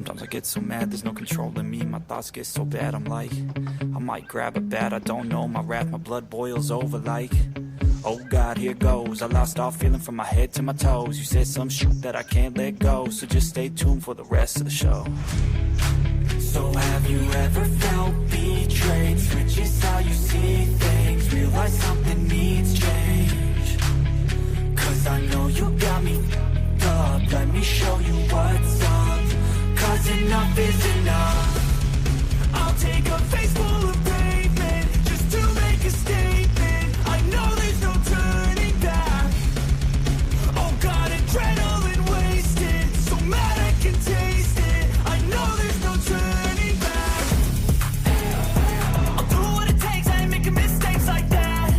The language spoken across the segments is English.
Sometimes I get so mad, there's no controlling me. My thoughts get so bad, I'm like, I might grab a bat, I don't know. My wrath, my blood boils over like, oh God, here goes. I lost all feeling from my head to my toes. You said some shit that I can't let go, so just stay tuned for the rest of the show. So have you ever felt betrayed? Switches how you see things, realize something needs change. Cause I know you got me up, let me show you what's up. Cause enough is enough. I'll take a face full of pavement just to make a statement. I know there's no turning back. Oh God, adrenaline wasted, so mad I can taste it. I know there's no turning back. I'll do what it takes, I ain't making mistakes like that.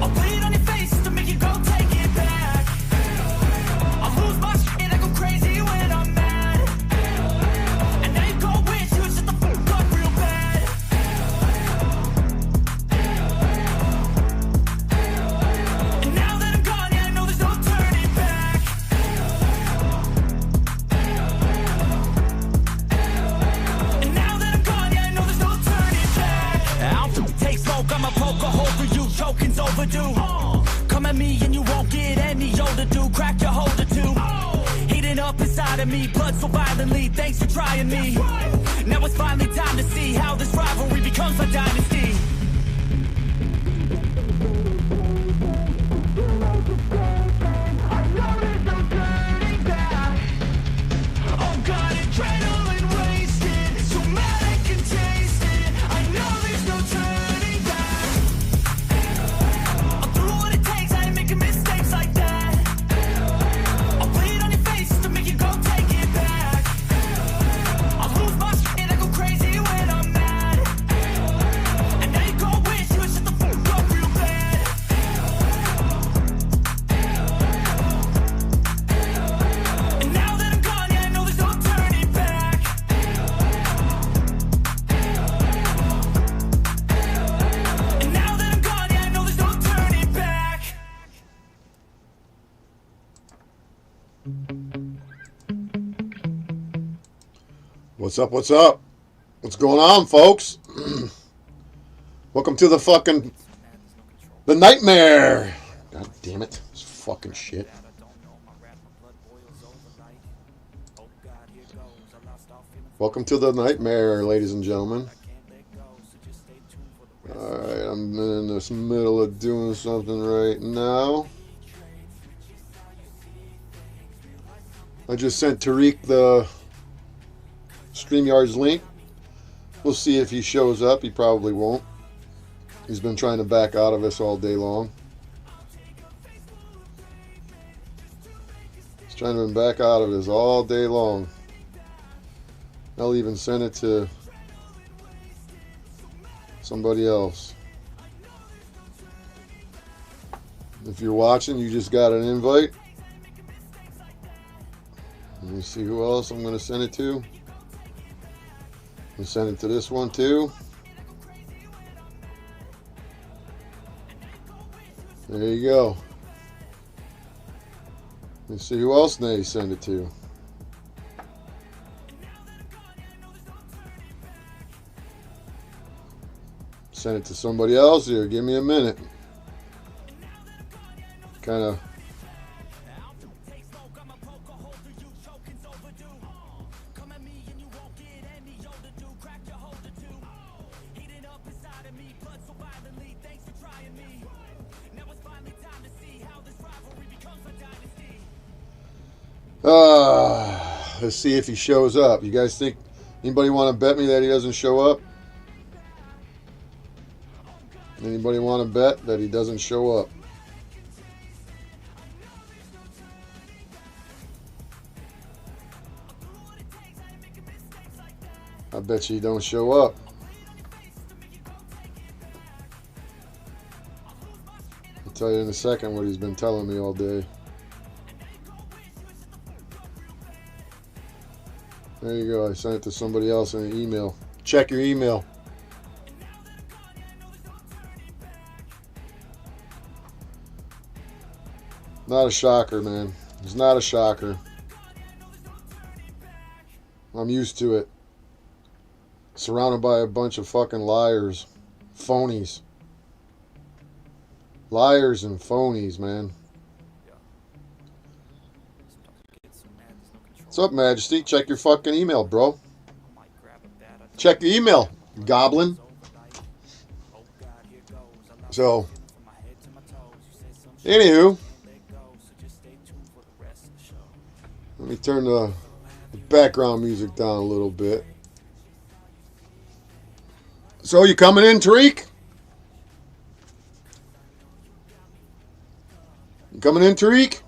I'll bleed on your face to make you go take it back. I'll lose my shit and I go crazy when I'm mad. And now you go wish you would shut the fuck up real bad. And now that I'm gone, yeah, I know there's no turning back. And now that I'm gone, yeah, I know there's no turning back. I'll take smoke, I'ma poke a hole through you, choking's overdue. Come at me and you won't get any older, dude. Crack your holder too. Heating up inside of me, blood so violently. Thanks for trying me. Now it's finally time to see how this rivalry becomes a dynasty. Oh God, adrenaline wasted, so mad I can taste it. I know there's no turning back. I'll do what it takes, I ain't making mistakes like that. I'll bleed on your face to make you go take it back. I'll lose my shit and I go crazy when I'm mad. And now you go wish you would shut the fuck up real bad. And now that I'm gone, yeah, I know there's no turning back. And now that I'm gone, yeah, I know there's no turning back. What's up? What's up? What's going on, folks? Welcome to the nightmare. God damn it. This fucking shit. Welcome to the nightmare, ladies and gentlemen. Alright, I'm in this middle of doing something right now. I just sent Tarek the StreamYard's link. We'll see if he shows up. He probably won't. He's been trying to back out of us all day long. He's trying to back out of us all day long. I'll even send it to somebody else. If you're watching, you just got an invite. Let me see who else I'm going to send it to. And send it to this one too. There you go. Let's see who else they send it to. Send it to somebody else here. Give me a minute. Kind of. Let's see if he shows up. You guys think, anybody want to bet me that he doesn't show up? Anybody want to bet that he doesn't show up? I bet you he don't show up. I'll tell you in a second what he's been telling me all day. There you go. I sent it to somebody else in an email. Check your email. Not a shocker, man. It's not a shocker. I'm used to it. Surrounded by a bunch of fucking liars. Phonies. Liars and phonies, man. What's up, Majesty? Check your fucking email, bro. Check your email, Goblin. So, anywho, let me turn the background music down a little bit. So, you coming in, Tarek? You coming in, Tarek?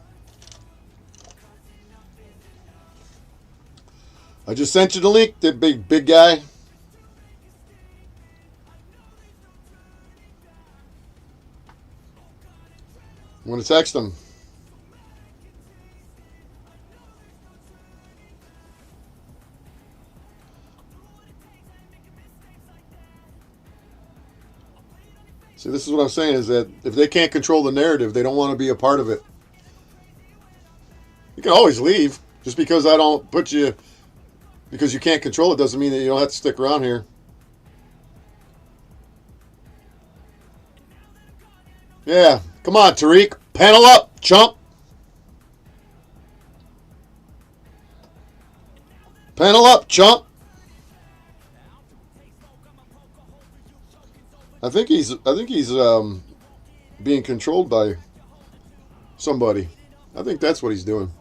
I just sent you the link, that big guy. I'm going to text him. See, this is what I'm saying, is that if they can't control the narrative, they don't want to be a part of it. You can always leave. Just because I don't put you... Because you can't control it doesn't mean that you don't have to stick around here. Yeah. Come on, Tarek. Panel up, chump. Panel up, chump. I think he's being controlled by somebody. I think that's what he's doing.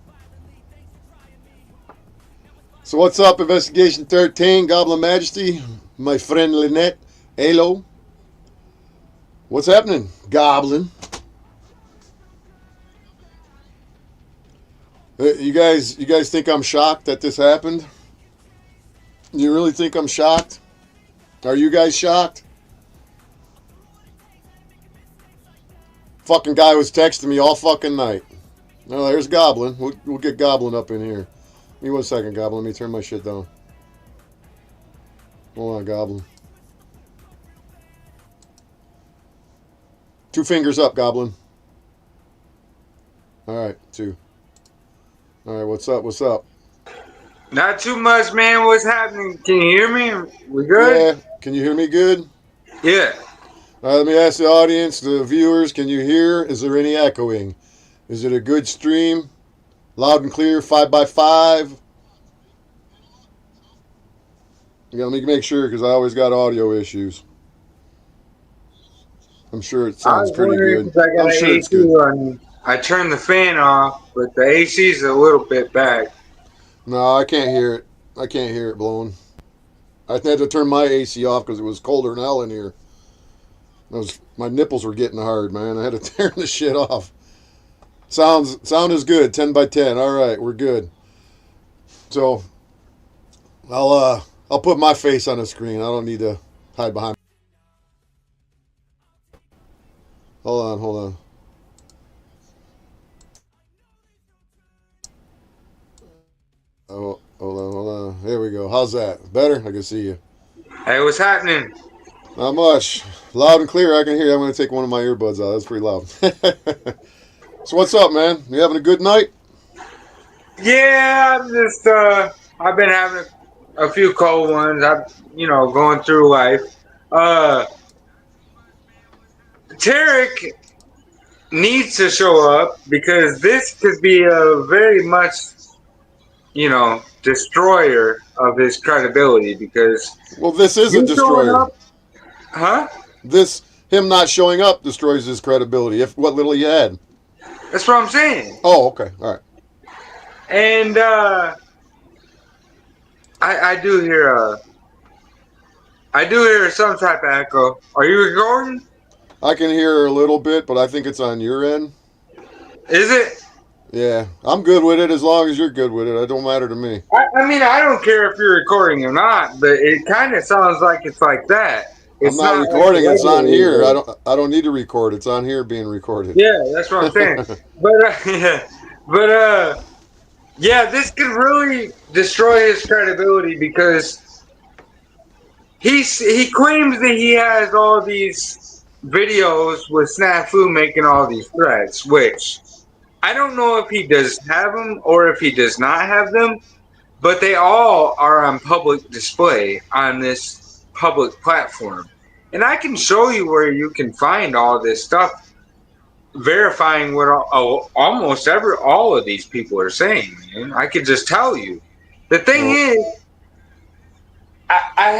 So what's up, Investigation 13, Goblin Majesty, my friend Lynette, hello. What's happening, Goblin? You guys think I'm shocked that this happened? You really think I'm shocked? Are you guys shocked? Fucking guy was texting me all fucking night. Oh, there's Goblin. We'll get Goblin up in here. Give me 1 second, Goblin. Let me turn my shit down. Hold on, Goblin. 2 fingers up, Goblin. Alright, 2. Alright, what's up? What's up? Not too much, man. What's happening? Can you hear me? We good? Yeah. Can you hear me good? Yeah. All right, let me ask the audience, the viewers, can you hear? Is there any echoing? Is it a good stream? Loud and clear, 5x5. Yeah, let me make sure, because I always got audio issues. I'm sure it sounds pretty good. I'm sure it's good. I turned the fan off, but the AC's a little bit back. No, I can't hear it. I can't hear it blowing. I had to turn my AC off because it was colder than hell in here. My nipples were getting hard, man. I had to tear the shit off. Sound is good. 10x10. All right, we're good. So I'll put my face on the screen. I don't need to hide behind. Hold on. Oh, hold on. There we go. How's that? Better? I can see you. Hey, what's happening? Not much. Loud and clear. I can hear you. I'm going to take one of my earbuds out. That's pretty loud. So what's up, man? You having a good night? Yeah, I'm just I've been having a few cold ones. I'm going through life. Tarek needs to show up because this could be a very much destroyer of his credibility, because this is a destroyer. Huh? Him not showing up destroys his credibility. If what little he had. That's what I'm saying. Oh, okay. All right. And I do hear some type of echo. Are you recording? I can hear a little bit, but I think it's on your end. Is it? Yeah, I'm good with it as long as you're good with it. It don't matter to me. I mean, I don't care if you're recording or not, but it kind of sounds like it's like that. I'm not recording. It's on here. I don't need to record. It's on here being recorded. Yeah, that's what I'm saying. Yeah, this could really destroy his credibility, because he claims that he has all these videos with Snafu making all these threats, which I don't know if he does have them or if he does not have them, but they all are on public display on this public platform. And I can show you where you can find all this stuff verifying what almost all of these people are saying, man. I could just tell you. The thing Well, is, I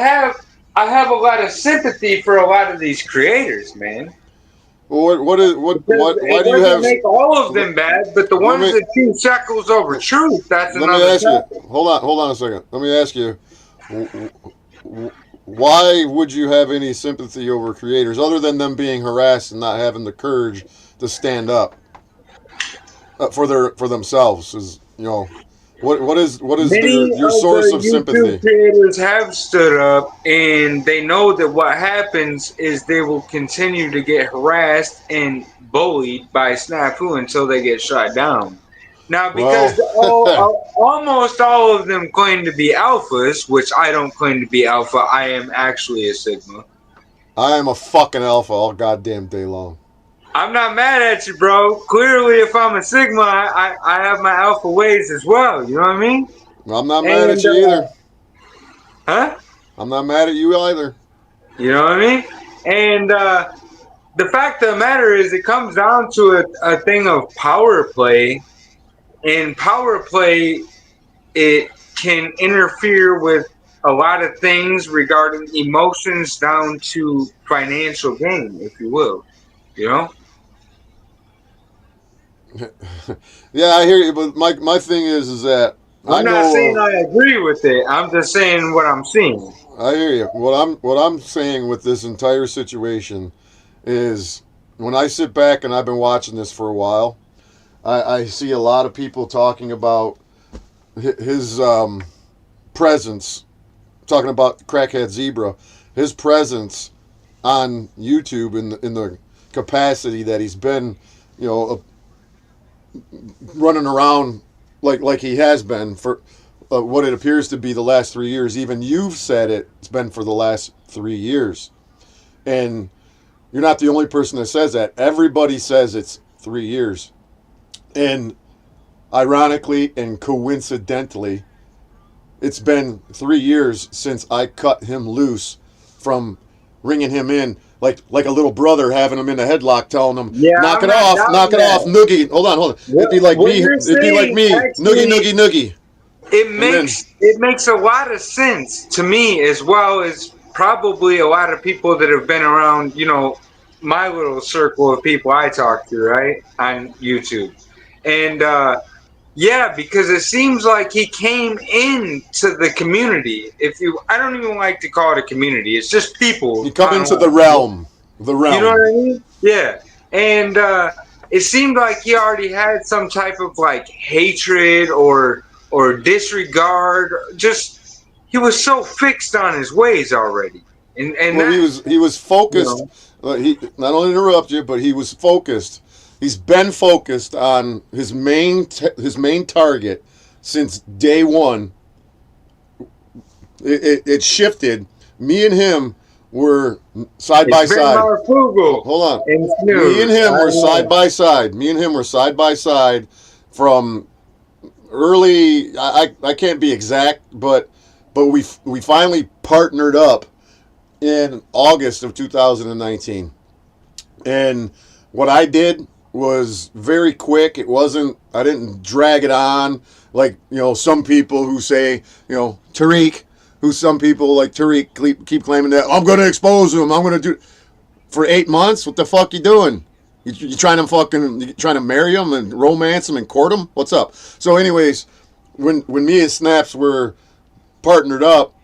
have a lot of sympathy for a lot of these creators, man. what is Because why it do you doesn't have? make all of them bad, but the Let ones me that choose shekels over truth, that's let me another ask you. topic. Hold on a second. Let me ask you. Why would you have any sympathy over creators other than them being harassed and not having the courage to stand up for themselves? Is what is Many your of source the of YouTube sympathy? creators have stood up, and they know that what happens is they will continue to get harassed and bullied by Snafu until they get shut down. Now, Well, because almost all of them claim to be alphas, which I don't claim to be alpha, I am actually a sigma. I am a fucking alpha all goddamn day long. I'm not mad at you, bro. Clearly, if I'm a sigma, I have my alpha ways as well. You know what I mean? I'm not mad at And you either. huh? I'm not mad at you either. You know what I mean? And the fact of the matter is, it comes down to a thing of power play. And power play, it can interfere with a lot of things regarding emotions down to financial gain, if you will. You know? Yeah, I hear you, but my thing is that I I'm not saying know. I agree with it. I'm just saying what I'm seeing. I hear you. What I'm saying with this entire situation is when I sit back and I've been watching this for a while, I see a lot of people talking about his presence, talking about Crackhead Zebra, his presence on YouTube in the capacity that he's been, you know, running around like he has been for what it appears to be the last 3 years. Even you've said it's been for the last 3 years, and you're not the only person that says that. Everybody says it's 3 years, and ironically and coincidentally, it's been 3 years since I cut him loose from ringing him in like a little brother, having him in a headlock, telling him, Yeah, I'm not knock doubting it off, that. noogie. Hold on. What, what you're It'd be like saying me, noogie, actually, noogie, noogie, it and then makes a lot of sense to me, as well as probably a lot of people that have been around, my little circle of people I talk to, right, on YouTube. And yeah, because it seems like he came into the community. If you I don't even like to call it a community, it's just people you come into the online. realm, the You know realm. what I mean? Yeah. And it seemed like he already had some type of like hatred or disregard. Just he was so fixed on his ways already. And Well, that, he was you focused. know, He not only interrupt you, but he was focused. He's been focused on his main target since day one. It shifted. Me and him were side it's by been side. Marfugal Hold on. and Me and Snooze. him I were side know. by side. Me and him were side by side from early. I can't be exact, but we finally partnered up in August of 2019. And what I did was very quick. I didn't drag it on like, some people who say, Tariq, who some people like Tariq keep claiming that I'm going to expose him. I'm going to do for 8 months. What the fuck you doing? You trying to marry him and romance him and court him? What's up? So, anyways, when me and Snaps were partnered up,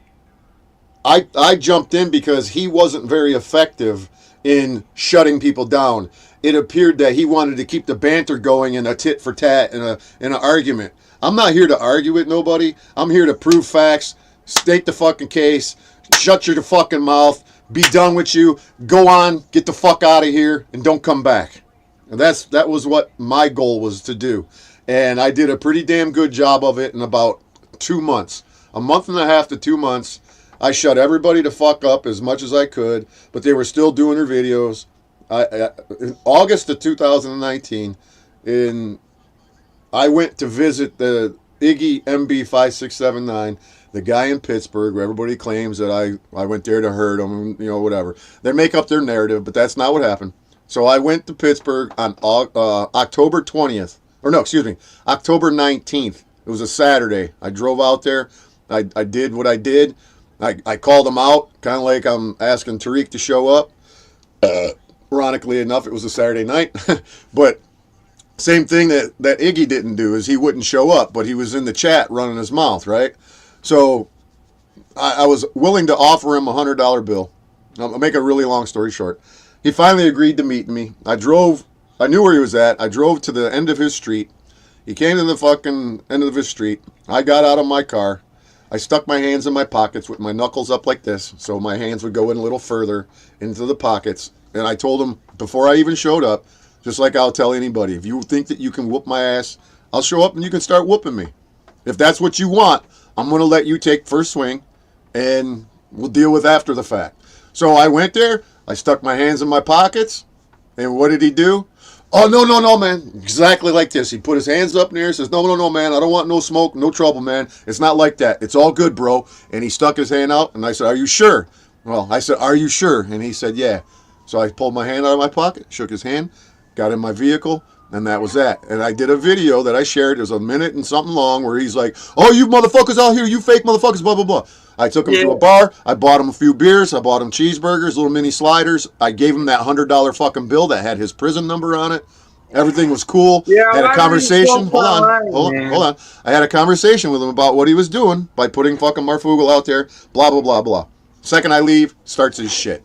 I jumped in because he wasn't very effective in shutting people down. It appeared that he wanted to keep the banter going in a tit for tat in an argument. I'm not here to argue with nobody. I'm here to prove facts, state the fucking case, shut your fucking mouth, be done with you, go on, get the fuck out of here, and don't come back. And that was what my goal was to do. And I did a pretty damn good job of it in about 2 months. A month and a half to 2 months. I shut everybody to fuck up as much as I could, but they were still doing their videos. In August of 2019, I went to visit Iggy MB5679, the guy in Pittsburgh, where everybody claims that I went there to hurt him, whatever. They make up their narrative, but that's not what happened. So I went to Pittsburgh on October 20th. Or no, excuse me, October 19th. It was a Saturday. I drove out there. I did what I did. I called him out, kind of like I'm asking Tarek to show up. Ironically enough, it was a Saturday night. But same thing that Iggy didn't do is he wouldn't show up, but he was in the chat running his mouth, right? So I was willing to offer him a $100 bill. I'll make a really long story short. He finally agreed to meet me. I knew where he was at. I drove to the end of his street. He came to the fucking end of his street. I got out of my car. I stuck my hands in my pockets with my knuckles up like this, so my hands would go in a little further into the pockets. And I told him, before I even showed up, just like I'll tell anybody, if you think that you can whoop my ass, I'll show up and you can start whooping me. If that's what you want, I'm going to let you take first swing, and we'll deal with after the fact. So I went there. I stuck my hands in my pockets, and what did he do? Oh, no, man. Exactly like this. He put his hands up in the air and says, no, man. I don't want no smoke, no trouble, man. It's not like that. It's all good, bro. And he stuck his hand out, and I said, are you sure? Well, I said, are you sure? And he said, yeah. So I pulled my hand out of my pocket, shook his hand, got in my vehicle, and that was that. And I did a video that I shared. It was a minute and something long where he's like, oh, you motherfuckers out here, you fake motherfuckers, blah, blah, blah. I took him to a bar. I bought him a few beers. I bought him cheeseburgers, little mini sliders. I gave him that $100 fucking bill that had his prison number on it. Everything was cool. Yeah, I had a conversation. Hold on. I had a conversation with him about what he was doing by putting fucking Marfugel out there, blah, blah, blah, blah. Second I leave, starts his shit.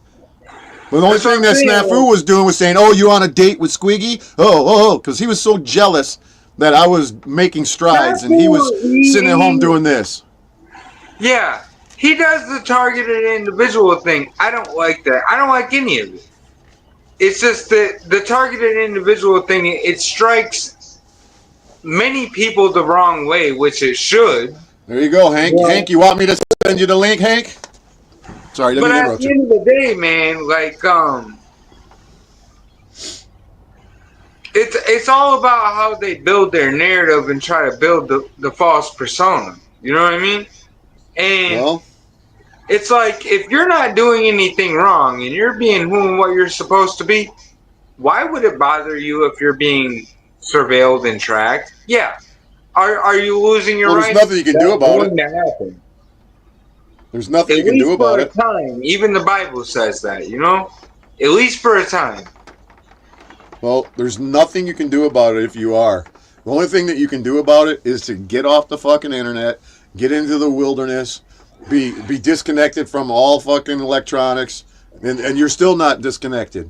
But the only thing that Snafu was doing was saying, oh, you on a date with Squiggy? Oh, because he was so jealous that I was making strides and he was sitting at home doing this. Yeah, he does the targeted individual thing. I don't like that. I don't like any of it. It's just that the targeted individual thing, it strikes many people the wrong way, which it should. There you go, Hank. Yeah. Hank, you want me to send you the link, Hank? Sorry, but at the end of the day, man, like, it's all about how they build their narrative and try to build the false persona. You know what I mean? And it's like, if you're not doing anything wrong and you're being who and what you're supposed to be, why would it bother you if you're being surveilled and tracked? Yeah. Are you losing your rights? There's nothing you can do about it. There's nothing you can do about it. At least for a time. Even the Bible says that, you know? At least for a time. Well, there's nothing you can do about it if you are. The only thing that you can do about it is to get off the fucking internet, get into the wilderness, be disconnected from all fucking electronics, and you're still not disconnected.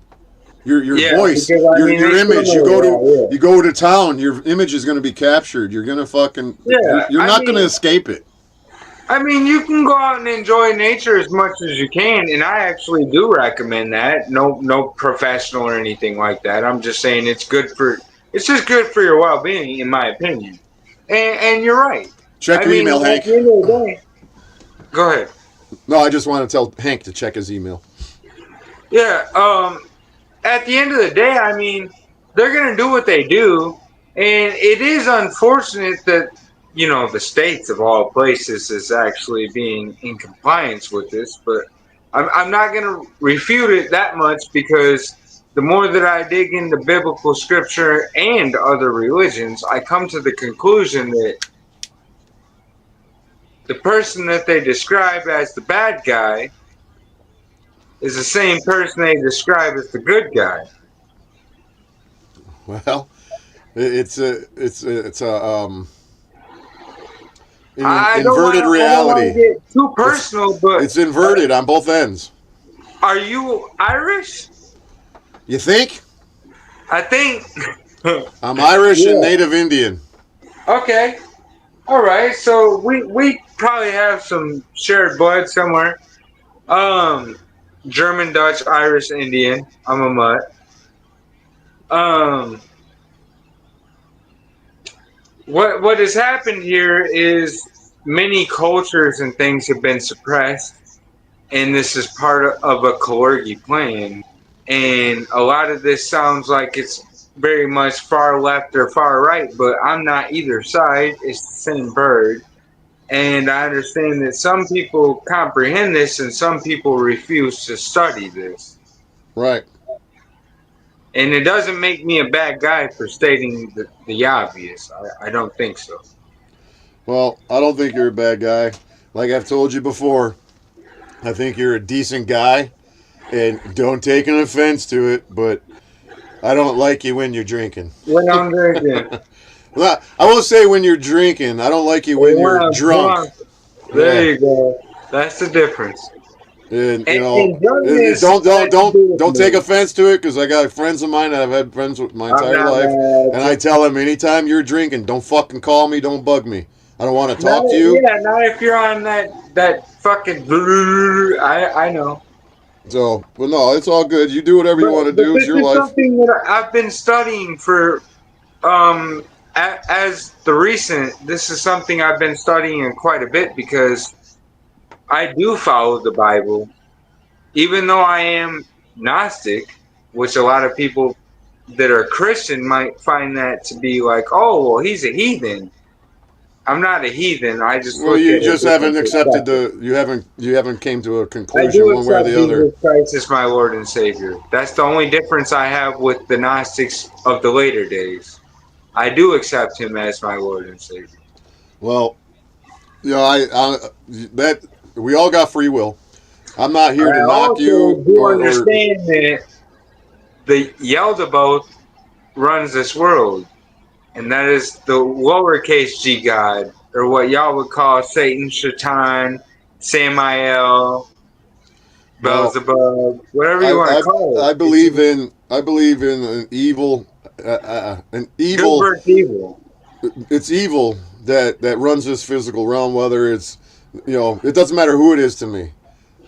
Your voice, your image, you go to town, your image is going to be captured. You're going to fucking, you're not going to escape it. I mean, you can go out and enjoy nature as much as you can, and I actually do recommend that. No professional or anything like that. I'm just saying it's just good for your well-being, in my opinion. And you're right. Check your email, Hank. At the end of the day, go ahead. No, I just want to tell Hank to check his email. Yeah. At the end of the day, I mean, they're gonna do what they do, and it is unfortunate that, you know, the states of all places is actually being in compliance with this, but I'm not going to refute it that much, because the more that I dig into biblical scripture and other religions, I come to the conclusion that the person that they describe as the bad guy is the same person they describe as the good guy. Well, it's a inverted reality. I don't want to get too personal, but it's inverted on both ends. Are you Irish? You think? I think. I'm Irish and Native Indian. Okay. All right. So we probably have some shared blood somewhere. German, Dutch, Irish, Indian. I'm a mutt. What has happened here is many cultures and things have been suppressed, and this is part of a Kalergi plan. And a lot of this sounds like it's very much far left or far right, but I'm not either side. It's the same bird. And I understand that some people comprehend this and some people refuse to study this. Right. And it doesn't make me a bad guy for stating the obvious. I don't think so. Well, I don't think you're a bad guy. Like I've told you before, I think you're a decent guy, and don't take an offense to it, but I don't like you when you're drinking. When I'm drinking. Well, I won't say when you're drinking. I don't like you when you're drunk. There Yeah. you go. That's the difference. And And drunkenness don't take offense to it, because I got friends of mine that I've had friends with my I'm entire not life, mad. and I tell them anytime you're drinking, don't fucking call me, don't bug me. I don't want to talk to you. Yeah, not if you're on that fucking. I know. So, but no, it's all good. You do whatever you want to But do. It's this your is life. something that I've been studying for as the recent. This is something I've been studying quite a bit because I do follow the Bible, even though I am Gnostic, which a lot of people that are Christian might find that to be like, oh, well, he's a heathen. I'm not a heathen. I just Well, look at you a just different haven't accepted perspective. you haven't came to a I conclusion do one way or accept the other. Jesus Christ as my Lord and Savior. That's the only difference I have with the Gnostics of the later days. I do accept him as my Lord and Savior. Well, I that we all got free will. I'm not here to I knock also you do or understand that the Yaldabaoth runs this world, and that is the lowercase g god, or what y'all would call Satan, Shaitan, Samael, well, Beelzebub, whatever you want to call I it. It's believe in an evil an good evil versus evil. it's evil that runs this physical realm, whether it's it doesn't matter who it is to me.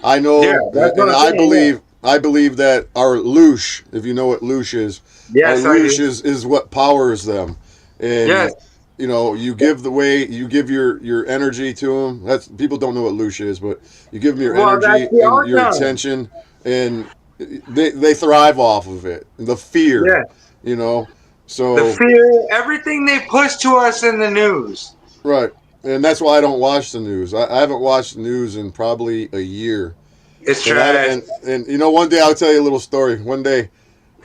I Yeah, know, that's what and I'm saying. Yeah. I believe that our loosh, if you know what loosh is, our Yes, I loosh do. is what powers them, Yes. and you give you give your energy to them. That's people don't know what loosh is, but you give them your Well, that's energy the and your outcome. attention, and they thrive off of it. The fear, Yeah. you know, The so fear, everything they push to us in the news. right, and that's why I don't watch the news. I haven't watched the news in probably a year. It's And I trash. and one day I'll tell you a little story. One day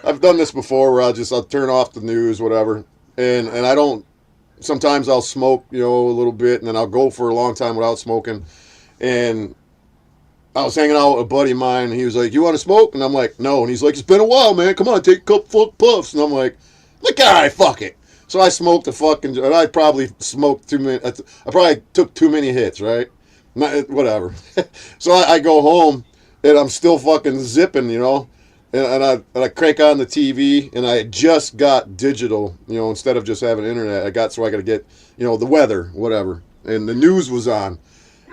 I've done this before where I'll turn off the news, whatever, and I don't. Sometimes I'll smoke, a little bit, and then I'll go for a long time without smoking. And I was hanging out with a buddy of mine, and he was like, "You want to smoke?" And I'm like, "No." And he's like, "It's been a while, man. Come on, take a couple full puffs." And I'm like, all right, fuck it." So I smoked and I probably smoked too many. I probably took too many hits, right? Whatever. So I go home and I'm still fucking zipping, and I crank on the TV, and I just got digital, instead of just having internet. So I got to get, the weather, whatever, and the news was on,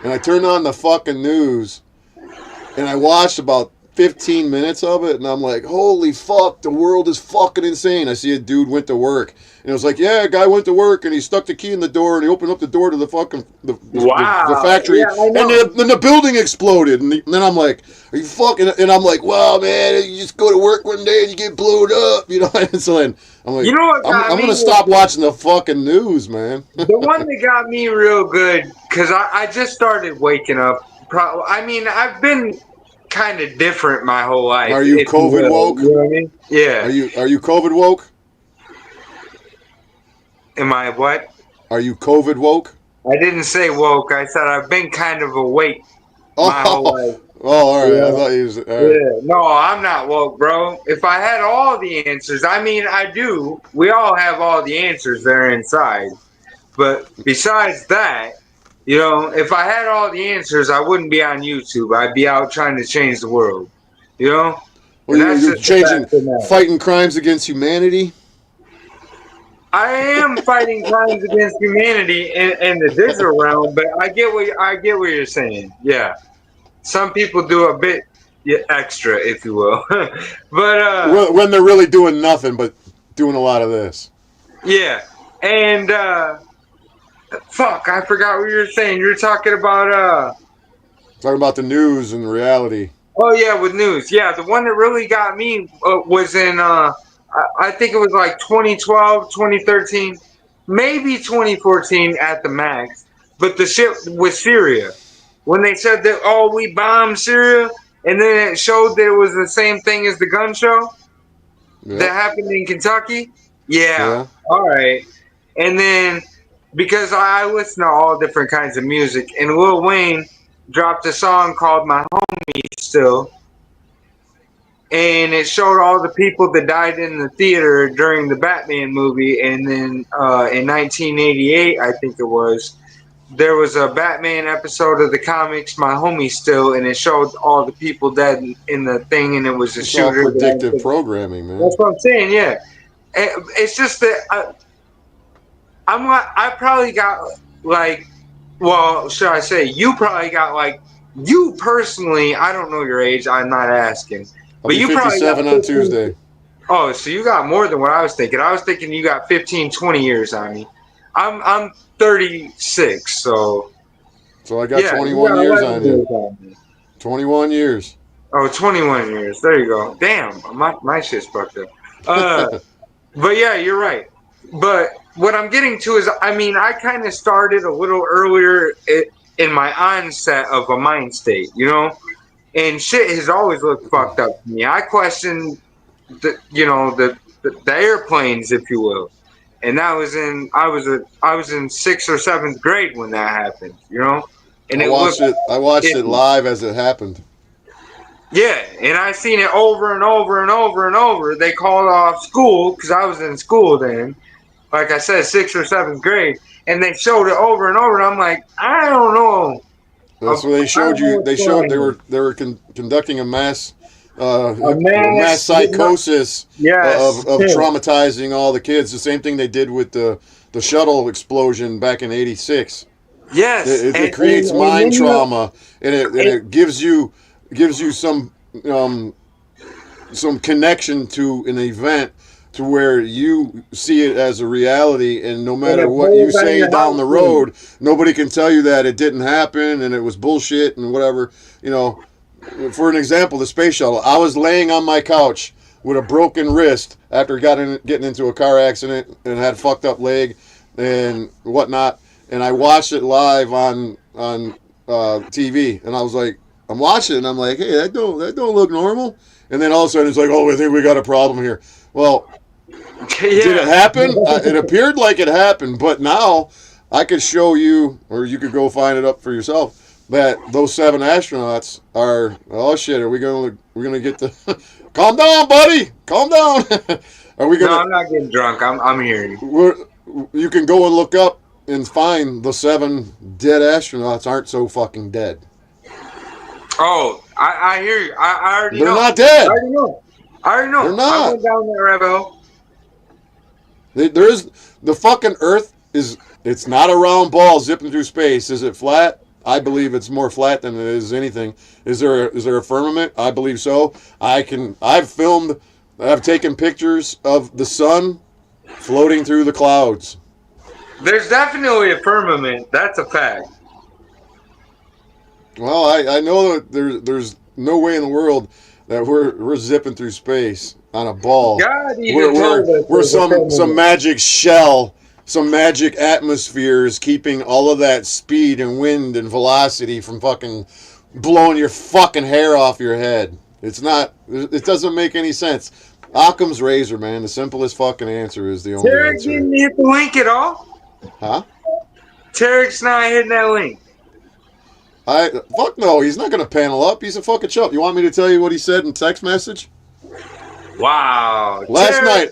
and I turned on the fucking news, and I watched about 15 minutes of it, and I'm like, holy fuck, the world is fucking insane. I see a dude went to work, and it was like, yeah, a guy went to work, and he stuck the key in the door, and he opened up the door to the fucking the Wow. factory, Yeah, I and know. then the building exploded, and then I'm like, are you fucking? And I'm like, wow, man, you just go to work one day and you get blown up, And so then I'm like, You know what got I'm me? gonna stop watching the fucking news, man. The one that got me real good, because I just started waking up. I mean, I've been kind of different my whole life, Are you if you COVID will. woke? You know what I mean? Yeah. Are you COVID woke? Am I what? Are you COVID woke? I didn't say woke. I said I've been kind of awake my whole Oh, life. all right. I Yeah. thought you was all right. Yeah. No, I'm not woke, bro. If I had all the answers, I mean, I do. We all have all the answers there inside. But besides that, if I had all the answers, I wouldn't be on YouTube. I'd be out trying to change the world. You know? Well, And that's you're just the changing, fact of the matter. fighting crimes against humanity. I am fighting crimes against humanity in the digital realm, but I get what you're saying. Yeah. Some people do a bit extra, if you will. But When they're really doing nothing but doing a lot of this. yeah. And fuck, I forgot what you were saying. You're talking about Talking about the news and reality. oh yeah, with news. Yeah, the one that really got me was in I think it was like 2012, 2013, maybe 2014 at the max. But the shit with Syria, when they said that, oh, we bombed Syria, and then it showed that it was the same thing as the gun show that Yep. happened in Kentucky. Yeah, Yeah. all right. And then because I listen to all different kinds of music, and Lil Wayne dropped a song called "My Homie Still," and it showed all the people that died in the theater during the Batman movie. And then in 1988, I think it was, there was a Batman episode of the comics, My Homie Still, and it showed all the people dead in the thing, and it was a It's all shooter. predictive programming, man. That's what I'm saying. Yeah, it's just that I probably got like, well, should I say you probably got like, you personally, I don't know your age. I'm not asking, I'll but be you probably got 57 on 15. Tuesday. Oh, so you got more than what I was thinking. I was thinking you got 15, 20 years on me. I'm 36, so So I got yeah, you 21 got years 11 on you. years on me. 21 years. Oh, 21 years. There you go. Damn, my shit's fucked up. But yeah, you're right. But what I'm getting to is, I mean, I kind of started a little earlier in my onset of a mind state, you know? And shit has always looked fucked up to me. I question the airplanes, if you will. And that was I was in 6th or 7th grade when that happened, you know? And I it looked watched it. I watched it iffy. live as it happened. Yeah, and I seen it over and over and over and over. They called off school because I was in school then. Like I said, 6th or 7th grade, and they showed it over and over. And I'm like, I don't know. That's what they I showed don't know you. what's They going showed on here. they were conducting a mass A mass mass, psychosis yes, of traumatizing all the kids. The same thing they did with the shuttle explosion back in '86. yes, It creates and mind then trauma, and and, it gives you um, some connection to an event to where you see it as a reality, and no and matter it what you holds on say your down heart the too. road, nobody can tell you that it didn't happen and it was bullshit and whatever. You know, for an example, the space shuttle. I was laying on my couch with a broken wrist after getting into a car accident and had a fucked up leg and whatnot, and I watched it live on TV, and I was like, I'm watching it, and I'm like, hey, that don't look normal. And then all of a sudden it's like, oh, I think we got a problem here. Well, did it Yeah, happen? It appeared like it happened, but now I could show you, or you could go find it up for yourself, that those 7 astronauts are. Oh shit! Are we gonna get the? Calm down, buddy. Calm down. Are we no, gonna? I'm not getting drunk. I'm hearing you. We're, you can go and look up and find the 7 dead astronauts aren't so fucking dead. Oh, I hear you. I already They're know. not I dead. already know. I already They're know. I not. went down that rabbit hole. There is the fucking Earth is. It's not a round ball zipping through space. Is it flat? I believe it's more flat than it is anything. Is there a firmament? I believe so. I've filmed. I've taken pictures of the sun floating through the clouds. There's definitely a firmament. That's a fact. Well, I know that there's no way in the world that we're zipping through space on a ball. God even told us We're there's a some firmament. magic shell, some magic atmosphere is keeping all of that speed and wind and velocity from fucking blowing your fucking hair off your head. It's not. It doesn't make any sense. Occam's razor, man. The simplest fucking answer is the only Tarek answer. didn't hit the link at all. Huh? Tarek's not hitting that link. Fuck no. He's not gonna panel up. He's a fucking chump. You want me to tell you what he said in text message? Wow. Last Tarek, night,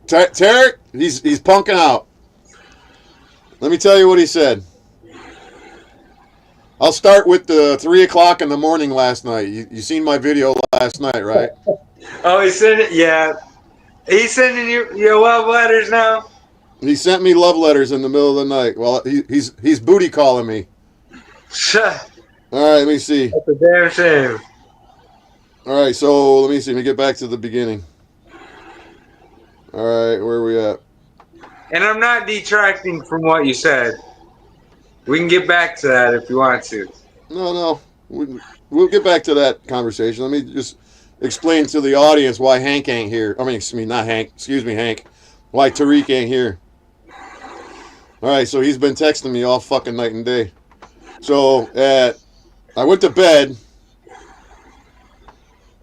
Tarek, he's punking out. Let me tell you what he said. I'll start with the 3 o'clock in the morning last night. You seen my video last night, right? oh, he sent it. Yeah, he's sending you your love letters now. He sent me love letters in the middle of the night. Well, he's booty calling me. That's All right, let me see. a damn shame. All right, so let me see. Let me get back to the beginning. All right, where are we at? And I'm not detracting from what you said. We can get back to that if you want to. No. We'll get back to that conversation. Let me just. explain to the audience why Hank ain't here. I mean, excuse me, not Hank. Excuse me, Hank. Why Tarek ain't here. All right, so he's been texting me all fucking night and day. So I went to bed.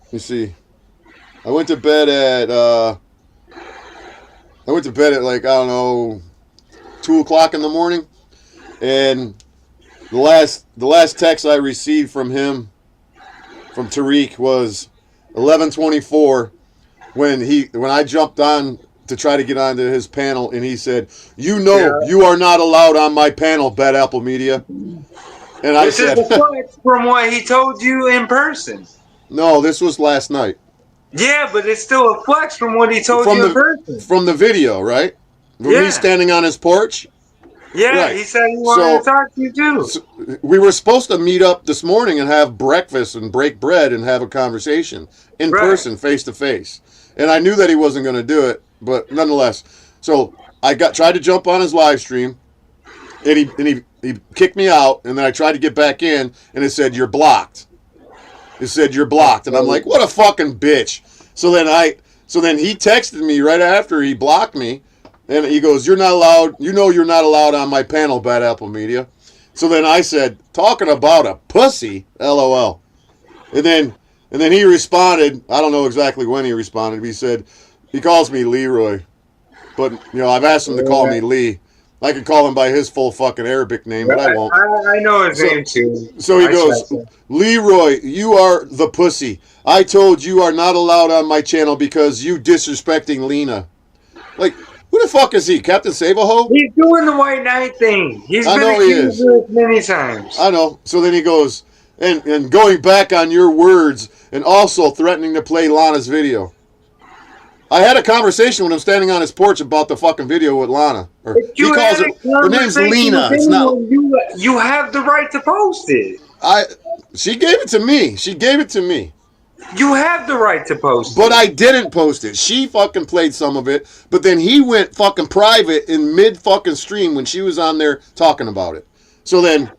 Let me see. I went to bed at like, I don't know, 2 o'clock in the morning, and the last text I received from him, from Tarek, was 11:24 when I jumped on to try to get onto his panel, and he said, you are not allowed on my panel, Bad Apple Media. And I said, this is a flex from what he told you in person. No, this was last night. Yeah, but it's still a flex from what he told you in person. From the video, right? From me standing on his porch? Yeah, right. He said he wanted to talk to you too. So we were supposed to meet up this morning and have breakfast and break bread and have a conversation in person, face to face. And I knew that he wasn't going to do it, but nonetheless. So I tried to jump on his live stream, and he kicked me out, and then I tried to get back in, and it said, "You're blocked." It said, "You're blocked." And I'm like, what a fucking bitch. So then he texted me right after he blocked me, and he goes, "You're not allowed, you're not allowed on my panel, Bad Apple Media." So then I said, "Talking about a pussy, LOL." And then he responded, I don't know exactly when he responded, but he said, he calls me Leroy. But, I've asked him to call me Lee. I could call him by his full fucking Arabic name, but I won't. I know his name too. So he goes, "Leroy, you are the pussy. I told you are not allowed on my channel because you disrespecting Lena." Like, who the fuck is he? Captain Save-A-Ho? He's doing the White Knight thing. He's been accused of it many times. I know. So then he goes, and going back on your words, and also threatening to play Lana's video. I had a conversation with him standing on his porch about the fucking video with Lana. He calls her name's Lena. It's not. You have the right to post it. She gave it to me. You have the right to post it. But I didn't post it. She fucking played some of it. But then he went fucking private in mid fucking stream when she was on there talking about it. So then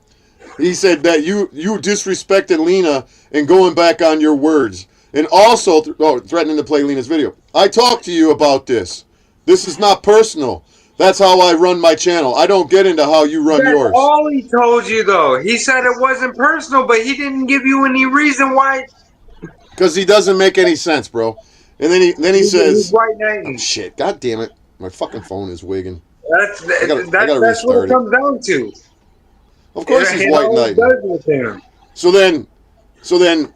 he said that you disrespected Lena and going back on your words. And also threatening to play Lena's video. I talked to you about this. This is not personal. That's how I run my channel. I don't get into how you run yours. All he told you, though. He said it wasn't personal, but he didn't give you any reason why. Because he doesn't make any sense, bro. And then he says, "Oh, shit, god damn it, my fucking phone is wigging." That's what it comes down to. Of course, he's white knighting. So then.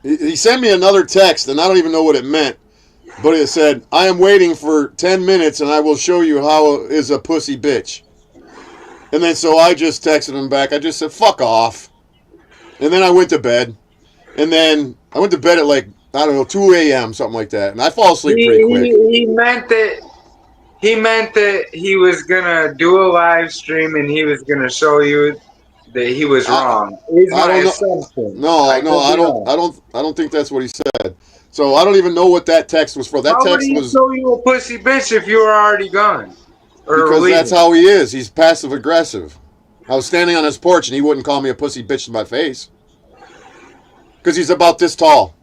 He sent me another text, and I don't even know what it meant, but it said, "I am waiting for 10 minutes, and I will show you how is a pussy bitch." And then so I just texted him back. I just said, "Fuck off." And then I went to bed. And then I went to bed at like, I don't know, 2 a.m., something like that. And I fall asleep pretty quick. He meant that he was going to do a live stream, and he was going to show you that he was wrong. I don't know. I don't think that's what he said. So I don't even know what that text was for. That text was. How would he show you a pussy bitch if you were already gone? Because that's how he is. He's passive aggressive. I was standing on his porch and he wouldn't call me a pussy bitch to my face. Because he's about this tall.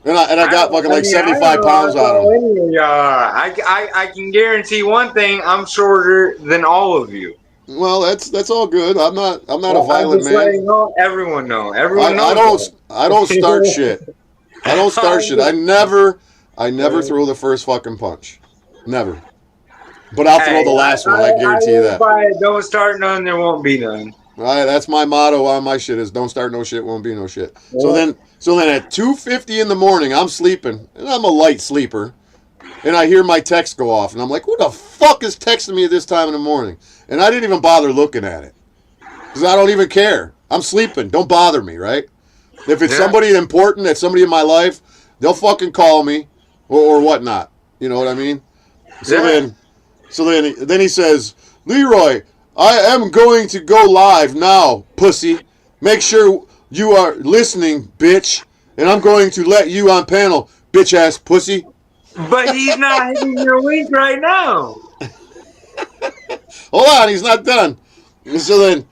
And I got fucking like 75 pounds on him. I can guarantee one thing: I'm shorter than all of you. Well, that's all good. I'm not a violent man. Everyone knows. Everyone knows. I don't start shit. I don't start shit. I never throw the first fucking punch. Never. But I'll throw the last one. I guarantee you that. Don't start none. There won't be none. All right, that's my motto on my shit: is don't start no shit, won't be no shit. Yeah. So then at 2:50 in the morning, I'm sleeping, and I'm a light sleeper, and I hear my text go off, and I'm like, who the fuck is texting me at this time in the morning? And I didn't even bother looking at it. Because I don't even care. I'm sleeping. Don't bother me, right? If it's somebody important, that's somebody in my life, they'll fucking call me or whatnot. You know what I mean? So then he says, "Leroy, I am going to go live now, pussy. Make sure you are listening, bitch. And I'm going to let you on panel, bitch ass pussy." But he's not hitting your link right now. Hold on, he's not done. So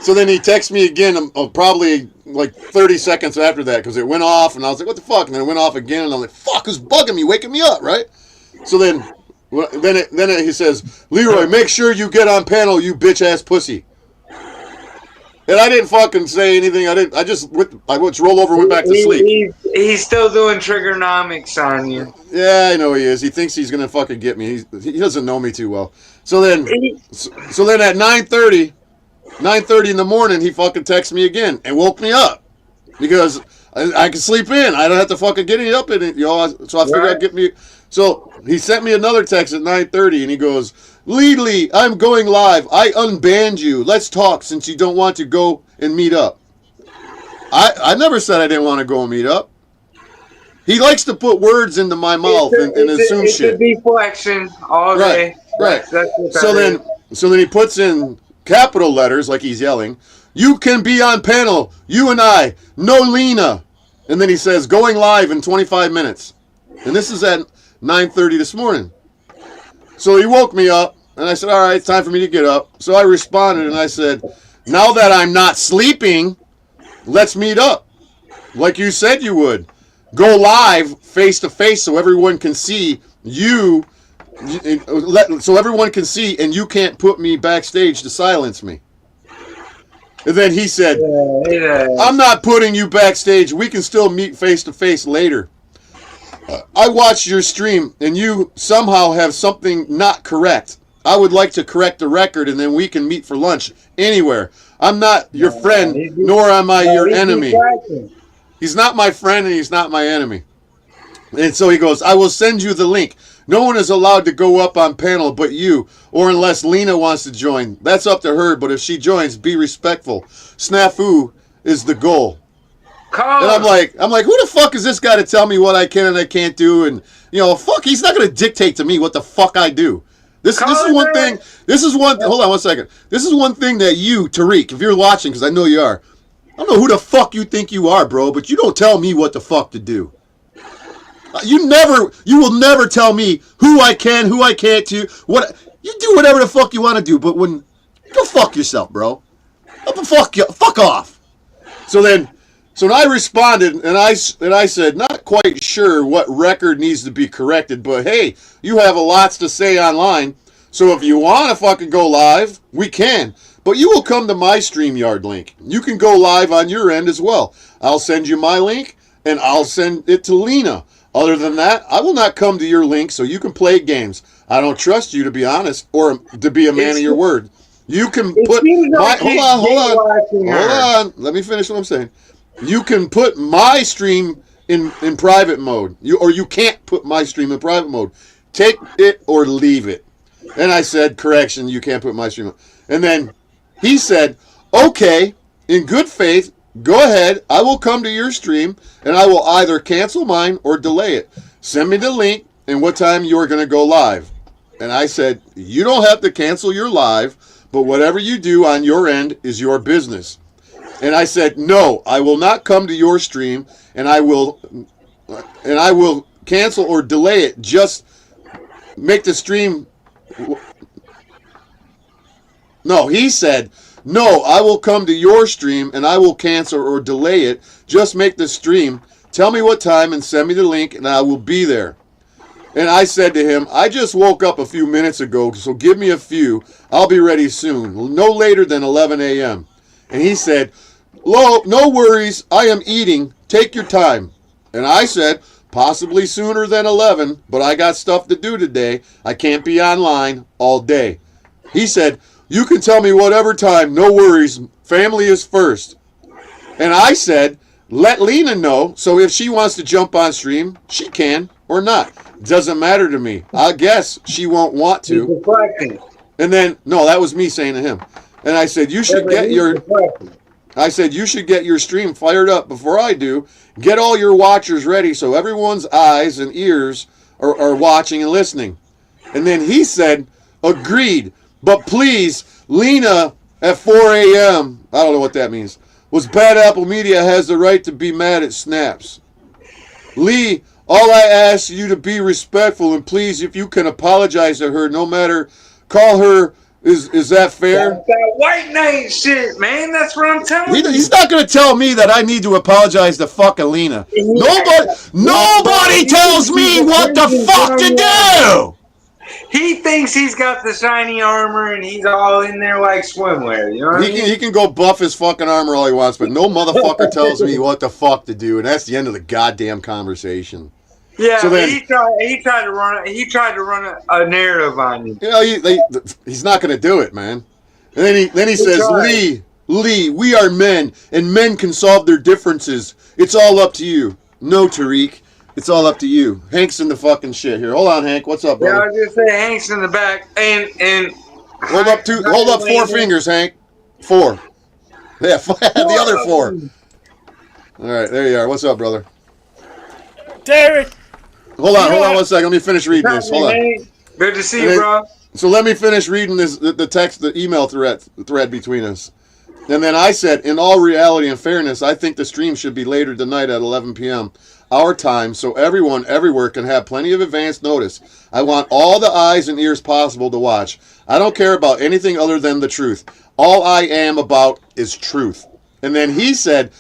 So then he texts me again, probably like 30 seconds after that, because it went off, and I was like, what the fuck? And then it went off again, and I'm like, fuck, who's bugging me, waking me up, right? So then he says, Leroy, make sure you get on panel, you bitch-ass pussy. And I didn't fucking say anything. I just rolled over and went back to sleep. He's still doing trigonomics on you. Yeah, I know he is. He thinks he's going to fucking get me. He doesn't know me too well. So then at 9:30 in the morning, he fucking texts me again and woke me up because I can sleep in. I don't have to fucking get any up in it, So I figured I'd get me. So he sent me another text at 9:30, and he goes, Lee, I'm going live. I unbanned you. Let's talk since you don't want to go and meet up. I never said I didn't want to go and meet up. He likes to put words into my mouth and assume shit. It's a deflection all day. Right. That's what So then he puts in capital letters like he's yelling, you can be on panel, you and I, no Lena. And then he says, going live in 25 minutes. And this is at 9:30 this morning. So he woke me up, and I said, all right, it's time for me to get up. So I responded, and I said, now that I'm not sleeping, let's meet up. Like you said you would. Go live face-to-face so everyone can see you, so everyone can see, and you can't put me backstage to silence me. And then he said, I'm not putting you backstage. We can still meet face-to-face later. I watched your stream, and you somehow have something not correct. I would like to correct the record, and then we can meet for lunch anywhere. I'm not your friend, nor am I your enemy. He's not my friend, and he's not my enemy. And so he goes, I will send you the link. No one is allowed to go up on panel but you, or unless Lena wants to join. That's up to her, but if she joins, be respectful. Snafu is the goal. And I'm like, who the fuck is this guy to tell me what I can and I can't do? And, fuck, he's not going to dictate to me what the fuck I do. This is one thing. Hold on one second. This is one thing that you, Tarek, if you're watching, because I know you are, I don't know who the fuck you think you are, bro, but you don't tell me what the fuck to do. You will never tell me who I can, who I can't do. You do whatever the fuck you want to do, but go fuck yourself, bro. Fuck off. So I responded, and I said, not quite sure what record needs to be corrected, but hey, you have a lots to say online, so if you want to fucking go live, we can. But you will come to my StreamYard link. You can go live on your end as well. I'll send you my link, and I'll send it to Lena. Other than that, I will not come to your link so you can play games. I don't trust you, to be honest, or to be a man of your word. You can put my... Hold on. Let me finish what I'm saying. You can put my stream in private mode. You can't put my stream in private mode. Take it or leave it. And I said, correction, you can't put my stream on. And then he said, okay, in good faith, go ahead. I will come to your stream, and I will either cancel mine or delay it. Send me the link and what time you are going to go live. And I said, you don't have to cancel your live, but whatever you do on your end is your business. And I said, no, I will not come to your stream, and I will cancel or delay it. Just make the stream. No, he said, no, I will come to your stream, and I will cancel or delay it. Just make the stream. Tell me what time and send me the link, and I will be there. And I said to him, I just woke up a few minutes ago, so give me a few. I'll be ready soon, no later than 11 a.m. And he said, no worries, I am eating. Take your time. And I said, possibly sooner than 11, but I got stuff to do today. I can't be online all day. He said, you can tell me whatever time, no worries. Family is first. And I said, let Lena know, so if she wants to jump on stream, she can or not. Doesn't matter to me. I guess she won't want to. And then, no, that was me saying to him. And I said, you should get your stream fired up before I do. Get all your watchers ready so everyone's eyes and ears are watching and listening. And then he said, agreed, but please, Lena at 4 a.m., I don't know what that means, was Bad Apple Media has the right to be mad at snaps. Lee, all I ask you to be respectful, and please, if you can apologize to her, no matter, call her Is that fair? That white knight shit, man. That's what I'm telling you. He's not going to tell me that I need to apologize to fucking Lena. Nobody tells me what the fuck to do. He thinks he's got the shiny armor and he's all in there like swimwear. You know what I mean? He can go buff his fucking armor all he wants, but no motherfucker tells me what the fuck to do, and that's the end of the goddamn conversation. Yeah, so then, he tried to run a narrative on you. You know, he's not going to do it, man. And then he says, Lee, we are men, and men can solve their differences. It's all up to you. No, Tarek, it's all up to you. Hank's in the fucking shit here. Hold on, Hank. What's up, brother? Yeah, I was just saying Hank's in the back, and hold up 4 fingers, Hank. 4. Yeah, the other 4. All right, there you are. What's up, brother? Tarek. Hold on 1 second. Let me finish reading this. Hold on. Good to see you, bro. So let me finish reading this, the email thread between us. And then I said, in all reality and fairness, I think the stream should be later tonight at 11 p.m. our time, so everyone everywhere can have plenty of advance notice. I want all the eyes and ears possible to watch. I don't care about anything other than the truth. All I am about is truth. And then he said,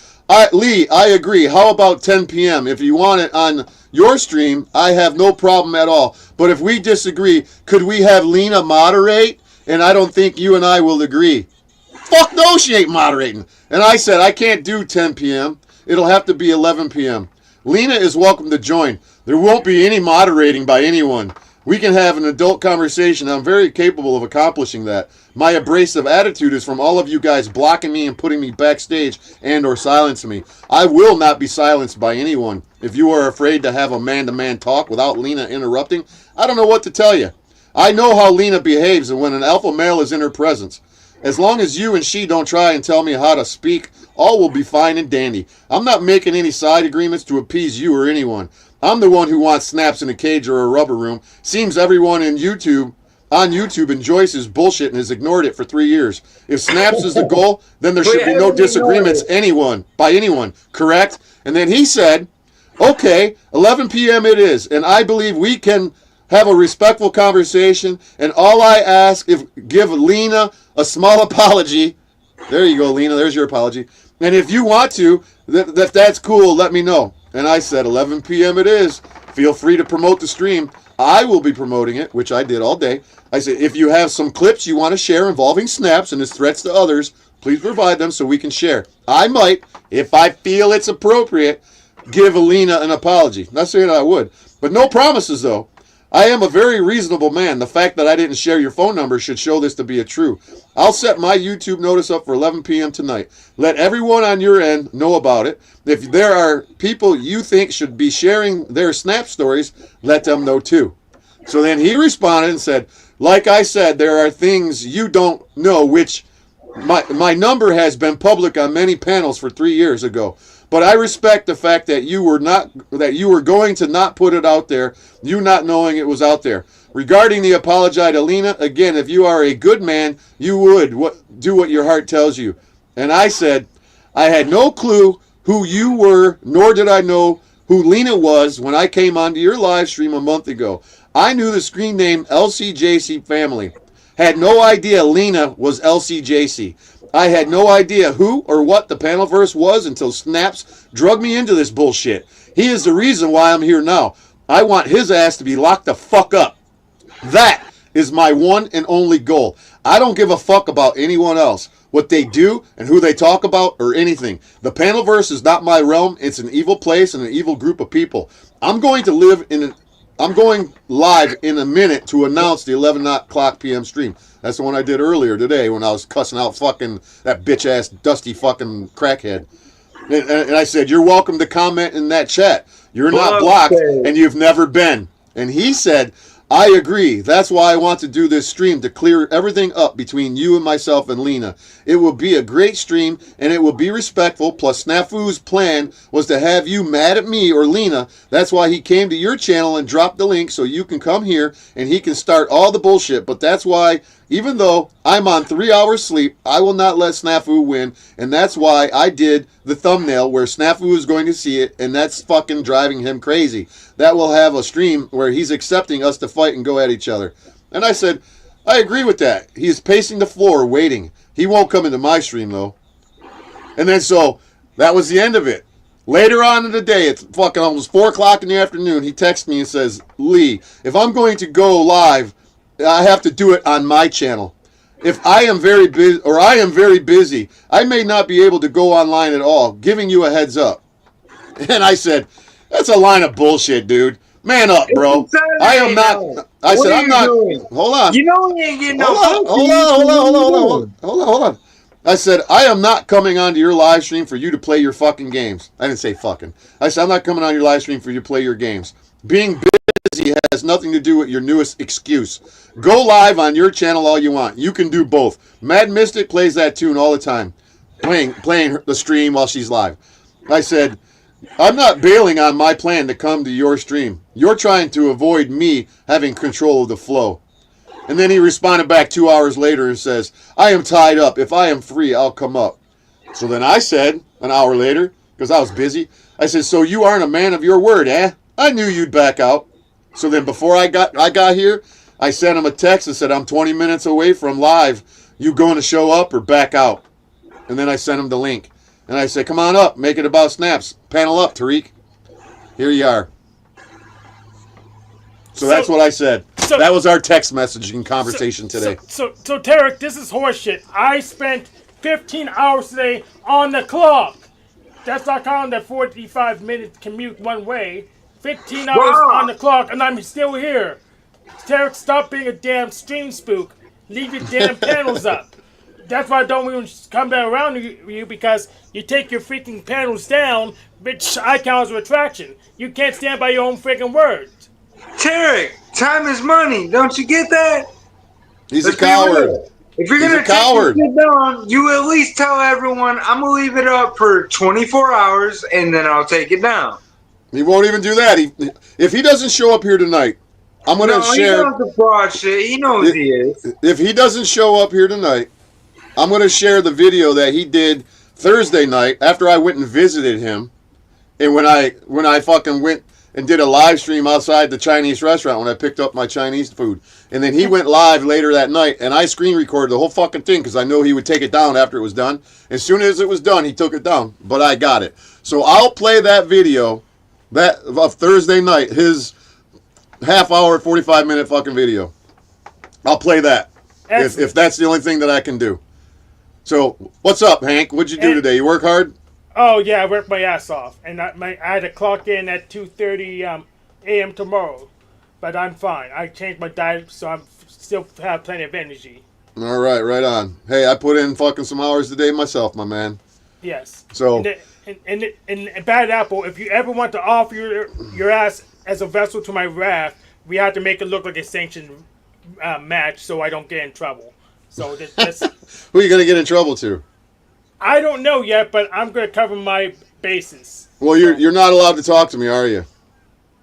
Lee, I agree. How about 10 p.m.? If you want it on your stream, I have no problem at all. But if we disagree, could we have Lena moderate? And I don't think you and I will agree. Fuck no, she ain't moderating. And I said, I can't do 10 p.m. It'll have to be 11 p.m. Lena is welcome to join. There won't be any moderating by anyone. We can have an adult conversation. I'm very capable of accomplishing that. My abrasive attitude is from all of you guys blocking me and putting me backstage and or silencing me. I will not be silenced by anyone. If you are afraid to have a man-to-man talk without Lena interrupting, I don't know what to tell you. I know how Lena behaves and when an alpha male is in her presence. As long as you and she don't try and tell me how to speak, all will be fine and dandy. I'm not making any side agreements to appease you or anyone. I'm the one who wants snaps in a cage or a rubber room. Seems everyone on YouTube enjoys his bullshit and has ignored it for 3 years. If snaps is the goal, then there should be no disagreements by anyone, correct? And then he said, okay, 11 p.m. it is, and I believe we can have a respectful conversation, and all I ask is give Lena a small apology. There you go, Lena, there's your apology. And if you want to, that's cool, let me know. And I said, 11 p.m. it is. Feel free to promote the stream. I will be promoting it, which I did all day. I said, if you have some clips you want to share involving snaps and his threats to others, please provide them so we can share. I might, if I feel it's appropriate, give Alina an apology. Not saying I would, but no promises, though. I am a very reasonable man. The fact that I didn't share your phone number should show this to be a true. I'll set my YouTube notice up for 11 p.m. tonight. Let everyone on your end know about it. If there are people you think should be sharing their snap stories, let them know too. So then he responded and said, like I said, there are things you don't know, which my number has been public on many panels for 3 years ago. But I respect the fact that you were going to not put it out there, you not knowing it was out there. Regarding the apology to Lena, again, if you are a good man, you would do what your heart tells you. And I said, I had no clue who you were, nor did I know who Lena was when I came onto your live stream a month ago. I knew the screen name LCJC Family. Had no idea Lena was LCJC. I had no idea who or what the Panelverse was until Snaps drug me into this bullshit. He is the reason why I'm here now. I want his ass to be locked the fuck up. That is my one and only goal. I don't give a fuck about anyone else, what they do and who they talk about or anything. The Panelverse is not my realm. It's an evil place and an evil group of people. I'm going live in a minute to announce the 11 o'clock p.m. stream. That's the one I did earlier today when I was cussing out fucking that bitch-ass dusty fucking crackhead. And I said, you're welcome to comment in that chat. You're not blocked and you've never been. And he said, I agree. That's why I want to do this stream, to clear everything up between you and myself and Lena. It will be a great stream, and it will be respectful. Plus, Snafu's plan was to have you mad at me or Lena. That's why he came to your channel and dropped the link so you can come here and he can start all the bullshit. But that's why, even though I'm on 3 hours sleep, I will not let Snafu win. And that's why I did the thumbnail where Snafu is going to see it, and that's fucking driving him crazy. That will have a stream where he's accepting us to fight and go at each other. And I said, I agree with that. He is pacing the floor, waiting. He won't come into my stream, though. And then so that was the end of it. Later on in the day, it's fucking almost 4 o'clock in the afternoon, he texts me and says, Lee, if I'm going to go live, I have to do it on my channel. If I am very busy, or I am very busy, I may not be able to go online at all, giving you a heads up. And I said, that's a line of bullshit, dude. Man up, bro. I am not. I said, I'm not. Hold on. You know he ain't getting no Hold on. I said, I am not coming onto your live stream for you to play your fucking games. I didn't say fucking. I said, I'm not coming on your live stream for you to play your games. Being busy has nothing to do with your newest excuse. Go live on your channel all you want. You can do both. Mad Mystic plays that tune all the time, playing the stream while she's live. I said, I'm not bailing on my plan to come to your stream. You're trying to avoid me having control of the flow. And then he responded back 2 hours later and says, I am tied up. If I am free, I'll come up. So then I said, an hour later, because I was busy, I said, so you aren't a man of your word, eh? I knew you'd back out. So then before I got here, I sent him a text and said, I'm 20 minutes away from live. You going to show up or back out? And then I sent him the link. And I said, come on up. Make it about snaps. Panel up, Tarek. Here you are. So that's what I said. So, that was our text messaging conversation today. So Tarek, this is horseshit. I spent 15 hours today on the clock. That's not counting that 45-minute commute one way. 15 hours on the clock, and I'm still here. Tarek, stop being a damn stream spook. Leave your damn panels up. That's why I don't even come back around you, because you take your freaking panels down, which I count as a retraction. You can't stand by your own freaking words. Tarek, time is money. Don't you get that? He's a coward. If you're going to take it down, you at least tell everyone, I'm going to leave it up for 24 hours, and then I'll take it down. He won't even do that. If he doesn't show up here tonight, I'm going to share. He knows the broad shit. He knows he is. If he doesn't show up here tonight, I'm going to share the video that he did Thursday night after I went and visited him. And when I fucking went and did a live stream outside the Chinese restaurant when I picked up my Chinese food. And then he went live later that night, and I screen recorded the whole fucking thing because I know he would take it down after it was done. As soon as it was done, he took it down, but I got it. So I'll play that video of Thursday night, his half-hour, 45-minute fucking video. I'll play that if that's the only thing that I can do. So, what's up, Hank? What'd you do today? You work hard? Oh, yeah, I worked my ass off. And I had to clock in at 2:30 a.m. tomorrow. But I'm fine. I changed my diet, so I still have plenty of energy. All right, right on. Hey, I put in fucking some hours today myself, my man. Yes. So, and Bad Apple, if you ever want to offer your ass as a vessel to my wrath, we have to make it look like a sanctioned match so I don't get in trouble. So that's who are you going to get in trouble to? I don't know yet, but I'm going to cover my bases. Well, you're not allowed to talk to me, are you?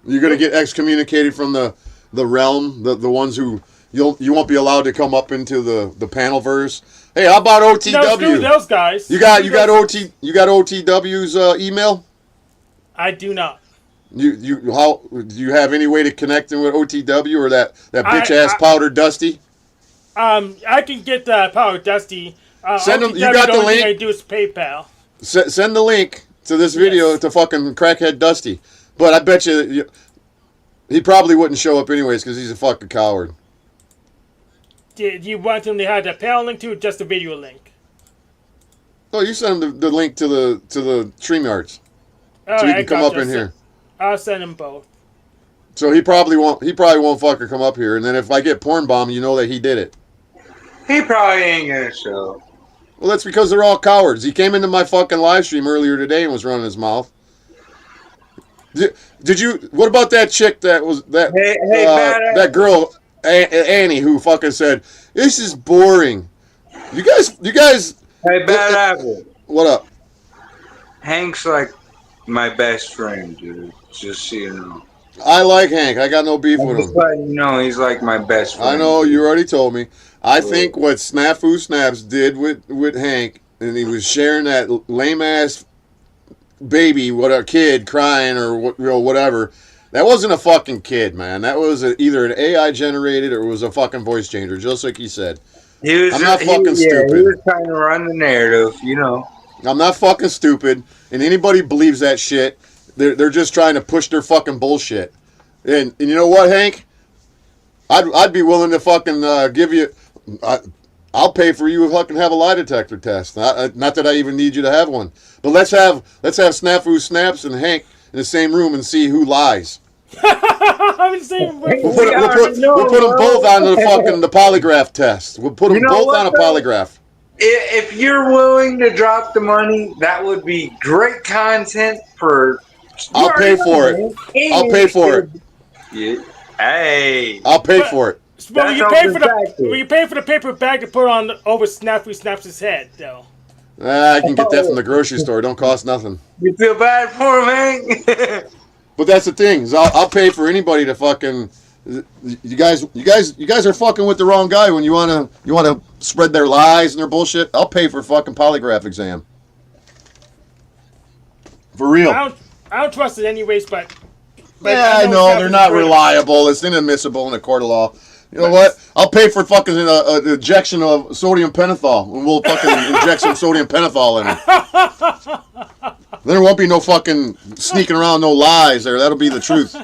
You're going to get excommunicated from the realm, the ones who you won't be allowed to come up into the panel verse. Hey, how about OTW? No, screw those guys. You got OTW's email? I do not. Do you have any way to connect in with OTW or that bitch ass Powder Dusty? I can get Powder Dusty. Send them. You got the link. I do is PayPal. Send the link to this video to fucking crackhead Dusty. But I bet you he probably wouldn't show up anyways because he's a fucking coward. Do you want him to have the panel link to, or just the video link? Oh, you send him the link to the StreamYards, so he can come up in here. I'll send him both. So he probably won't fucking come up here. And then if I get porn bomb, you know that he did it. He probably ain't gonna show. Well, that's because they're all cowards. He came into my fucking live stream earlier today and was running his mouth. Did you? What about that chick that was that? That girl Annie who fucking said this is boring. You guys. Hey, Bad Apple. What up? Hank's like my best friend, dude. Just so you know. I like Hank. I got no beef with him. You know, he's like my best friend. I know, you already told me. I think what Snafu Snaps did with Hank, and he was sharing that lame ass baby, what a kid crying or whatever. That wasn't a fucking kid, man. That was either an AI generated or it was a fucking voice changer, just like he said. I'm not fucking stupid. He was trying to run the narrative, you know. I'm not fucking stupid, and anybody believes that shit, they're just trying to push their fucking bullshit. And you know what, Hank? I'd be willing to fucking give you. I'll pay for you to fucking have a lie detector test. Not that I even need you to have one, but let's have Snafu Snaps and Hank in the same room and see who lies. I'm the same. We'll put them both on the polygraph test. We'll put them both on a polygraph. If you're willing to drop the money, that would be great content for. I'll pay for it. I'll pay for it. Yeah. Hey. I'll pay for it. Will you pay for the paper bag to put on over Snafu Snaps' head, though? I can get that from the grocery store. It don't cost nothing. You feel bad for him, Hank? But that's the thing. Is I'll pay for anybody to fucking. You guys are fucking with the wrong guy when you wanna spread their lies and their bullshit. I'll pay for a fucking polygraph exam. For real. I don't trust it anyways, but yeah, I know they're not reliable. It's inadmissible in a court of law. You know what? I'll pay for fucking an injection of sodium pentothal, and we'll fucking inject some sodium pentothal in it. There won't be no fucking sneaking around, no lies there. That'll be the truth.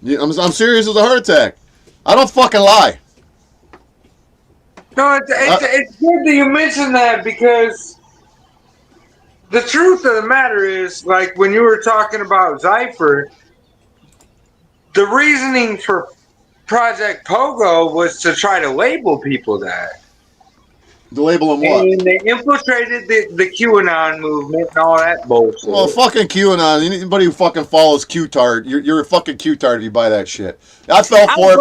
I'm serious as a heart attack. I don't fucking lie. No, it's good that you mention that because the truth of the matter is, like when you were talking about Zypher, the reasoning for Project Pogo was to try to label people that. To label them what? And they infiltrated the QAnon movement and all that bullshit. Well, fucking QAnon. Anybody who fucking follows Q-tard, you're a fucking Q-tard if you buy that shit. I fell for it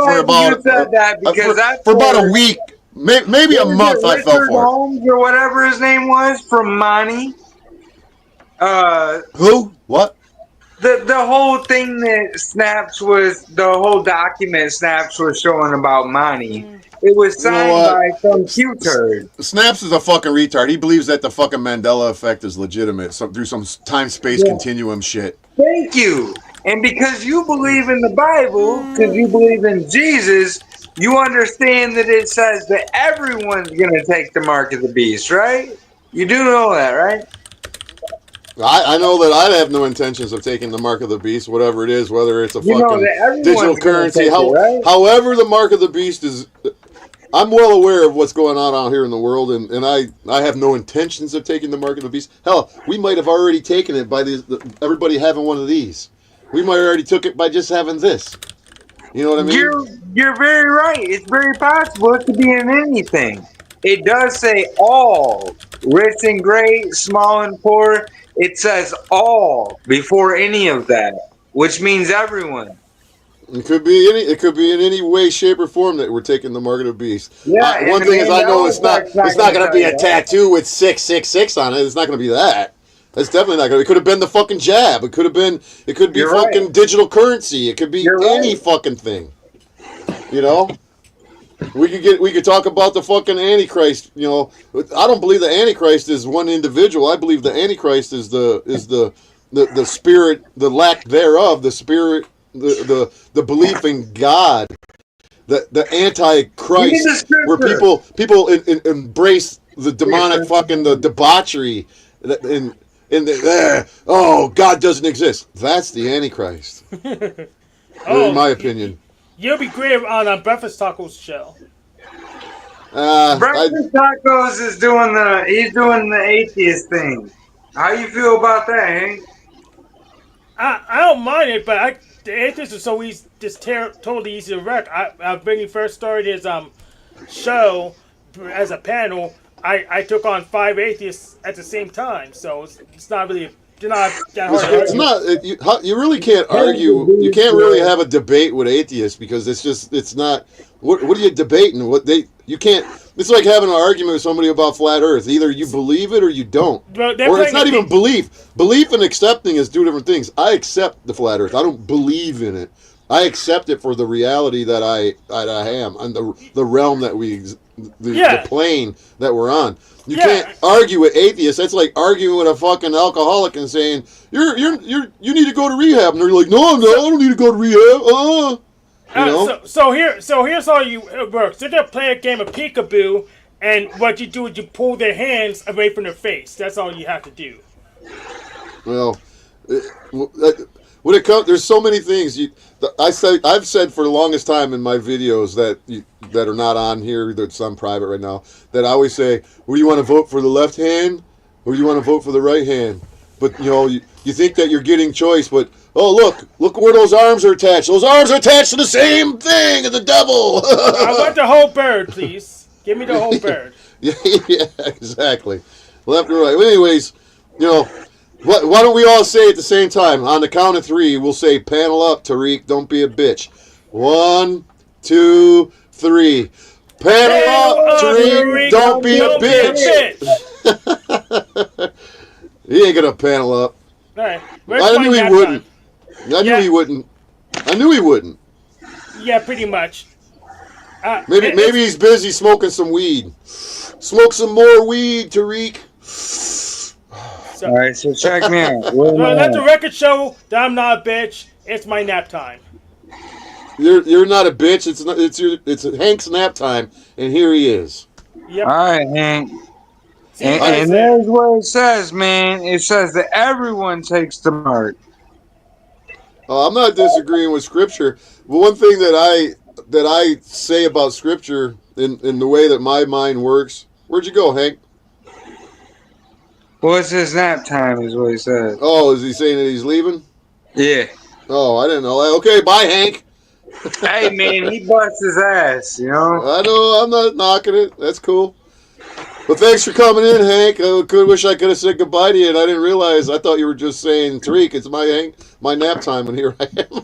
for about a week. Maybe a month I fell for it. Holmes or whatever his name was from Monty. Who? What? The whole thing that Snaps was, the whole document Snaps was showing about Monty. It was signed by some Q-turd. Snaps is a fucking retard. He believes that the fucking Mandela effect is legitimate through some time-space continuum shit. Thank you. And because you believe in the Bible, because you believe in Jesus, you understand that it says that everyone's going to take the mark of the beast, right? You do know that, right? I know that I have no intentions of taking the mark of the beast, whatever it is, whether it's a fucking digital currency. Right? However, the mark of the beast is... I'm well aware of what's going on out here in the world, and I have no intentions of taking the mark of the beast. Hell, we might have already taken it by everybody having one of these. We might have already took it by just having this. You know what I mean? You're very right. It's very possible. It could be in anything. It does say all, rich and great, small and poor. It says all before any of that, which means everyone. It could be in any way, shape, or form that we're taking the mark of the beast. Yeah. One thing is I know it's not going to be a tattoo with 666 on it. It's not going to be that. It's definitely not going to. It could have been the fucking jab. It could be You're fucking right. digital currency. It could be any fucking thing. You know? We could talk about the fucking Antichrist. You know, I don't believe the Antichrist is one individual. I believe the Antichrist is the spirit, the lack thereof, the spirit, the belief in God, the Antichrist, where people embrace the demonic fucking the debauchery, and God doesn't exist. That's the Antichrist, in my opinion. You'll be great on Breakfast Tacos show. Breakfast Tacos is doing the atheist thing. How you feel about that, Hank? I don't mind it, but the atheists are so easy, totally easy to wreck. When he first started his show as a panel, I took on 5 atheists at the same time, so it's not really. It's not. You really can't argue. You can't really have a debate with atheists because it's not. What are you debating? You can't. It's like having an argument with somebody about flat Earth. Either you believe it or you don't. Or it's not even belief. Belief and accepting is 2 different things. I accept the flat Earth. I don't believe in it. I accept it for the reality that I am, and the realm that the plane that we're on. You can't argue with atheists. That's like arguing with a fucking alcoholic and saying you need to go to rehab, and they're like, no, I don't need to go to rehab. You know? So here's how it works. They're gonna play a game of peekaboo, and what you do is you pull their hands away from their face. That's all you have to do. Well, when it comes, there's so many things. I've said for the longest time in my videos that are not on here, that's on private right now, that I always say, well, you want to vote for the left hand or you want to vote for the right hand? But you think that you're getting choice, but oh look where those arms are attached. Those arms are attached to the same thing as the devil. I want the whole bird, please. Give me the whole bird. Yeah, exactly. Left or right. Well, anyways, why don't we all say at the same time? On the count of 3, we'll say, panel up, Tarek, don't be a bitch. 1, 2, 3. Panel up, Tarek, don't be a bitch. He ain't gonna panel up. All right. I knew he wouldn't. I knew he wouldn't. I knew he wouldn't. Yeah, pretty much. Maybe he's busy smoking some weed. Smoke some more weed, Tarek. All right, so check me out. Let the record show that I'm not a bitch. It's my nap time. You're not a bitch. It's Hank's nap time, and here he is. Yep. All right, Hank. And there's what it says, man. It says that everyone takes the mark. I'm not disagreeing with Scripture, but one thing that I say about Scripture in the way that my mind works. Where'd you go, Hank? Well, it's his nap time, is what he says. Oh, is he saying that he's leaving? Yeah. Oh, I didn't know that. Okay, bye, Hank. Hey, man, he busts his ass, I know, I'm not knocking it. That's cool. But thanks for coming in, Hank. I wish I could have said goodbye to you, and I didn't realize. I thought you were just saying, Tarek, it's my nap time, and here I am.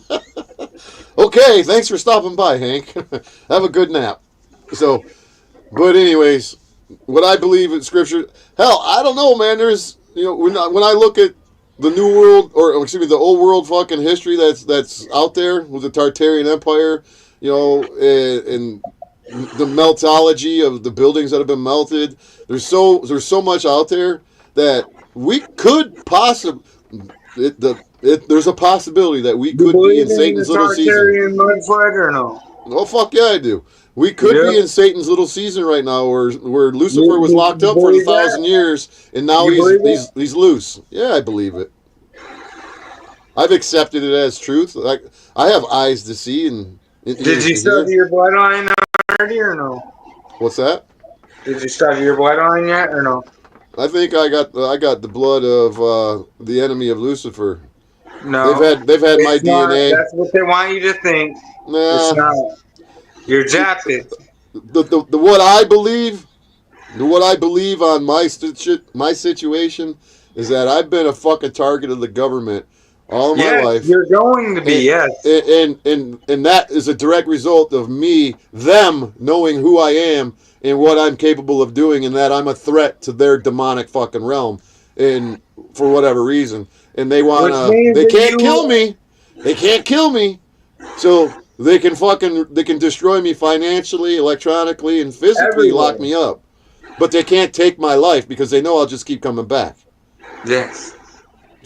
Okay, thanks for stopping by, Hank. Have a good nap. But anyways, what I believe in Scripture, hell, I don't know, man. There's, when I look at the New World, or excuse me, the Old World fucking history that's out there with the Tartarian Empire, and the meltology of the buildings that have been melted. There's so much out there that we could possibly. There's a possibility that we could be in Satan's little season. Tartarian mud flood or no? Oh fuck yeah, I do. We could be in Satan's little season right now, where Lucifer was locked up for 1,000 years, and now he's loose. Yeah, I believe it. I've accepted it as truth. I have eyes to see and. Did you study your bloodline already or no? What's that? Did you study your bloodline yet or no? I think I got the blood of the enemy of Lucifer. No, they've had my DNA. That's what they want you to think. Nah. It's not. You're Japhet. The what I believe on my situation is that I've been a fucking target of the government all of my life. You're going to be, yes. And that is a direct result of them knowing who I am and what I'm capable of doing, and that I'm a threat to their demonic fucking realm, and for whatever reason. And they can't kill me. They can't kill me. So they can destroy me financially, electronically, and physically, lock me up. But they can't take my life because they know I'll just keep coming back. Yes.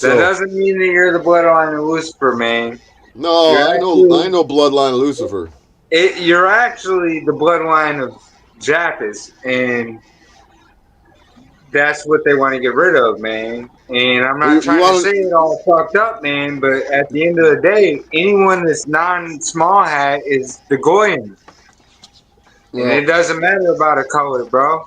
That doesn't mean that you're the bloodline of Lucifer, man. No, I know bloodline of Lucifer. You're actually the bloodline of Japheth, and that's what they want to get rid of, man. And I'm not trying to say it all fucked up, man, but at the end of the day, anyone that's non-small hat is the Goyim. And it doesn't matter about a color, bro.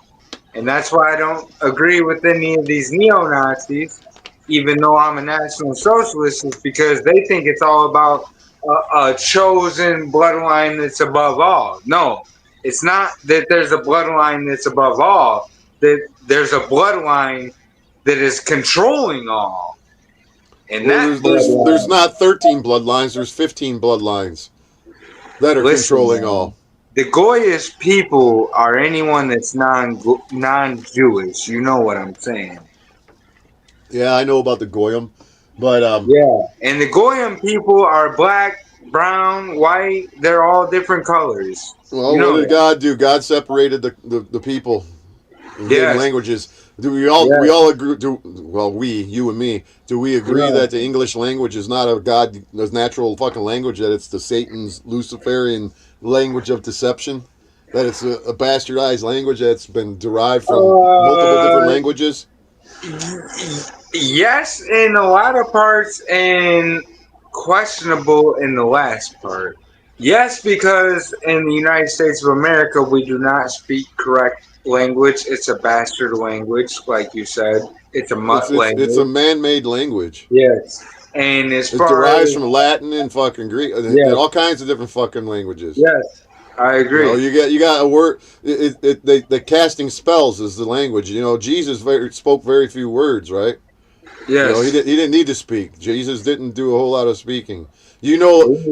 And that's why I don't agree with any of these neo-Nazis, even though I'm a National Socialist, is because they think it's all about a chosen bloodline that's above all. No, it's not that there's a bloodline that's above all. That there's a bloodline that is controlling all. And there's not 13 bloodlines, there's 15 bloodlines that are controlling all. The Goyish people are anyone that's non-Jewish. You know what I'm saying. Yeah, I know about the Goyim, but and the Goyim people are black brown, white. They're all different colors. Well, You what know did that. God do? God separated the people and gave them Yes. languages. Do we Yes. all agree? You and me, do we agree Yeah. that the English language is not a natural fucking language? That it's the Satan's Luciferian language of deception? That it's a bastardized language that's been derived from multiple different Uh, languages? yes, in a lot of parts, and questionable in the last part. Yes, because in the United States of America, we do not speak correct language. It's a bastard language, like you said. It's a mutt It's a language. man-made language. Yes. And as It far derives from as, Latin and fucking Greek and yes, all kinds of different fucking languages. yes, I You know, agree. you got a word. The casting spells is the language. You know, Jesus spoke very few words, right? You know, Yes. he didn't need to speak. Jesus didn't do a whole lot of speaking. We You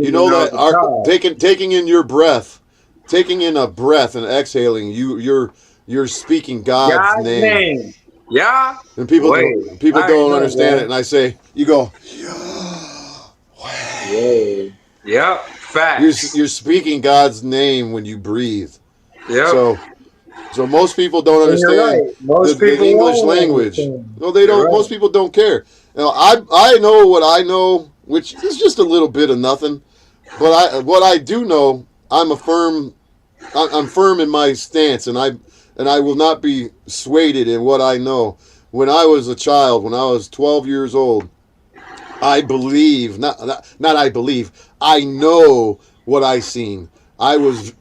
need to know know that the God. taking in your breath, taking in a breath and exhaling, you're speaking God's God's name. name. Yeah? And Wait. people I don't know understand it. that. And I say, you go, Whoa. Yep. Facts. you're speaking God's name when you breathe. Yep. So most people don't And you're understand right. Most the people English won't language. understand. No, they You're don't. Most right. people don't care. You know, I know what I know, which is just a little bit of nothing. But what I do know, I'm firm in my stance, and I will not be swayed in what I know. When I was a child, when I was 12 years old, I believe not I believe I know what I seen. I was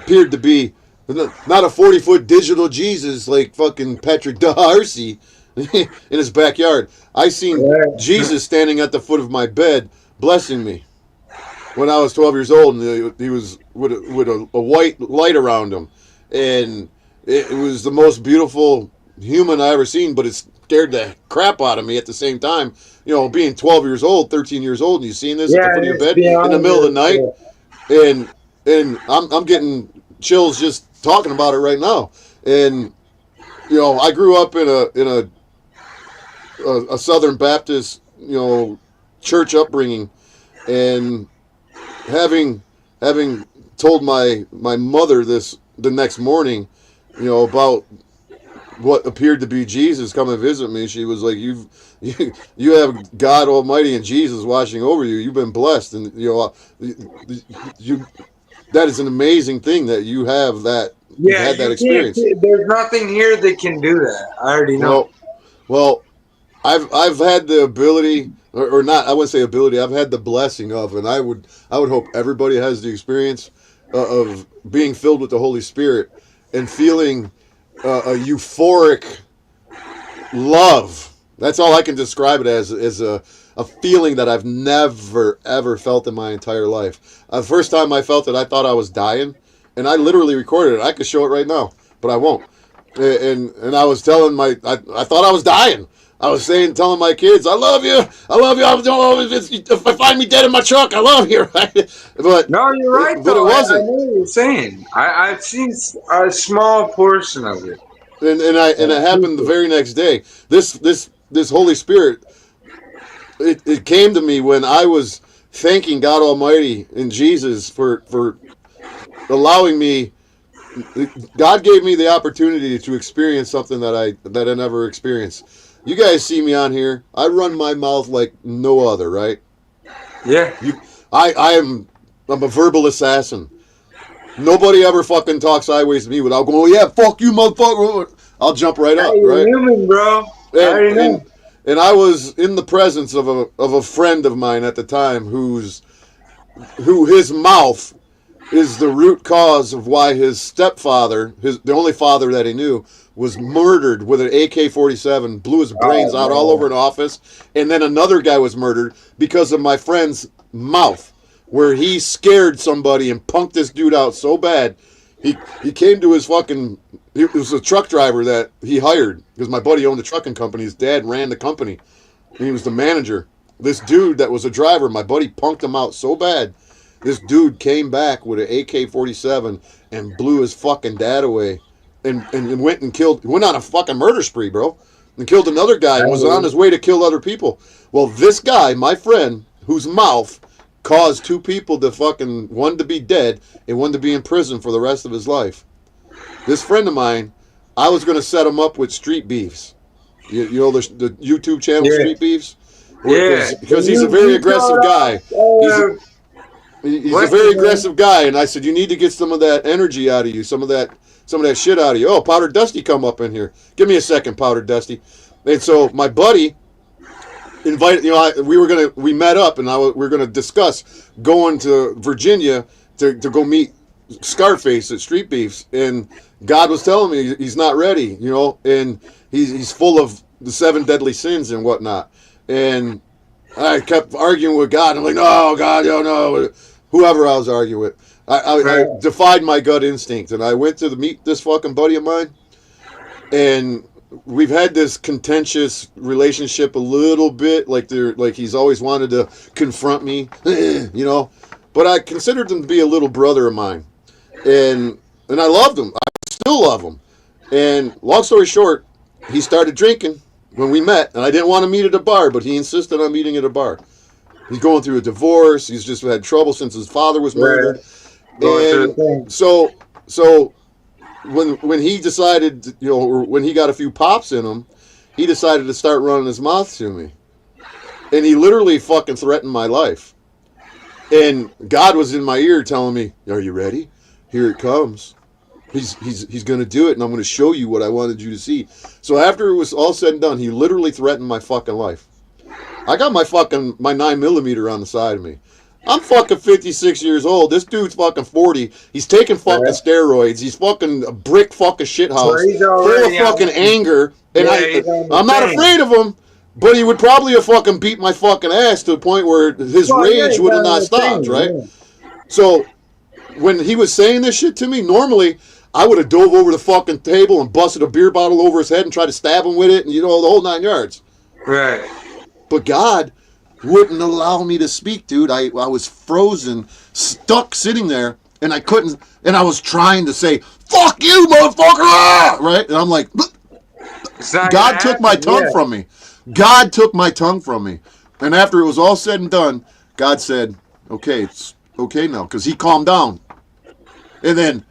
appeared to be not a 40-foot digital Jesus like fucking Patrick Darcy in his backyard. I seen Yeah. Jesus standing at the foot of my bed blessing me when I was 12 years old, and he was with a white light around him, and it was the most beautiful human I ever seen. But it scared the crap out of me at the same time. You know, being 12 years old, 13 years old, and you seeing this at the Yeah, foot of and your it's bed in the beyond middle of the your. night, and I'm getting chills just talking about it right now. And you know, I grew up in a Southern Baptist, you know, church upbringing, and having told my mother this the next morning, you know, about what appeared to be Jesus come and visit me. She was like, you have God Almighty and Jesus watching over you. You've been blessed, and you know, you that is an amazing thing that you've Yeah, had that you can't. experience. There's nothing here that can do that. I already know. Well, well, I've had the ability, or not. I wouldn't say ability. I've had the blessing of, and I would hope everybody has the experience of being filled with the Holy Spirit and feeling a euphoric love. That's all I can describe it as, is a feeling that I've never ever felt in my entire life. The first time I felt it, I thought I was dying, and I literally recorded it. I could show it right now, but I won't. And I was telling I thought I was dying. I was telling my kids, I love you, I love you. If I find me dead in my truck, I love you, right? No, you're right But it though. I wasn't. know what you're saying. I've seen a small portion of it. And it happened the very next day. This Holy Spirit, it came to me when I was thanking God Almighty and Jesus for allowing me. God gave me the opportunity to experience something that I never experienced. You guys see me on here. I run my mouth like no other, right? Yeah. You, I'm a verbal assassin. Nobody ever fucking talks sideways to me without going, oh yeah, fuck you, motherfucker. I'll jump right Hey, up, you're right? human, bro. I And already and know. and I was in the presence of a friend of mine at the time who his mouth is the root cause of why his stepfather, the only father that he knew, was murdered with an AK-47, blew his brains Oh out all over man. an office, and then another guy was murdered because of my friend's mouth, where he scared somebody and punked this dude out so bad. He came to his fucking. He was a truck driver that he hired because my buddy owned a trucking company. His dad ran the company, and he was the manager. This dude that was a driver, my buddy punked him out so bad. This dude came back with an AK-47 and blew his fucking dad away, and went on a fucking murder spree, bro, and killed another guy and was on his way to kill other people. Well, this guy, my friend, whose mouth caused two people to fucking, one to be dead and one to be in prison for the rest of his life. This friend of mine, I was going to set him up with Street Beefs. You know the YouTube channel Street Beefs? Because he's a very aggressive guy. He's a very aggressive guy, and I said, you need to get some of that energy out of you, some of that shit out of you. Oh, Powder Dusty come up in here. Give me a second, Powder Dusty. And so my buddy invited, we met up, and we were gonna discuss going to Virginia to go meet Scarface at Street Beefs, and God was telling me he's not ready, and he's full of the 7 deadly sins and whatnot. And I kept arguing with God. I'm like, no, God, no. Whoever I was arguing with, I defied my gut instinct, and I went to meet this fucking buddy of mine, and we've had this contentious relationship a little bit, like he's always wanted to confront me, but I considered him to be a little brother of mine, and I loved him. I still love him. And long story short, he started drinking when we met, and I didn't want to meet at a bar, but he insisted on meeting at a bar. He's going through a divorce. He's just had trouble since his father was murdered. And so when he decided, when he got a few pops in him, he decided to start running his mouth to me. And he literally fucking threatened my life. And God was in my ear telling me, are you ready? Here it comes. He's going to do it, and I'm going to show you what I wanted you to see. So after it was all said and done, he literally threatened my fucking life. I got my 9mm on the side of me. I'm fucking 56 years old. This dude's fucking 40. He's taking fucking steroids. He's fucking a brick fucking shithouse. Full of fucking anger. And I'm not afraid of him, but he would probably have fucking beat my fucking ass to the point where his rage would have not stopped, right? So when he was saying this shit to me, normally I would have dove over the fucking table and busted a beer bottle over his head and tried to stab him with it, and the whole 9 yards. Right. But God wouldn't allow me to speak, dude. I was frozen, stuck sitting there, and I couldn't, and I was trying to say, fuck you, motherfucker! Right? And I'm like, God took my tongue from me. God took my tongue from me. And after it was all said and done, God said, okay, it's okay now, because he calmed down. And then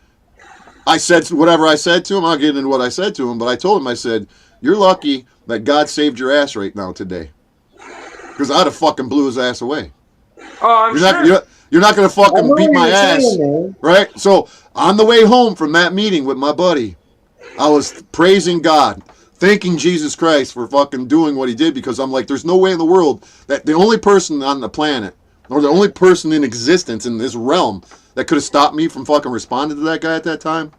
I said whatever I said to him. I'll get into what I said to him, but I told him, I said, you're lucky that God saved your ass right now today. Because I'd have fucking blew his ass away. Oh, I'm sure. You're not going to fucking beat my ass. Right? So, on the way home from that meeting with my buddy, I was praising God, thanking Jesus Christ for fucking doing what he did, because I'm like, there's no way in the world that the only person on the planet, or the only person in existence in this realm that could have stopped me from fucking responding to that guy at that time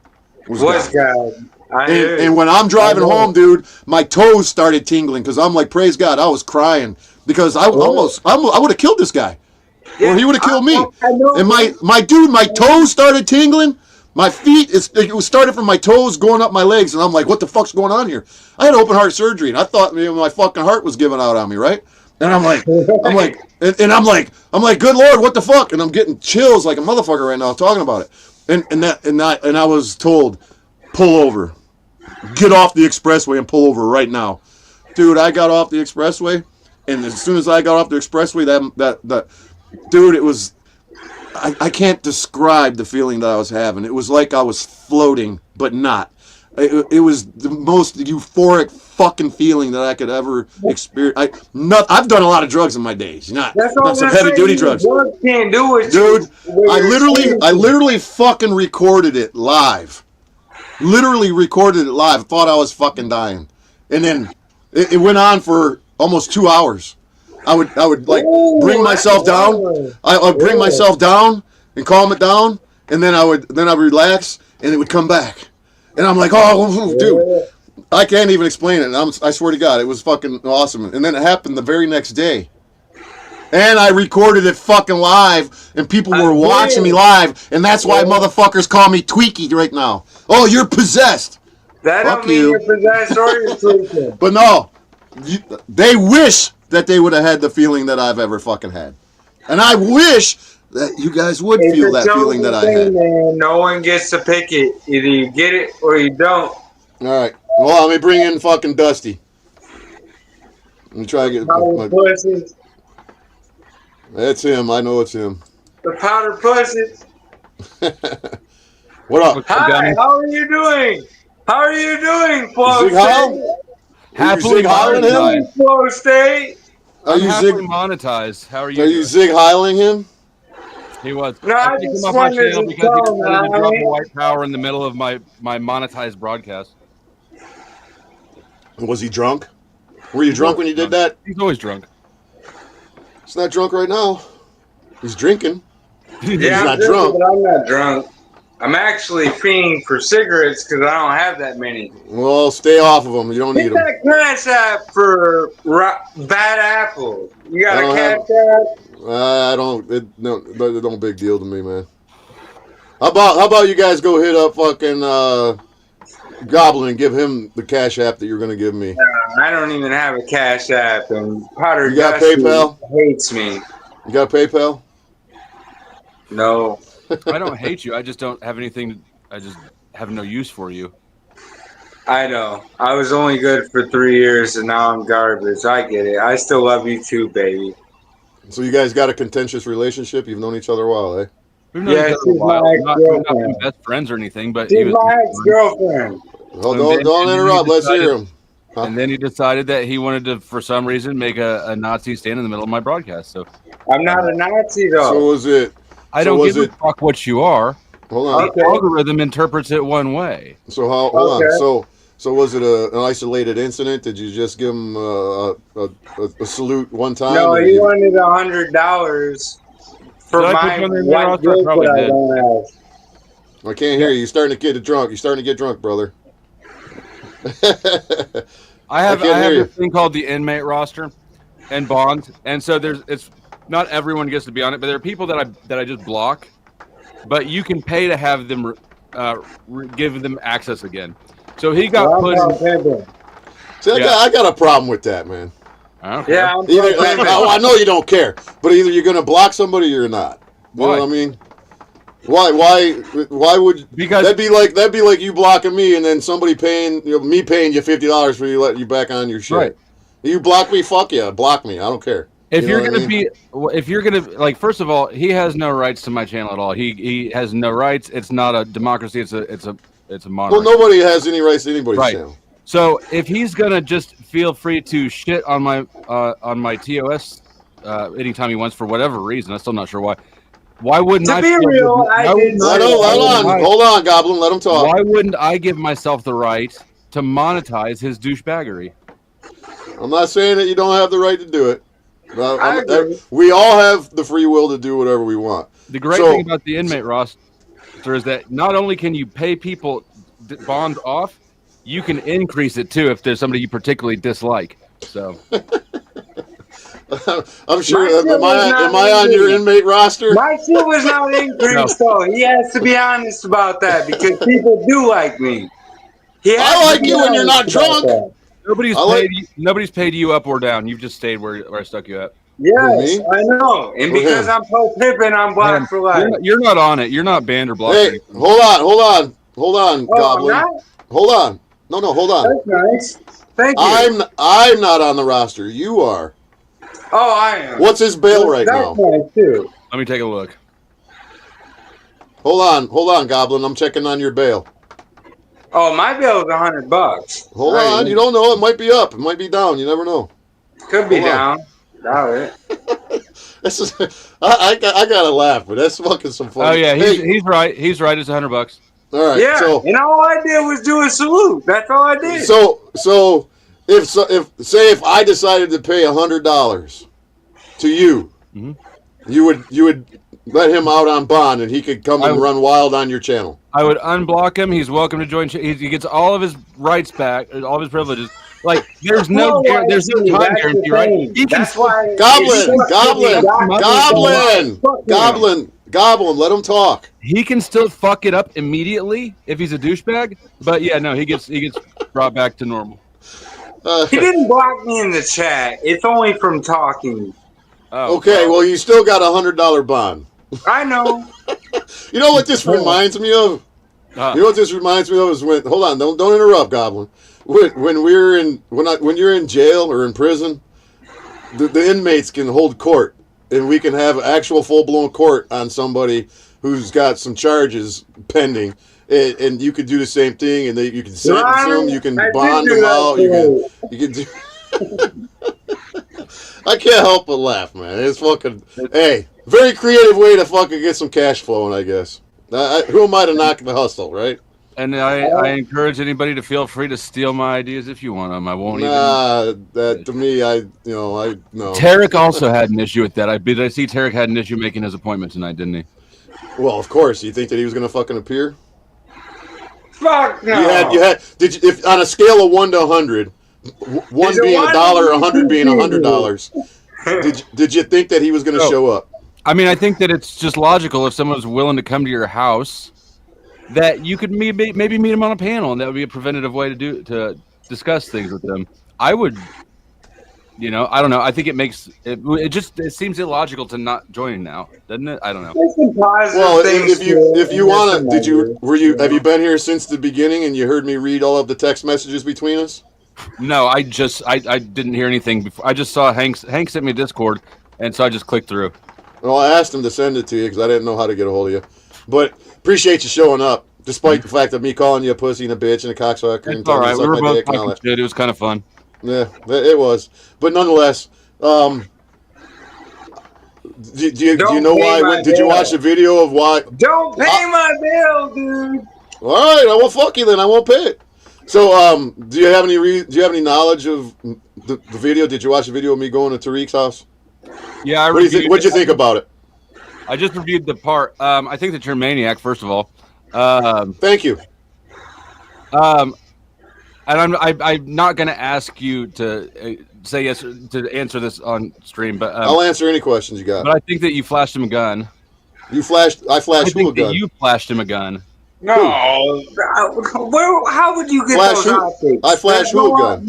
was God. And when I'm driving home, dude, my toes started tingling, because I'm like, praise God, I was crying. Because I would have killed this guy. Or he would have killed me. And my toes started tingling. My feet, it was started from my toes going up my legs. And I'm like, what the fuck's going on here? I had open heart surgery, and I thought my fucking heart was giving out on me, right? And I'm like, I'm like, good Lord, what the fuck? And I'm getting chills like a motherfucker right now talking about it. And I was told, pull over. Get off the expressway and pull over right now. Dude, I got off the expressway. And as soon as I got off the expressway, that dude, it was, I can't describe the feeling that I was having. It was like I was floating, but not. It was the most euphoric fucking feeling that I could ever experience. I've done a lot of drugs in my days. Not some heavy duty drugs. Can't do it, dude. I literally fucking recorded it live. Literally recorded it live. Thought I was fucking dying, and then it went on for almost 2 hours. I would like bring myself down. I would bring myself down and calm it down, and then I'd relax, and it would come back. And I'm like, oh, dude, I can't even explain it. I swear to God, it was fucking awesome. And then it happened the very next day. And I recorded it fucking live, and people were watching me live, and that's why motherfuckers call me Tweaky right now. Oh, you're possessed. That don't mean you're possessed or you're tweaking. But no. They wish that they would have had the feeling that I've ever fucking had. And I wish that you guys would feel that feeling that I had. Man, no one gets to pick it. Either you get it or you don't. All right. Well, let me bring in fucking Dusty. Let me try to get my... That's him. I know it's him. The powder pussy. What up? Hi, how are you doing? How are you doing, Flow Zig Heil? State? Happily Zig Heiling him? Flow State? Are I'm you happily monetized. How are you? Are you Zig Heiling him? He was. No, I kicked just him off my wanted channel to because he tell decided to him, drop man. a white power in the middle of my monetized broadcast. Was he drunk? Were you drunk when you did that? He's always drunk. He's not drunk right now. He's drinking. Yeah, He's I'm not drinking, drunk. but I'm not drunk. I'm actually fiending for cigarettes because I don't have that many. Well, stay off of them. You don't need Get them. that cash app for bad apple. You got I a don't cash app? I don't. It don't big deal to me, man. How about you guys go hit up fucking Goblin and give him the cash app that you're gonna give me? I don't even have a cash app, and Potter You got Dusty PayPal? hates me. You got PayPal? No. I don't hate you. I just don't have anything. I just have no use for you. I know. I was only good for 3 years, and now I'm garbage. I get it. I still love you too, baby. So you guys got a contentious relationship? You've known each other a while, eh? We've known Yeah, each other a she's while. my We're not ex-girlfriend. best friends or anything, but She's my ex-girlfriend. Well, And don't then interrupt. he Let's hear decided- him. And then he decided that he wanted to, for some reason, make a Nazi stand in the middle of my broadcast. So I'm not a Nazi, So though. was it? I So don't was give a fuck what you are. Hold on. Okay. The algorithm interprets it one way. So hold Okay. on. So was it an isolated incident? Did you just give him a salute one time? No, or he you- wanted $100 for Did I put my you on there, Ross? white I joke probably that I did. don't have. I can't hear you. You're starting to get drunk. You're starting to get drunk, brother. I have can't hear you. this thing called the inmate roster and bonds, and so it's not everyone gets to be on it, but there are people that I just block, but you can pay to have them give them access again. So he got put in. See, Yeah. I got a problem with that, man. I don't care. Yeah, I'm Either pro-pimping. I know you don't care, but either you're gonna block somebody or you're not. You know Why? what I mean? Why would Because- that'd be like you blocking me and then somebody paying me paying you $50 for you letting you back on your shit. Right. You block me, fuck yeah, block me. I don't care. If You you're know what gonna I mean? if you're gonna like, first of all, he has no rights to my channel at all. He has no rights. It's not a democracy. It's a monarchy. Well, nobody has any rights to anybody's Right. channel. So if he's gonna just feel free to shit on my TOS anytime he wants for whatever reason, I'm still not sure why. Why wouldn't To I? be feel real, the- I why did wouldn't Hold on, Goblin. Let him talk. Why wouldn't I give myself the right to monetize his douchebaggery? I'm not saying that you don't have the right to do it. I agree. We all have the free will to do whatever we want. The great So- thing about the inmate roster is that not only can you pay people bonds off, you can increase it too if there's somebody you particularly dislike. So I'm sure. My shit Am was not I on your included. inmate roster? My shit was not increased, though. He has to be honest about that because people do like me. He has I to like be you when you're not honest about drunk. that. nobody's paid you up or down. You've just stayed where I stuck you at. Yes, me? I know. And For because him. I'm pro-pimping, I'm blocked for life. You're not on it. You're not banned or blocked. or Hey, anything. hold on, Oh, I'm Goblin. not? Hold on. No, hold on. That's nice. Thank you. I'm not on the roster. You are. Oh, I am. What's his bail right That's now? nice, too. Let me take a look. Hold on, Goblin. I'm checking on your bail. Oh, my bill is $100. Hold Right. on. You don't know. It might be up. It might be down. You never know. Could be Hold down. Doubt it. This is. I gotta laugh, but that's fucking some fun. Oh yeah, Hey, he's right. He's right. It's $100. all right. Yeah, So and all I did was do a salute. That's all I did. So if I decided to pay $100 to you, Mhm. you would let him out on bond and he could come and run wild on your channel. I would unblock him. He's welcome to join. He gets all of his rights back, all of his privileges. Like there's no time That's guarantee, the right? thing. He can That's why Goblin, Fuck him. Goblin, let him talk. he can still fuck it up immediately if he's a douchebag. But yeah, no, he gets brought back to normal. He didn't block me in the chat. It's only from talking. Oh, Okay, well, you still got $100 bond. I know. You know what this reminds me of? You know what this reminds me of is when. Hold on, don't interrupt, Goblin. When you're in jail or in prison, the inmates can hold court, and we can have actual full-blown court on somebody who's got some charges pending, and you could do the same thing, and you can sentence them, you can bond them out, you can do. I can't help but laugh, man. It's fucking hey, very creative way to fucking get some cash flowing, I guess. Who am I to knock the hustle, right? And I encourage anybody to feel free to steal my ideas if you want them. I won't that to me, I no. Tarek also had an issue with that. I see Tarek had an issue making his appointment tonight, didn't he? Well, of course. You think that he was going to fucking appear? Fuck no. You had. Did you, if on a scale of 1 to 100, 1 being $1, 100 being $100, did you think that he was going to show up? I mean, I think that it's just logical if someone's willing to come to your house, that you could maybe meet him on a panel, and that would be a preventative way to discuss things with them. I would, I don't know. I think it seems illogical to not join now, doesn't it? I don't know. Well, if you want to, have you been here since the beginning and you heard me read all of the text messages between us? No, I didn't hear anything before. I just saw Hank sent me a Discord, and so I just clicked through. Well, I asked him to send it to you because I didn't know how to get a hold of you. But appreciate you showing up, despite the fact of me calling you a pussy and a bitch and a cocksucker. It's all right. We were both talking shit. It was kind of fun. Yeah, it was. But nonetheless, do you know why? Did you watch the video of why? Don't pay my bill, dude. All right, I won't fuck you then. I won't pay it. So, do you have any knowledge of the video? Did you watch the video of me going to Tarek's house? Yeah, What do you think about it? I just reviewed the part. I think that you're a maniac, first of all. Thank you. And I'm not going to ask you to say yes to answer this on stream, but I'll answer any questions you got. But I think that you flashed him a gun. I flashed who a gun? You flashed him a gun. No. How would you get those outfits? I flashed who a gun?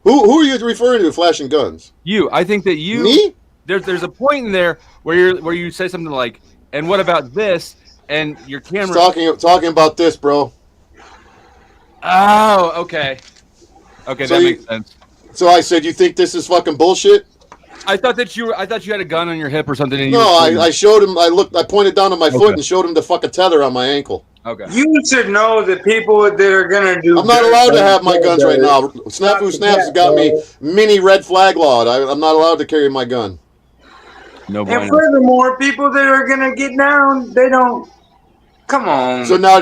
Who are you referring to flashing guns? You. I think that you. Me? There's a point in there where you say something like, "And what about this?" And your camera. Talking about this, bro. Oh, okay. Okay, so that makes sense. So I said, you think this is fucking bullshit? I thought you had a gun on your hip or something. And I showed him. I pointed down on my foot and showed him the fucking tether on my ankle. Okay. You should know that people that are gonna do. I'm not allowed to have my guns right now. Snafu Snaps has got me mini red flag lawed. I'm not allowed to carry my gun. No. And furthermore, people that are gonna get down, they don't. Come on. So now,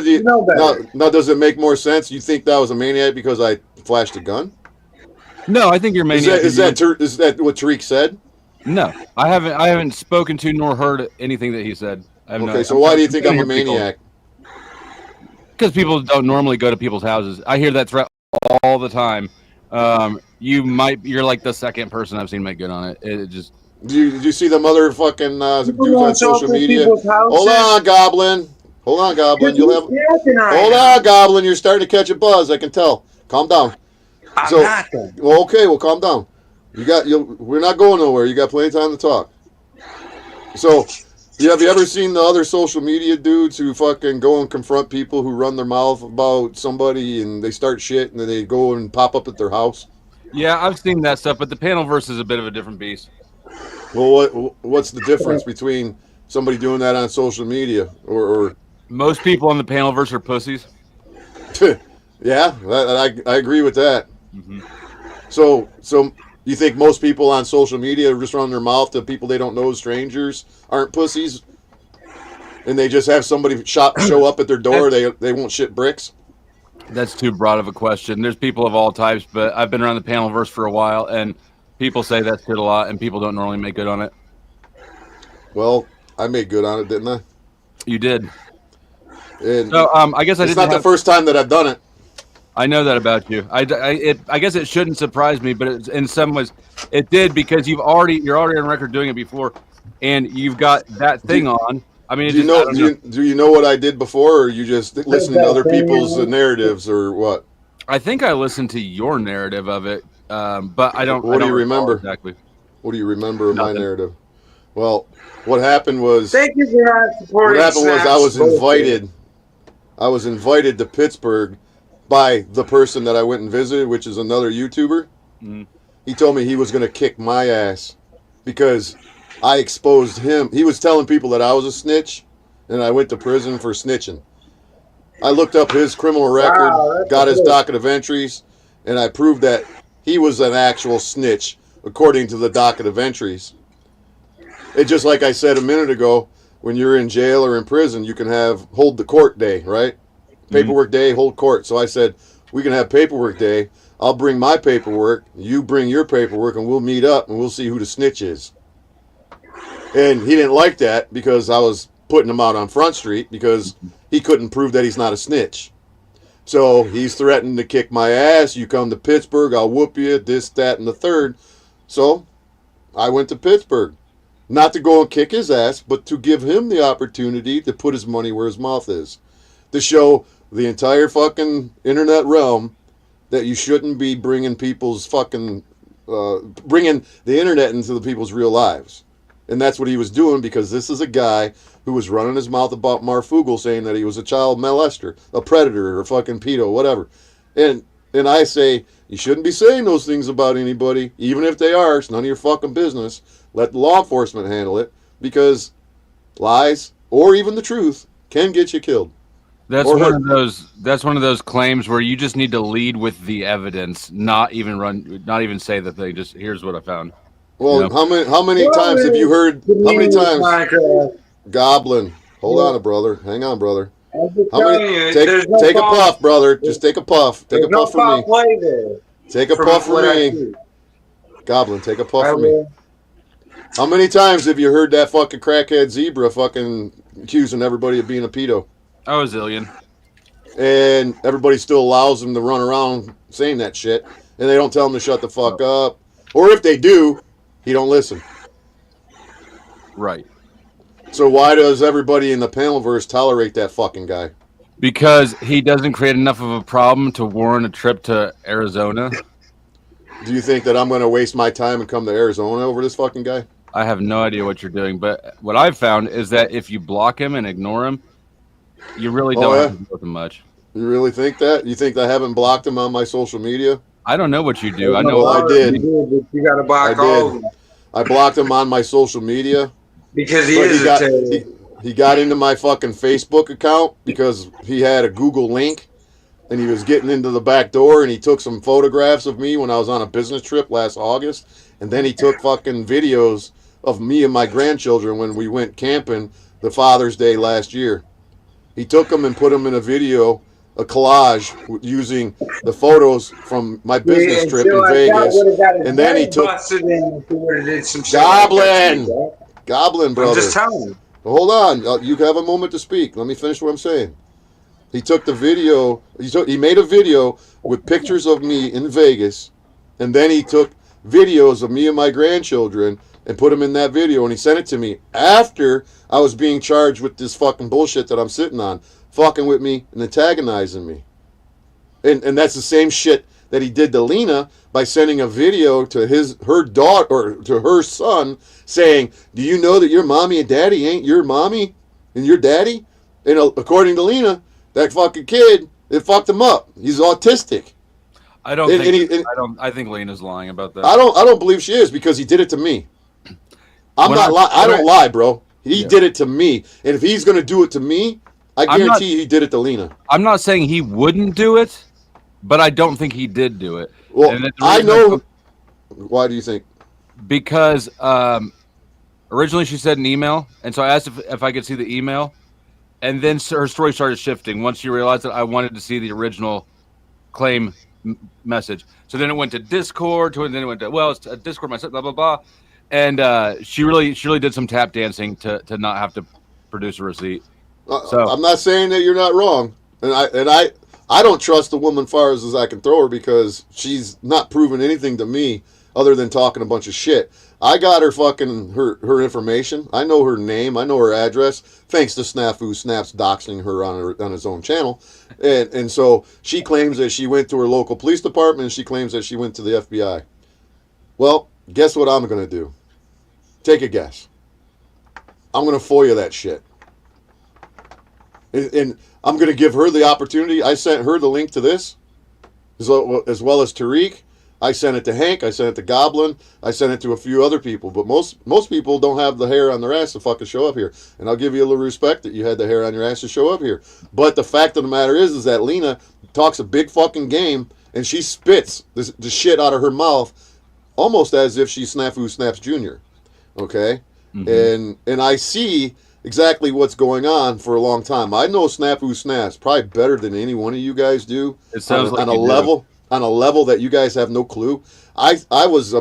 now does it make more sense? You think that was a maniac because I flashed a gun? No, I think you're maniac. Is that what Tarek said? No, I haven't spoken to nor heard anything that he said. Okay, so why do you think I'm a maniac? Because people don't normally go to people's houses. I hear that threat all the time. You're like the second person I've seen make good on it. It just. Did you see the motherfucking dudes on social media? Hold on, Goblin. Hold on, Goblin. Hold on, Goblin. You're starting to catch a buzz. I can tell. Calm down. Well, okay. Well, calm down. We're not going nowhere. You got plenty of time to talk. So, have you ever seen the other social media dudes who fucking go and confront people who run their mouth about somebody and they start shit and then they go and pop up at their house? Yeah, I've seen that stuff, but the panel verse is a bit of a different beast. Well, what's the difference between somebody doing that on social media or most people on the panel verse are pussies? Yeah, I agree with that. Mm-hmm. So you think most people on social media just run their mouth to people they don't know, strangers, aren't pussies, and they just have somebody show up at their door, they won't shit bricks? That's too broad of a question. There's people of all types, but I've been around the panel verse for a while, and people say that shit a lot, and people don't normally make good on it. Well, I made good on it, didn't I? You did. And so I guess it's not the first time that I've done it. I know that about you. I guess it shouldn't surprise me, but in some ways it did, because you're already on record doing it before, and you've got that thing on. I mean, do you know what I did before, or you just listening to other people's narratives, or what? I think I listened to your narrative of it, but I don't. What do you remember exactly? What do you remember of my narrative? Well, what happened was. Thank you for not supporting. What happened was I was invited to Pittsburgh by the person that I went and visited, which is another YouTuber. Mm-hmm. He told me he was going to kick my ass because I exposed him. He was telling people that I was a snitch, and I went to prison for snitching. I looked up his criminal record, got his docket of entries, and I proved that he was an actual snitch according to the docket of entries. It's just like I said a minute ago, when you're in jail or in prison, you can hold the court day, right? Paperwork day, hold court. So I said, we can have paperwork day. I'll bring my paperwork, you bring your paperwork, and we'll meet up and we'll see who the snitch is. And he didn't like that because I was putting him out on Front Street because he couldn't prove that he's not a snitch. So he's threatening to kick my ass. You come to Pittsburgh, I'll whoop you, this, that, and the third. So I went to Pittsburgh. Not to go and kick his ass, but to give him the opportunity to put his money where his mouth is. To show the entire fucking internet realm that you shouldn't be bringing people's fucking, bringing the internet into the people's real lives. And that's what he was doing, because this is a guy who was running his mouth about Marfugel, saying that he was a child molester, a predator, or fucking pedo, whatever. And I say, you shouldn't be saying those things about anybody, even if they are. It's none of your fucking business. Let the law enforcement handle it, because lies, or even the truth, can get you killed. That's one of those. That's one of those claims where you just need to lead with the evidence, not even say that they just. Here's what I found. Well, you know? how many times have you heard? How many times? Goblin, hold on, brother. Hang on, brother. How many? Take a puff, brother. Just take a puff. Take a puff from me. Take a puff from me. Goblin, take a puff from me. How many times have you heard that fucking crackhead zebra fucking accusing everybody of being a pedo? Oh, a zillion. And everybody still allows him to run around saying that shit, and they don't tell him to shut the fuck up. Or if they do, he don't listen. Right. So why does everybody in the panelverse tolerate that fucking guy? Because he doesn't create enough of a problem to warrant a trip to Arizona. Do you think that I'm going to waste my time and come to Arizona over this fucking guy? I have no idea what you're doing, but what I've found is that if you block him and ignore him, you really don't have to deal with him much. You really think that? You think I haven't blocked him on my social media? I don't know what you do. I know. Well, I did. You got to block all of them. I blocked him on my social media. Because he got into my fucking Facebook account because he had a Google link, and he was getting into the back door, and he took some photographs of me when I was on a business trip last August, and then he took fucking videos of me and my grandchildren when we went camping the Father's Day last year. He took them and put them in a video, a collage, using the photos from my business trip in Vegas, and then he took Goblin, brother. I'm just telling you. Hold on, you have a moment to speak. Let me finish what I'm saying. He took the video. He made a video with pictures of me in Vegas, and then he took videos of me and my grandchildren and put them in that video, and he sent it to me after I was being charged with this fucking bullshit that I'm sitting on, fucking with me and antagonizing me. And that's the same shit that he did to Lena by sending a video to her daughter, or to her son, saying, do you know that your mommy and daddy ain't your mommy and your daddy? And according to Lena, that fucking kid, it fucked him up. He's autistic. I think Lena's lying about that. I don't believe she is, because he did it to me. I don't lie, bro. He did it to me. And if he's going to do it to me, I guarantee he did it to Lena. I'm not saying he wouldn't do it, but I don't think he did do it. Well, I know. Why do you think? Because originally she said an email, and so I asked if I could see the email, and then her story started shifting once she realized that I wanted to see the original claim message. So then it went to Discord, and then it went to, well, it's a Discord message, blah, blah, blah. And she really did some tap dancing to not have to produce a receipt. So I'm not saying that you're not wrong, and I don't trust the woman far as I can throw her, because she's not proven anything to me other than talking a bunch of shit. I got her fucking her information. I know her name. I know her address, thanks to Snafu Snaps doxing her on his own channel. And so she claims that she went to her local police department, and she claims that she went to the FBI. Well, guess what I'm going to do? Take a guess. I'm going to FOIA that shit. And I'm going to give her the opportunity. I sent her the link to this, as well as Tarek. I sent it to Hank. I sent it to Goblin. I sent it to a few other people. But most people don't have the hair on their ass to fucking show up here. And I'll give you a little respect that you had the hair on your ass to show up here. But the fact of the matter is that Lena talks a big fucking game, and she spits the shit out of her mouth almost as if she's Snafu Snaps Jr. Okay? And I see exactly what's going on for a long time. I know Snafu Snaps probably better than any one of you guys do. It sounds like on a level that you guys have no clue. I was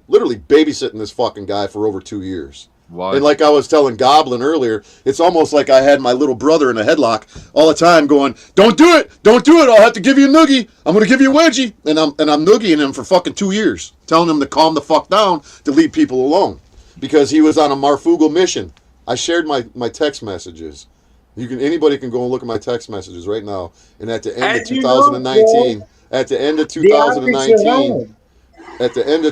literally babysitting this fucking guy for over 2 years. Why? And like I was telling Goblin earlier, it's almost like I had my little brother in a headlock all the time going, don't do it, I'll have to give you a noogie, I'm going to give you a wedgie. And I'm noogieing him for fucking 2 years, telling him to calm the fuck down, to leave people alone. Because he was on a Marfugal mission. I shared my text messages. Anybody can go and look at my text messages right now. And at the end of 2019, at the end of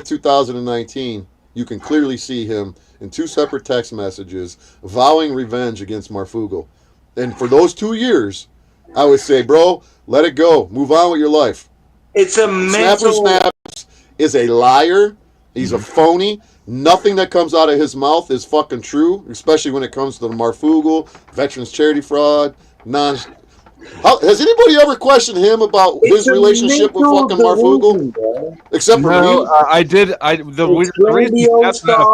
2019, you can clearly see him in 2 separate text messages vowing revenge against Marfugal. And for those 2 years, I would say, bro, let it go. Move on with your life. It's a mental... Snaps is a liar. He's a phony. Nothing that comes out of his mouth is fucking true, especially when it comes to the Marfugal, veterans charity fraud, Has anybody ever questioned him about his relationship with fucking Marfugal? Except for me. I did. The reason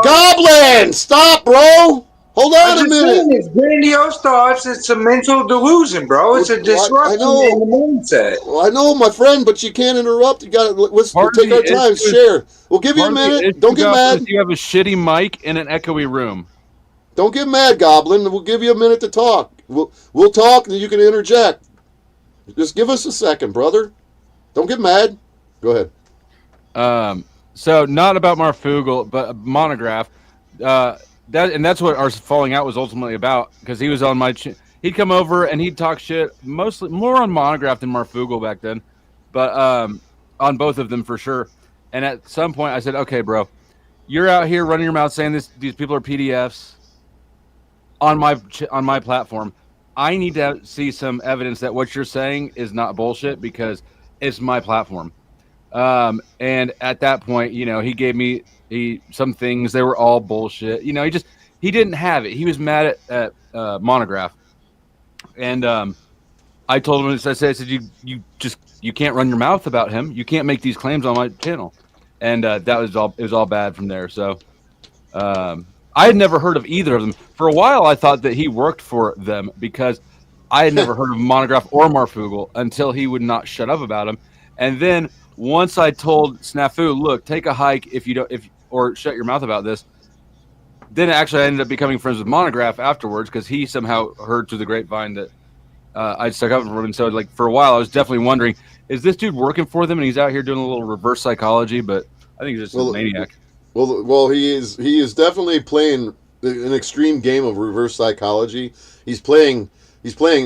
Goblin! Stop, bro! Hold on a minute. It's grandiose thoughts. It's a mental delusion, bro. It's a disruption in the mindset. Well, I know, my friend, but you can't interrupt. You got to. Let's take our time. Share. We'll give you a minute. Don't get mad. You have a shitty mic in an echoey room. Don't get mad, Goblin. We'll give you a minute to talk. We'll talk, and you can interject. Just give us a second, brother. Don't get mad. Go ahead. So not about Marfugal, but Monograph. That's what our falling out was ultimately about, because he was on my he'd come over and he'd talk shit, mostly more on Monograph than Marfugal back then, but on both of them for sure. And at some point I said, okay, bro, you're out here running your mouth saying these people are PDFs on my platform. I need to see some evidence that what you're saying is not bullshit, because it's my platform. And at that point, he gave me some things. They were all bullshit. He didn't have it. He was mad at Monograph. And I told him, I said, you can't run your mouth about him. You can't make these claims on my channel. And it was all bad from there. So I had never heard of either of them. For a while, I thought that he worked for them, because I had never heard of Monograph or Marfugal until he would not shut up about him. And then once I told Snafu, look, take a hike or shut your mouth about this, then actually I ended up becoming friends with Monograph afterwards, because he somehow heard through the grapevine that I'd stuck up for him. And so, for a while, I was definitely wondering, is this dude working for them? And he's out here doing a little reverse psychology, but I think he's just a maniac. Well, he is definitely playing an extreme game of reverse psychology. He's playing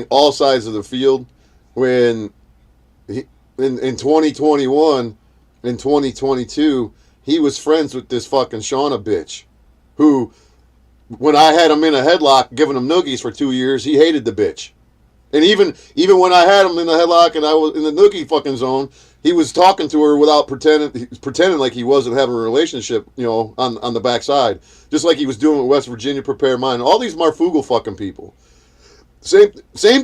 all sides of the field. When in 2021 and 2022, he was friends with this fucking Shauna bitch, who, when I had him in a headlock giving him noogies for 2 years, he hated the bitch. And even when I had him in the headlock and I was in the noogie fucking zone, he was talking to her without pretending like he wasn't having a relationship, on the backside. Just like he was doing with West Virginia Prepare Mind. All these Marfugal fucking people. Same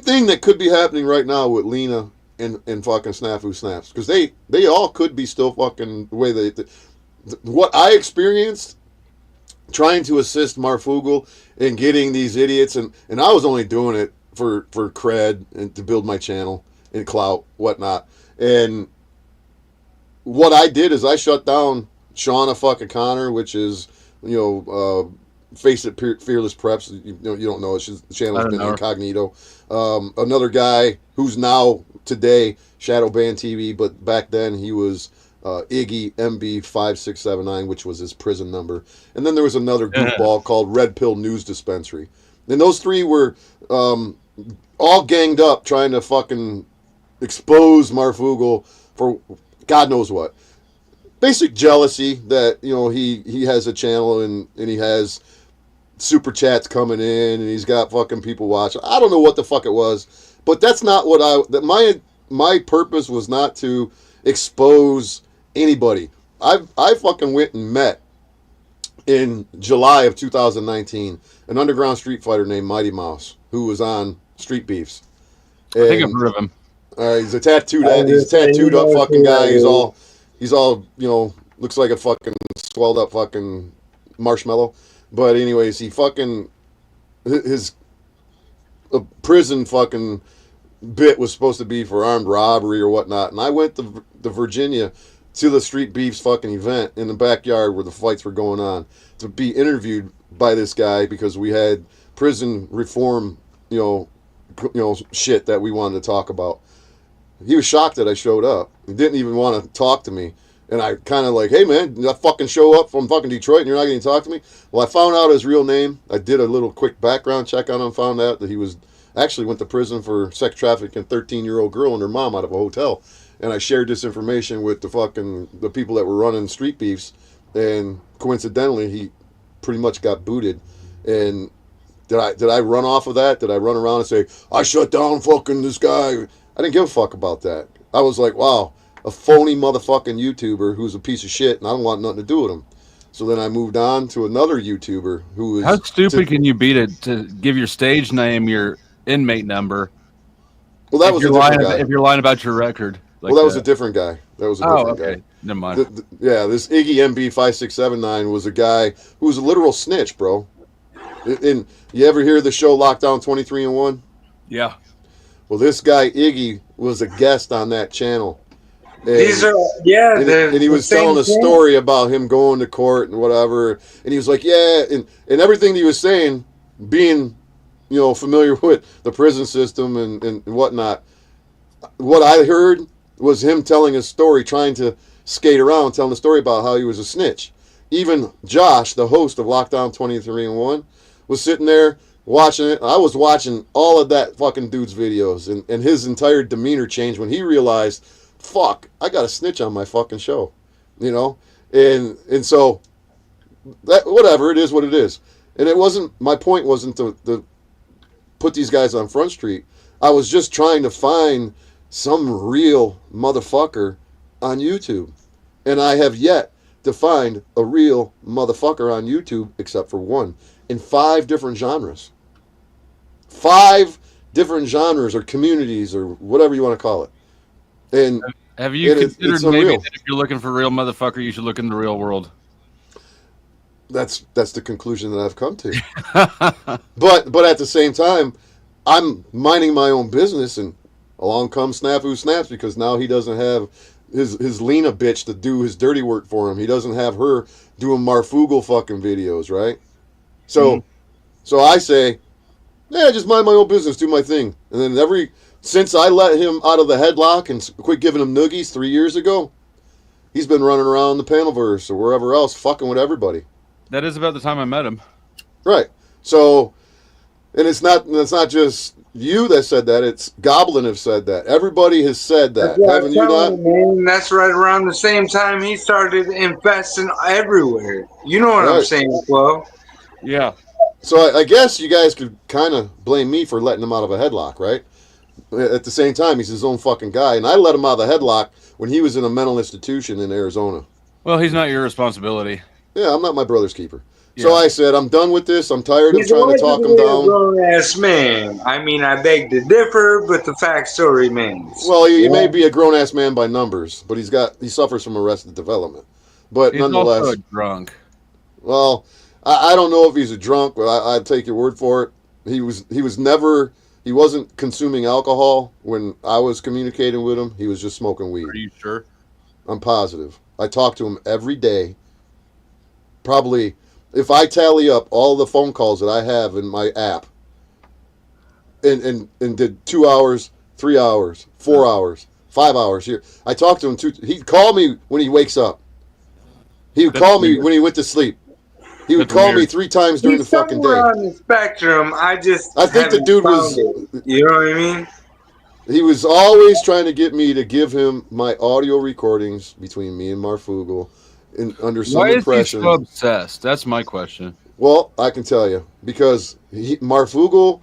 thing that could be happening right now with Lena and fucking Snafu Snaps. Because they all could be still fucking the way what I experienced trying to assist Marfugal in getting these idiots, and I was only doing it for cred and to build my channel and clout, whatnot. And what I did is I shut down Shauna fucking Connor, which is, Face It Fearless Preps. You don't know it. The channel's been incognito. Another guy who's now today Shadow Ban TV, but back then he was Iggy MB5679, which was his prison number. And then there was another goofball called Red Pill News Dispensary. And those three were all ganged up trying to fucking expose Marfugal for God knows what. Basic jealousy that, he has a channel and he has super chats coming in and he's got fucking people watching. I don't know what the fuck it was, but that's not what my purpose was not to expose anybody. I fucking went and met in July of 2019 an underground street fighter named Mighty Mouse who was on Street Beefs. And, I think I've heard of him. he's a tattooed up fucking guy. He's all looks like a fucking swelled up fucking marshmallow. But anyways, he fucking his prison fucking bit was supposed to be for armed robbery or whatnot, and I went to Virginia to the Street Beefs fucking event in the backyard where the fights were going on to be interviewed by this guy because we had prison reform, shit that we wanted to talk about. He was shocked that I showed up. He didn't even want to talk to me. And I kind of like, hey man, I fucking show up from fucking Detroit and you're not going to talk to me? Well, I found out his real name. I did a little quick background check on him, found out that he was actually went to prison for sex trafficking a 13-year-old girl and her mom out of a hotel. And I shared this information with the people that were running Street Beefs, and coincidentally, he pretty much got booted. And did I run off of that? Did I run around and say I shut down fucking this guy? I didn't give a fuck about that. I was like, wow, a phony motherfucking YouTuber who's a piece of shit, and I don't want nothing to do with him. So then I moved on to another YouTuber who was. How stupid can you be to give your stage name, your inmate number? Well, that was a different guy. If you're lying about your record. Like that was a different guy. That was a different guy. Never mind. This Iggy MB5679 was a guy who was a literal snitch, bro. And you ever hear the show Lockdown 23-1? Yeah. Well, this guy Iggy was a guest on that channel. And, and he was telling a story about him going to court and whatever. And he was like, yeah, and everything that he was saying, being, familiar with the prison system and whatnot. What I heard was him telling his story, trying to skate around, telling the story about how he was a snitch. Even Josh, the host of Lockdown 23-1, was sitting there watching it. I was watching all of that fucking dude's videos, and his entire demeanor changed when he realized, fuck, I got a snitch on my fucking show, and so that whatever it is, what it is. And it wasn't, my point wasn't to put these guys on Front Street. I was just trying to find some real motherfucker on YouTube. And I have yet to find a real motherfucker on YouTube except for one in 5 different genres. 5 different genres or communities or whatever you want to call it. And have you considered maybe that if you're looking for a real motherfucker, you should look in the real world? That's the conclusion that I've come to. But at the same time, I'm minding my own business, and along comes Snafu Snaps because now he doesn't have his Lena bitch to do his dirty work for him. He doesn't have her doing Marfugal fucking videos, right? So so I say, yeah, just mind my own business, do my thing. And then since I let him out of the headlock and quit giving him noogies 3 years ago, he's been running around the Panelverse or wherever else fucking with everybody. That is about the time I met him. Right. So, and it's not just you that said that, it's Goblin have said that. Everybody has said that. Haven't you not? Man, that's right around the same time he started investing everywhere. You know what I'm saying, Flo? Yeah. So I guess you guys could kind of blame me for letting him out of a headlock, right? At the same time, he's his own fucking guy. And I let him out of the headlock when he was in a mental institution in Arizona. Well, he's not your responsibility. Yeah, I'm not my brother's keeper. Yeah. So I said, I'm done with this. I'm tired of trying to talk him down. He's a grown-ass man. I mean, I beg to differ, but the fact still remains. Well, he may be a grown-ass man by numbers, but he suffers from arrested development. But he's nonetheless, also a drunk. Well, I don't know if he's a drunk, but I'd take your word for it. He wasn't consuming alcohol when I was communicating with him. He was just smoking weed. Are you sure? I'm positive. I talk to him every day. Probably, if I tally up all the phone calls that I have in my app, and did 2 hours, 3 hours, 4 hours, 5 hours here. I talked to him he'd call me when he wakes up. He would call me when he went to sleep. He would call me 3 times during the fucking day. On the spectrum, I think the dude was. You know what I mean? He was always trying to get me to give him my audio recordings between me and Marfugal, under some impression. Why is he so obsessed? That's my question. Well, I can tell you because Marfugal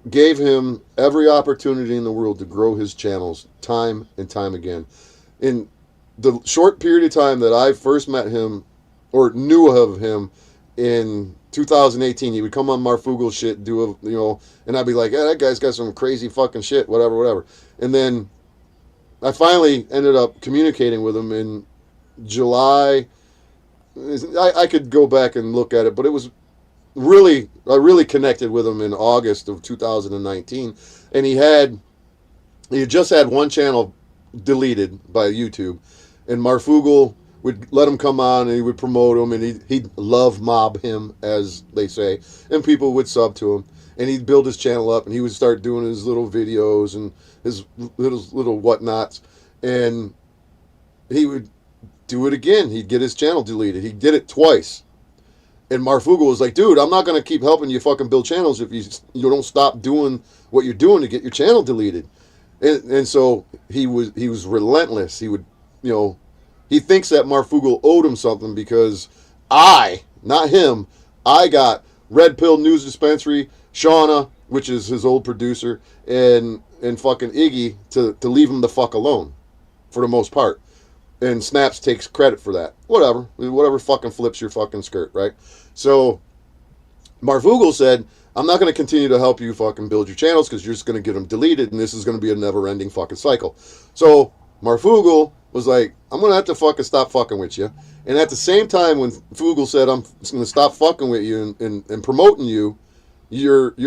gave him every opportunity in the world to grow his channels time and time again. And the short period of time that I first met him or knew of him in 2018, he would come on Marfugal shit, and I'd be like, yeah, that guy's got some crazy fucking shit, whatever. And then I finally ended up communicating with him in July. I could go back and look at it, but it was I really connected with him in August of 2019, and he had just had one channel deleted by YouTube, and Marfugal would let him come on and he would promote him, and he'd love mob him, as they say, and people would sub to him, and he'd build his channel up, and he would start doing his little videos and his little whatnots, and he would do it again. He'd get his channel deleted. He did it twice. And Marfugal was like, dude, I'm not going to keep helping you fucking build channels if you don't stop doing what you're doing to get your channel deleted. And so he was relentless. He would, he thinks that Marfugal owed him something because not him, I got Red Pill News Dispensary, Shauna, which is his old producer, and fucking Iggy to leave him the fuck alone for the most part. And Snaps takes credit for that. Whatever fucking flips your fucking skirt, right? So Marfugal said, I'm not going to continue to help you fucking build your channels because you're just going to get them deleted, and this is going to be a never-ending fucking cycle. So Marfugal was like, I'm going to have to fucking stop fucking with you. And at the same time, when Fugal said, I'm going to stop fucking with you and promoting you, he got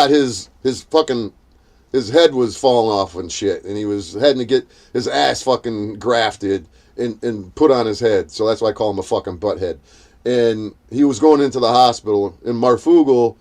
his fucking, his head was falling off and shit, and he was having to get his ass fucking grafted and put on his head. So that's why I call him a fucking butthead. And he was going into the hospital, and Marfugal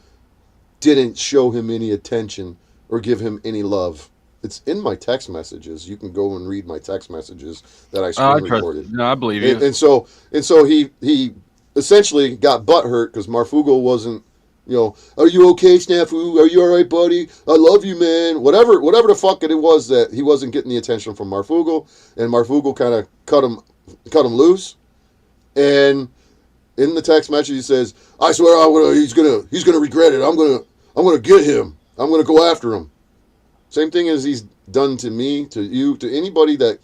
didn't show him any attention or give him any love. It's in my text messages. You can go and read my text messages that I screen recorded. No, I believe you. And so he essentially got butthurt because Marfugal wasn't, are you okay, Snafu? Are you all right, buddy? I love you, man. Whatever the fuck it was that he wasn't getting the attention from Marfugal, and Marfugal kind of cut him loose. And in the text message, he says, "I swear, he's gonna regret it. I'm gonna get him. I'm gonna go after him." Same thing as he's done to me, to you, to anybody that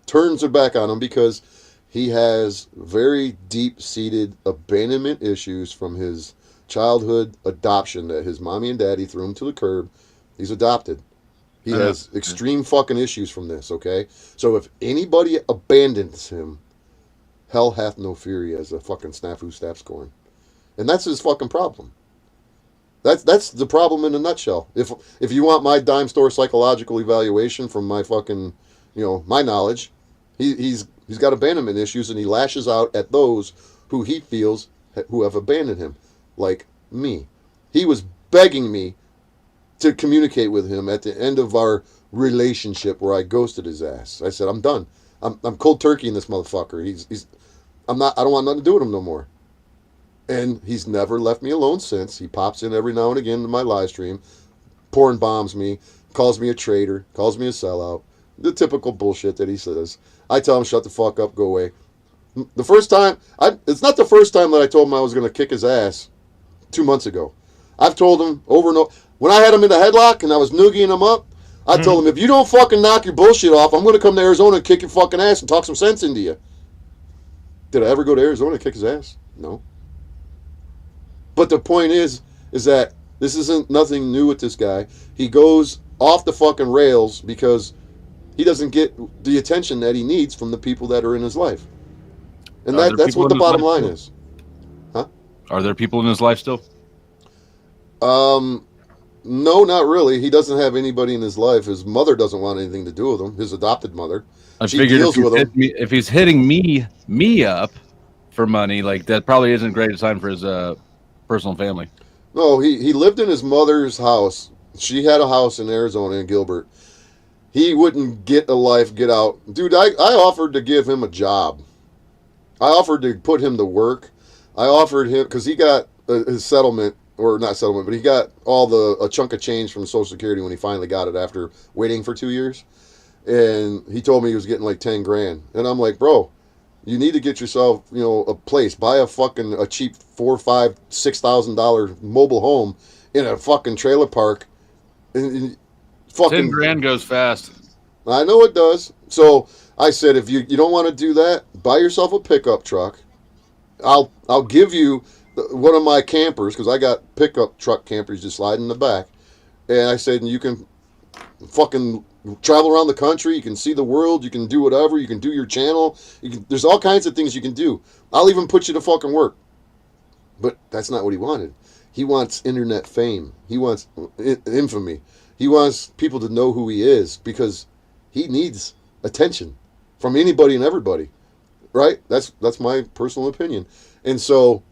turns their back on him, because he has very deep-seated abandonment issues from his childhood adoption that his mommy and daddy threw him to the curb. He's adopted. He has extreme fucking issues from this, okay? So if anybody abandons him, hell hath no fury, as a fucking Snafu Staff scoring. And that's his fucking problem. That's the problem in a nutshell. If you want my dime store psychological evaluation from my fucking, my knowledge, he's got abandonment issues, and he lashes out at those who he feels who have abandoned him, like me. He was begging me to communicate with him at the end of our relationship, where I ghosted his ass. I said, I'm done. I'm cold turkey in this motherfucker. I don't want nothing to do with him no more. And he's never left me alone since. He pops in every now and again to my live stream, pouring bombs me, calls me a traitor, calls me a sellout, the typical bullshit that he says. I tell him, shut the fuck up, go away. The first time, it's not the first time that I told him I was going to kick his ass 2 months ago. I've told him over and over. When I had him in the headlock and I was noogieing him up, I told him, if you don't fucking knock your bullshit off, I'm going to come to Arizona and kick your fucking ass and talk some sense into you. Did I ever go to Arizona and kick his ass? No. But the point is that this isn't nothing new with this guy. He goes off the fucking rails because he doesn't get the attention that he needs from the people that are in his life. And that's what the bottom line is. Huh? Are there people in his life still? No, not really. He doesn't have anybody in his life. His mother doesn't want anything to do with him. His adopted mother. She deals with him. If he's hitting me up for money, like, that probably isn't a great sign for his personal family. No, he lived in his mother's house. She had a house in Arizona, in Gilbert. He wouldn't get a life, get out. Dude, I offered to give him a job. I offered to put him to work. I offered him, because he got his settlement, or not settlement, but he got a chunk of change from Social Security when he finally got it after waiting for 2 years. And he told me he was getting like 10 grand. And I'm like, bro, you need to get yourself, a place. Buy a cheap $4,000, $5,000, $6,000 mobile home in a fucking trailer park. And fucking 10 grand goes fast. I know it does. So I said, if you don't want to do that, buy yourself a pickup truck. I'll give you one of my campers, because I got pickup truck campers just sliding in the back. And I said, you can fucking travel around the country. You can see the world. You can do whatever. You can do your channel. There's all kinds of things you can do. I'll even put you to fucking work. But that's not what he wanted. He wants internet fame. He wants infamy. He wants people to know who he is, because he needs attention from anybody and everybody. Right? That's my personal opinion. And so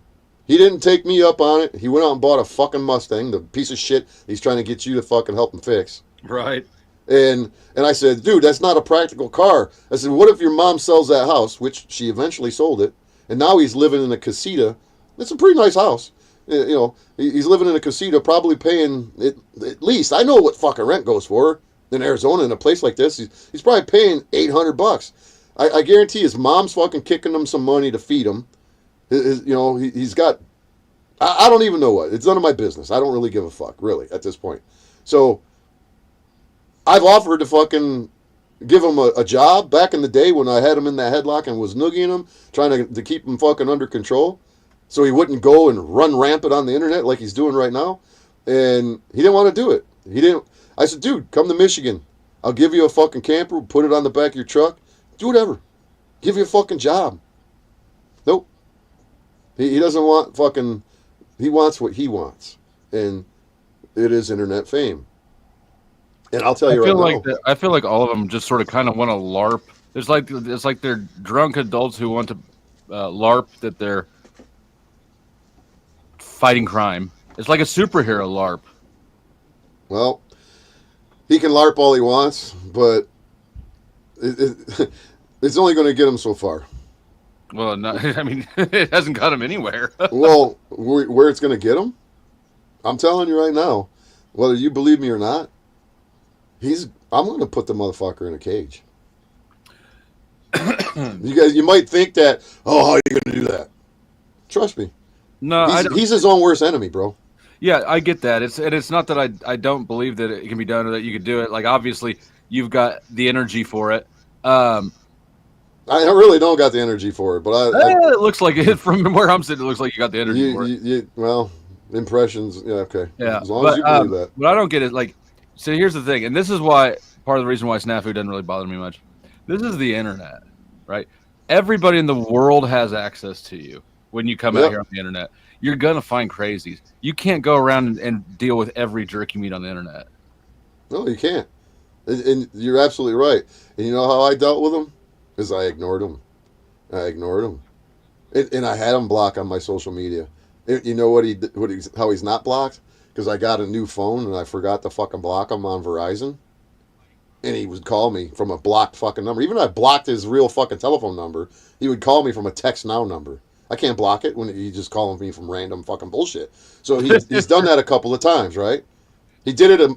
he didn't take me up on it. He went out and bought a fucking Mustang, the piece of shit he's trying to get you to fucking help him fix. Right. And I said, dude, that's not a practical car. I said, what if your mom sells that house, which she eventually sold it, and now he's living in a casita. It's a pretty nice house. You know, he's living in a casita, probably paying at least, I know what fucking rent goes for in Arizona in a place like this. He's probably paying $800. I guarantee his mom's fucking kicking him some money to feed him. He's got, I don't even know what. It's none of my business. I don't really give a fuck, really, at this point. So I've offered to fucking give him a job back in the day when I had him in that headlock and was noogieing him, trying to keep him fucking under control so he wouldn't go and run rampant on the internet like he's doing right now. And he didn't want to do it. He didn't. I said, dude, come to Michigan. I'll give you a fucking camper, put it on the back of your truck. Do whatever. Give you a fucking job. Nope. He doesn't want fucking... He wants what he wants. And it is internet fame. And I'll tell you right now... I feel like all of them just sort of kind of want to LARP. It's like they're drunk adults who want to LARP that they're fighting crime. It's like a superhero LARP. Well, he can LARP all he wants, but it's only going to get him so far. Well, I mean, it hasn't got him anywhere. Well, where it's going to get him, I'm telling you right now, whether you believe me or not, I'm going to put the motherfucker in a cage. You might think that, how are you going to do that? Trust me. No, he's his own worst enemy, bro. Yeah, I get that. It's not that I don't believe that it can be done or that you could do it. Like, obviously, you've got the energy for it. I really don't got the energy for it, but it looks like it from where I'm sitting. It looks like you got the energy for it. Well, impressions, yeah, okay. Yeah, as long as you believe that. But I don't get it. Like, so here's the thing, and this is why part of the reason why Snafu doesn't really bother me much. This is the internet, right? Everybody in the world has access to you when you come out here on the internet. You're gonna find crazies. You can't go around and deal with every jerk you meet on the internet. No, you can't. And you're absolutely right. And you know how I dealt with them? Is I ignored them. And I had him blocked on my social media. You know how he's not blocked? Because I got a new phone and I forgot to fucking block him on Verizon. And he would call me from a blocked fucking number. Even if I blocked his real fucking telephone number, he would call me from a text now number. I can't block it when he's just calling me from random fucking bullshit. So he's done that a couple of times, right? He did it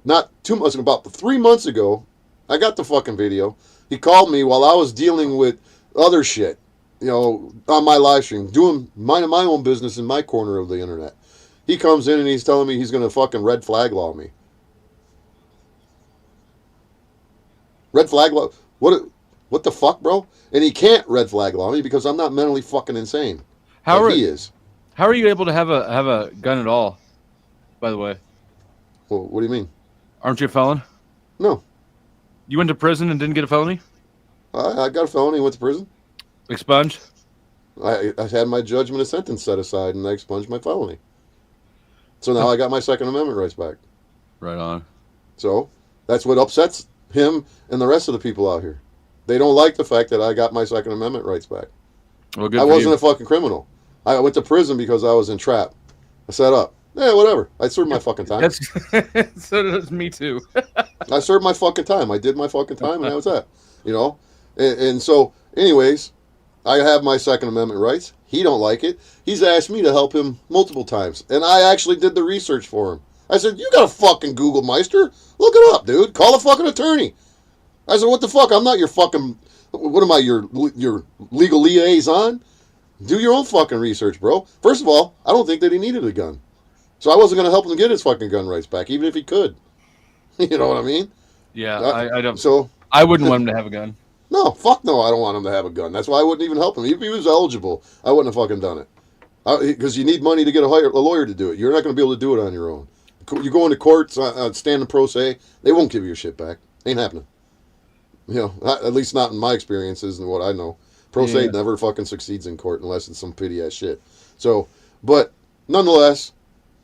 not 2 months ago, about 3 months ago. I got the fucking video. He called me while I was dealing with other shit, on my live stream, minding my own business in my corner of the internet. He comes in and he's telling me he's going to fucking red flag law me. Red flag law? What the fuck, bro? And he can't red flag law me because I'm not mentally fucking insane. He is. How are you able to have a gun at all? By the way. Well, what do you mean? Aren't you a felon? No. You went to prison and didn't get a felony? I got a felony. Went to prison. Expunged? I had my judgment and sentence set aside, and I expunged my felony. So now I got my Second Amendment rights back. Right on. So that's what upsets him and the rest of the people out here. They don't like the fact that I got my Second Amendment rights back. Well, good I wasn't a fucking criminal. I went to prison because I was entrapped. I set up. Yeah, whatever. I served my fucking time. So does me too. I served my fucking time. I did my fucking time, and that was that. And so, anyways, I have my Second Amendment rights. He don't like it. He's asked me to help him multiple times, and I actually did the research for him. I said, you got a fucking Google Meister? Look it up, dude. Call a fucking attorney. I said, what the fuck? I'm not your fucking... What am I, your legal liaison? Do your own fucking research, bro. First of all, I don't think that he needed a gun. So I wasn't going to help him get his fucking gun rights back, even if he could. You know what I mean? Yeah, I don't. So I wouldn't want him to have a gun. no, fuck no, I don't want him to have a gun. That's why I wouldn't even help him. If he was eligible, I wouldn't have fucking done it. Because you need money to get a lawyer to do it. You're not going to be able to do it on your own. You go into courts, standing pro se, they won't give you your shit back. Ain't happening. You know, at least not in my experiences and what I know. Pro se never fucking succeeds in court unless it's some pity ass shit. So, but nonetheless,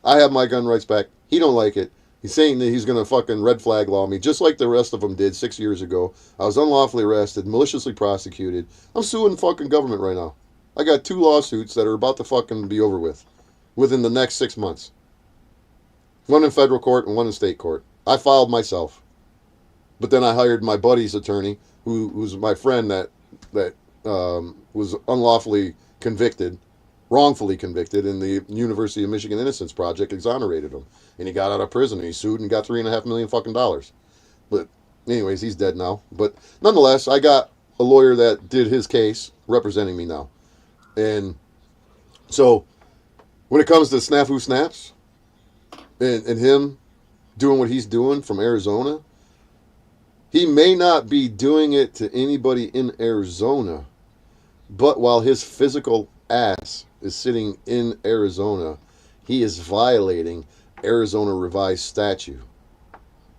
I have my gun rights back. He don't like it. He's saying that he's going to fucking red flag law me, just like the rest of them did 6 years ago. I was unlawfully arrested, maliciously prosecuted. I'm suing the fucking government right now. I got 2 lawsuits that are about to fucking be over with within the next 6 months. One in federal court and one in state court. I filed myself. But then I hired my buddy's attorney, who's my friend that was unlawfully convicted, wrongfully convicted in the University of Michigan Innocence Project, exonerated him. And he got out of prison and he sued and got $3.5 million fucking dollars. But anyways, he's dead now. But nonetheless, I got a lawyer that did his case representing me now. And so when it comes to Snafu Snaps and him doing what he's doing from Arizona, he may not be doing it to anybody in Arizona, but while his physical ass is sitting in Arizona, he is violating Arizona revised statute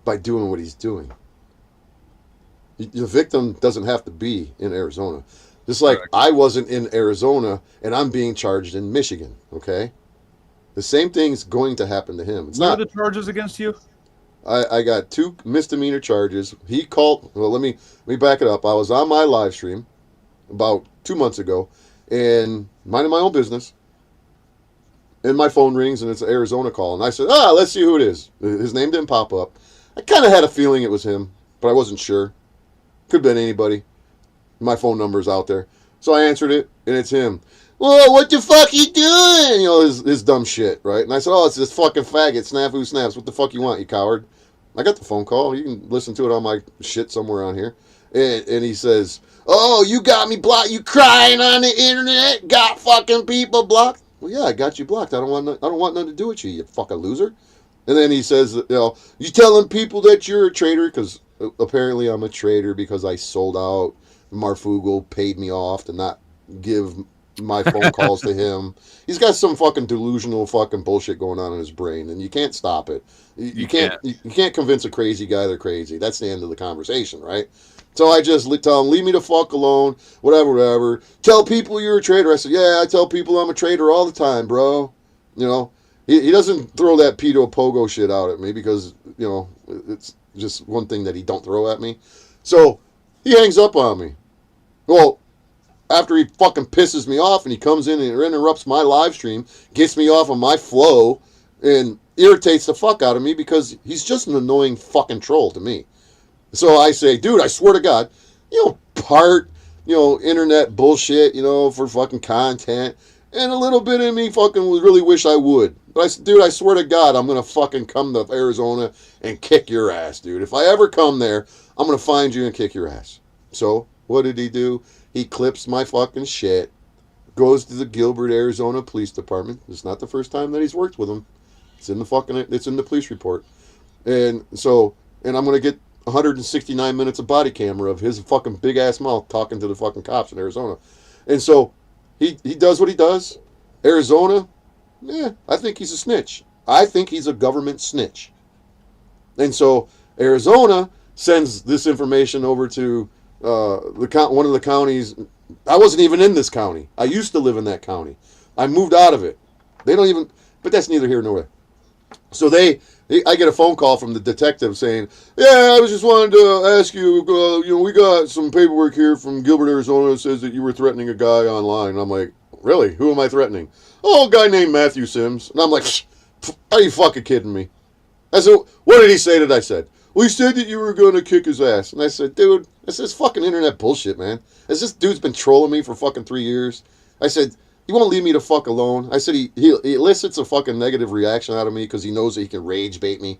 by doing what he's doing. The victim doesn't have to be in Arizona. Just like I wasn't in Arizona and I'm being charged in Michigan, okay? The same thing's going to happen to him. What are the charges against you? I got 2 misdemeanor charges. He called, well, let me back it up. I was on my live stream about 2 months ago and minding my own business. And my phone rings and it's an Arizona call. And I said, let's see who it is. His name didn't pop up. I kind of had a feeling it was him, but I wasn't sure. Could have been anybody. My phone number's out there. So I answered it, and it's him. Well, what the fuck you doing? You know, his dumb shit, right? And I said, it's this fucking faggot, Snafu Snaps. What the fuck you want, you coward? I got the phone call. You can listen to it on my shit somewhere on here. And he says, you got me blocked. You crying on the internet? Got fucking people blocked? Well, yeah, I got you blocked. I don't want nothing to do with you fucking loser. And then he says, you telling people that you're a traitor? Because apparently I'm a traitor because I sold out. Marfugal paid me off to not give my phone calls to him. He's got some fucking delusional fucking bullshit going on in his brain, and you can't stop it. You can't convince a crazy guy they're crazy. That's the end of the conversation, right? So I just tell him, leave me the fuck alone, whatever. Tell people you're a traitor. I said, yeah, I tell people I'm a traitor all the time, bro. You know, he doesn't throw that pedo pogo shit out at me because, you know, it's just one thing that he don't throw at me. So he hangs up on me. Well, after he fucking pisses me off and he comes in and interrupts my live stream, gets me off of my flow, and irritates the fuck out of me because he's just an annoying fucking troll to me. So I say, dude, I swear to God, internet bullshit, for fucking content, and a little bit of me fucking really wish I would. But I said, dude, I swear to God, I'm going to fucking come to Arizona and kick your ass, dude. If I ever come there, I'm going to find you and kick your ass. So what did he do? He clips my fucking shit, goes to the Gilbert, Arizona Police Department. It's not the first time that he's worked with them. It's in the police report. And I'm going to get 169 minutes of body camera of his fucking big ass mouth talking to the fucking cops in Arizona. And so he does what he does. Arizona, I think he's a snitch. I think he's a government snitch. And so Arizona sends this information over to one of the counties. I wasn't even in this county. I used to live in that county. I moved out of it. They don't even, but that's neither here nor there. So I get a phone call from the detective saying, I was just wanted to ask you, we got some paperwork here from Gilbert, Arizona that says that you were threatening a guy online. And I'm like, really? Who am I threatening? Oh, a guy named Matthew Sims. And I'm like, are you fucking kidding me? I said, what did he say that I said? Well, he said that you were going to kick his ass. And I said, dude, this is fucking internet bullshit, man. This dude's been trolling me for fucking 3 years. I said, he won't leave me the fuck alone. I said, he elicits a fucking negative reaction out of me because he knows that he can rage bait me.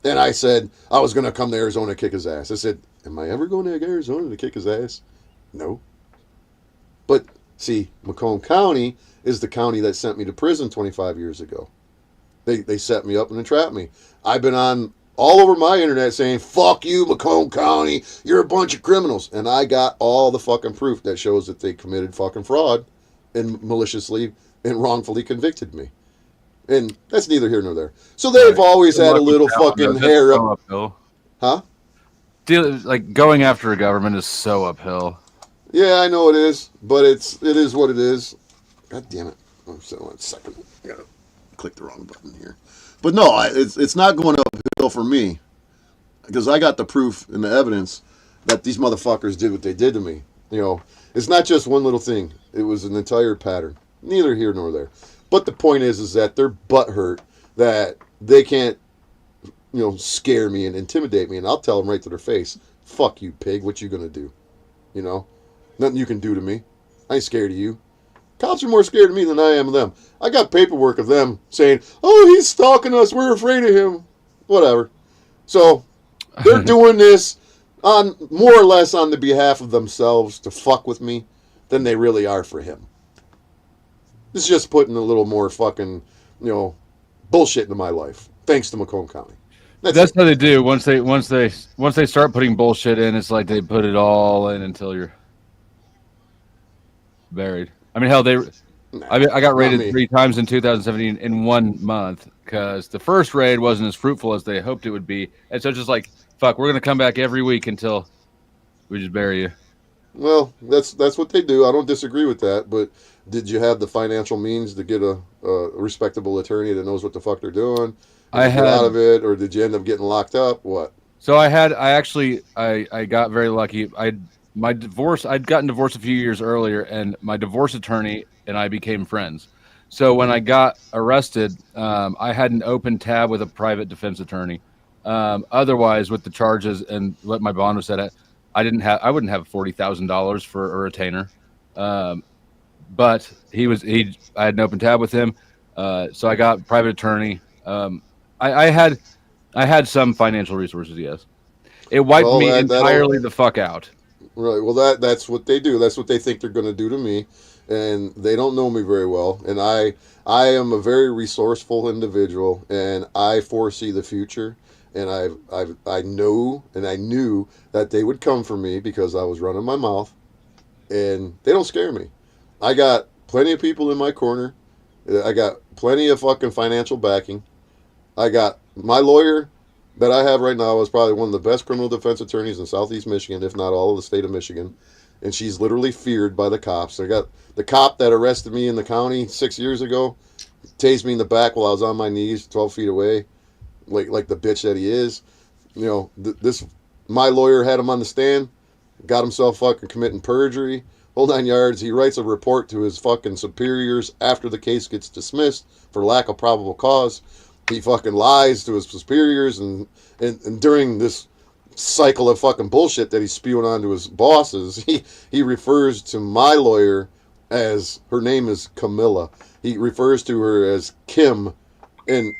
Then I said, I was going to come to Arizona and kick his ass. I said, am I ever going to Arizona to kick his ass? No. But, see, Macomb County is the county that sent me to prison 25 years ago. They set me up and entrapped me. I've been on all over my internet saying, fuck you, Macomb County, you're a bunch of criminals. And I got all the fucking proof that shows that they committed fucking fraud and maliciously and wrongfully convicted me. And that's neither here nor there. So they've always had a little fucking hair so up. uphill. Huh? Like going after a government is so uphill. Yeah, I know it is, but it is what it is. God damn it. Oh, so 1 second. I gotta click the wrong button here. But no, it's not going uphill for me. Because I got the proof and the evidence that these motherfuckers did what they did to me. You know, it's not just one little thing. It was an entire pattern. Neither here nor there. But the point is that they're butthurt that they can't, scare me and intimidate me. And I'll tell them right to their face, fuck you, pig. What you gonna do? You know? Nothing you can do to me. I ain't scared of you. Cops are more scared of me than I am of them. I got paperwork of them saying, oh, he's stalking us. We're afraid of him. Whatever. So they're doing this on more or less on the behalf of themselves to fuck with me than they really are for him. This is just putting a little more fucking, bullshit into my life. Thanks to Macomb County. That's how they do. Once they start putting bullshit in, it's like they put it all in until you're buried. I mean, hell, I got raided 3 times in 2017 in 1 month because the first raid wasn't as fruitful as they hoped it would be, and so it's just like, fuck, we're gonna come back every week until we just bury you. Well, that's what they do. I don't disagree with that, but did you have the financial means to get a respectable attorney that knows what the fuck they're doing? Get out of it, or did you end up getting locked up? What? So I got very lucky. I'd gotten divorced a few years earlier, and my divorce attorney and I became friends. So when I got arrested, I had an open tab with a private defense attorney. Otherwise, with the charges and what my bond was set at, I wouldn't have $40,000 for a retainer. But I had an open tab with him. So I got a private attorney. I had some financial resources. Yes, it wiped me entirely the fuck out. Right. Well, that's what they do. That's what they think they're going to do to me, and they don't know me very well. And I am a very resourceful individual, and I foresee the future. And I know and I knew that they would come for me because I was running my mouth, and they don't scare me. I got plenty of people in my corner. I got plenty of fucking financial backing. I got my lawyer that I have right now is probably one of the best criminal defense attorneys in Southeast Michigan, if not all of the state of Michigan. And she's literally feared by the cops. I got the cop that arrested me in the county 6 years ago, tased me in the back while I was on my knees 12 feet away, like the bitch that he is. My lawyer had him on the stand, got himself fucking committing perjury, whole 9 yards. He writes a report to his fucking superiors after the case gets dismissed for lack of probable cause. He fucking lies to his superiors, and during this cycle of fucking bullshit that he's spewing onto his bosses, he refers to my lawyer as, her name is Camilla. He refers to her as Kim, and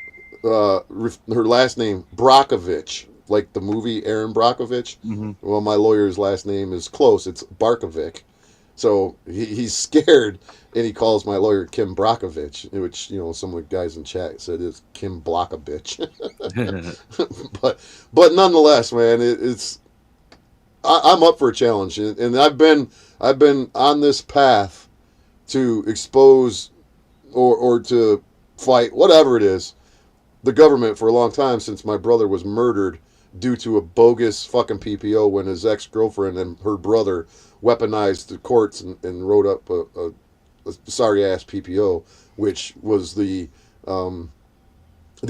her last name Brockovich, like the movie Aaron Brockovich. Mm-hmm. Well, my lawyer's last name is close. It's Barkovic. So he's scared, and he calls my lawyer Kim Brockovich, which, some of the guys in chat said is Kim Blockovich. but nonetheless, man, I'm up for a challenge, and I've been on this path to expose or to fight, whatever it is, the government for a long time, since my brother was murdered due to a bogus fucking PPO when his ex-girlfriend and her brother weaponized the courts and wrote up a sorry-ass PPO, which was the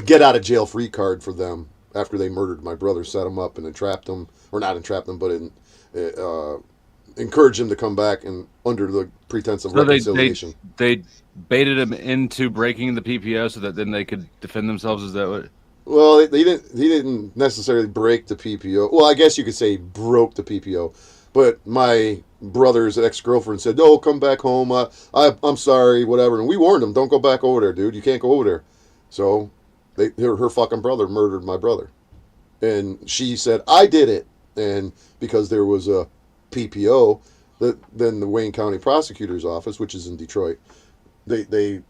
get-out-of-jail-free card for them after they murdered my brother, set him up and entrapped him, or not entrapped him, but encouraged him to come back and under the pretense of reconciliation. They baited him into breaking the PPO so that then they could defend themselves. Is that what? Well, he didn't necessarily break the PPO. Well, I guess you could say he broke the PPO. But my brother's ex-girlfriend said, "No, come back home. I'm sorry, whatever." And we warned him, "Don't go back over there, dude. You can't go over there." So her fucking brother murdered my brother. And she said, "I did it." And because there was a PPO, then the Wayne County Prosecutor's Office, which is in Detroit, they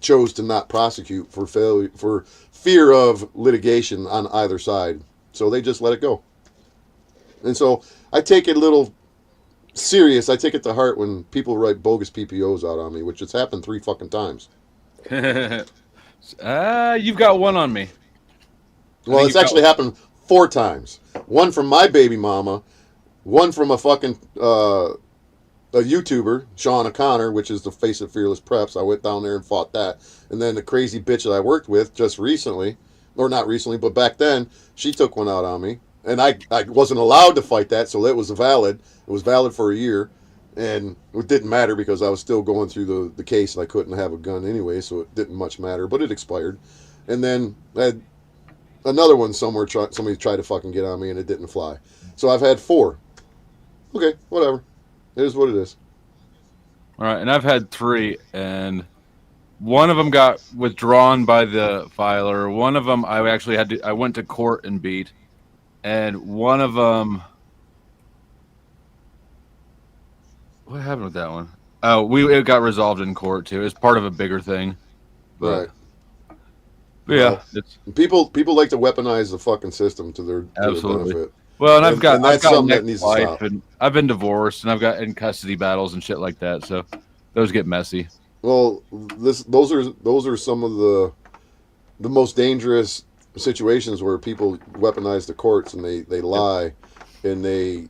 chose to not prosecute for failure, for fear of litigation on either side. So they just let it go. And so I take it a little serious. I take it to heart when people write bogus PPOs out on me, which has happened 3 fucking times. You've got one on me. Well, it's actually happened 4 times. One from my baby mama, one from a fucking a YouTuber, Sean O'Connor, which is the face of Fearless Preps. I went down there and fought that. And then the crazy bitch that I worked with just recently, or not recently, but back then, she took one out on me. And I wasn't allowed to fight that, so that was valid. It was valid for a year. And it didn't matter because I was still going through the case and I couldn't have a gun anyway, so it didn't much matter. But it expired. And then I had another one somewhere, somebody tried to fucking get on me and it didn't fly. So I've had 4. Okay, whatever. It is what it is. All right, and I've had 3, and one of them got withdrawn by the filer. One of them I actually had to. I went to court and beat, and one of them. What happened with that one? Oh, it got resolved in court too. It's part of a bigger thing. Right. But yeah, people like to weaponize the fucking system to their benefit. Well, and I've got something that needs to stop. And I've been divorced, and I've got in custody battles and shit like that. So those get messy. Well, those are some of the most dangerous situations where people weaponize the courts and they lie, and they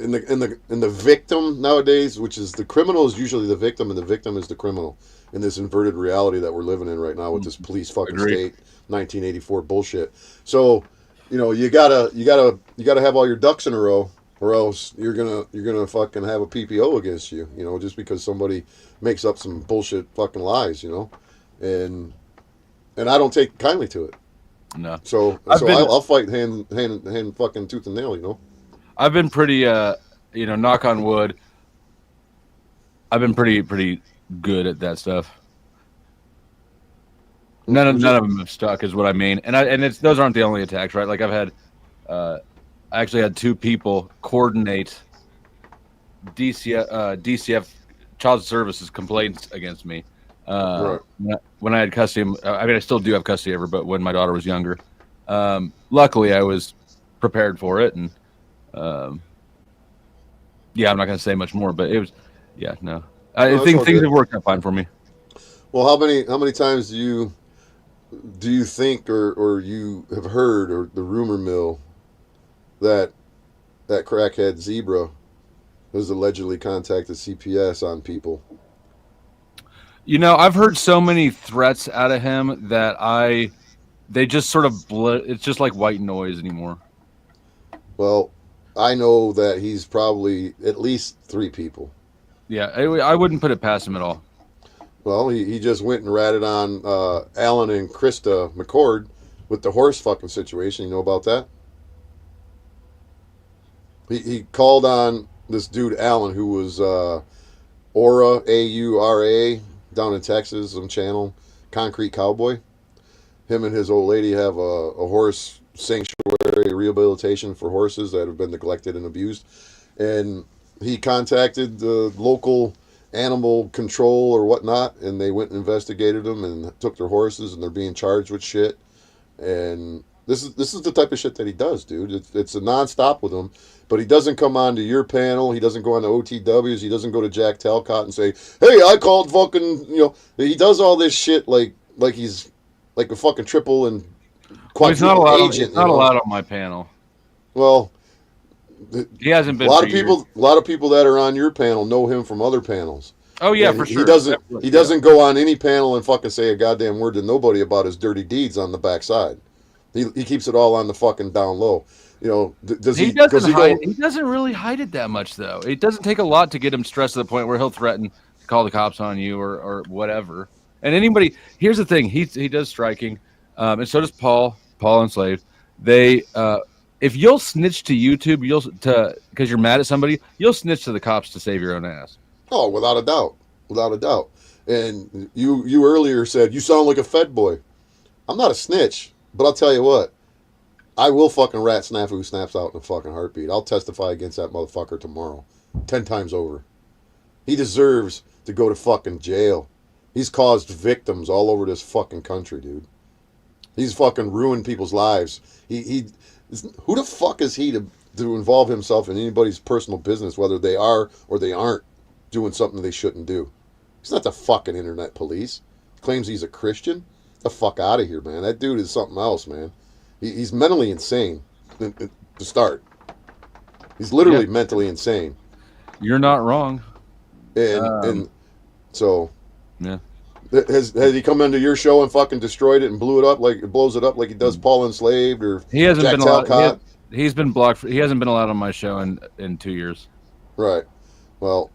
in the victim nowadays, which is the criminal is usually the victim, and the victim is the criminal in this inverted reality that we're living in right now with this police fucking state 1984 bullshit. So. You gotta have all your ducks in a row, or else you're gonna fucking have a PPO against you. Just because somebody makes up some bullshit fucking lies. And I don't take kindly to it. No. So I'll fight hand fucking tooth and nail. I've been pretty knock on wood. I've been pretty good at that stuff. None of them have stuck, is what I mean, and those aren't the only attacks, right? Like I've had, I actually had 2 people coordinate DCF child services complaints against me. Right. When I had custody, I still do have custody of her, but when my daughter was younger, luckily I was prepared for it, and yeah, I'm not going to say much more, but it was, yeah, no, I think things have worked out fine for me. Well, how many times do you think or you have heard, or the rumor mill, that crackhead Zebra has allegedly contacted CPS on people? I've heard so many threats out of him that they just sort of it's just like white noise anymore. Well, I know that he's probably at least 3 people. Yeah, I wouldn't put it past him at all. Well, he just went and ratted on Alan and Krista McCord with the horse fucking situation. You know about that? He called on this dude Alan, who was Aura, A-U-R-A, down in Texas, some channel, Concrete Cowboy. Him and his old lady have a horse sanctuary, rehabilitation for horses that have been neglected and abused. And he contacted the local animal control or whatnot, and they went and investigated them and took their horses, and they're being charged with shit. And this is the type of shit that he does, dude. It's a nonstop with him. But he doesn't come on to your panel. He doesn't go on to OTWs. He doesn't go to Jack Talcott and say, "Hey, I called fucking." He does all this shit like he's like a fucking triple and quadruple agent. He's not allowed on my panel. Well, he hasn't been. A lot of people that are on your panel know him from other panels. Oh yeah, for sure. He doesn't go on any panel and fucking say a goddamn word to nobody about his dirty deeds on the backside. He keeps it all on the fucking down low. He doesn't really hide it that much, though. It doesn't take a lot to get him stressed to the point where he'll threaten to call the cops on you or whatever. And anybody, here's the thing, he does striking, and so does Paul Enslaved. They if you'll snitch to YouTube, because you're mad at somebody, you'll snitch to the cops to save your own ass. Oh, without a doubt. And you earlier said you sound like a Fed boy. I'm not a snitch, but I'll tell you what. I will fucking rat Snafu who snaps out in a fucking heartbeat. I'll testify against that motherfucker tomorrow. 10 times over. He deserves to go to fucking jail. He's caused victims all over this fucking country, dude. He's fucking ruined people's lives. Who the fuck is he to involve himself in anybody's personal business, whether they are or they aren't doing something they shouldn't do? He's not the fucking internet police. Claims he's a Christian. Get the fuck out of here, man. That dude is something else, man. He's mentally insane to start. He's literally mentally insane. You're not wrong. And so yeah. Has he come into your show and fucking destroyed it and blows it up like he does Paul Enslaved or he hasn't Jack been allowed, Talcott? he's been blocked. He hasn't been allowed on my show in 2 years. Right. Well,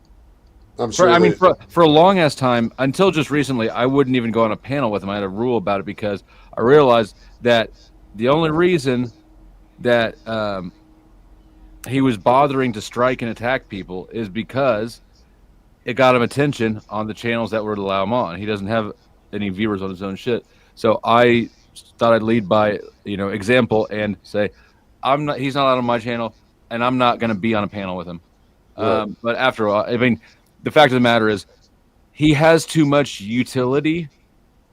I'm sure. For a long ass time, until just recently, I wouldn't even go on a panel with him. I had a rule about it because I realized that the only reason that he was bothering to strike and attack people is because it got him attention on the channels that would allow him on. He doesn't have any viewers on his own shit. So I thought I'd lead by, example and say, he's not allowed on my channel and I'm not going to be on a panel with him. Right. But after all, I mean, the fact of the matter is he has too much utility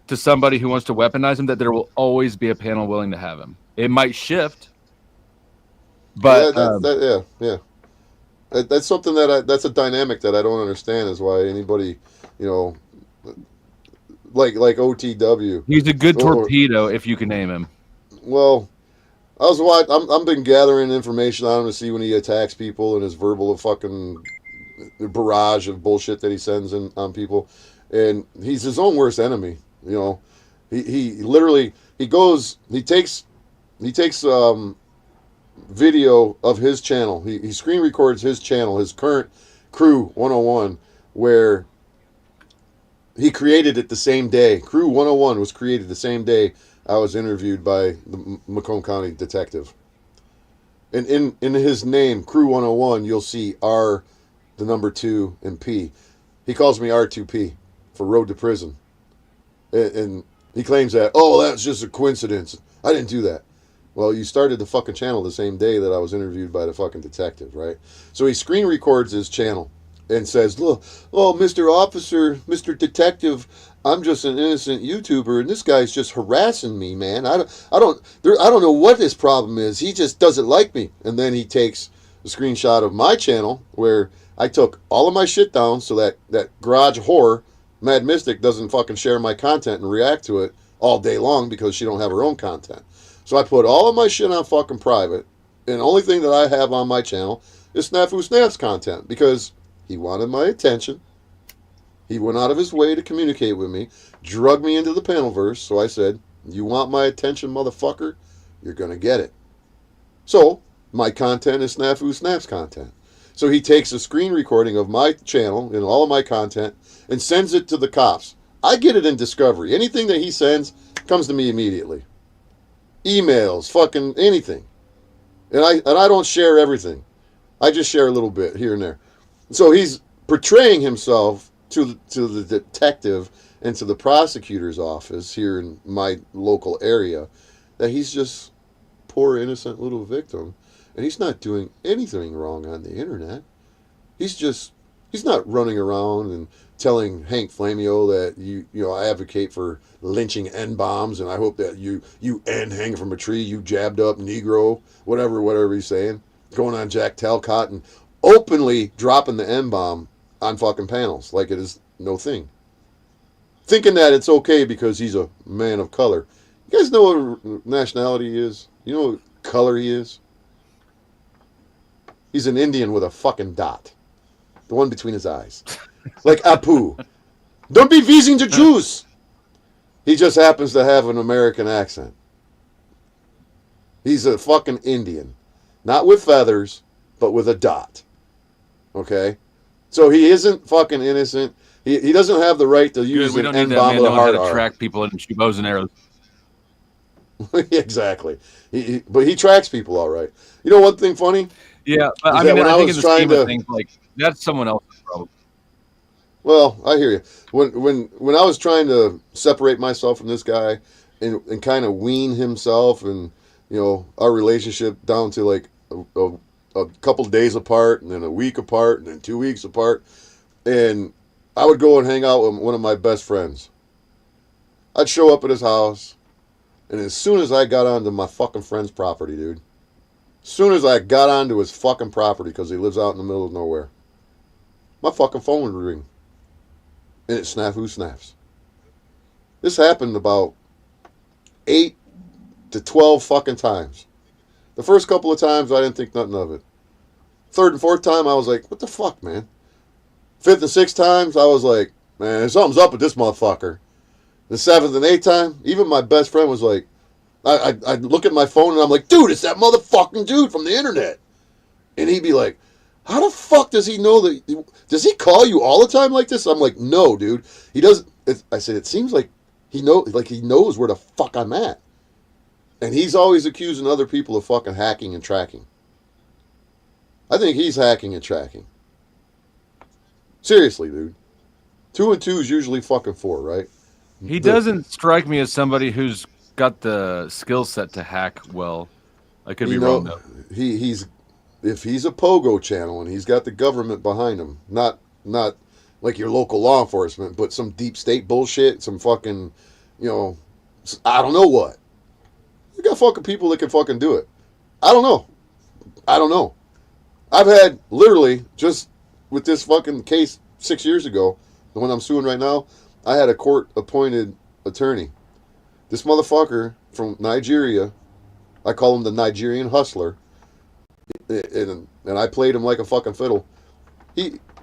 to somebody who wants to weaponize him that there will always be a panel willing to have him. It might shift, but yeah. That's something that's a dynamic that I don't understand is why anybody, like OTW. He's a good torpedo if you can name him. Well, I've been gathering information on him to see when he attacks people and his verbal fucking barrage of bullshit that he sends on people, and he's his own worst enemy. He literally takes video of his channel. He screen records his channel, his current Crew 101, where he created it the same day. Crew 101 was created the same day I was interviewed by the Macomb County detective. And in his name, Crew 101, you'll see R, the number 2, and P. He calls me R2P for Road to Prison. And he claims that, that's just a coincidence. I didn't do that. Well, you started the fucking channel the same day that I was interviewed by the fucking detective, right? So he screen records his channel and says, look, Mr. Officer, Mr. Detective, I'm just an innocent YouTuber, and this guy's just harassing me, man. I don't know what his problem is. He just doesn't like me. And then he takes a screenshot of my channel where I took all of my shit down so that garage whore, Mad Mystic, doesn't fucking share my content and react to it all day long because she don't have her own content. So I put all of my shit on fucking private, and the only thing that I have on my channel is Snafu Snaps content because he wanted my attention. He went out of his way to communicate with me, drug me into the panelverse, so I said, you want my attention, motherfucker? You're going to get it. So my content is Snafu Snaps content. So he takes a screen recording of my channel and all of my content and sends it to the cops. I get it in discovery. Anything that he sends comes to me immediately. Emails, fucking anything. And I don't share everything. I just share a little bit here and there. So he's portraying himself to the detective and to the prosecutor's office here in my local area that he's just poor innocent little victim and he's not doing anything wrong on the internet. He's not running around and telling Hank Flamio that I advocate for lynching N-bombs and I hope that you end hanging from a tree, you jabbed up Negro, whatever he's saying. Going on Jack Talcott and openly dropping the N-bomb on fucking panels like it is no thing. Thinking that it's okay because he's a man of color. You guys know what nationality he is? You know what color he is? He's an Indian with a fucking dot. The one between his eyes. Like Apu. Don't be vising the Jews. He just happens to have an American accent. He's a fucking Indian. Not with feathers, but with a dot. Okay? So he isn't fucking innocent. He doesn't have the right to use an N-bomb with a hard R. Track people in bows and arrows. Exactly. But he tracks people all right. You know one thing funny? Yeah, but I think in the scheme of things, like, that's someone else's problem. Well, I hear you. When I was trying to separate myself from this guy and kind of wean himself and our relationship down to like a couple days apart and then a week apart and then 2 weeks apart, and I would go and hang out with one of my best friends. I'd show up at his house, and as soon as I got onto my fucking friend's property, dude, as soon as I got onto his fucking property, because he lives out in the middle of nowhere, my fucking phone would ring. And it snaps. This happened about 8 to 12 fucking times. The first couple of times, I didn't think nothing of it. Third and fourth time, I was like, what the fuck, man? Fifth and sixth times, I was like, man, something's up with this motherfucker. The seventh and eighth time, even my best friend was like, I'd look at my phone and I'm like, dude, it's that motherfucking dude from the internet. And he'd be like, how the fuck does he know that? Does he call you all the time like this? I'm like, no, dude. He doesn't. I said, it seems like he knows where the fuck I'm at. And he's always accusing other people of fucking hacking and tracking. I think he's hacking and tracking. Seriously, dude. 2 and 2 is usually fucking 4, right? He doesn't strike me as somebody who's got the skill set to hack well. I could be wrong, though. If he's a pogo channel and he's got the government behind him, not like your local law enforcement, but some deep state bullshit, some fucking, I don't know what. You got fucking people that can fucking do it. I don't know. I've had literally just with this fucking case 6 years ago, the one I'm suing right now, I had a court appointed attorney. This motherfucker from Nigeria, I call him the Nigerian hustler, and I played him like a fucking fiddle.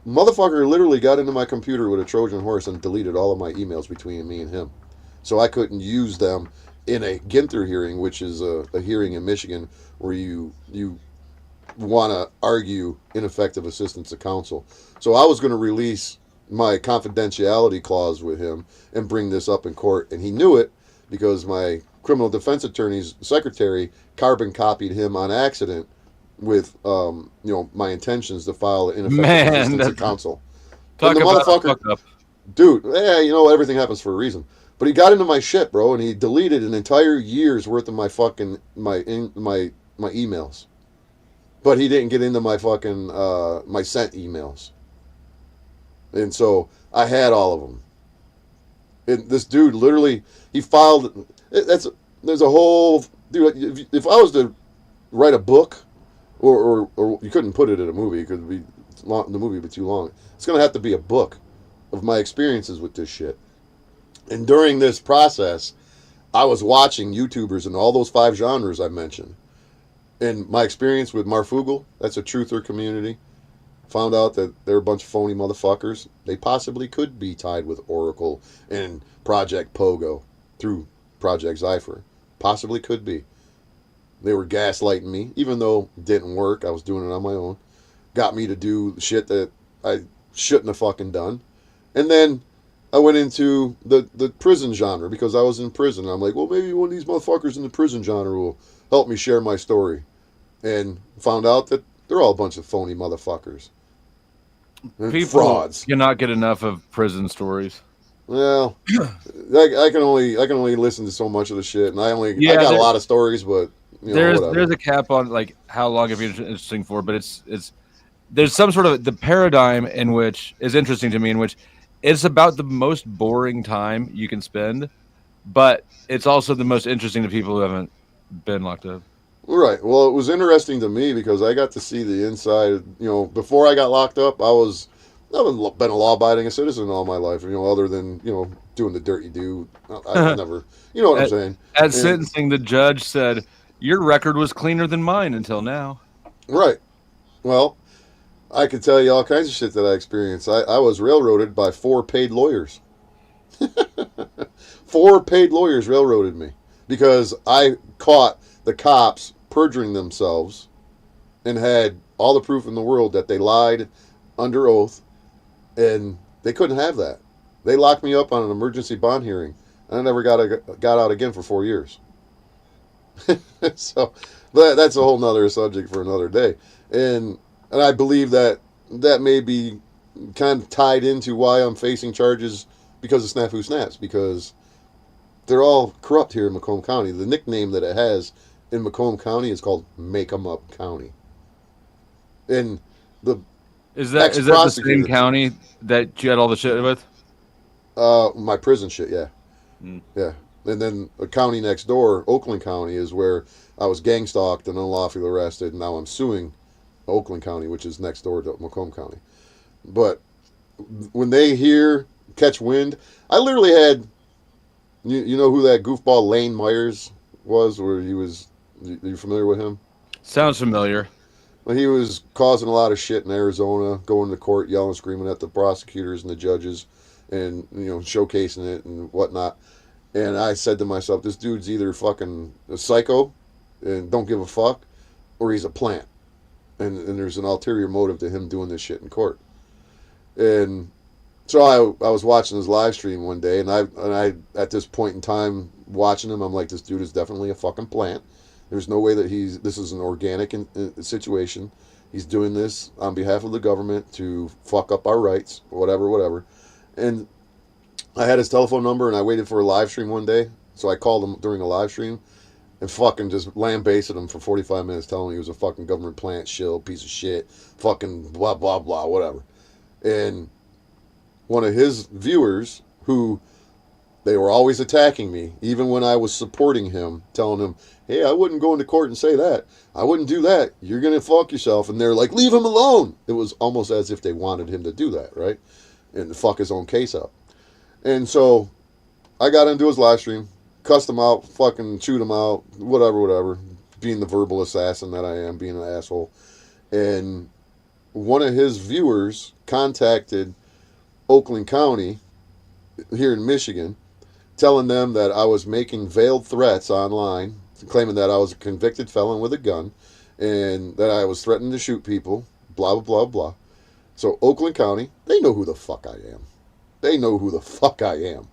Motherfucker literally got into my computer with a Trojan horse and deleted all of my emails between me and him. So I couldn't use them in a Ginther hearing, which is a hearing in Michigan where you want to argue ineffective assistance of counsel. So I was going to release my confidentiality clause with him and bring this up in court, and he knew it because my criminal defense attorney's secretary carbon copied him on accident with my intentions to file an ineffective assistance of counsel. Talk and the about motherfucker, up. dude, everything happens for a reason. But he got into my shit, bro, and he deleted an entire year's worth of my fucking my emails. But he didn't get into my fucking my sent emails. And so I had all of them. And this dude literally, he filed. There's a whole dude. If I was to write a book, or you couldn't put it in a movie because the movie would be too long. It's gonna have to be a book of my experiences with this shit. And during this process, I was watching YouTubers in all those 5 genres I mentioned. And my experience with Marfoogle, that's a truther community, found out that they're a bunch of phony motherfuckers. They possibly could be tied with Oracle and Project Pogo through Project Zypher. Possibly could be. They were gaslighting me, even though it didn't work. I was doing it on my own. Got me to do shit that I shouldn't have fucking done. And then I went into the prison genre because I was in prison. I'm like, well, maybe one of these motherfuckers in the prison genre will help me share my story. And found out that they're all a bunch of phony motherfuckers. People frauds. cannot get enough of prison stories. Well, I can only listen to so much of the shit, and I got a lot of stories, but there's a cap on like how long it'd be interesting for, but it's there's some sort of the paradigm in which is interesting to me, in which it's about the most boring time you can spend, but it's also the most interesting to people who haven't been locked up. Right. Well, it was interesting to me because I got to see the inside. Before I got locked up, I've been a law-abiding citizen all my life. Other than doing the dirty do. I never. You know what I'm saying? At sentencing, the judge said, "Your record was cleaner than mine until now." Right. Well, I could tell you all kinds of shit that I experienced. I was railroaded by 4 paid lawyers. 4 paid lawyers railroaded me because I caught the cops perjuring themselves and had all the proof in the world that they lied under oath, and they couldn't have that. They locked me up on an emergency bond hearing, and I never got out again for 4 years. So that's a whole nother subject for another day. And I believe that may be kind of tied into why I'm facing charges because of Snafu Snaps, because they're all corrupt here in Macomb County. The nickname that it has in Macomb County is called Make 'em Up County. And Is that the same Ex-prosecutor. county that you had all the shit with? My prison shit, yeah. Yeah. And then the county next door, Oakland County, is where I was gang stalked and unlawfully arrested, and now I'm suing Oakland County, which is next door to Macomb County. But when they catch wind, I literally had, you know who that goofball Lane Myers was, where he was, you familiar with him? Sounds familiar. Well, he was causing a lot of shit in Arizona, going to court, yelling, screaming at the prosecutors and the judges, and, showcasing it and whatnot. And I said to myself, this dude's either fucking a psycho and don't give a fuck, or he's a plant. And there's an ulterior motive to him doing this shit in court. And so I was watching his live stream one day, and I at this point in time watching him, I'm like, this dude is definitely a fucking plant. There's no way that this is an organic situation. He's doing this on behalf of the government to fuck up our rights, whatever. And I had his telephone number, and I waited for a live stream one day, so I called him during a live stream and fucking just lambasted him for 45 minutes, telling him he was a fucking government plant shill, piece of shit, fucking blah, blah, blah, whatever. And one of his viewers, who they were always attacking me, even when I was supporting him, telling him, hey, I wouldn't go into court and say that. I wouldn't do that. You're going to fuck yourself. And they're like, leave him alone. It was almost as if they wanted him to do that, right? And fuck his own case up. And so I got into his live stream, cussed him out, fucking chewed him out, whatever, being the verbal assassin that I am, being an asshole. And one of his viewers contacted Oakland County here in Michigan, telling them that I was making veiled threats online, claiming that I was a convicted felon with a gun, and that I was threatening to shoot people, blah, blah, blah, blah. So Oakland County, they know who the fuck I am. They know who the fuck I am.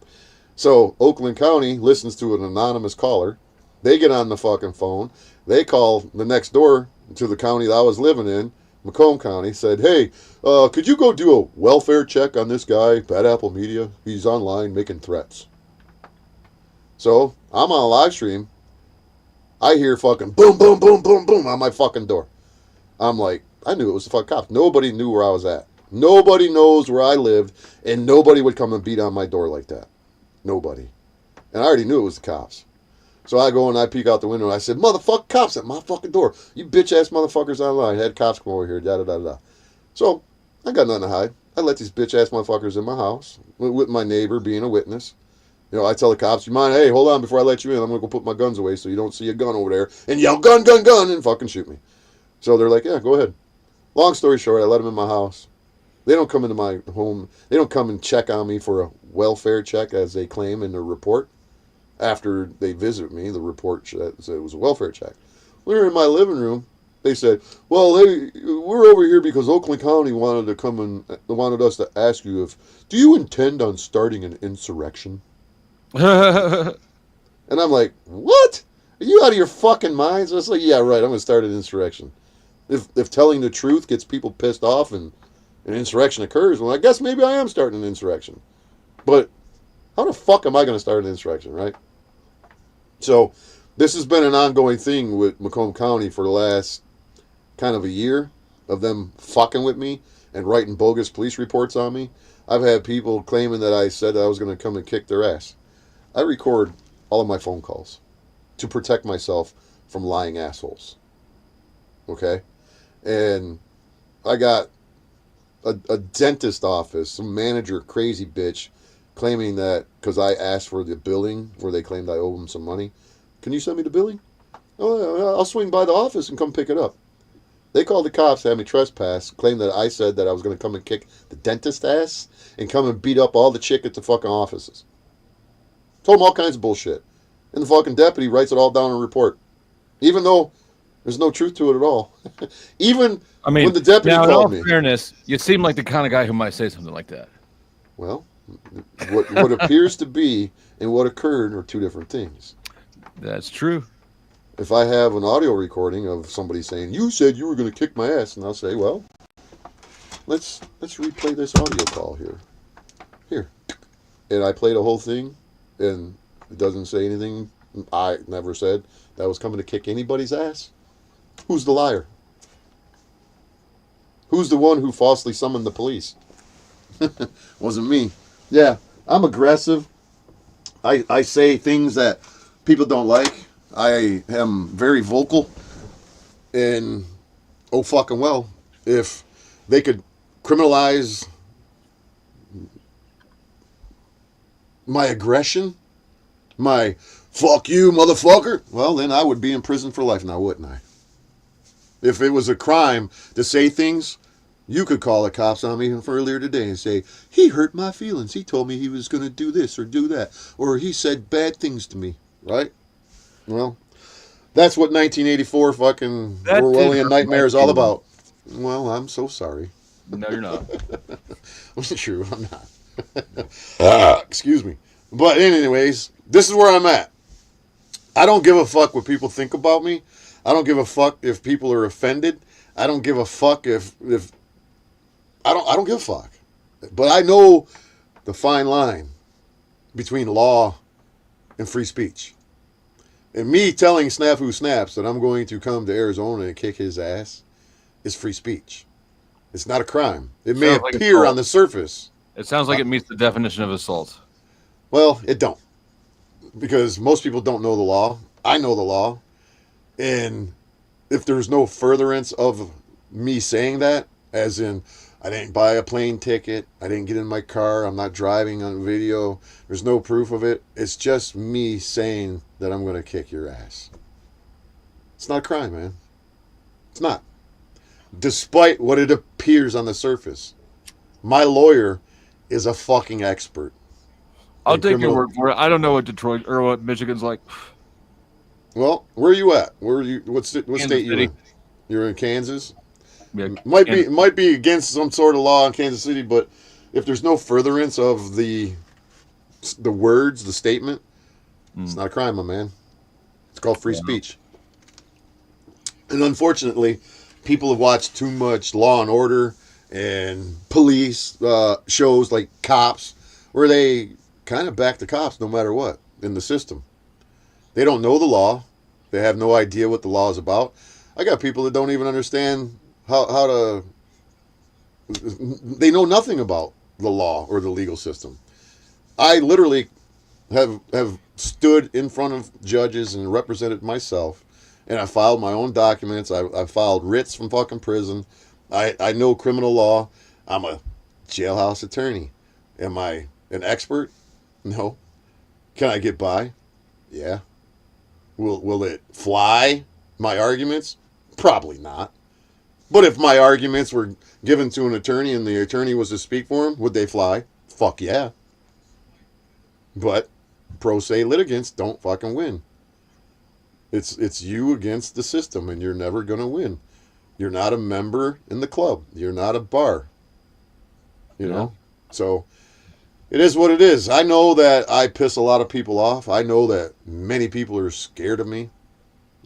So Oakland County listens to an anonymous caller. They get on the fucking phone. They call the next door to the county that I was living in, Macomb County, said, hey, could you go do a welfare check on this guy, Bad Apple Media? He's online making threats. So I'm on a live stream. I hear fucking boom, boom, boom, boom, boom on my fucking door. I'm like, I knew it was the fucking cops. Nobody knew where I was at. Nobody knows where I lived, and nobody would come and beat on my door like that. Nobody. And I already knew it was the cops. So I go and I peek out the window and I said, motherfucking cops at my fucking door. You bitch-ass motherfuckers online. I had cops come over here, da-da-da-da. So I got nothing to hide. I let these bitch-ass motherfuckers in my house with my neighbor being a witness. I tell the cops, you mind, hey, hold on, before I let you in, I'm going to go put my guns away so you don't see a gun over there and yell, gun, gun, gun, and fucking shoot me. So they're like, yeah, go ahead. Long story short, I let them in my house. They don't come into my home. They don't come and check on me for a welfare check, as they claim in their report. After they visit me, the report said it was a welfare check. When we were in my living room, they said, well, we're over here because Oakland County wanted to come and wanted us to ask you do you intend on starting an insurrection? And I'm like, what? Are you out of your fucking minds? I was like, yeah, right, I'm going to start an insurrection. If telling the truth gets people pissed off and an insurrection occurs, well, I guess maybe I am starting an insurrection. But how the fuck am I going to start an insurrection, right? So this has been an ongoing thing with Macomb County for the last kind of a year of them fucking with me and writing bogus police reports on me. I've had people claiming that I said I was going to come and kick their ass. I record all of my phone calls to protect myself from lying assholes. Okay? And I got a dentist office, some manager, crazy bitch, claiming that because I asked for the billing where they claimed I owe them some money. Can you send me the billing? Oh, I'll swing by the office and come pick it up. They called the cops, had me trespass, claimed that I said that I was going to come and kick the dentist ass and come and beat up all the chick at the fucking offices. Told them all kinds of bullshit. And the fucking deputy writes it all down in a report. Even though there's no truth to it at all. Even when the deputy called me. In all fairness, you seem like the kind of guy who might say something like that. Well, what appears to be and what occurred are two different things. That's true. If I have an audio recording of somebody saying, you said you were going to kick my ass, and I'll say, well, let's replay this audio call here. And I play the whole thing, and it doesn't say anything. I never said that I was coming to kick anybody's ass. Who's the liar? Who's the one who falsely summoned the police? Wasn't me. Yeah, I'm aggressive. I say things that people don't like. I am very vocal. And, oh fucking well, if they could criminalize my aggression, my fuck you, motherfucker, well, then I would be in prison for life now, wouldn't I? If it was a crime to say things, you could call the cops on me from earlier today and say, he hurt my feelings. He told me he was going to do this or do that. Or he said bad things to me, right? Well, that's what 1984 fucking Orwellian nightmare is all about. Well, I'm so sorry. No, you're not. True, I'm not. Excuse me. But anyways, this is where I'm at. I don't give a fuck what people think about me. I don't give a fuck if people are offended. I don't give a fuck if I don't give a fuck. But I know the fine line between law and free speech. And me telling Snap Who Snaps that I'm going to come to Arizona and kick his ass is free speech. It's not a crime. It may appear on the surface. It sounds like it meets the definition of assault. Well, it don't. Because most people don't know the law. I know the law. And if there's no furtherance of me saying that, as in, I didn't buy a plane ticket, I didn't get in my car, I'm not driving on video, there's no proof of it, it's just me saying that I'm going to kick your ass. It's not a crime, man. It's not. Despite what it appears on the surface. My lawyer is a fucking expert. I'll take your word for it. I don't know what Detroit or what Michigan's like. Well, where are you at? Where are you? What state you in? You're in Kansas. Yeah, might be against some sort of law in Kansas City, but if there's no furtherance of the words, the statement, it's not a crime, my man. It's called free speech. And unfortunately, people have watched too much Law and Order and police shows like Cops, where they kind of back the cops no matter what in the system. They don't know the law. They have no idea what the law is about. I got people that don't even understand how to... They know nothing about the law or the legal system. I literally have stood in front of judges and represented myself, and I filed my own documents. I filed writs from fucking prison. I know criminal law. I'm a jailhouse attorney. Am I an expert? No. Can I get by? Yeah. Will it fly, my arguments? Probably not. But if my arguments were given to an attorney and the attorney was to speak for him, would they fly? Fuck yeah. But pro se litigants don't fucking win. It's you against the system, and you're never going to win. You're not a member in the club. You're not a bar. You know? So it is what it is. I know that I piss a lot of people off. I know that many people are scared of me.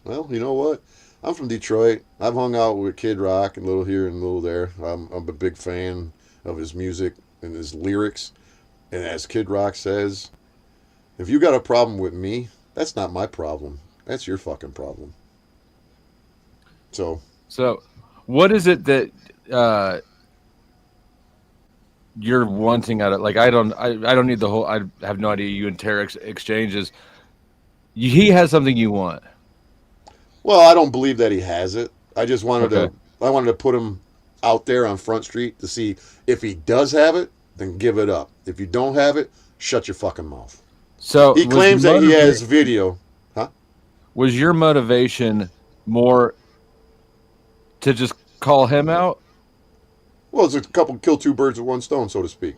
Well, you know what? I'm from Detroit. I've hung out with Kid Rock and little here and little there. I'm a big fan of his music and his lyrics. And as Kid Rock says, if you got a problem with me, that's not my problem. That's your fucking problem. So what is it that you're wanting out of, like, I don't need the whole, I have no idea, you and Tarek's exchanges. He has something you want. Well, I don't believe that he has it. I just wanted to put him out there on Front Street to see if he does have it, then give it up. If you don't have it, shut your fucking mouth. So he claims that he has video. Huh? Was your motivation more to just call him out? Well, it's a couple, kill two birds with one stone, so to speak.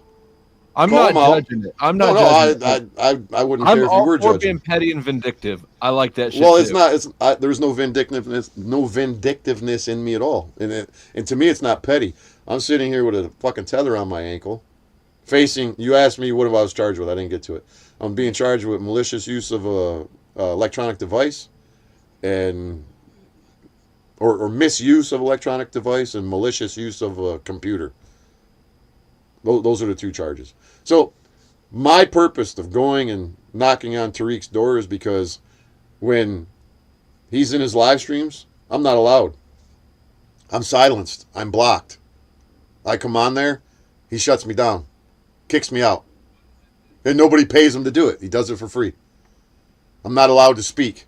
I'm not judging it. I'm not judging it. I wouldn't care if you were judging. I'm being petty and vindictive. I like that shit. Well, it's not. There's no vindictiveness in me at all. And to me, it's not petty. I'm sitting here with a fucking tether on my ankle, facing. You asked me what I was charged with. I didn't get to it. I'm being charged with malicious use of a electronic device, and or misuse of electronic device and malicious use of a computer. Those are the two charges. So my purpose of going and knocking on Tarek's door is because when he's in his live streams, I'm not allowed. I'm silenced. I'm blocked. I come on there, he shuts me down, kicks me out. And nobody pays him to do it. He does it for free. I'm not allowed to speak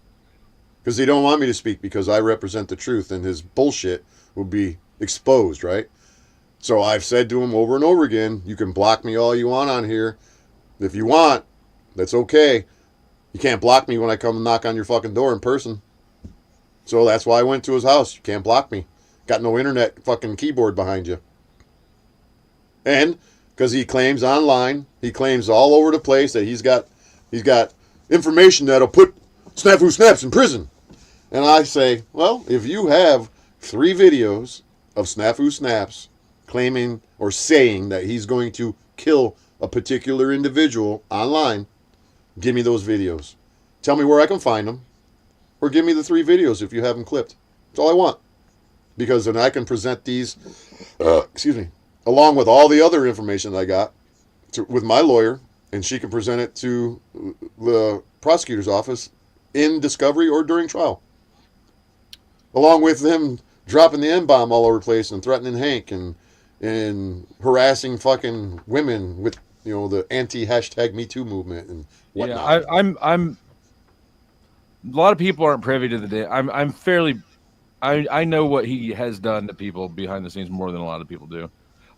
because they don't want me to speak because I represent the truth and his bullshit will be exposed, right? So I've said to him over and over again, you can block me all you want on here. If you want, that's okay. You can't block me when I come and knock on your fucking door in person. So that's why I went to his house. You can't block me. Got no internet fucking keyboard behind you. And because he claims online, he claims all over the place that he's got information that'll put Snafu Snaps in prison. And I say, well, if you have 3 videos of Snafu Snaps claiming or saying that he's going to kill a particular individual online, give me those videos. Tell me where I can find them. Or give me the 3 videos if you have them clipped. That's all I want. Because then I can present these, along with all the other information I got with my lawyer, and she can present it to the prosecutor's office in discovery or during trial. Along with them dropping the N-bomb all over the place and threatening Hank and harassing fucking women with, the anti-#MeToo movement and whatnot. Yeah, I'm. A lot of people aren't privy to the day. I'm fairly. I know what he has done to people behind the scenes more than a lot of people do.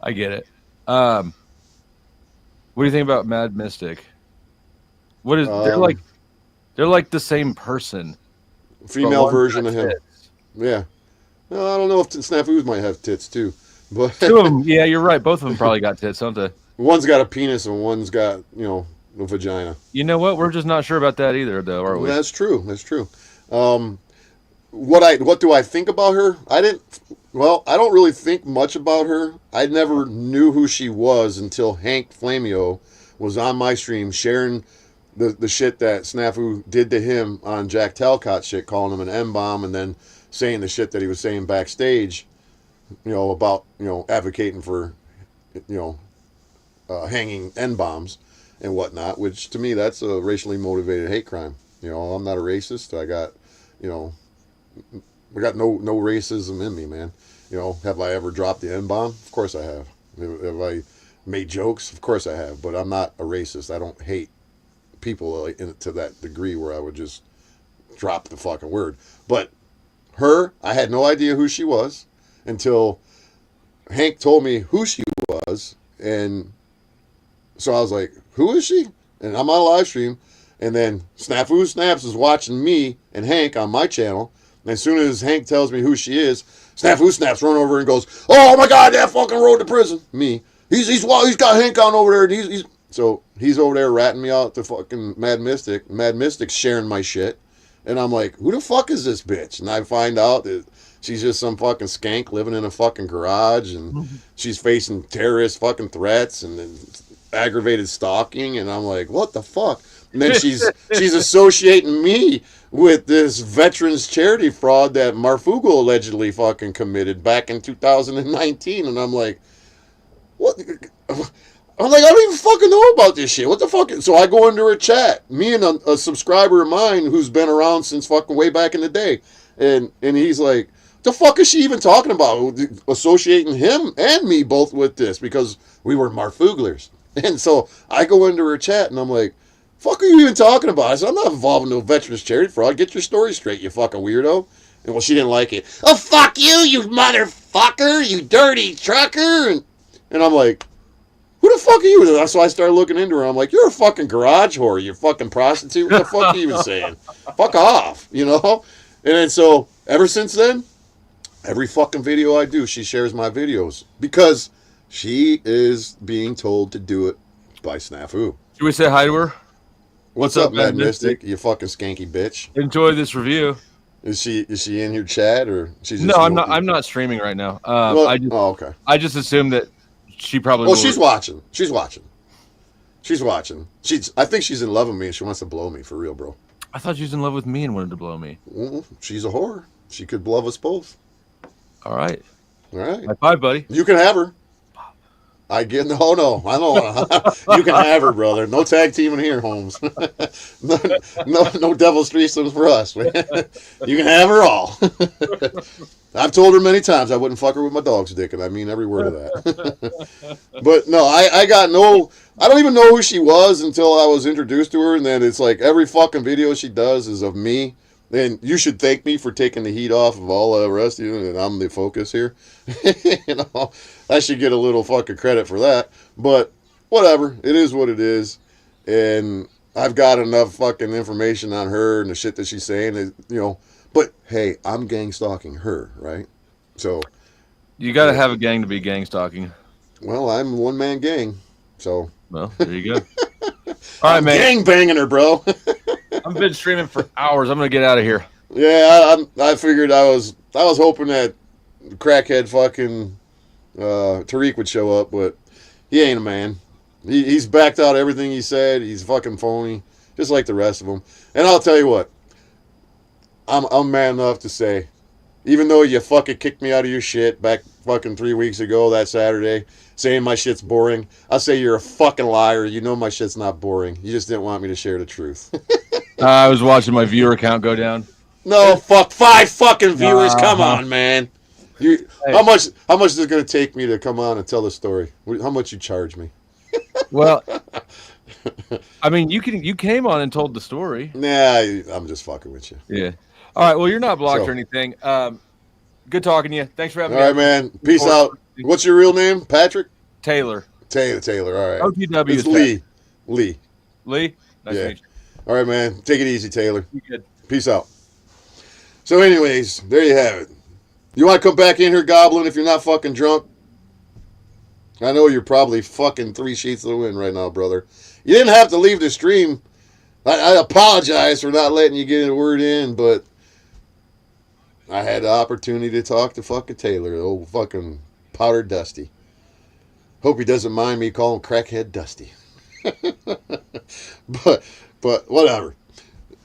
I get it. What do you think about Mad Mystic? What is they're like the same person. Female version of him. Tits. Yeah. Well, I don't know if Snafus might have tits too, but 2 of them. Yeah, you're right. Both of them probably got tits, don't they? One's got a penis and one's got a vagina. You know what? We're just not sure about that either, though, are we? That's true. That's true. What do I think about her? I don't really think much about her. I never knew who she was until Hank Flamio was on my stream sharing the shit that Snafu did to him on Jack Talcott shit, calling him an M-bomb, and then saying the shit that he was saying backstage, about, advocating for, hanging N-bombs and whatnot, which to me, that's a racially motivated hate crime. I'm not a racist. I got no racism in me, man. Have I ever dropped the N-bomb? Of course I have. Have I made jokes? Of course I have. But I'm not a racist. I don't hate people to that degree where I would just drop the fucking word. But her, I had no idea who she was until Hank told me who she was. And so I was like, who is she? And I'm on a live stream. And then Snafu Snaps is watching me and Hank on my channel. And as soon as Hank tells me who she is, Snafu Snaps run over and goes, "Oh my God, that fucking road to prison." Me, he's got Hank on over there. And so he's over there ratting me out to fucking Mad Mystic. Mad Mystic's sharing my shit, and I'm like, who the fuck is this bitch? And I find out that she's just some fucking skank living in a fucking garage, and she's facing terrorist fucking threats and aggravated stalking. And I'm like, what the fuck? And then she's associating me with this veterans charity fraud that Marfugo allegedly fucking committed back in 2019. And I'm like, what? I'm like, I don't even fucking know about this shit. What the fuck? So I go into her chat, me and a subscriber of mine who's been around since fucking way back in the day. And he's like, the fuck is she even talking about? Associating him and me both with this because we were Marfuglers. And so I go into her chat and I'm like, fuck are you even talking about? I said, I'm not involved in no veterans charity fraud. Get your story straight, you fucking weirdo. And well, she didn't like it. Oh, fuck you motherfucker, you dirty trucker. And I'm like, who the fuck are you? So I started looking into her. I'm like, you're a fucking garage whore, you fucking prostitute. What the fuck are you even saying? Fuck off, And then so ever since then, every fucking video I do, she shares my videos because she is being told to do it by Snafu. Should we say hi to her? What's up, Mad Mystic? You fucking skanky bitch. Enjoy this review. Is she in your chat or she's just No, I'm not streaming right now. Okay. I just assumed that she probably. Well, she's watching. I think she's in love with me and she wants to blow me for real, bro. I thought she was in love with me and wanted to blow me. She's a whore. She could love us both. All right. All right. High five, buddy. You can have her. I get no. I don't. You can have her, brother. No tag teaming here, Holmes. no devil's threesomes for us, man. You can have her all. I've told her many times I wouldn't fuck her with my dog's dick, and I mean every word of that. But no, I got no. I don't even know who she was until I was introduced to her, and then it's like every fucking video she does is of me. And you should thank me for taking the heat off of all the rest of you, and I'm the focus here. You know, I should get a little fucking credit for that. But whatever, it is what it is. And I've got enough fucking information on her and the shit that she's saying, you know. But hey, I'm gang stalking her, right? So You got to have a gang to be gang stalking. well, I'm a one man gang, so Well, there you go. All right, man. gang banging her, bro. I've been streaming for hours. I'm gonna get out of here. Yeah, I figured I was hoping that crackhead fucking Tarek would show up, but he ain't a man. He's backed out everything he said. He's fucking phony, just like the rest of them. And I'll tell you what, I'm man enough to say, even though you fucking kicked me out of your shit back fucking 3 weeks ago that Saturday, saying my shit's boring, I'll say you're a fucking liar. You know my shit's not boring. You just didn't want me to share the truth. I was watching my viewer count go down. No, fuck, 5 fucking viewers. Come on, man. How much is it gonna take me to come on and tell the story? How much you charge me? Well, I mean, you came on and told the story. Nah, I'm just fucking with you. Yeah. All right. Well, you're not blocked So- or anything. Good talking to you. Thanks for having All me. right, man. Peace out. What's your real name? Patrick? Taylor. Taylor. All right. OTW. It's Lee. Lee. Lee. Nice Yeah. to meet you. All right, man. Take it easy, Taylor. You good. Peace out. So, anyways, there you have it. You want to come back in here, Goblin, if you're not fucking drunk? I know you're probably fucking 3 sheets of the wind right now, brother. You didn't have to leave the stream. I apologize for not letting you get a word in, but I had the opportunity to talk to fucking Taylor, the old fucking powder Dusty. Hope he doesn't mind me calling crackhead Dusty. but whatever.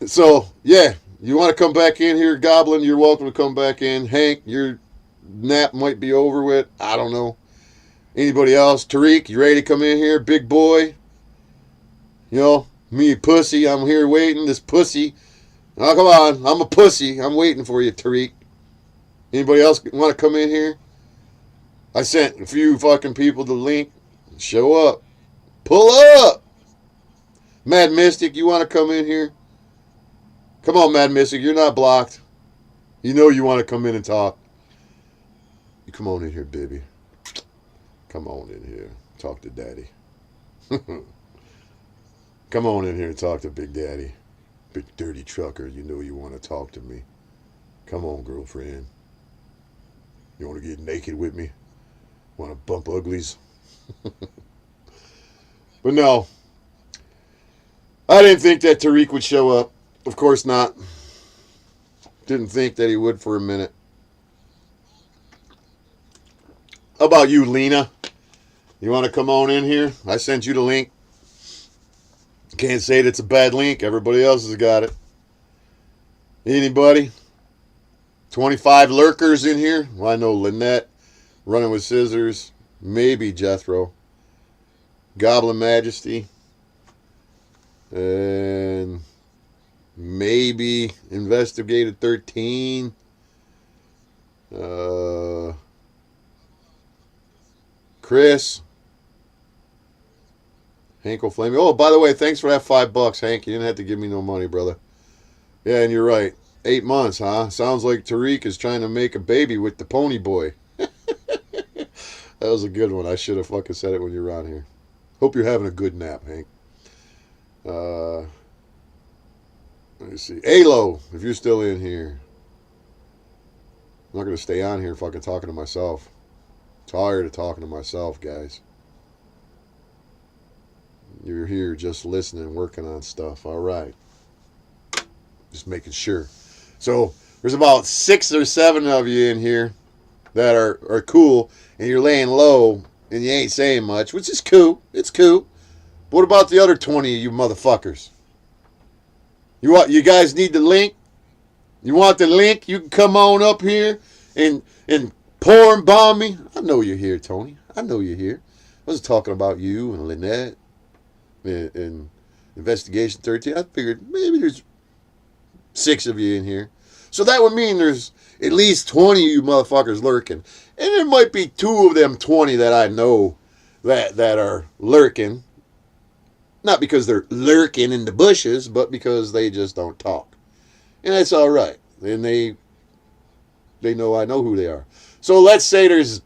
So, yeah, you want to come back in here, Goblin, you're welcome to come back in. Hank, your nap might be over with. I don't know. Anybody else? Tarek, you ready to come in here? Big boy. You know, me pussy, I'm here waiting. This pussy. Oh, come on. I'm a pussy. I'm waiting for you, Tarek. Anybody else want to come in here? I sent a few fucking people the link. Show up. Pull up. Mad Mystic, you want to come in here? Come on, Mad Mystic. You're not blocked. You know you want to come in and talk. You come on in here, baby. Come on in here. Talk to Daddy. Come on in here and talk to Big Daddy. Big dirty trucker, you know you want to talk to me. Come on, girlfriend. You want to get naked with me? Want to bump uglies? But no. I didn't think that Tarek would show up. Of course not. Didn't think that he would for a minute. How about you, Lena? You want to come on in here? I sent you the link. Can't say that it's a bad link. Everybody else has got it. Anybody? 25 lurkers in here? Well, I know Lynette, Running with Scissors, maybe Jethro, Goblin Majesty, and maybe Investigated 13. Chris. Hank O'Flamey. Oh, by the way, thanks for that $5, Hank. You didn't have to give me no money, brother. Yeah, and you're right. 8 months, huh? Sounds like Tarek is trying to make a baby with the pony boy. That was a good one. I should have fucking said it when you were on here. Hope you're having a good nap, Hank. Let me see. Alo, if you're still in here. I'm not going to stay on here fucking talking to myself. Tired of talking to myself, guys. You're here just listening, working on stuff. All right. Just making sure. So there's about 6 or 7 of you in here that are cool, and you're laying low, and you ain't saying much, which is cool. It's cool. But what about the other 20 of you motherfuckers? You guys need the link? You want the link? You can come on up here and pour and bomb me. I know you're here, Tony. I know you're here. wasn't talking about you and Lynette and Investigation 13. I figured maybe there's 6 of you in here. So that would mean there's at least 20 of you motherfuckers lurking. And there might be 2 of them 20 that I know that are lurking. Not because they're lurking in the bushes, but because they just don't talk. And that's all right. And they know I know who they are. So let's say there's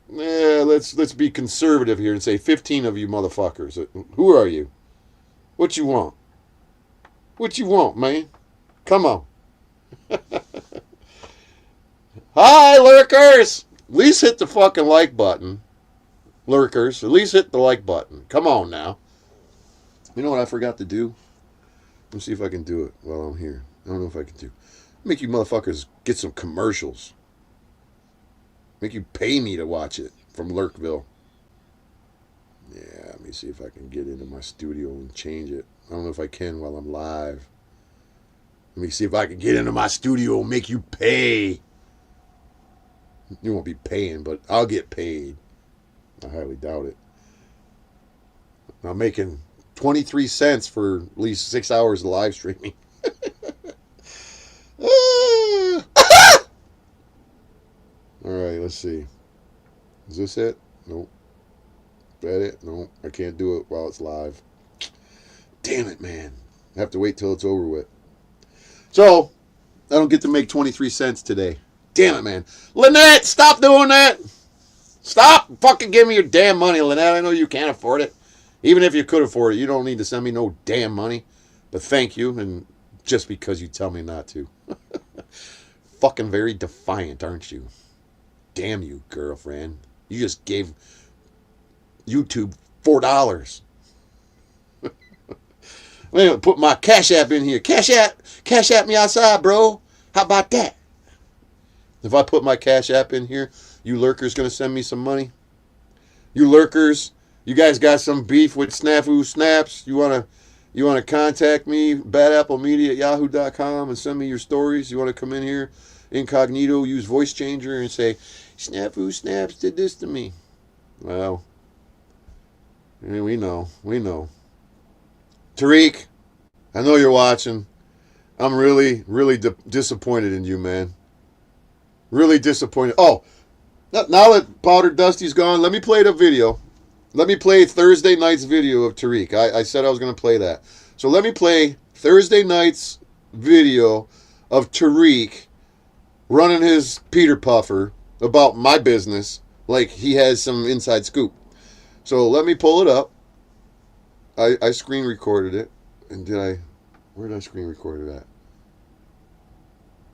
let's be conservative here and say 15 of you motherfuckers. Who are you? What you want? What you want, man? Come on. Hi, lurkers! At least hit the fucking like button. Lurkers, at least hit the like button. Come on now. You know what I forgot to do? Let me see if I can do it while I'm here. I don't know if I can do. Make you motherfuckers get some commercials. Make you pay me to watch it from Lurkville. Yeah, let me see if I can get into my studio and change it. I don't know if I can while I'm live. Let me see if I can get into my studio and make you pay. You won't be paying, but I'll get paid. I highly doubt it. I'm making 23 cents for at least 6 hours of live streaming. All right, let's see. Is this it? Nope. That it? Nope. I can't do it while it's live. Damn it, man. I have to wait till it's over with. So, I don't get to make 23 cents today. Damn it, man. Lynette, stop doing that. Stop fucking giving me your damn money, Lynette. I know you can't afford it. Even if you could afford it, you don't need to send me no damn money. But thank you, and just because you tell me not to. Fucking very defiant, aren't you? Damn you, girlfriend. You just gave YouTube $4. Wait, put my Cash App in here. Cash App me outside, bro. How about that? If I put my Cash App in here, you lurkers gonna send me some money? You lurkers, you guys got some beef with Snafu Snaps? You wanna contact me, badapplemedia@yahoo.com, and send me your stories? You wanna come in here incognito, use voice changer, and say, Snafu Snaps did this to me? Well, yeah, we know. Tarek, I know you're watching. I'm really, really disappointed in you, man. Really disappointed. Oh, now that Powder Dusty's gone, let me play the video. Let me play Thursday night's video of Tarek. I said I was going to play that. So let me play Thursday night's video of Tarek running his Peter Puffer about my business like he has some inside scoop. So let me pull it up. I screen recorded it. And where did I screen record it at?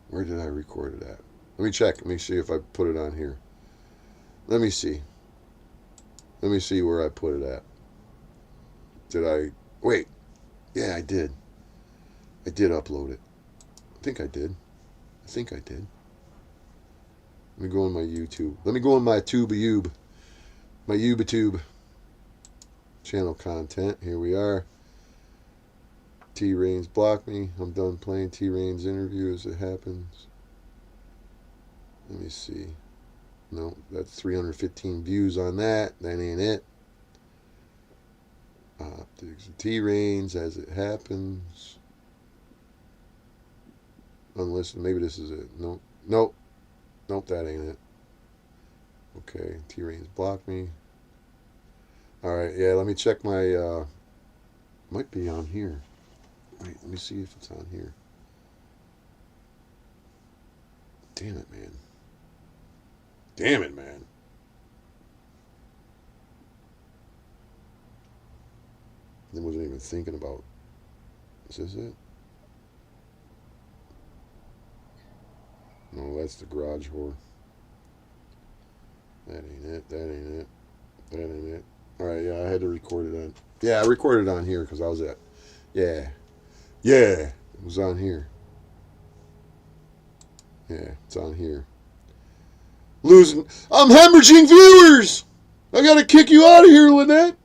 Where did I record it at? Let me check. Let me see if I put it on here. Let me see. Let me see where I put it at. Wait. Yeah, I did. I did upload it. I think I did. Let me go on my YouTube. Let me go on my TubeYube. My YouTube. Channel content. Here we are. Reinz blocked me. I'm done playing Reinz interview as it happens. Let me see. No, that's 315 views on that. That ain't it. Reinz as it happens. Unless maybe this is it. Nope, that ain't it. Okay, Reinz blocked me. All right, yeah. Let me check my. Might be on here. Wait, let me see if it's on here. Damn it, man. I wasn't even thinking about. Is this it? No, that's the garage whore. That ain't it. All right, yeah, I had to record it on. Yeah, I recorded it on here because I was at. Yeah, it was on here. Yeah, it's on here. Losing. I'm hemorrhaging viewers. I gotta kick you out of here, Lynette.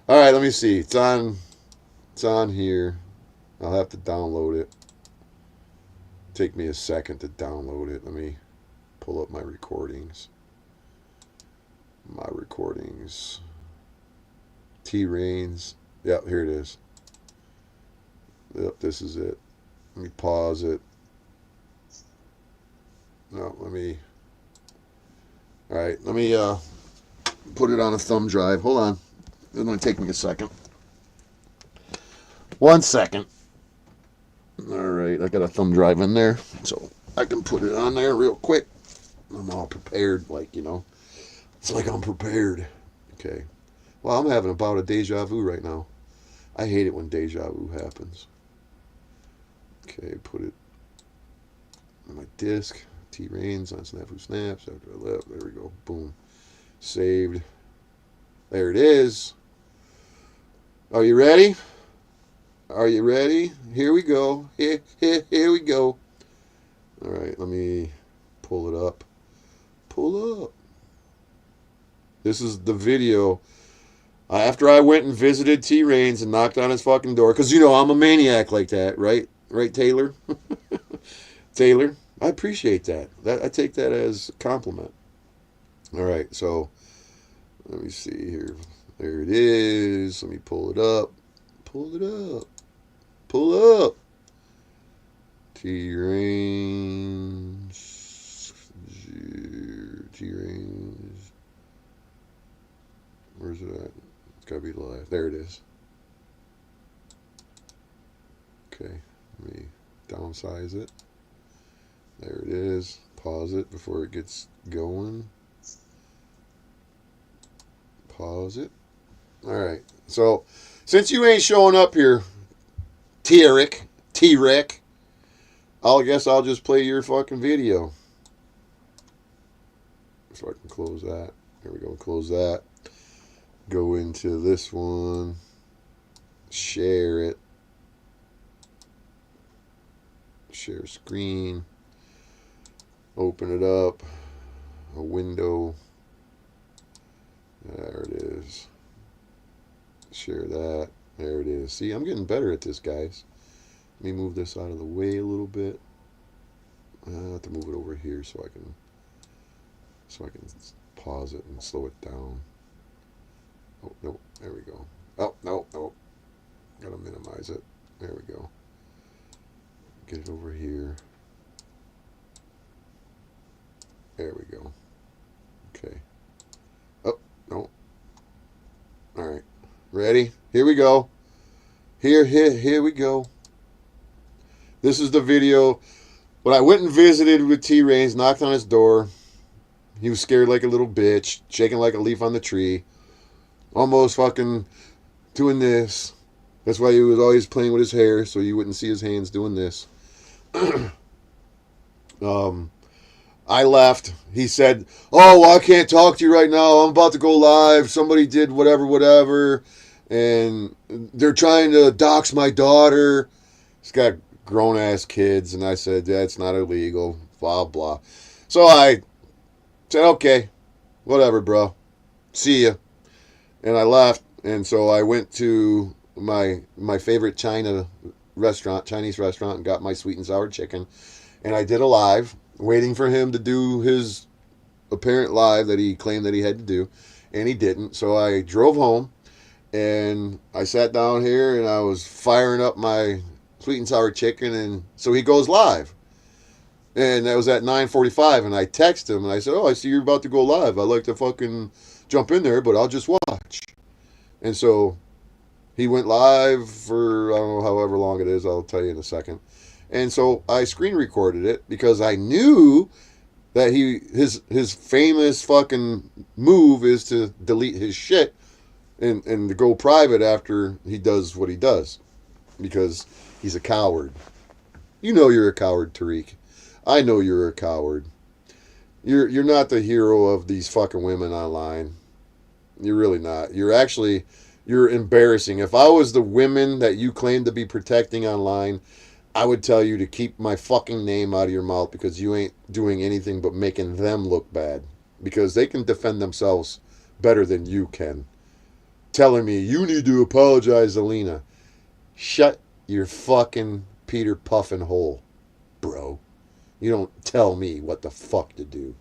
All right, let me see. It's on here. I'll have to download it. Take me a second to download it. Let me pull up my recordings. recordings. Reinz. Yep, here it is. Yep, this is it. Let me pause it. No, let me. All right, let me put it on a thumb drive. Hold on. It's going to take me a second. 1 second. All right, I got a thumb drive in there, so I can put it on there real quick. I'm all prepared, like, you know. It's like I'm prepared. Okay. Well, I'm having about a deja vu right now. I hate it when deja vu happens. Okay, put it on my disc. Reinz on Snap Who Snaps. After I left, there we go. Boom. Saved. There it is. Are you ready? Are you ready? Here we go. Here we go. All right, let me pull it up. Pull up. This is the video. After I went and visited Reinz and knocked on his fucking door, because, you know, I'm a maniac like that, right? Right, Taylor? Taylor? I appreciate that. I take that as a compliment. All right, so let me see here. There it is. Let me pull it up. Pull it up. Pull up. Reinz. Reinz. Where's it at? It's got to be live. There it is. Okay, let me downsize it. There it is. Pause it before it gets going. Pause it. All right. So, since you ain't showing up here, Tarek, I guess I'll just play your fucking video. So I can close that. There we go. Close that. Go into this one. Share it. Share screen. Open it up. A window. There it is. Share that. There it is. See, I'm getting better at this, guys. Let me move this out of the way a little bit. I have to move it over here so I can pause it and slow it down. Oh, no. There we go. Oh, no. Gotta minimize it. There we go. Get it over here. There we go. Okay. Oh, no. All right. Ready? Here we go. Here we go. This is the video. When I went and visited with Reinz, knocked on his door. He was scared like a little bitch, shaking like a leaf on the tree. Almost fucking doing this. That's why he was always playing with his hair, so you wouldn't see his hands doing this. I left. He said, oh, well, I can't talk to you right now. I'm about to go live. Somebody did whatever. And they're trying to dox my daughter. He's got grown-ass kids. And I said, yeah, it's not illegal. Blah, blah. So I said, okay, whatever, bro. See ya. And I left. And so I went to my favorite Chinese restaurant, and got my sweet and sour chicken. And I did a live, waiting for him to do his apparent live that he claimed that he had to do. And he didn't. So I drove home. And I sat down here and I was firing up my sweet and sour chicken. And so he goes live. And that was at 9:45. And I texted him and I said, oh, I see you're about to go live. I'd like to fucking jump in there, but I'll just watch. And so he went live for, I don't know, however long it is. I'll tell you in a second. And so I screen recorded it because I knew that his famous fucking move is to delete his shit and to go private after he does what he does, because he's a coward. You know you're a coward, Tarek. I know you're a coward. You're not the hero of these fucking women online. You're really not. You're embarrassing. If I was the women that you claim to be protecting online, I would tell you to keep my fucking name out of your mouth, because you ain't doing anything but making them look bad, because they can defend themselves better than you can. Telling me you need to apologize, Alina. Shut your fucking Peter Puffin hole, bro. You don't tell me what the fuck to do.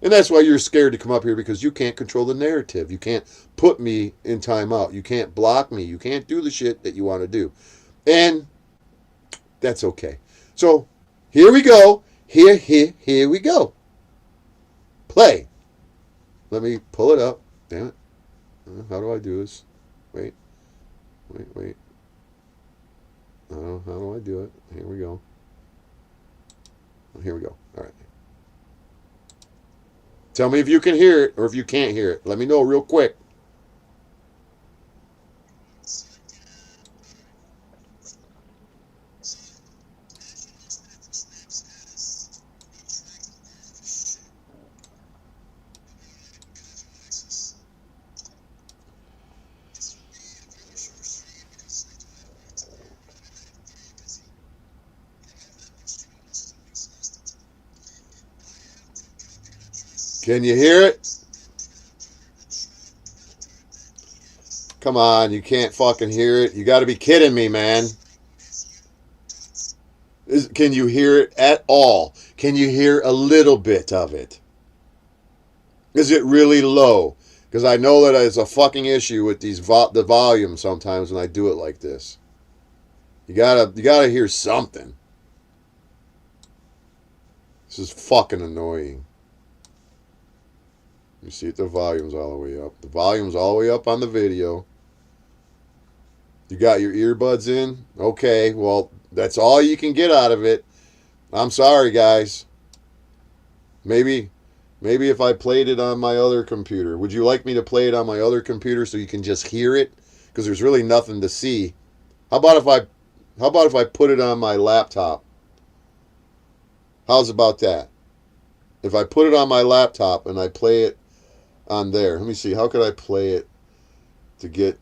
And that's why you're scared to come up here, because you can't control the narrative. You can't put me in timeout. You can't block me. You can't do the shit that you want to do. And that's okay. So here we go. Here we go. Play. Let me pull it up. Damn it. How do I do this? Wait. How do I do it? Here we go. Here we go. All right. Tell me if you can hear it or if you can't hear it. Let me know real quick. Can you hear it? Come on, you can't fucking hear it. You got to be kidding me, man. Can you hear it at all? Can you hear a little bit of it? Is it really low? Because I know that it's a fucking issue with these the volume sometimes when I do it like this. You gotta hear something. This is fucking annoying. You see if the volume's all the way up. The volume's all the way up on the video. You got your earbuds in? Okay, well, that's all you can get out of it. I'm sorry, guys. Maybe if I played it on my other computer. Would you like me to play it on my other computer so you can just hear it? Because there's really nothing to see. How about if I put it on my laptop? How's about that? If I put it on my laptop and I play it on there. Let me see. How could I play it to get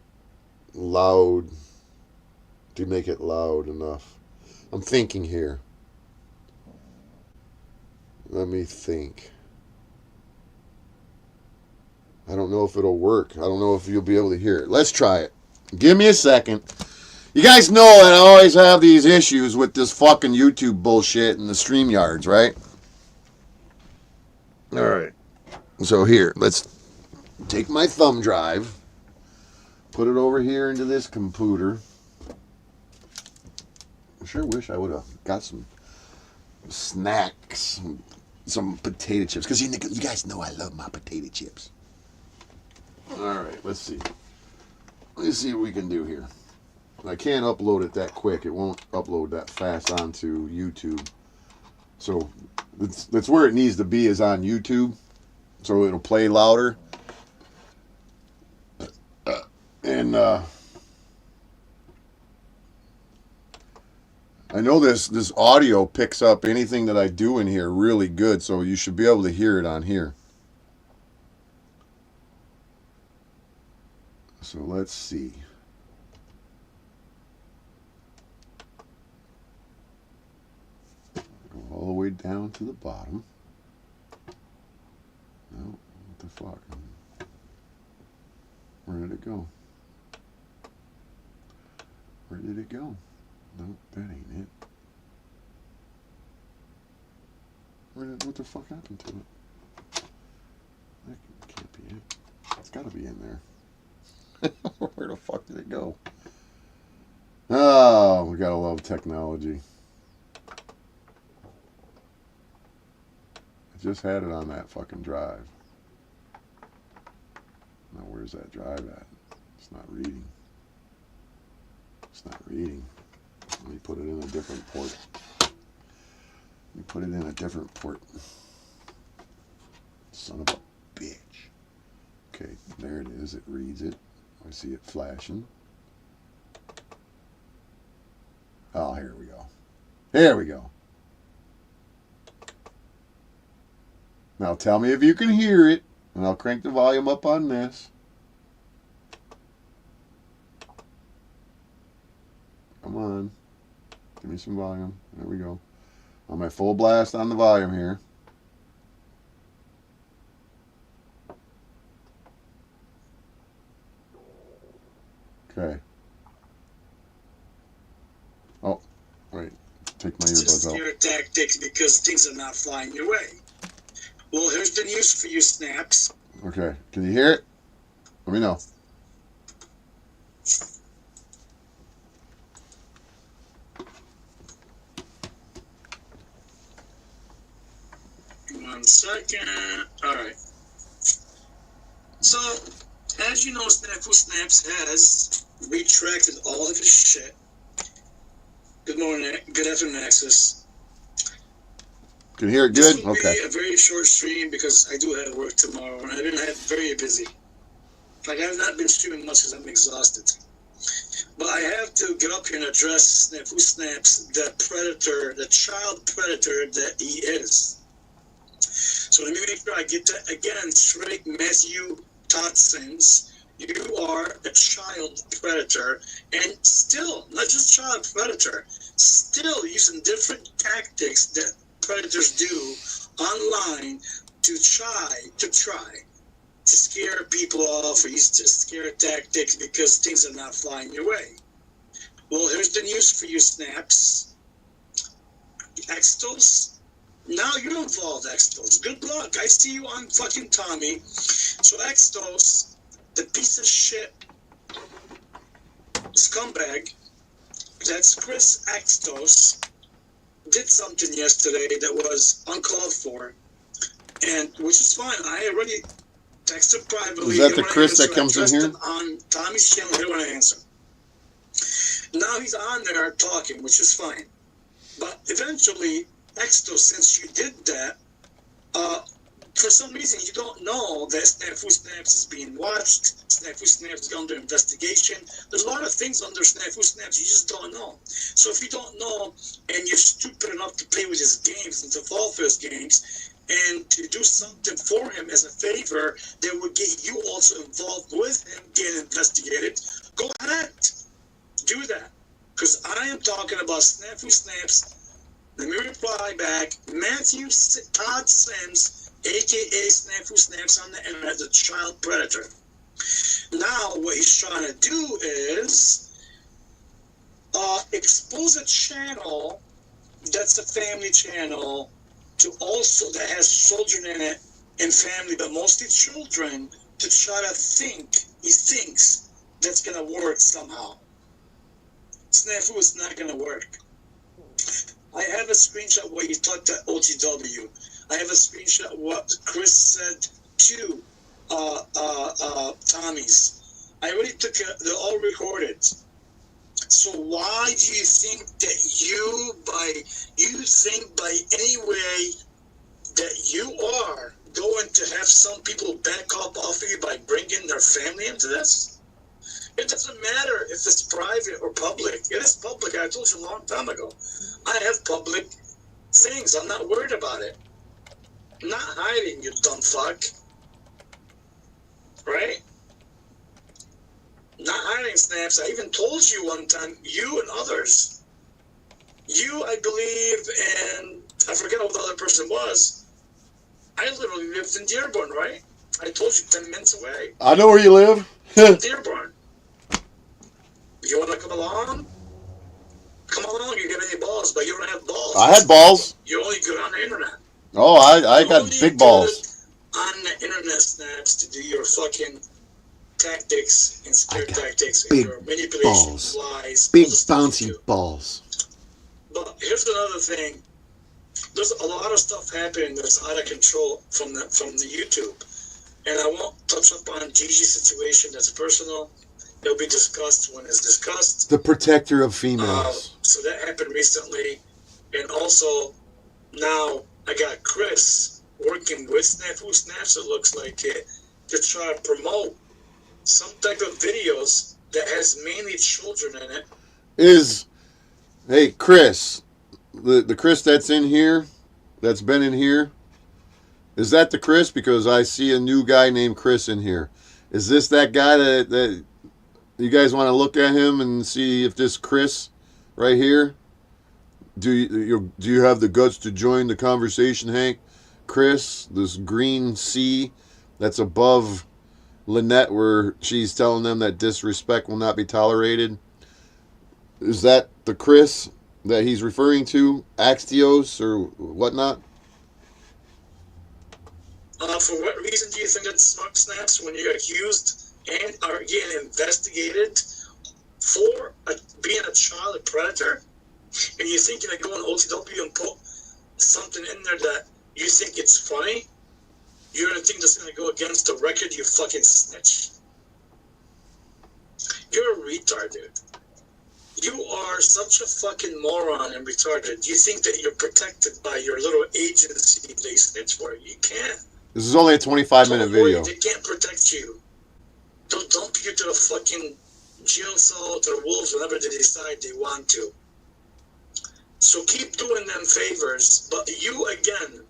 loud, to make it loud enough? I'm thinking here. Let me think. I don't know if it'll work. I don't know if you'll be able to hear it. Let's try it. Give me a second. You guys know that I always have these issues with this fucking YouTube bullshit and the StreamYards, right? All right. So here, let's take my thumb drive, put it over here into this computer. I sure wish I would have got some snacks, some potato chips, because you guys know I love my potato chips. All right, let's see. Let's see what we can do here. I can't upload it that quick. It won't upload that fast onto YouTube. So that's where it needs to be, is on YouTube. So it'll play louder. And I know this audio picks up anything that I do in here really good, so you should be able to hear it on here. So let's see. Go all the way down to the bottom. No, what the fuck? Where did it go? Where did it go? No, that ain't it. What the fuck happened to it? That can't be it. It's got to be in there. Where the fuck did it go? Oh, we gotta love technology. I just had it on that fucking drive. Now where's that drive at? It's not reading. It's not reading. Let me put it in a different port. Let me put it in a different port. Son of a bitch. Okay, there it is. It reads it. I see it flashing. Oh, here we go. Here we go. Now tell me if you can hear it, and I'll crank the volume up on this. Come on. Give me some volume. There we go. On my full blast on the volume here. Okay. Oh, wait. Take my earbuds out. Your tactics because things are not flying your way. Well, here's the news for you, Snaps. Okay. Can you hear it? Let me know. One second. All right. So, as you know, Snafu Snaps has retracted all of his shit. Good morning. Good afternoon, Axis. Can you hear it This good? will Okay. be a very short stream because I do have work tomorrow, and I've been very busy. Like, I've not been streaming much because I'm exhausted. But I have to get up here and address Snafu Snaps, the predator, the child predator that he is. So let me make sure I get that again straight, Matthew Todsons. You are a child predator, and still, not just child predator, still using different tactics that predators do online to try to scare people off or use scare tactics because things are not flying your way. Well, here's the news for you, Snaps. Extos, now you're involved, Extos. Good luck. I see you on fucking Tommy. So Extos, the piece of shit scumbag, that's Chris Extos, did something yesterday that was uncalled for, and which is fine. I already texted privately. Is that the Chris that comes in here? On Tommy's channel, he want to answer. Now he's on there talking, which is fine. But eventually, Exto, since you did that, for some reason you don't know that Snafu Snaps is being watched. Snafu Snaps is under investigation. There's a lot of things under Snafu Snaps you just don't know. So if you don't know and you're stupid enough to play with his games and to fall for his games and to do something for him as a favor that would get you also involved with him getting investigated, go ahead. Do that. Because I am talking about Snafu Snaps. Let me reply back. Matthew Todd Sims, a.k.a. Snafu Snaps on the internet, the child predator. Now, what he's trying to do is expose a channel that's a family channel to also that has children in it and family, but mostly children, to try to think, he thinks that's going to work somehow. Snafu is not going to work. I have a screenshot where he talked to OTW. I have a screenshot what Chris said to Tommy's. I already took it. They're all recorded. So why do you think that you think by any way that you are going to have some people back up off of you by bringing their family into this? It doesn't matter if it's private or public. It is public. I told you a long time ago. I have public things. I'm not worried about it. I'm not hiding, you dumb fuck. Right? Not hiding, Snaps. I even told you one time, you and others. You, I believe, and I forget who the other person was. I literally lived in Dearborn, right? I told you 10 minutes away. I know where you live. Dearborn. You want to come along? Come along, you get any balls, but you don't have balls. I had balls. You're only good on the internet. Oh, I got big balls. On the internet, Snaps, to do your fucking tactics and scare tactics and big your manipulation, balls. lies. Big bouncy balls. But here's another thing. There's a lot of stuff happening that's out of control from the YouTube. And I won't touch up on Gigi's situation. That's personal. It'll be discussed when it's discussed. The protector of females. So that happened recently. And also, now I got Chris working with Snafu Snaps, it looks like it, to try to promote some type of videos that has mainly children in it. Hey, Chris, the Chris that's in here, that's been in here, is that the Chris? Because I see a new guy named Chris in here. Is this that guy that you guys want to look at him and see if this Chris right here, do you have the guts to join the conversation, Hank? Chris, this green C that's above Lynette where she's telling them that disrespect will not be tolerated. Is that the Chris that he's referring to? Axios or whatnot? For what reason do you think that snaps when you're accused and are getting investigated for being a child predator? And you think you're going to go on OTW and put something in there that you think it's funny? You're going to think that's going to go against the record, you fucking snitch. You're a retard, dude. You are such a fucking moron and retarded. You think that you're protected by your little agency they snitch for. You can't. This is only a 25-minute video. They can't protect you. They'll dump you to the fucking jail cell, to the wolves, whenever they decide they want to. So keep doing them favors. But you again,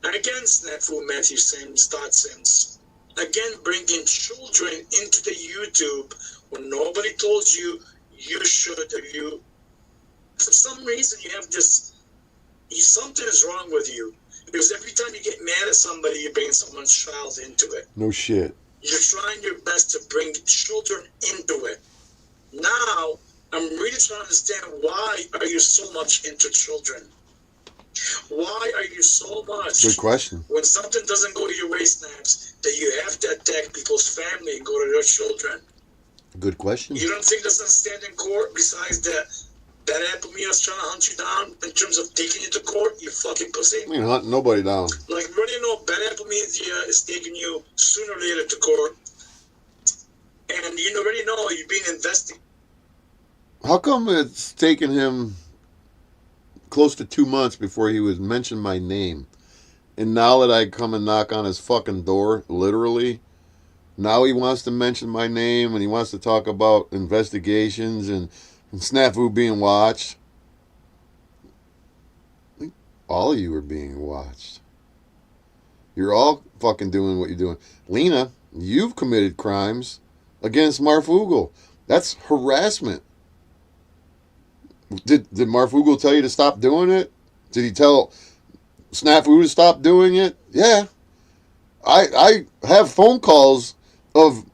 Snafu Matthew Sims, Dot Sims, again bringing children into the YouTube when nobody told you you should, or you, for some reason you have this, something is wrong with you. Because every time you get mad at somebody, you bring someone's child into it. No shit. You're trying your best to bring children into it. Now, I'm really trying to understand, why are you so much into children? Why are you so much? Good question. When something doesn't go to your way, Snaps, that you have to attack people's family and go to their children? Good question. You don't think that's going to stand in court besides that apple me is trying to hunt you down in terms of taking you to court, you fucking pussy? I ain't hunting nobody down. Like, what do you know? Bad apple me is taking you sooner or later to court. And you already know you're being investigated. How come it's taken him close to 2 months before he would mention my name? And now that I come and knock on his fucking door, literally, now he wants to mention my name and he wants to talk about investigations and Snafu being watched. I think all of you are being watched. You're all fucking doing what you're doing. Lena, you've committed crimes against Marfugel. That's harassment. Did Marfugel tell you to stop doing it? Did he tell Snafu to stop doing it? Yeah. I have phone calls of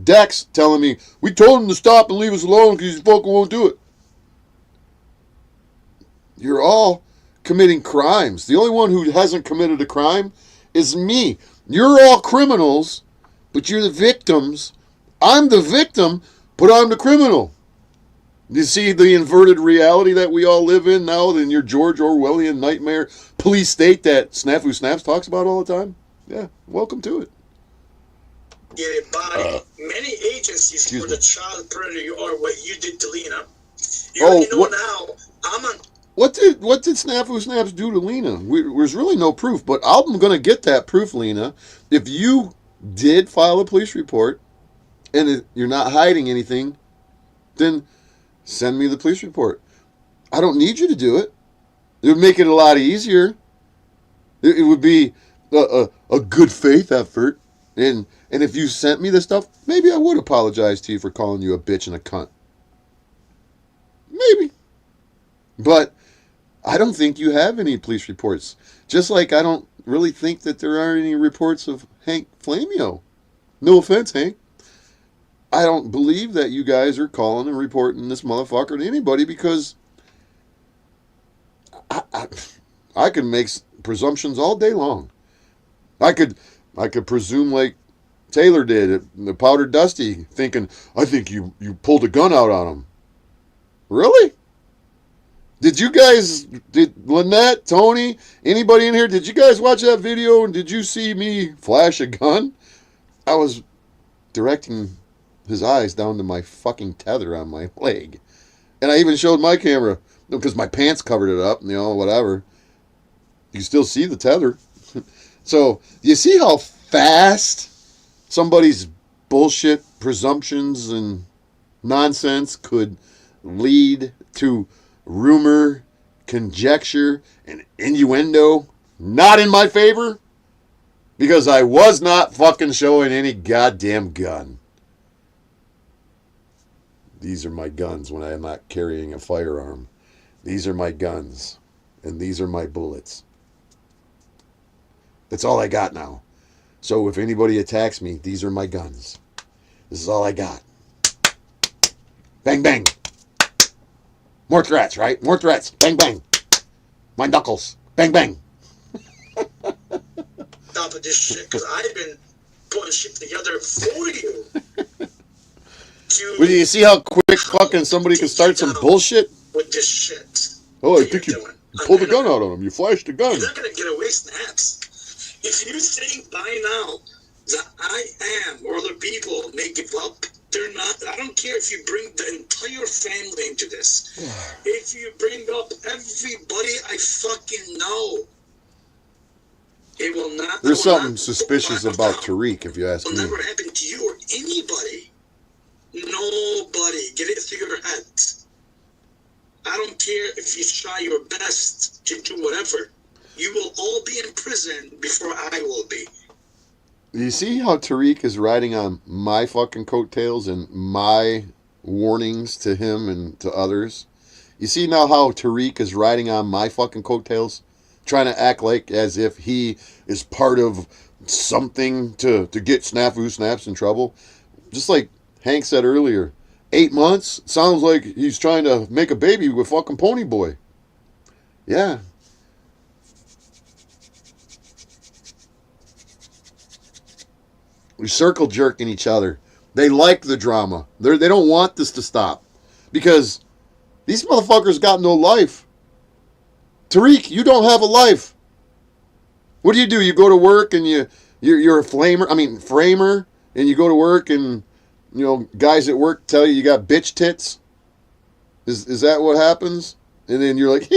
Dex telling me, we told him to stop and leave us alone because he fucking won't do it. You're all committing crimes. The only one who hasn't committed a crime is me. You're all criminals, but you're the victims. I'm the victim, but I'm the criminal. You see the inverted reality that we all live in now in your George Orwellian nightmare police state that Snafu Snaps talks about all the time? Yeah, welcome to it. By many agencies for the child predator you are, what you did to Lena. You Oh, know what- now. I'm on. What did Snafu Snaps do to Lena? There's really no proof, but I'm going to get that proof, Lena. If you did file a police report and you're not hiding anything, then send me the police report. I don't need you to do it. It would make it a lot easier. It would be a good faith effort. And if you sent me the stuff, maybe I would apologize to you for calling you a bitch and a cunt. Maybe. But I don't think you have any police reports. Just like I don't really think that there are any reports of Hank Flamio. No offense, Hank. I don't believe that you guys are calling and reporting this motherfucker to anybody because I can make presumptions all day long. I could presume like Taylor did at the Powder Dusty, thinking, I think you pulled a gun out on him. Really? Did Lynette, Tony, anybody in here, did you guys watch that video and did you see me flash a gun? I was directing his eyes down to my fucking tether on my leg. And I even showed my camera, because my pants covered it up, whatever. You still see the tether. So, you see how fast somebody's bullshit presumptions and nonsense could lead to rumor, conjecture, and innuendo not in my favor? Because I was not fucking showing any goddamn gun. These are my guns when I am not carrying a firearm. These are my guns. And these are my bullets. That's all I got now. So if anybody attacks me, these are my guns. This is all I got. Bang, bang. More threats, right? More threats. Bang, bang. My knuckles. Bang, bang. top of this shit because I've been putting shit together for you. Well, do you see how quick fucking somebody can start some bullshit? With this shit. Oh, I think you pulled the gun out on him. You flashed the gun. You're not gonna get away, snaps. If you think by now that I am or other people may give up, they're not. I don't care if you bring the entire family into this. If you bring up everybody I fucking know, it will not. There's something suspicious about Tarek, if you ask me. It will never happen to you or anybody. Nobody. Get it through your head. I don't care if you try your best to do whatever. You will all be in prison before I will be. You see how Tarek is riding on my fucking coattails and my warnings to him and to others? You see now how Tarek is riding on my fucking coattails? Trying to act like as if he is part of something to get Snafu Snaps in trouble? Just like Hank said earlier, 8 months? Sounds like he's trying to make a baby with fucking Pony Boy. Yeah. We circle jerking each other. They like the drama. They don't want this to stop. Because these motherfuckers got no life. Tarek, you don't have a life. What do? You go to work and you're a framer, and you go to work and, you know, guys at work tell you got bitch tits? Is that what happens? And then you're like,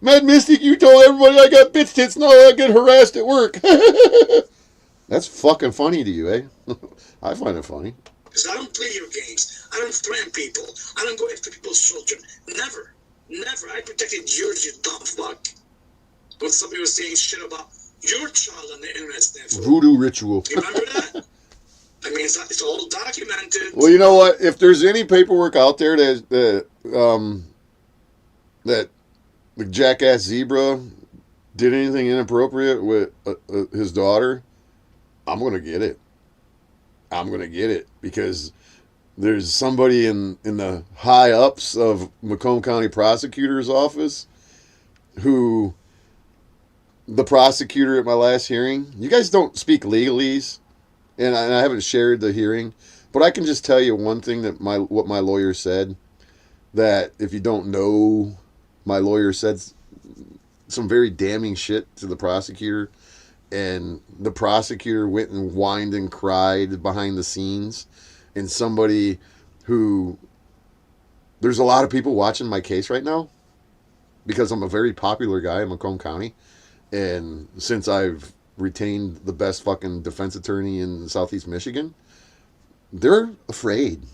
Mad Mystic, you told everybody I got bitch tits. No, I get harassed at work. That's fucking funny to you, eh? I find it funny. Because I don't play your games. I don't threaten people. I don't go after people's children. Never. Never. I protected yours, you dumb fuck. When somebody was saying shit about your child on the internet, Stanford. Voodoo ritual. You remember that? I mean, it's all documented. Well, you know what? If there's any paperwork out there that the jackass zebra did anything inappropriate with his daughter, I'm going to get it. I'm going to get it because there's somebody in the high ups of Macomb County Prosecutor's Office who, the prosecutor at my last hearing, you guys don't speak legalese, and I haven't shared the hearing, but I can just tell you one thing that what my lawyer said, that if you don't know, my lawyer said some very damning shit to the prosecutor, and the prosecutor went and whined and cried behind the scenes, and somebody who, there's a lot of people watching my case right now because I'm a very popular guy in Macomb County, and since I've retained the best fucking defense attorney in Southeast Michigan, they're afraid.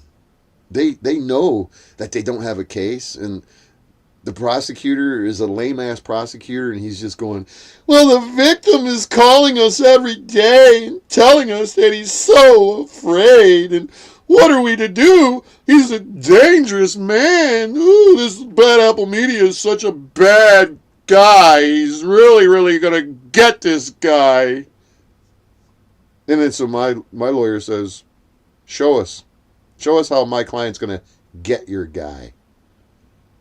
They know that they don't have a case, and the prosecutor is a lame-ass prosecutor, and he's just going, well, the victim is calling us every day and telling us that he's so afraid, and what are we to do? He's a dangerous man. Ooh, this Bad Apple Media is such a bad guy. He's really, really going to get this guy. And then so my lawyer says, show us. Show us how my client's going to get your guy.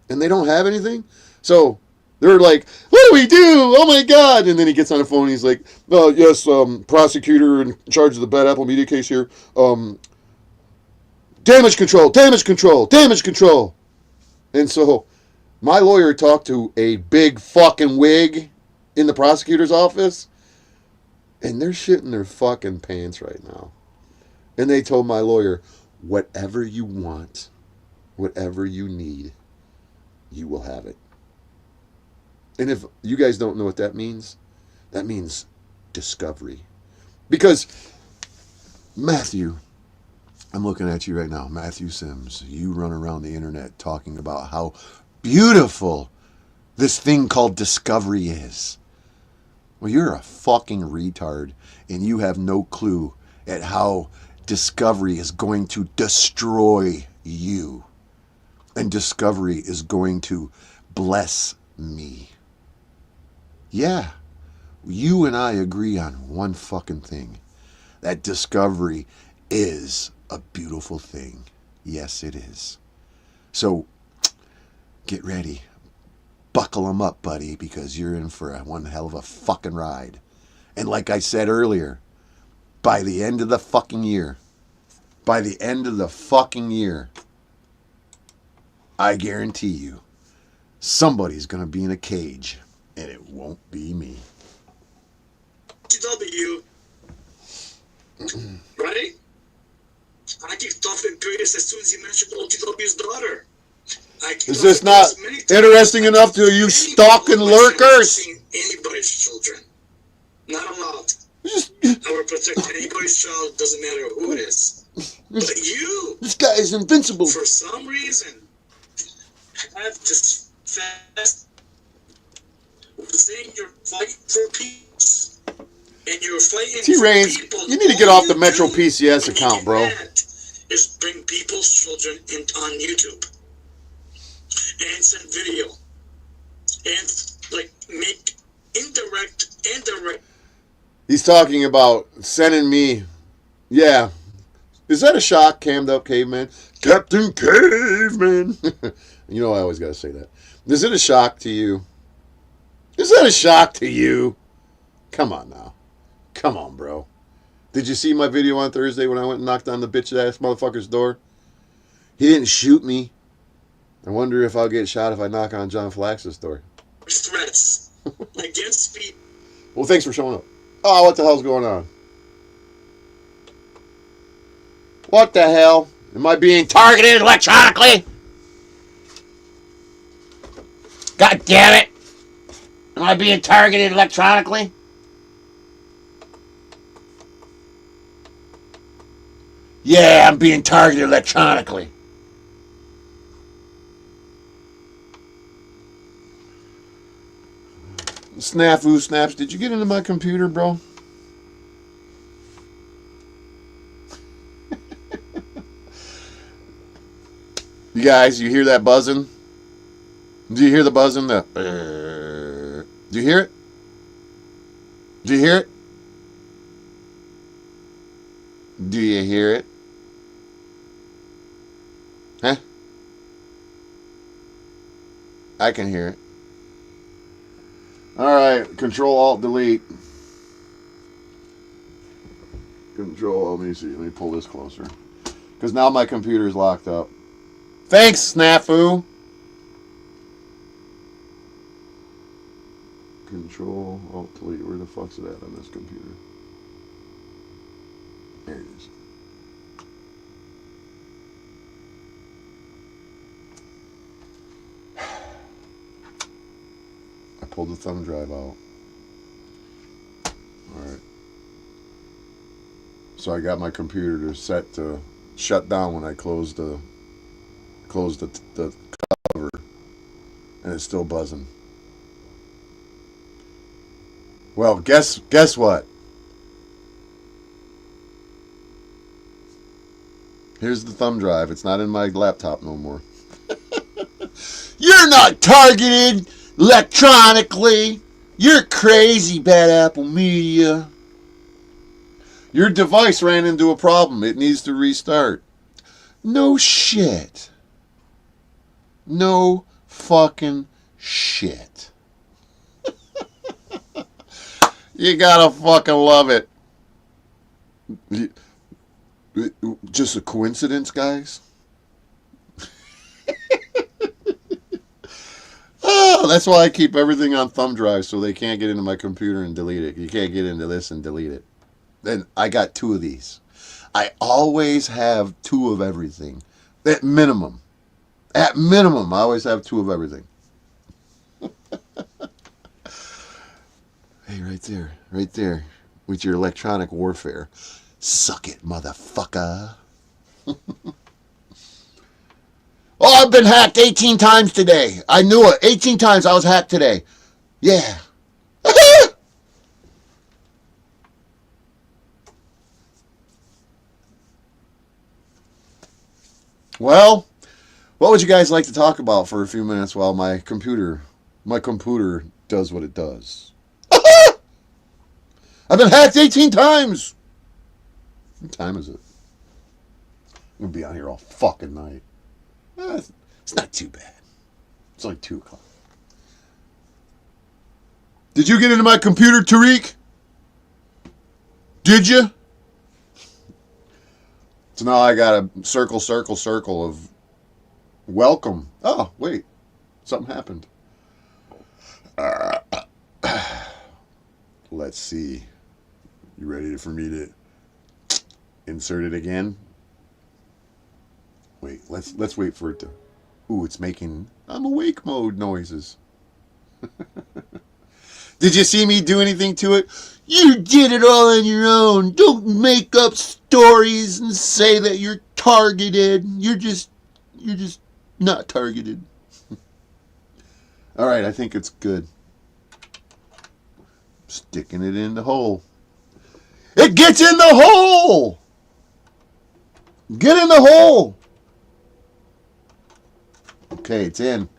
And they don't have anything. So they're like, what do we do? Oh my God. And then he gets on the phone and he's like, yes, prosecutor in charge of the Bad Apple Media case here. Damage control, damage control, damage control. And so my lawyer talked to a big fucking wig in the prosecutor's office, and they're shitting their fucking pants right now. And they told my lawyer, whatever you want, whatever you need, you will have it. And if you guys don't know what that means discovery. Because Matthew, I'm looking at you right now, Matthew Sims, you run around the internet talking about how beautiful this thing called discovery is. Well, you're a fucking retard, and you have no clue at how discovery is going to destroy you. And discovery is going to bless me. Yeah, you and I agree on one fucking thing. That discovery is a beautiful thing. Yes, it is. So, get ready. Buckle them up, buddy, because you're in for one hell of a fucking ride. And like I said earlier, by the end of the fucking year, I guarantee you, somebody's going to be in a cage, and it won't be me. GW, right? I kicked off the greatest as soon as you mentioned OTW's daughter. Is this not interesting enough to you stalking lurkers? Anybody's children. Not allowed. I will protect anybody's child, doesn't matter who it is. But you, this guy is invincible. For some reason, have this fast saying you're fighting for peace. And you're fighting Reinz, you need to get off the Metro PCS account, bro. Is bring people's children on YouTube and send video and like make indirect and direct. He's talking about sending me, yeah. Is that a shock, cammed up caveman? Captain Caveman. You know I always got to say that. Is it a shock to you? Is that a shock to you? Come on now. Come on, bro. Did you see my video on Thursday when I went and knocked on the bitch-ass motherfucker's door? He didn't shoot me. I wonder if I'll get shot if I knock on John Flax's door. Threats against speed. Well, thanks for showing up. Oh, what the hell's going on? What the hell? Am I being targeted electronically? God damn it. Am I being targeted electronically? Yeah, I'm being targeted electronically. Snafu Snaps, did you get into my computer, bro? You guys, you hear that buzzing? Do you hear the buzzing? Do you hear it? Do you hear it? Do you hear it? Huh? I can hear it. Alright, Control-Alt-Delete. Let me see, let me pull this closer. Because now my computer is locked up. Thanks, Snafu! Control-Alt-Delete, where the fuck's it at on this computer? There it is. I pulled the thumb drive out. Alright. So I got my computer to set to shut down when I closed the cover, and it's still buzzing. Well, guess what? Here's the thumb drive. It's not in my laptop no more. You're not targeted electronically. You're crazy, Bad Apple Media. Your device ran into a problem. It needs to restart. No shit. No fucking shit. You gotta fucking love it. Just a coincidence, guys? Oh, that's why I keep everything on thumb drive so they can't get into my computer and delete it. You can't get into this and delete it. Then I got 2 of these. I always have 2 of everything. At minimum. At minimum, I always have 2 of everything. Hey, right there, with your electronic warfare. Suck it, motherfucker. Oh, I've been hacked 18 times today. I knew it. 18 times I was hacked today. Yeah. Well, what would you guys like to talk about for a few minutes while my computer does what it does? I've been hacked 18 times. What time is it? I'm going to be on here all fucking night. It's not too bad. It's only 2 o'clock. Did you get into my computer, Tarek? Did you? So now I got a circle of welcome. Oh, wait. Something happened. Let's see. You ready for me to insert it again? Wait, let's wait for it to... Ooh, it's making I'm awake mode noises. Did you see me do anything to it? You did it all on your own. Don't make up stories and say that you're targeted. You're just not targeted. All right, I think it's good. Sticking it in the hole. It gets in the hole. Get in the hole. Okay, it's in.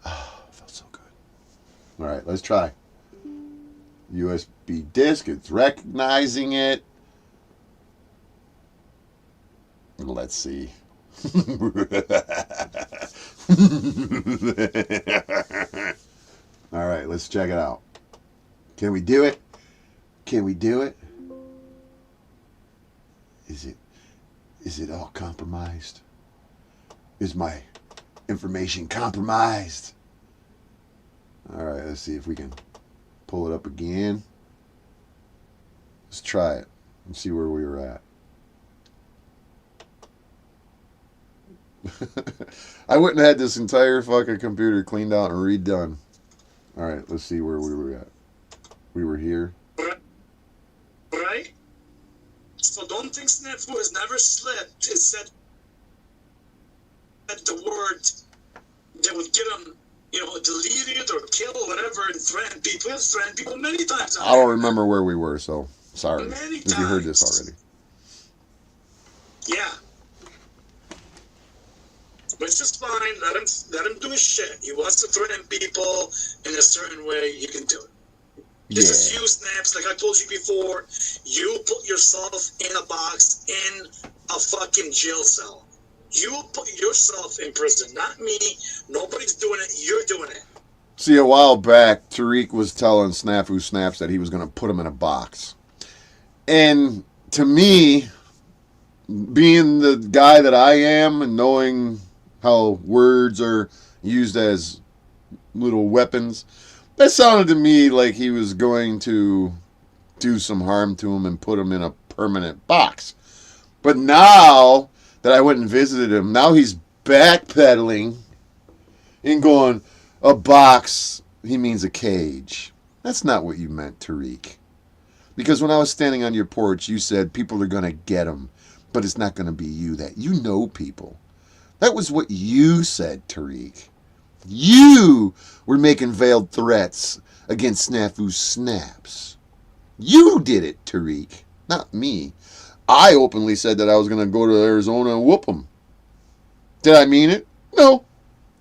Oh, felt so good. All right, let's try. USB disk, it's recognizing it. Let's see. All right, let's check it out. Can we do it? Can we do it? Is it all compromised? Is my information compromised? All right, let's see if we can pull it up again. Let's try it and see where we were at. I wouldn't have had this entire fucking computer cleaned out and redone. All right, let's see where we were at. We were here. Right? So don't think Snafu has never slept. It said the word that would get him, deleted or killed or whatever, and threaten people. It's threatened people many times. I don't remember where we were, so sorry Many if you heard this times. already. Yeah. But it's just fine. Let him do his shit. He wants to threaten people in a certain way. He can do it. This is you, Snaps. Like I told you before, you put yourself in a box in a fucking jail cell. You put yourself in prison, not me. Nobody's doing it. You're doing it. See, a while back, Tarek was telling Snafu Snaps that he was going to put him in a box. And to me, being the guy that I am and knowing how words are used as little weapons, that sounded to me like he was going to do some harm to him and put him in a permanent box. But now that I went and visited him, now he's backpedaling and going, a box, he means a cage. That's not what you meant, Tarek. Because when I was standing on your porch, you said people are going to get him, but it's not going to be you. That you know people. That was what you said, Tarek. You were making veiled threats against Snafu Snaps. You did it, Tarek, not me. I openly said that I was going to go to Arizona and whoop him. Did I mean it? No.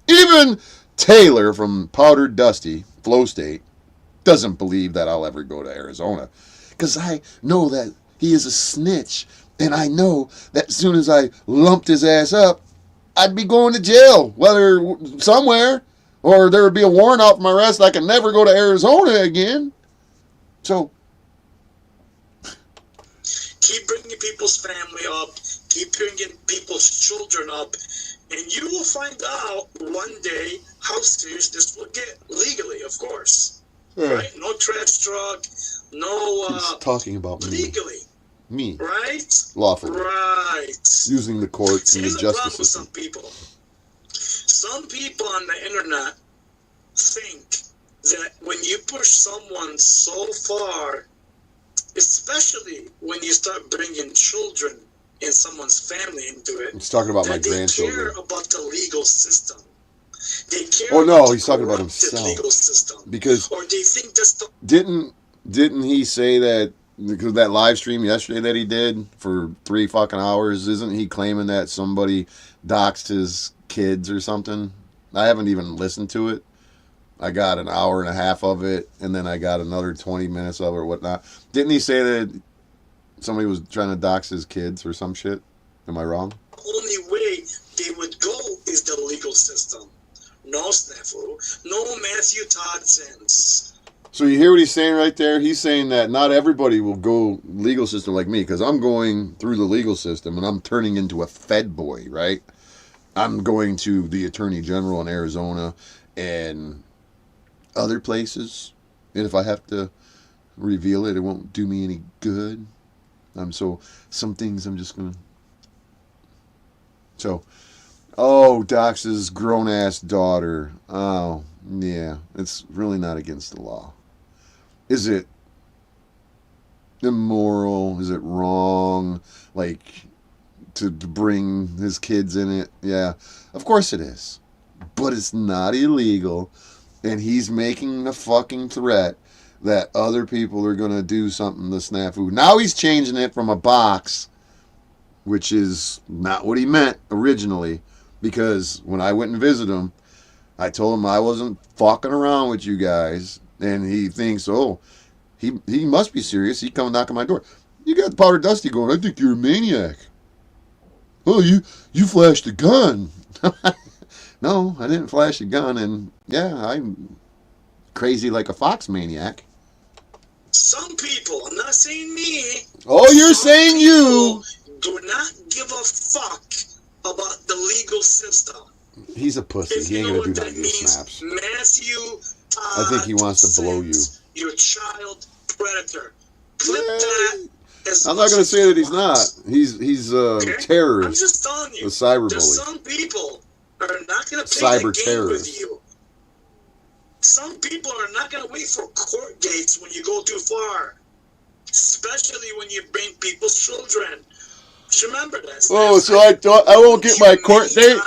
Even Taylor from Powdered Dusty, Flow State, doesn't believe that I'll ever go to Arizona. Because I know that he is a snitch. And I know that as soon as I lumped his ass up, I'd be going to jail, whether somewhere, or there would be a warrant out for my arrest. I can never go to Arizona again. So, keep bringing people's family up, keep bringing people's children up, and you will find out one day how serious this will get. Legally, of course. yeah. Right? No trash truck, no... He's talking about me. legally. Me. Right? Lawfully. Right. Using the courts and Here's the the justice problem with system. some people. Some people on the internet think that when you push someone so far, especially when you start bringing children and someone's family into it, He's talking about my that they grandchildren. care about the legal system. They care Oh, no, about the he's talking about corrupted himself. legal system. Because Or they think that's the didn't he say that, because that live stream yesterday that he did for 3 fucking hours, isn't he claiming that somebody doxed his kids or something? I haven't even listened to it. I got an hour and a half of it, and then I got another 20 minutes of it or whatnot. Didn't he say that somebody was trying to dox his kids or some shit? Am I wrong? only way they would go is the legal system. No Snafu, no Matthew Todsons. So you hear what he's saying right there? He's saying that not everybody will go legal system like me, because I'm going through the legal system and I'm turning into a Fed boy, right? I'm going to the Attorney General in Arizona and other places. And if I have to reveal it, it won't do me any good. Some things I'm just going to... So, dox his grown-ass daughter. Oh, yeah. It's really not against the law. Is it immoral? Is it wrong? Like, to bring his kids in it? Yeah, of course it is. But it's not illegal. And he's making a fucking threat that other people are going to do something to snafu. Now he's changing it from a box, which is not what he meant originally. Because when I went and visited him, I told him I wasn't fucking around with you guys. And he thinks, he must be serious. He come knock on my door. You got Powder Dusty going, I think you're a maniac. Oh, you flashed a gun. No, I didn't flash a gun. And yeah, I'm crazy like a fox maniac. Some people, I'm not saying me. Oh, you're saying you. Do not give a fuck about the legal system. He's a pussy. He ain't going to do that in your snaps. Matthew Todd, I think he wants to blow you. You're a child predator. Clip that. I'm not going to say that he's not. He's a terrorist. I'm just telling you. A cyber There's bully. some people are not going to play the game with you. Some people are not going to wait for court dates when you go too far. Especially when you bring people's children. Just remember that. Oh, so I won't get my court date?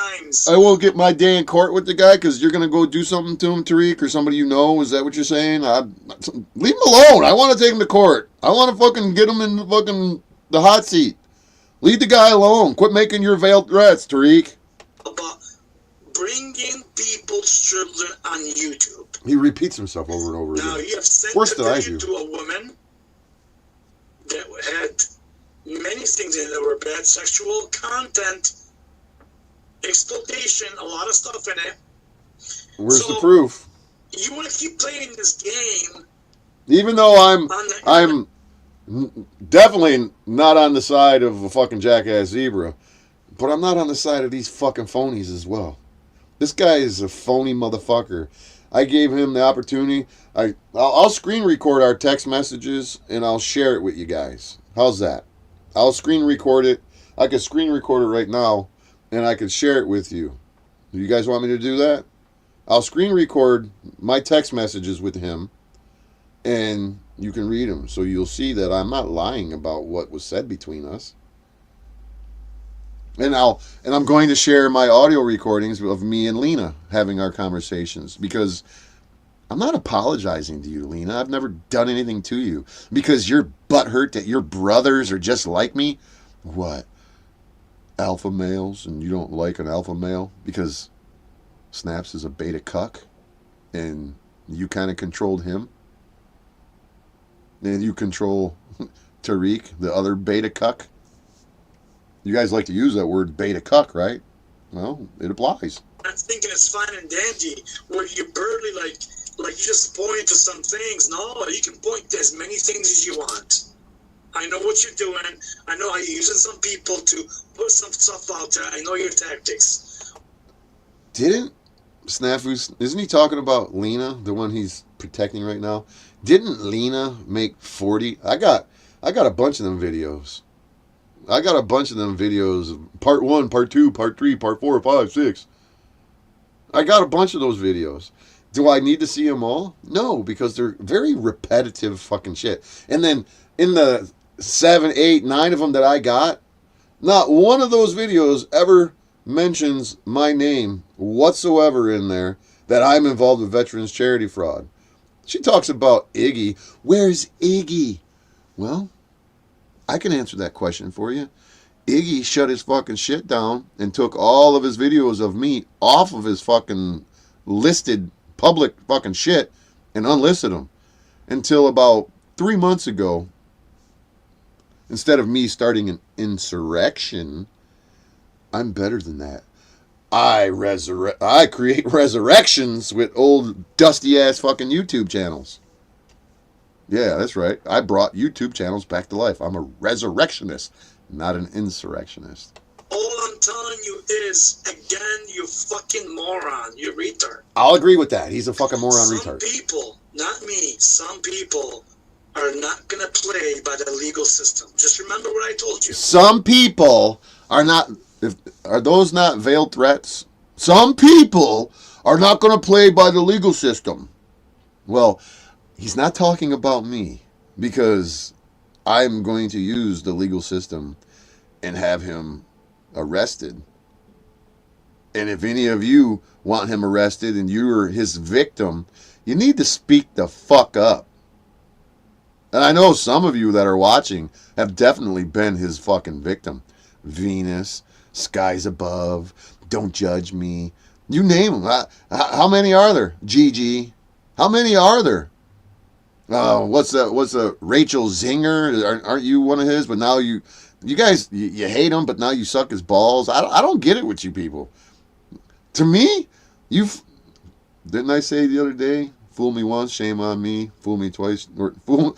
I won't get my day in court with the guy because you're going to go do something to him, Tarek, or somebody you know? Is that what you're saying? Leave him alone. I want to take him to court. I want to fucking get him in the hot seat. Leave the guy alone. Quit making your veiled threats, Tarek. About bringing people's children on YouTube. He repeats himself over and over again. Now, you have sent a video to a woman that had many things in it that were bad, sexual content, exploitation, a lot of stuff in it. Where's the proof? You want to keep playing this game. Even though I'm definitely not on the side of a fucking jackass zebra, but I'm not on the side of these fucking phonies as well. This guy is a phony motherfucker. I gave him the opportunity. I'll screen record our text messages and I'll share it with you guys. How's that? I'll screen record it. I can screen record it right now and I can share it with you. Do you guys want me to do that? I'll screen record my text messages with him and you can read them. So you'll see that I'm not lying about what was said between us. And I'm going to share my audio recordings of me and Lena having our conversations because I'm not apologizing to you, Lena. I've never done anything to you because you're butthurt that your brothers are just like me. What? Alpha males, and you don't like an alpha male because Snaps is a beta cuck and you kind of controlled him. And you control Tarek, the other beta cuck. You guys like to use that word beta cuck, right? Well, it applies. I'm thinking it's fine and dandy where you barely like you just point to some things. No, you can point to as many things as you want. I know what you're doing. I know how you're using some people to put some stuff out there. I know your tactics. Didn't Snafu, isn't he talking about Lena, the one he's protecting right now? Didn't Lena make 40? I got a bunch of them videos. Part 1, part 2, part 3, part 4, 5, 6. I got a bunch of those videos. Do I need to see them all? No, because they're very repetitive fucking shit. And then in the 7, 8, 9 of them that I got, not one of those videos ever mentions my name whatsoever in there that I'm involved with veterans charity fraud. She talks about Iggy. Where's Iggy? Well, I can answer that question for you. Iggy shut his fucking shit down and took all of his videos of me off of his fucking listed public fucking shit and unlisted them until about 3 months ago. Instead of me starting an insurrection, I'm better than that. I create resurrections with old dusty ass fucking YouTube channels. Yeah, that's right. I brought YouTube channels back to life. I'm a resurrectionist, not an insurrectionist. All I'm telling you is, again, you fucking moron. You retard. I'll agree with that. He's a fucking moron Some retard. people, not me, some people are not going to play by the legal system. Just remember what I told you. Some people are not... Are those not veiled threats? Some people are not going to play by the legal system. Well, he's not talking about me, because I'm going to use the legal system and have him arrested. And if any of you want him arrested and you're his victim, you need to speak the fuck up. And I know some of you that are watching have definitely been his fucking victim. Venus, Skies Above, Don't Judge Me. You name them. How many are there? Gigi. How many are there? What's the Rachel Zinger? Aren't you one of his? But now you guys, you hate him, but now you suck his balls. I don't get it with you people. To me, didn't I say the other day, fool me once, shame on me, fool me twice, or fool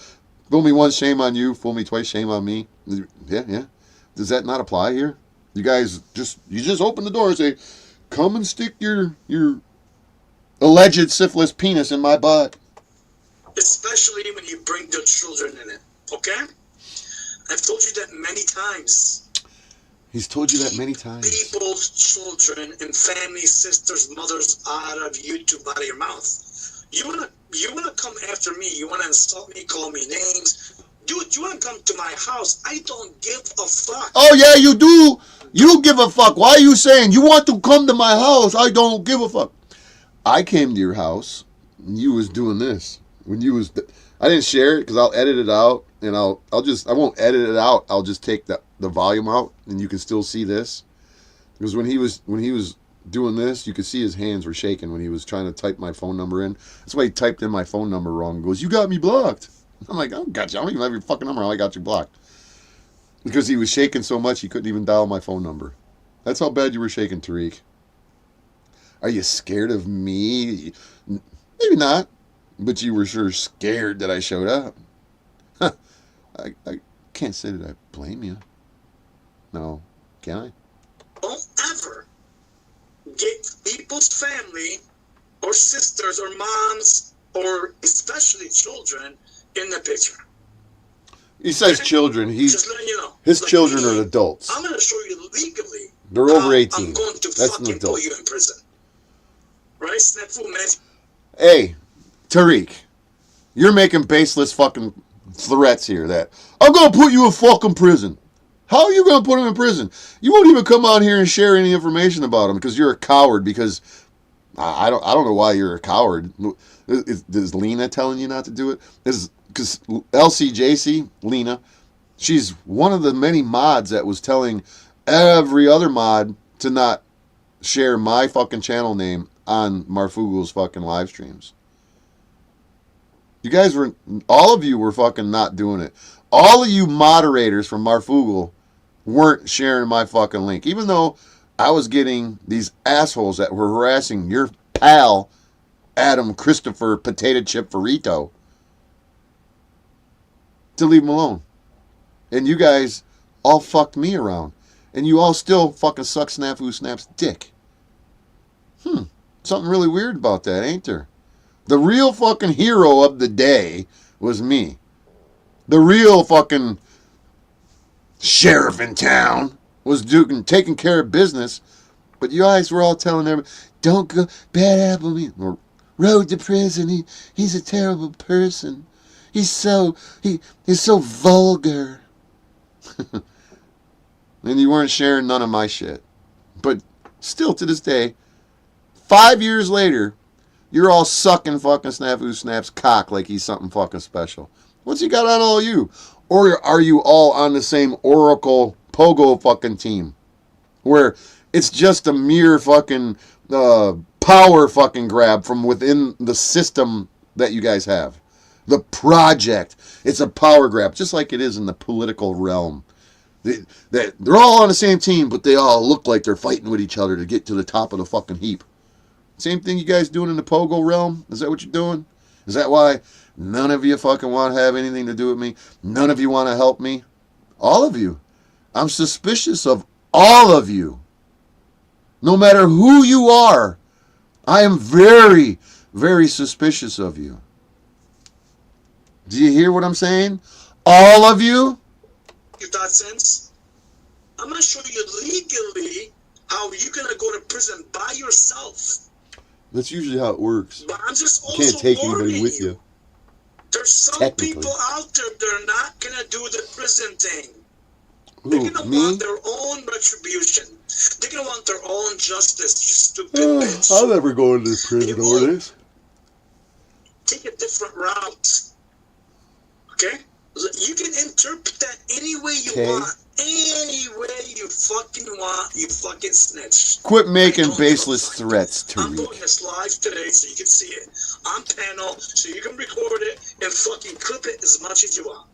me once, shame on you, fool me twice, shame on me. Yeah. Does that not apply here? You guys just open the door and say, come and stick your alleged syphilis penis in my butt. Especially when you bring the children in it, okay? I've told you that many times. He's told you that many times. People's children and family, sisters, mothers out of YouTube, out of your mouth. You wanna come after me? You wanna insult me? Call me names? Dude, you wanna come to my house? I don't give a fuck. Oh yeah, you do. You give a fuck. Why are you saying you want to come to my house? I don't give a fuck. I came to your house and you was doing this when you was. I didn't share it because I'll edit it out, and I won't edit it out. I'll just take the volume out, and you can still see this. Because when he was doing this, you could see his hands were shaking when he was trying to type my phone number in. That's why he typed in my phone number wrong. He goes, "You got me blocked." I'm like, "I got you. I don't even have your fucking number. I got you blocked." Because he was shaking so much he couldn't even dial my phone number. That's how bad you were shaking, Tarek. Are you scared of me? Maybe not. But you were sure scared that I showed up. Huh. I can't say that I blame you. No, can I? Don't ever get people's family or sisters or moms or especially children in the picture. He says children. Just letting you know. His Like children me, are adults. I'm going to show you legally. They're over 18. I'm going to That's an fucking adult. put you in prison. Right, Snafu, man? Hey, Tarek, you're making baseless fucking threats here that I'm going to put you in fucking prison. How are you going to put him in prison? You won't even come out here and share any information about him because you're a coward. Because I don't know why you're a coward. Is Lena telling you not to do it? Because LCJC, Lena, she's one of the many mods that was telling every other mod to not share my fucking channel name on Marfugel's fucking live streams. You guys were, all of you were fucking not doing it. All of you moderators from Marfugel weren't sharing my fucking link. Even though I was getting these assholes that were harassing your pal, Adam Christopher Potato Chip Ferrito, to leave him alone. And you guys all fucked me around. And you all still fucking suck Snafu Snap's dick. Something really weird about that, ain't there? The real fucking hero of the day was me. The real fucking sheriff in town was taking care of business. But you guys were all telling everybody, don't go, bad apple me. Road to prison, he's a terrible person. He's so vulgar. And you weren't sharing none of my shit. But still to this day, 5 years later, you're all sucking fucking Snafu Snap's cock like he's something fucking special. What's he got on all you? Or are you all on the same Oracle Pogo fucking team? Where it's just a mere fucking power fucking grab from within the system that you guys have. The project. It's a power grab, just like it is in the political realm. They're all on the same team, but they all look like they're fighting with each other to get to the top of the fucking heap. Same thing you guys doing in the Pogo realm? Is that what you're doing? Is that why None of you fucking want to have anything to do with me. None of you want to help me. All of you. I'm suspicious of all of you. No matter who you are, I am very, very suspicious of you. Do you hear what I'm saying? All of you? If that sense, I'm gonna show you legally how you're gonna go to prison by yourself. That's usually how it works. But I'm just You also can't take warning anybody with you. There's some Technically. people out there that are not gonna do the prison thing. Who, They're gonna me? want their own retribution. They're gonna want their own justice, you stupid bitch. I'll never go into prison over this. Take a different route. Okay? You can interpret that any way you Okay. want. Any way you fucking want, you fucking snitch. Quit making I don't baseless give a fuck. threats, I'm doing Tarek. this live today so you can see it on panel, so you can record it and fucking clip it as much as you want.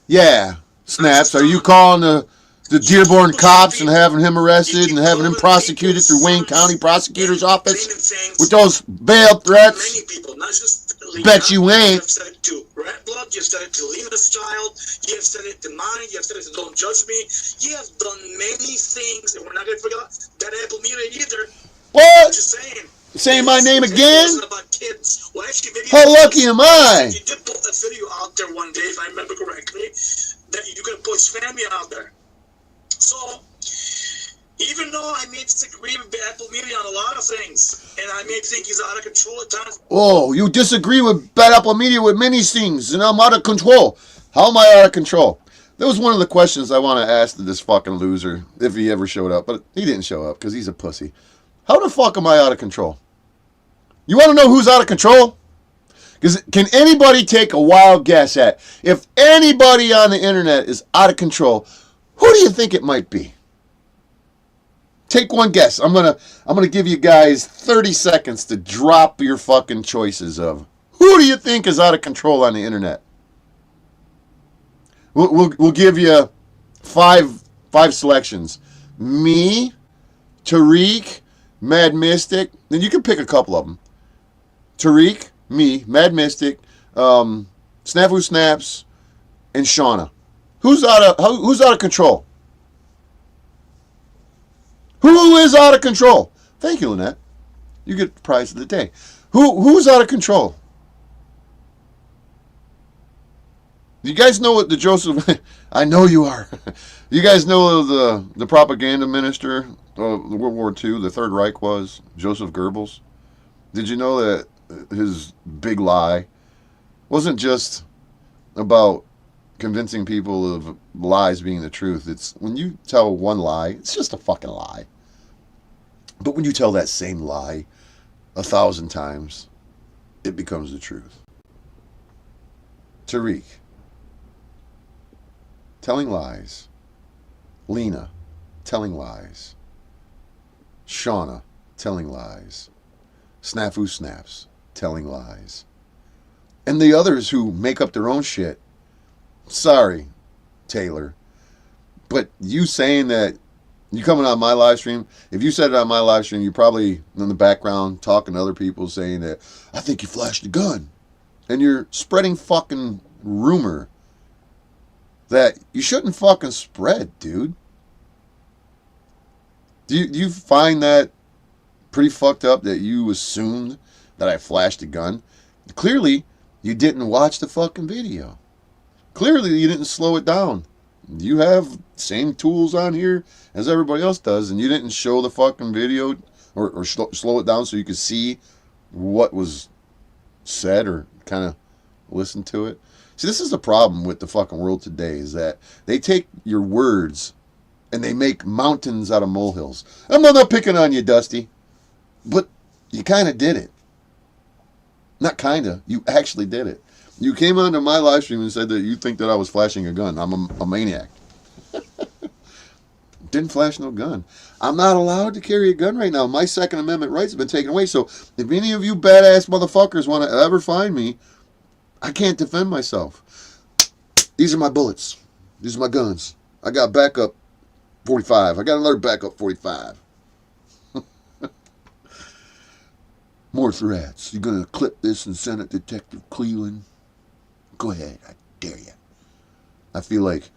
Yeah. Snaps, are you calling the Dearborn cops and having him arrested and having him prosecuted through Wayne County Prosecutor's Office with those bail threats? Many people, not just Lena. Bet you ain't. You've said it to Red Blood, you've said it to Lena's child, you have said it to mine, you have said it to Don't Judge Me. You have done many things, and we're not going to forget that Apple Media either. I'm What? just saying. Saying my name It again? wasn't about kids. Well, actually, maybe How lucky am I? You did put a video out there one day, if I remember correctly, that you could put his family out there. So, even though I may disagree with Apple Media on a lot of things, and I may think he's out of control at times. Oh, you disagree with Bad Apple Media with many things, and I'm out of control. How am I out of control? That was one of the questions I want to ask to this fucking loser, if he ever showed up. But he didn't show up, because he's a pussy. How the fuck am I out of control? You want to know who's out of control? Because can anybody take a wild guess at, if anybody on the internet is out of control, who do you think it might be? Take one guess. I'm gonna give you guys 30 seconds to drop your fucking choices of who do you think is out of control on the internet. We'll give you five selections. Me, Tarek, Mad Mystic. Then you can pick a couple of them. Tarek, me, Mad Mystic, Snafu Snaps, and Shauna. Who's out of control? Who is out of control? Thank you, Lynette. You get the prize of the day. Who's out of control? You guys know what the Joseph... I know you are. You guys know the propaganda minister of World War II, the Third Reich was Joseph Goebbels? Did you know that his big lie wasn't just about convincing people of lies being the truth? It's when you tell one lie, it's just a fucking lie. But when you tell that same lie 1,000 times, it becomes the truth. Tarek, telling lies. Lena, telling lies. Shauna, telling lies. Snafu Snaps, telling lies. And the others who make up their own shit, sorry, Taylor, but you saying that, you coming on my live stream, if you said it on my live stream, you're probably in the background talking to other people saying that, I think you flashed a gun. And you're spreading fucking rumor that you shouldn't fucking spread, dude. Do you find that pretty fucked up that you assumed that I flashed a gun? Clearly, you didn't watch the fucking video. Clearly, you didn't slow it down. You have same tools on here as everybody else does, and you didn't show the fucking video or slow it down so you could see what was said or kind of listen to it. See, this is the problem with the fucking world today, is that they take your words and they make mountains out of molehills. I'm not picking on you, Dusty, but you kind of did it. Not kind of. You actually did it. You came onto my live stream and said that you think that I was flashing a gun. I'm a maniac. Didn't flash no gun. I'm not allowed to carry a gun right now. My Second Amendment rights have been taken away. So if any of you badass motherfuckers want to ever find me, I can't defend myself. These are my bullets. These are my guns. I got backup 45. I got another backup 45. More threats. You're going to clip this and send it to Detective Cleveland. Go ahead. I dare you. I feel like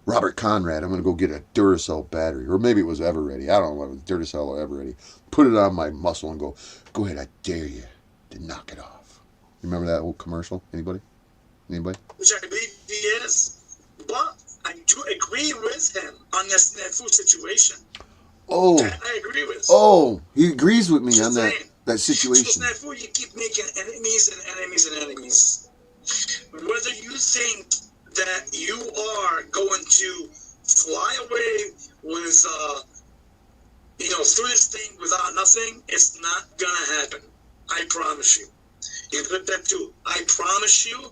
Robert Conrad. I'm going to go get a Duracell battery. Or maybe it was Everready. I don't know if it was Duracell or Everready. Put it on my muscle and go ahead. I dare you to knock it off. You remember that old commercial? Anybody? Which I believe he is. But I do agree with him on this Snafu situation. Oh. That I agree with. Oh, he agrees with me on that situation. So Snafu, you keep making enemies and enemies and enemies. Whether you think that you are going to fly away with, through this thing without nothing, it's not gonna happen. I promise you. You put that too. I promise you,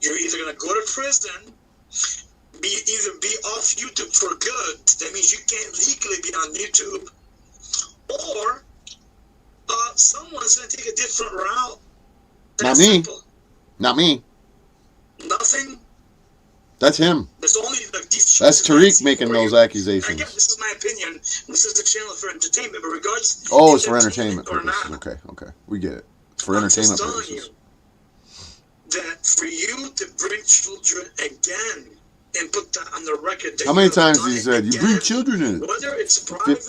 you're either gonna go to prison, either be off YouTube for good. That means you can't legally be on YouTube, or someone's gonna take a different route. That's Not me. simple. Not me. Nothing. That's him. There's only these. That's Tarek making those accusations. Again, this is my opinion. This is the channel for entertainment, but regardless. Oh, it's for entertainment or purposes. not, Okay. We get it. It's for I'm entertainment just telling purposes. you that for you to bring children again and put that on the record. That How many you have times done he it said, you again, bring children in? Whether it's private,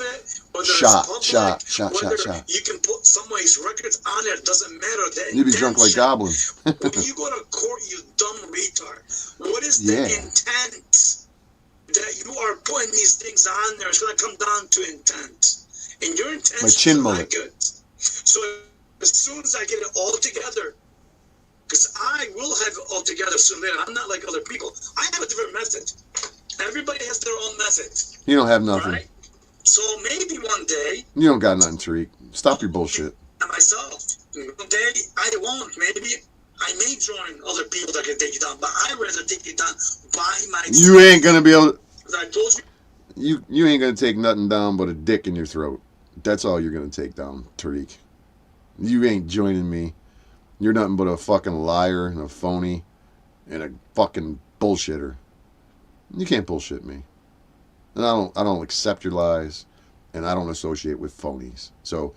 whether Shot, it's public, shot. whether you can put somebody's records on there, it doesn't matter. You'd be drunk like Goblin. When you go to court, you dumb retard. What is the intent that you are putting these things on there? It's going to come down to intent. And your intent is not good. So as soon as I get it all together, because I will have it all together soon later. I'm not like other people. I have a different method. Everybody has their own method. You don't have nothing. Right? So maybe one day. You don't got nothing, Tariq. Stop your bullshit. Myself. One day I won't. Maybe I may join other people that can take you down, but I'd rather take you down by myself. You ain't gonna be able to. I told you. You ain't gonna take nothing down but a dick in your throat. That's all you're gonna take down, Tariq. You ain't joining me. You're nothing but a fucking liar and a phony and a fucking bullshitter. You can't bullshit me. And I don't accept your lies, and I don't associate with phonies. So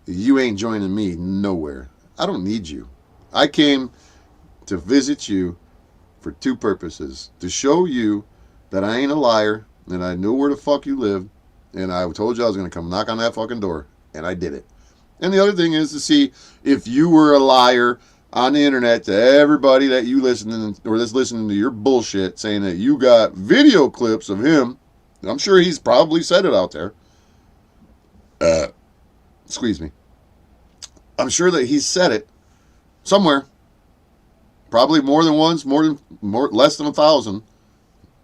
you ain't joining me nowhere. I don't need you. I came to visit you for two purposes. To show you that I ain't a liar, and I knew where the fuck you live, and I told you I was going to come knock on that fucking door, and I did it. And the other thing is to see if you were a liar on the internet to everybody that you listening or that's listening to your bullshit, saying that you got video clips of him. I'm sure he's probably said it out there. Squeeze me. I'm sure that he's said it somewhere. Probably more than once, less than 1,000.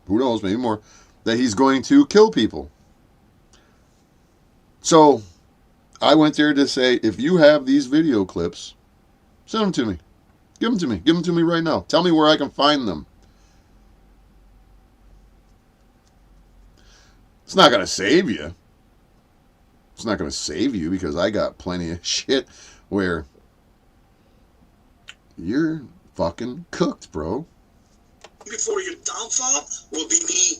Who knows, maybe more. That he's going to kill people. So I went there to say, if you have these video clips, send them to me. Give them to me. Give them to me right now. Tell me where I can find them. It's not going to save you. It's not going to save you because I got plenty of shit where you're fucking cooked, bro. Before your downfall will be me.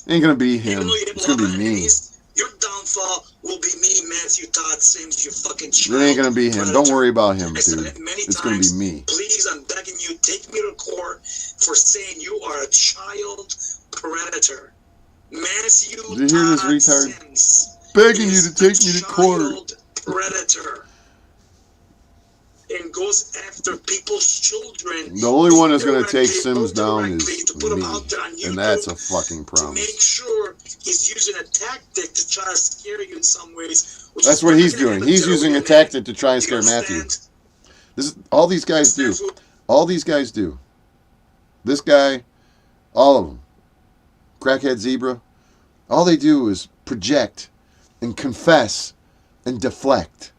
Ain't going to be him. It's going to be me. Enemies, your downfall will be me, Matthew Todd, same as your fucking child. It ain't going to be him. Predator. Don't worry about him, I said dude. it many It's times. going to be me. Please, I'm begging you, take me to court for saying you are a child predator. Matthew Did you hear this Todd retard? Sims Begging you to take me to court. child predator. And goes after people's children. The only one that's going to take indirectly, Sims down indirectly, is to put him me. out there on And YouTube that's a fucking to promise. make sure he's using a tactic to try to scare you in some ways. That's what he's doing. He's using a tactic to try and scare Matthew. This is all these guys do. All these guys do. This guy, all of them. Crackhead Zebra. All they do is project and confess and deflect.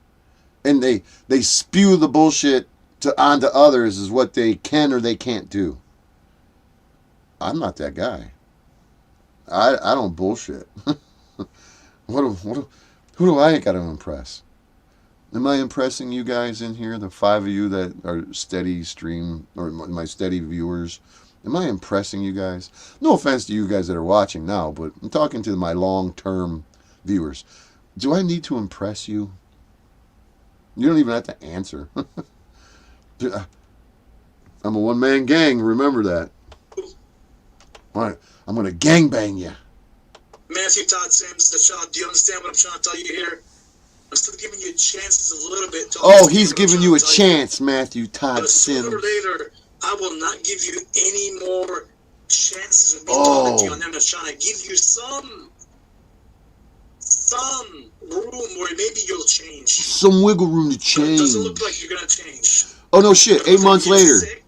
And they spew the bullshit onto others is what they can or they can't do. I'm not that guy. I don't bullshit. Who do I got to impress? Am I impressing you guys in here, the 5 of you that are steady stream, or my steady viewers? Am I impressing you guys? No offense to you guys that are watching now, but I'm talking to my long-term viewers. Do I need to impress you? You don't even have to answer. I'm a one-man gang. Remember that. All right. I'm going to gangbang you. Matthew Todd Sims, the child. Do you understand what I'm trying to tell you here? I'm still giving you chances a little bit. To Oh, he's understand what I'm giving trying you a to tell you. chance, Matthew Todd But sooner or Sims. later, I will not give you any more chances of me Oh. talking to you. And I'm just trying to give you some room where maybe you'll change. Some wiggle room to But it change. doesn't look like you're gonna change. Oh, no shit. 8 months You're later. sick,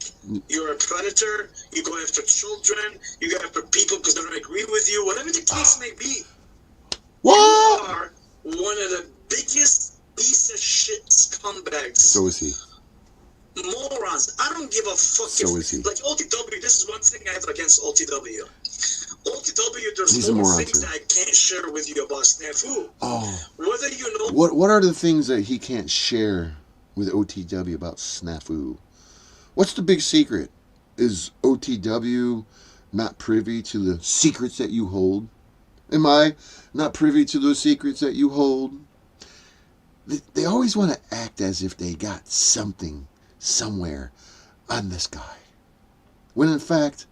you're a predator. You go after children. You go after people because they don't agree with you. Whatever the case may be. What? You are one of the biggest piece of shit scumbags. So is he. Morons. I don't give a fuck. So is he. Like OTW, this is one thing I have against OTW. OTW, there's He's a more moron, things too. that I can't share with you about Snafu. Oh. Whether you know What are the things that he can't share with OTW about Snafu? What's the big secret? Is OTW not privy to the secrets that you hold? Am I not privy to those secrets that you hold? They always want to act as if they got something somewhere on this guy, when in fact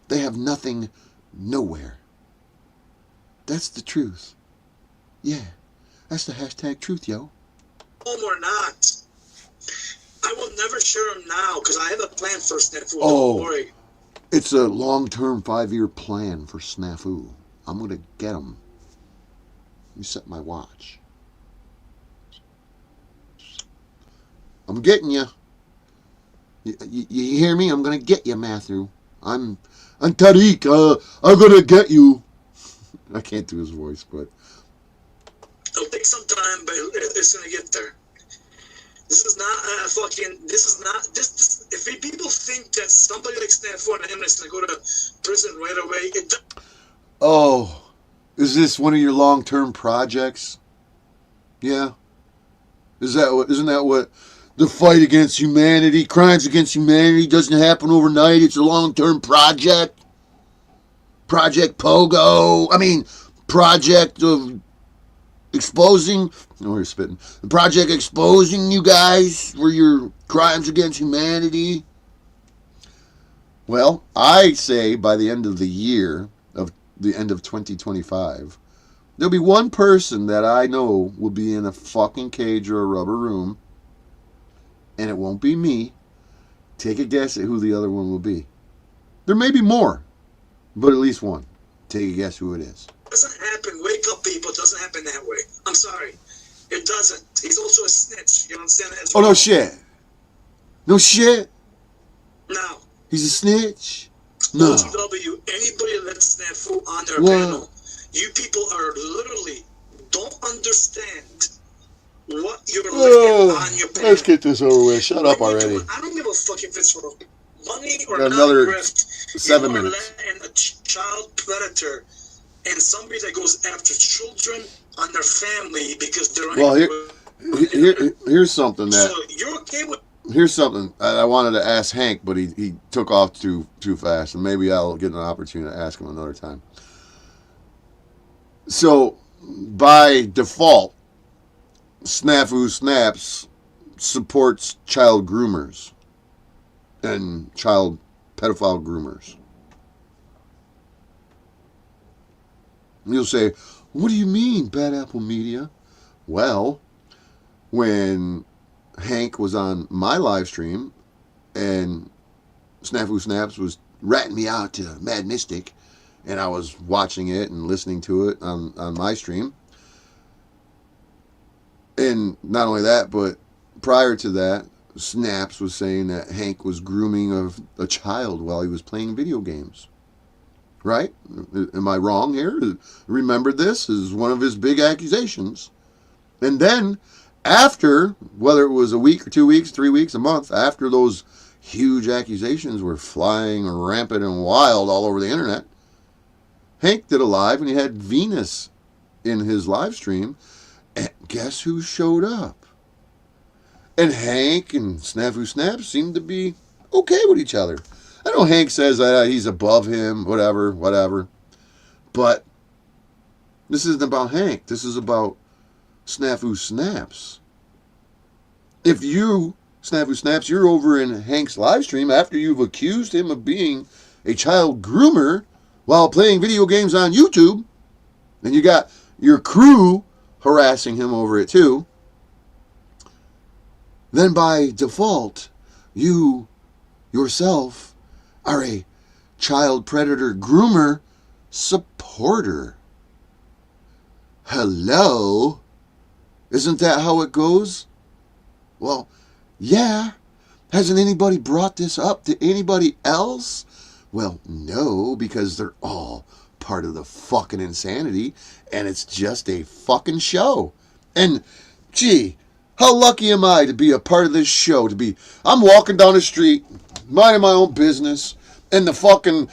they have nothing nowhere. That's the truth. Yeah, that's the hashtag truth, yo. or not. I will never share them now because I have a plan for Snafu. Oh. Don't worry. It's a long-term 5-year plan for Snafu. I'm gonna get him. Let me set my watch. I'm getting you. You hear me? I'm gonna get you, Matthew. I'm Tarek. I'm gonna get you. I can't do his voice, but It'll take some time, but it's gonna get there. This is not this. If people think that somebody like Snafu and him is gonna go to prison right away, oh, is this one of your long-term projects? Yeah. Isn't that what the fight against humanity, crimes against humanity doesn't happen overnight? It's a long-term project. Project Pogo. I mean, project of exposing. Oh, you're spitting. The project exposing you guys for your crimes against humanity. Well, I say by the end of the year, of the end of 2025, there'll be one person that I know will be in a fucking cage or a rubber room, and it won't be me. Take a guess at who the other one will be. There may be more, but at least one. Take a guess who it is. doesn't happen. Wake up, people. It doesn't happen that way. I'm sorry. It doesn't. He's also a snitch. You understand that? Oh, no shit. No shit. Now, He's a snitch. No. OTW, anybody that's Snafu on their What? panel, you people are literally don't understand what you're looking on your panel. Let's get this over with. Shut up What you already. do, I don't give a fuck if it's for money or Got not. another Grift. 7 You are minutes. letting a child predator and somebody that goes after children on their family because they're Well, here's something that. So you're okay with Here's something I wanted to ask Hank, but he took off too fast, and maybe I'll get an opportunity to ask him another time. So, by default, Snafu Snaps supports child groomers and child pedophile groomers. You'll say, what do you mean, Bad Apple Media? Well, when Hank was on my live stream and Snafu Snaps was ratting me out to Mad Mystic, and I was watching it and listening to it on my stream. And not only that, but prior to that, Snaps was saying that Hank was grooming a child while he was playing video games. Right? Am I wrong here? Remember, this is one of his big accusations. And then, after, whether it was a week or 2 weeks, 3 weeks, a month, after those huge accusations were flying rampant and wild all over the internet, Hank did a live and he had Venus in his live stream. And guess who showed up? And Hank and Snafu Snaps seemed to be okay with each other. I know Hank says that he's above him, whatever. But this isn't about Hank. This is about Snafu Snaps. If you Snafu Snaps, you're over in Hank's live stream after you've accused him of being a child groomer while playing video games on YouTube. And you got your crew harassing him over it too. Then by default, you yourself are a child predator groomer supporter. Hello? Isn't that how it goes? Well, yeah. Hasn't anybody brought this up to anybody else? Well, no, because they're all part of the fucking insanity, and it's just a fucking show. And, gee, how lucky am I to be a part of this show? I'm walking down the street, minding my own business, and the fucking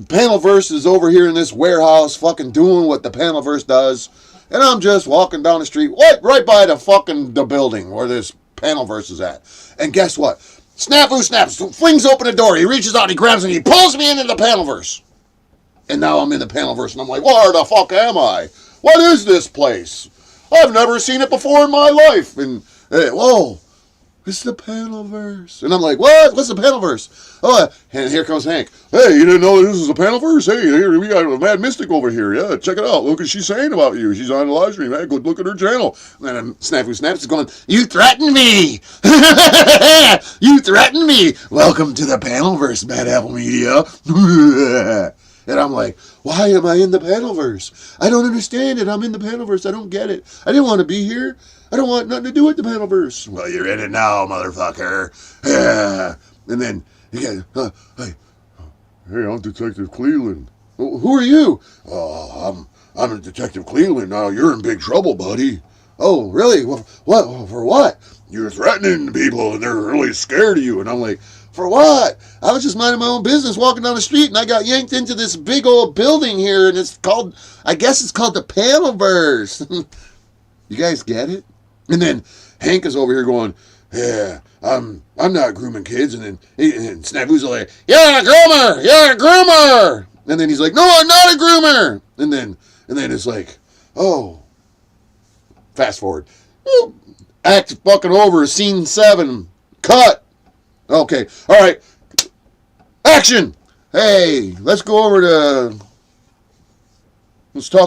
Panelverse is over here in this warehouse fucking doing what the Panelverse does. And I'm just walking down the street, right by the building where this Panelverse is at. And guess what? Snafu Snaps flings open the door. He reaches out, he grabs me, he pulls me into the Panelverse. And now I'm in the Panelverse, and I'm like, where the fuck am I? What is this place? I've never seen it before in my life. And, whoa, it's the Panelverse. And I'm like, what? What's the Panelverse? Oh, and here comes Hank. Hey, you didn't know this is a Panelverse? Hey, here we got a Mad Mystic over here. Yeah, check it out. Look what she's saying about you. She's on the live stream. Hey, go look at her channel. And then Snafu Snaps is going, you threatened me. You threatened me. Welcome to the Panelverse, Bad Apple Media. And I'm like, why am I in the Panelverse? I don't understand it. I'm in the Panelverse. I don't get it. I didn't want to be here. I don't want nothing to do with the Panelverse. Well, you're in it now, motherfucker. Yeah. And then he goes, hey, I'm Detective Cleveland. Who are you? Oh, I'm Detective Cleveland. Now you're in big trouble, buddy. Oh, really? What? For what? You're threatening people, and they're really scared of you. And I'm like, for what? I was just minding my own business, walking down the street, and I got yanked into this big old building here, and I guess it's called the Panelverse. You guys get it? And then Hank is over here going, yeah, I'm not grooming kids. And then Snafu's like, you're a groomer. And then he's like, no, I'm not a groomer. And then it's like, oh, fast forward. Act fucking over, scene 7, cut. Okay, all right, action. Hey, let's talk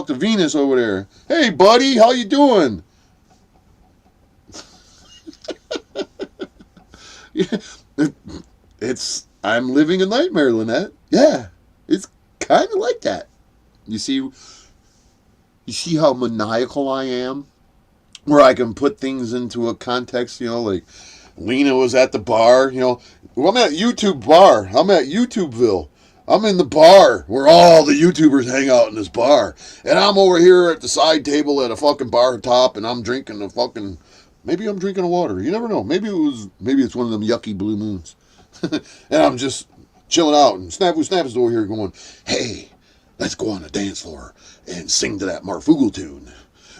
to Venus over there. Hey, buddy, how you doing? I'm living a nightmare, Lynette. Yeah, it's kind of like that. You see how maniacal I am? Where I can put things into a context, like Lena was at the bar, I'm at YouTube bar. I'm at YouTubeville. I'm in the bar where all the YouTubers hang out in this bar. And I'm over here at the side table at a fucking bar top, and I'm drinking maybe I'm drinking water. You never know. Maybe it's one of them yucky blue moons. And I'm just chilling out, and Snafu Snaps is over here going, hey, let's go on the dance floor and sing to that Marfugle tune.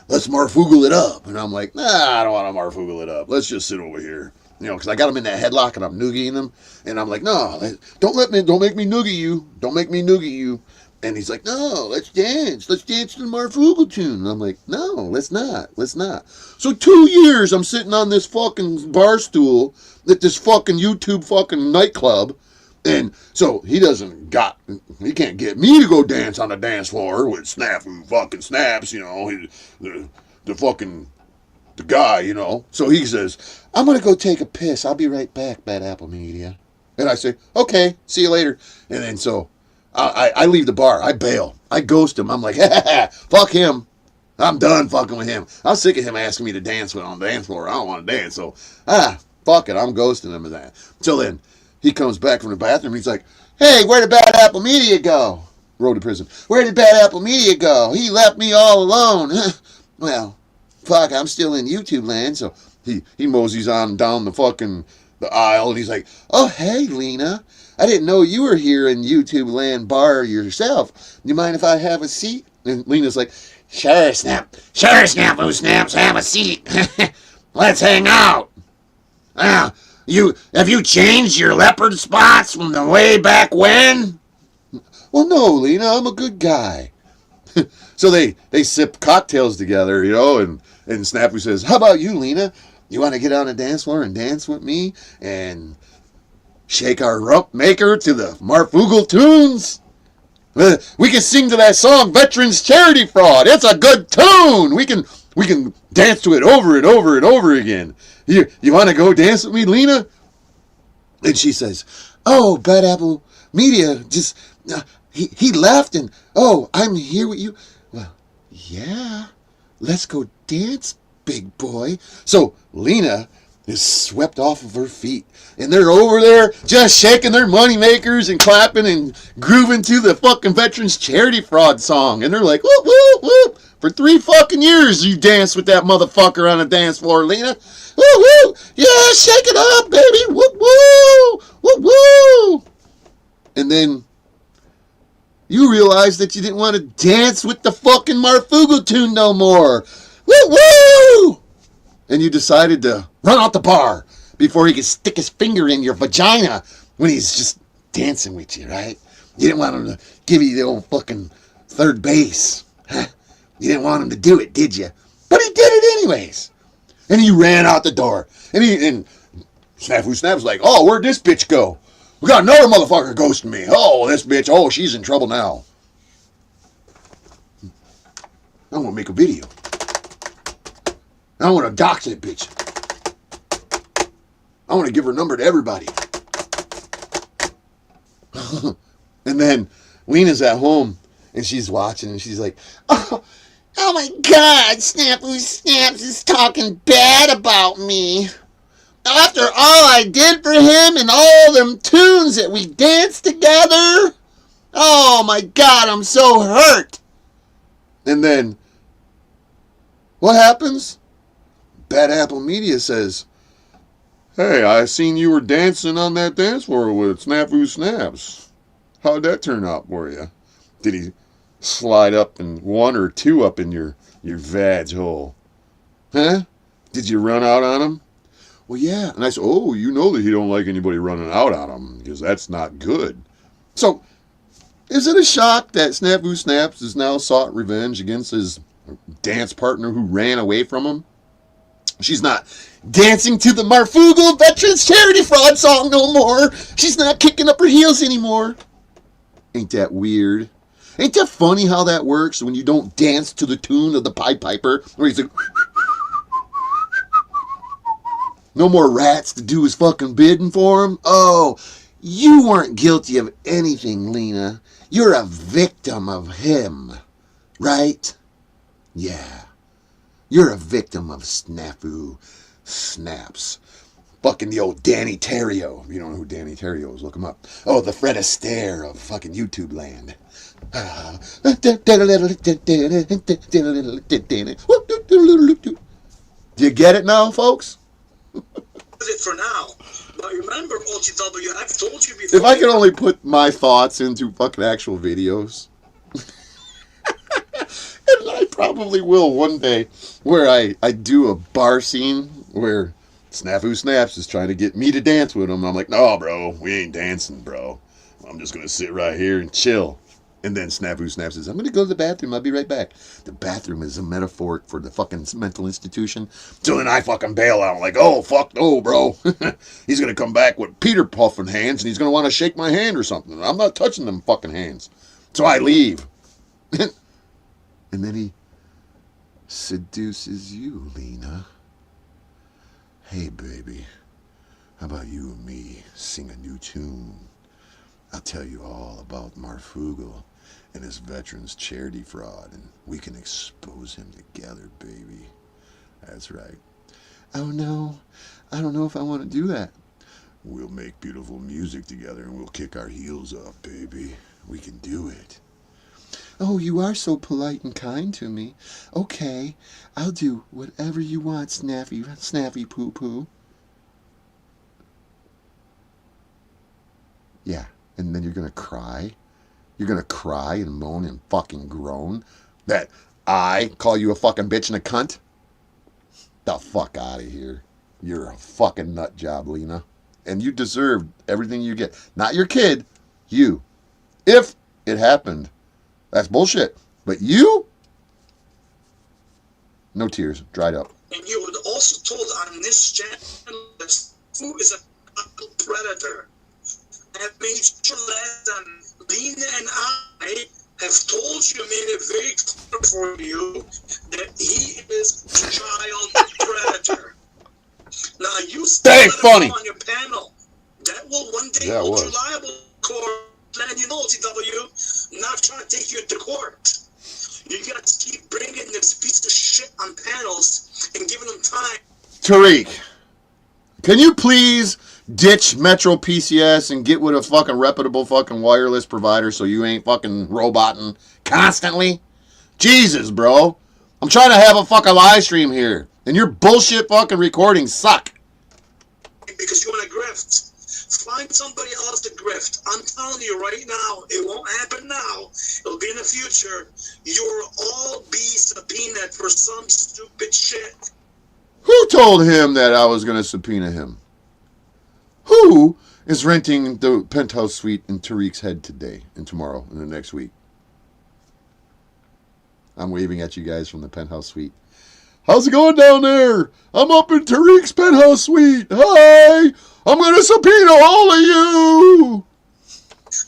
Let's Marfugle it up. And I'm like, nah, I don't want to Marfugle it up. Let's just sit over here. Because I got them in that headlock and I'm noogieing them. And I'm like, no, don't make me noogie you. Don't make me noogie you. And he's like, no, let's dance. Let's dance to the Marfugle tune. And I'm like, no, let's not. So 2 years I'm sitting on this fucking bar stool at this fucking YouTube fucking nightclub. And so he can't get me to go dance on the dance floor with Snafu fucking Snaps, the guy, So he says, I'm going to go take a piss. I'll be right back, Bad Apple Media. And I say, okay, see you later. And then so I leave the bar. I bail. I ghost him. I'm like, fuck him. I'm done fucking with him. I'm sick of him asking me to dance on the dance floor. I don't want to dance. So, fuck it. I'm ghosting him with that. So then he comes back from the bathroom. He's like, hey, where did Bad Apple Media go? Road to prison. Where did Bad Apple Media go? He left me all alone. Well, fuck, I'm still in YouTube land. So he moseys on down the aisle, and he's like, oh, hey, Lena. I didn't know you were here in YouTube land bar yourself. You mind if I have a seat? And Lena's like, sure, Snap. Sure, Snafu Snaps, have a seat. Let's hang out. Have you changed your leopard spots from the way back when? Well, no, Lena, I'm a good guy. So they sip cocktails together, and Snafu says, how about you, Lena? You want to get on the dance floor and dance with me and shake our rump maker to the Marfugal tunes? We can sing to that song, Veterans Charity Fraud. It's a good tune. We can dance to it over and over and over again. You want to go dance with me, Lena? And she says, oh, Bad Apple Media, just, he left and, oh, I'm here with you. Well, yeah, let's go dance, big boy. So Lena is swept off of her feet. And they're over there just shaking their money makers and clapping and grooving to the fucking Veterans Charity Fraud song. And they're like, whoop, whoop, whoop. For 3 fucking years you danced with that motherfucker on the dance floor, Lena. Woo, woo. Yeah, shake it up, baby. Whoop, woo. Whoop, woo. And then you realized that you didn't want to dance with the fucking Marfugal tune no more. Woo, woo. And you decided to run out the bar before he could stick his finger in your vagina when he's just dancing with you, right? You didn't want him to give you the old fucking third base. Huh? You didn't want him to do it, did you? But he did it anyways. And he ran out the door. And Snafu Snap's like, oh, where'd this bitch go? We got another motherfucker ghosting me. Oh, this bitch, oh, she's in trouble now. I want to make a video. I want to dox that bitch. I want to give her number to everybody. And then Lena's at home and she's watching and she's like, oh my God, Snafu Snaps is talking bad about me. After all I did for him and all them tunes that we danced together. Oh my God, I'm so hurt. And then what happens? Bad Apple Media says, hey, I seen you were dancing on that dance floor with Snafu Snaps. How'd that turn out for you? Did he slide up in 1 or 2 up in your vag hole? Huh? Did you run out on him? Well, yeah. And I said, oh, you know that he don't like anybody running out on him because that's not good. So, is it a shock that Snafu Snaps has now sought revenge against his dance partner who ran away from him? She's not dancing to the Marfugal Veterans Charity Fraud song no more. She's not kicking up her heels anymore. Ain't that weird? Ain't that funny how that works when you don't dance to the tune of the Pied Piper? Where he's like, no more rats to do his fucking bidding for him? Oh, you weren't guilty of anything, Lena. You're a victim of him, right? Yeah. You're a victim of Snafu Snaps. Fucking the old Danny Terrio. If you don't know who Danny Terrio is, look him up. Oh, the Fred Astaire of fucking YouTube land. Do you get it now, folks? It for now. But remember, OTW, I've told you before. If I could only put my thoughts into fucking actual videos. And I probably will one day, where I do a bar scene where Snafu Snaps is trying to get me to dance with him. I'm like, no, bro, we ain't dancing, bro. I'm just going to sit right here and chill. And then Snafu Snaps says, I'm going to go to the bathroom. I'll be right back. The bathroom is a metaphor for the fucking mental institution. So then I fucking bail out. I'm like, oh, fuck no, bro. He's going to come back with Peter Puffin hands, and he's going to want to shake my hand or something. I'm not touching them fucking hands. So I leave. And then he seduces you, Lena. Hey, baby, how about you and me sing a new tune? I'll tell you all about Marfugal and his Veterans Charity Fraud, and we can expose him together, baby. That's right. Oh, no, I don't know if I want to do that. We'll make beautiful music together, and we'll kick our heels up, baby. We can do it. Oh, you are so polite and kind to me. Okay, I'll do whatever you want, Snappy Poo-Poo. Yeah, and then you're going to cry? You're going to cry and moan and fucking groan that I call you a fucking bitch and a cunt? The fuck out of here. You're a fucking nut job, Lena. And you deserve everything you get. Not your kid, you. If it happened. That's bullshit. But you? No tears. Dried up. And you would also told on this channel that who is a predator. I have made sure that Lena and I have told you, made it very clear for you that he is a child predator. Now you still Dang, let him funny. go on your panel. That will one day Yeah, it hold you was. liable to court. And you know, TW, not trying to take you to court. You got to keep bringing this piece of shit on panels and giving them time. Tarek, can you please ditch Metro PCS and get with a fucking reputable fucking wireless provider so you ain't fucking roboting constantly? Jesus, bro. I'm trying to have a fucking live stream here, and your bullshit fucking recordings suck. Because you want to grift. Find somebody else to grift. I'm telling you right now, it won't happen now. It'll be in the future. You'll all be subpoenaed for some stupid shit. Who told him that I was going to subpoena him? Who is renting the penthouse suite in Tarek's head today and tomorrow and the next week? I'm waving at you guys from the penthouse suite. How's it going down there? I'm up in Tarek's penthouse suite. Hi! I'm going to subpoena all of you!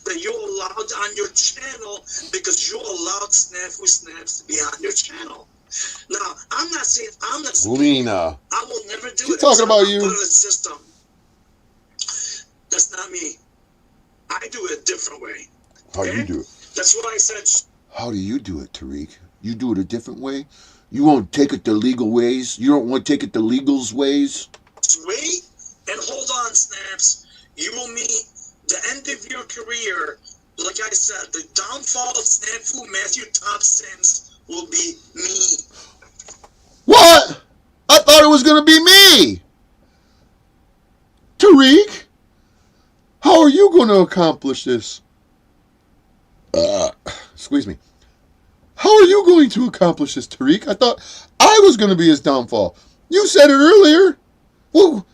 That you allowed on your channel because you allowed Snafu Snaps to be on your channel. Now, I'm not saying I'm not Lena. I will never do She it. talking about you. I'm part of the system. That's not me. I do it a different way. How do you do it? That's what I said. How do you do it, Tarek? You do it a different way? You won't take it the legal ways? You don't want to take it the legal's ways? Wait and hold on, Snaps. You will meet the end of your career. Like I said, the downfall of Snafu Matthew Thompson's will be me. What? I thought it was going to be me. Tarek, how are you going to accomplish this? Squeeze me. How are you going to accomplish this, Tarek? I thought I was going to be his downfall. You said it earlier. Well,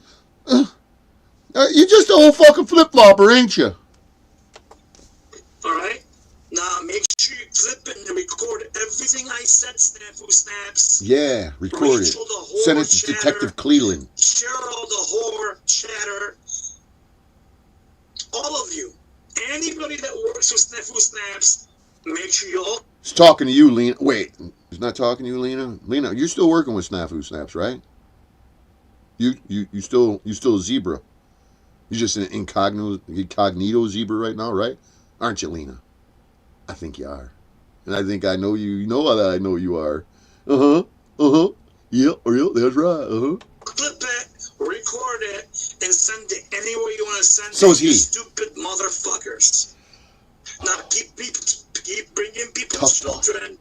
you're just a whole fucking flip-flopper, ain't you? All right? Now, make sure you clip and record everything I said, Snafu Snaps. Yeah, record it. Rachel, the whore Send it to chatter. Detective Cleveland. Cheryl, the whore chatter. All of you. Anybody that works with Snafu Snaps, make sure you all... He's talking to you, Lena. Wait, he's not talking to you, Lena? Lena, you're still working with Snafu Snaps, right? You still a zebra. You're just an incognito zebra right now, right? Aren't you, Lena? I think you are. And I think I know you. You know that I know you are. Yeah, that's right. Clip it, record it, and send it anywhere you want to send So it, is he. you stupid motherfuckers. Now keep bringing people's Tough talk. children,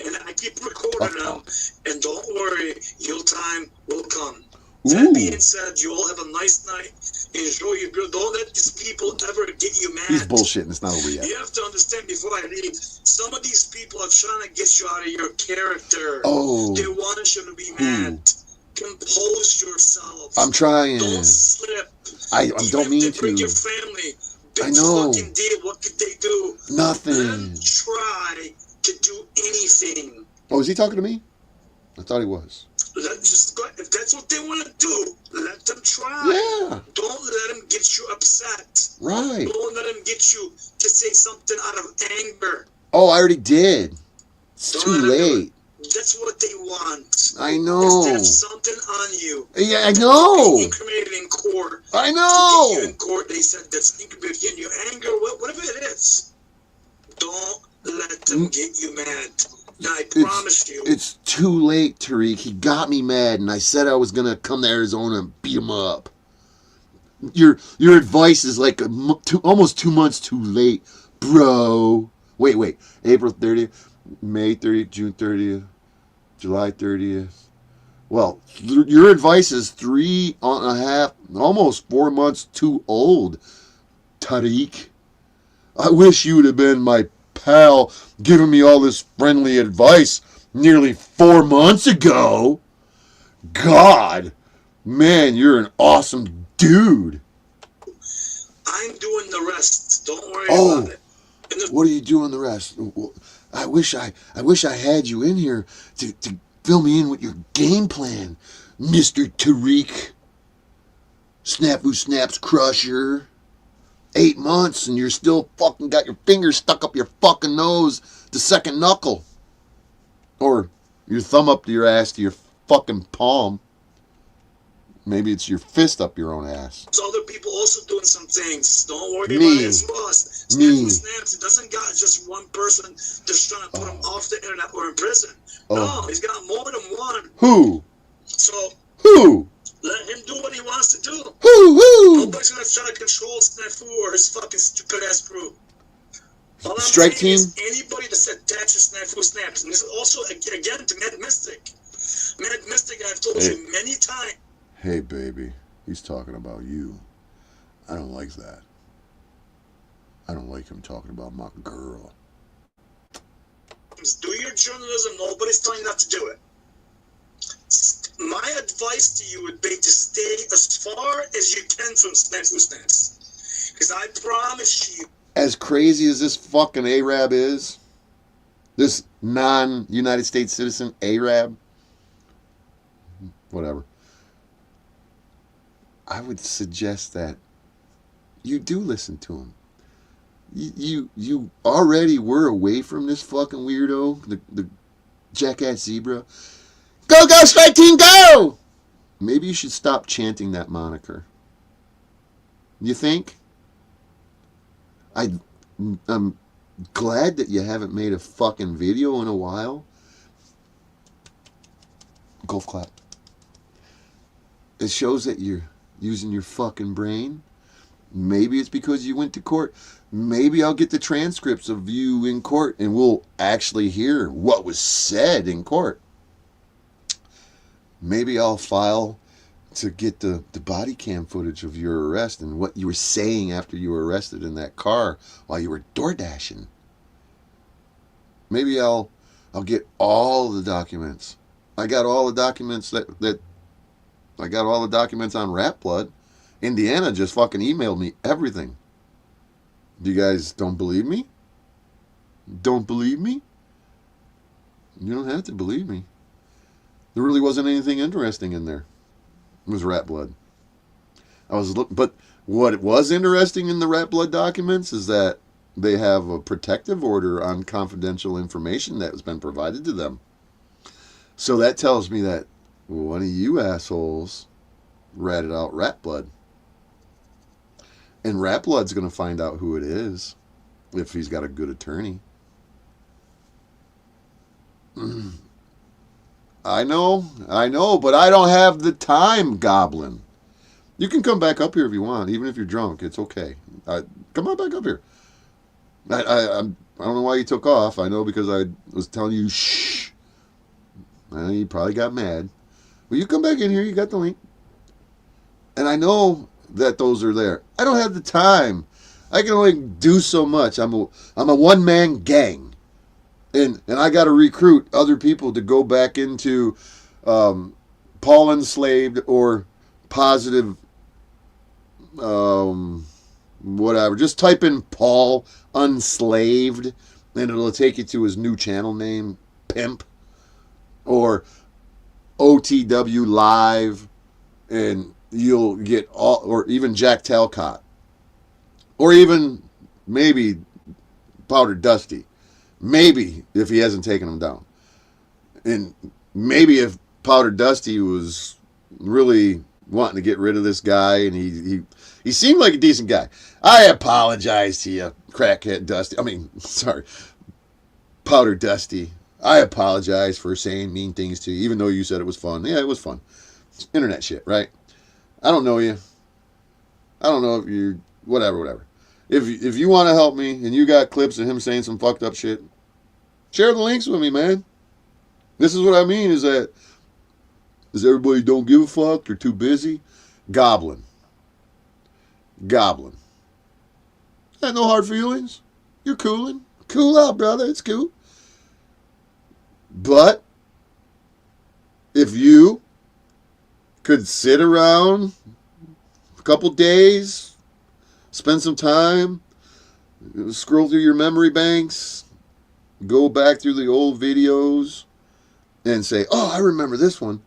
and I keep recording them, and don't worry, your time will come. That being said, you all have a nice night. Enjoy your girl. Don't let these people ever get you mad. He's bullshitting. It's not over yet. You have to understand before I leave, some of these people are trying to get you out of your character. Oh. They want you to be mad. Compose yourself. I'm trying. Don't slip. I don't Even mean if they bring to. your family. I know. Fucking did. What could they do? Nothing. Let them try to do anything. Oh, is he talking to me? I thought he was. If that's what they want to do, let them try. Yeah. Don't let them get you upset. Right. Don't let them get you to say something out of anger. Oh, I already did. It's Don't too let them do late. it. That's what they want. I know. If there's something on you. Yeah, I know. Being incriminated in court. I To get you know. in court, they said that's incriminated in your anger, whatever it is. Don't let them get you mad. Now, I promise you. It's too late, Tarek. He got me mad, and I said I was gonna come to Arizona and beat him up. Your advice is like almost 2 months too late, bro. Wait. April 30th, May 30th, June 30th, July 30th. Well, your advice is 3.5, almost 4 months too old, Tarek. I wish you would have been my pal giving me all this friendly advice nearly 4 months ago. God, man, you're an awesome dude. I'm doing the rest. Don't worry about it. What are you doing the rest? I wish I had you in here to Fill me in with your game plan, Mr. Tarek. Snafu Snaps Crusher. 8 months and you're still fucking got your fingers stuck up your fucking nose, the second knuckle. Or your thumb up to your ass to your fucking palm. Maybe it's your fist up your own ass. There's other people also doing some things. Don't worry about his boss. Snaps. It doesn't got just one person just trying to put him off the internet or in prison. No, he's got more than one. Who? So who? Let him do what he wants to do. Who? Nobody's gonna try to control Snafu or his fucking stupid ass crew. All I'm Strike saying team. is anybody that's attached to Snafu Snaps, and this is also again to Mad Mystic. Mad Mystic, I've told you many times. Hey, baby, he's talking about you. I don't like that. I don't like him talking about my girl. Do your journalism. Nobody's telling you not to do it. My advice to you would be to stay as far as you can from Snafu Snaps. Because I promise you. As crazy as this fucking Arab is, this non-United States citizen Arab, whatever, I would suggest that you do listen to him. You already were away from this fucking weirdo, the jackass zebra. Go, go, strike team, go! Maybe you should stop chanting that moniker. You think? I'm glad that you haven't made a fucking video in a while. Golf clap. It shows that you're using your fucking brain. Maybe it's because you went to court. Maybe I'll get the transcripts of you in court and we'll actually hear what was said in court. Maybe I'll file to get the body cam footage of your arrest and what you were saying after you were arrested in that car while you were door dashing. Maybe I'll get all the documents. I got all the documents I got all the documents on Rat Blood. Indiana just fucking emailed me everything. You guys don't believe me? Don't believe me? You don't have to believe me. There really wasn't anything interesting in there. It was Rat Blood. But what was interesting in the Rat Blood documents is that they have a protective order on confidential information that has been provided to them. So that tells me that one of you assholes ratted out Rat Blood. And Rat Blood's going to find out who it is if he's got a good attorney. I know, but I don't have the time, Goblin. You can come back up here if you want, even if you're drunk. It's okay. Come on back up here. I don't know why you took off. I know because I was telling you, shh. You probably got mad. Well, you come back in here. You got the link. And I know that those are there. I don't have the time. I can only do so much. I'm a one-man gang. And I got to recruit other people to go back into Paul Enslaved or positive whatever. Just type in Paul Unslaved and it'll take you to his new channel name, Pimp. Or OTW Live, and you'll get all, or even Jack Talcott, or even maybe Powder Dusty, maybe if he hasn't taken him down, and maybe if Powder Dusty was really wanting to get rid of this guy, and he seemed like a decent guy. I apologize to you, crackhead Dusty. Sorry, Powder Dusty. I apologize for saying mean things to you, even though you said it was fun. Yeah, it was fun. It's internet shit, right? I don't know you. I don't know if you... Whatever. If you want to help me, and you got clips of him saying some fucked up shit, share the links with me, man. This is what I mean, is everybody don't give a fuck? They're too busy? Goblin. Got no hard feelings. You're cooling. Cool out, brother. It's cool. But if you could sit around a couple days, spend some time, scroll through your memory banks, go back through the old videos, and say, oh, I remember this one,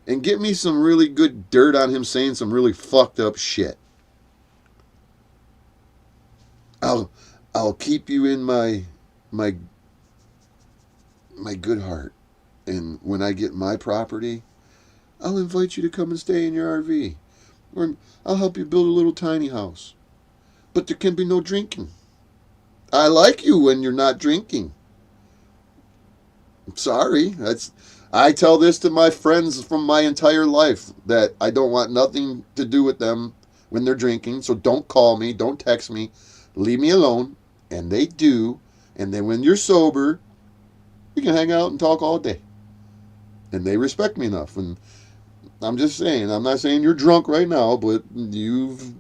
and get me some really good dirt on him saying some really fucked up shit. I'll keep you in my good heart, and when I get my property, I'll invite you to come and stay in your RV, or I'll help you build a little tiny house. But there can be no drinking. I like you when you're not drinking. Sorry, I tell this to my friends from my entire life, that I don't want nothing to do with them when they're drinking. So don't call me, don't text me, leave me alone. And they do. And then when you're sober, we can hang out and talk all day. And they respect me enough. And I'm just saying, I'm not saying you're drunk right now, but you've...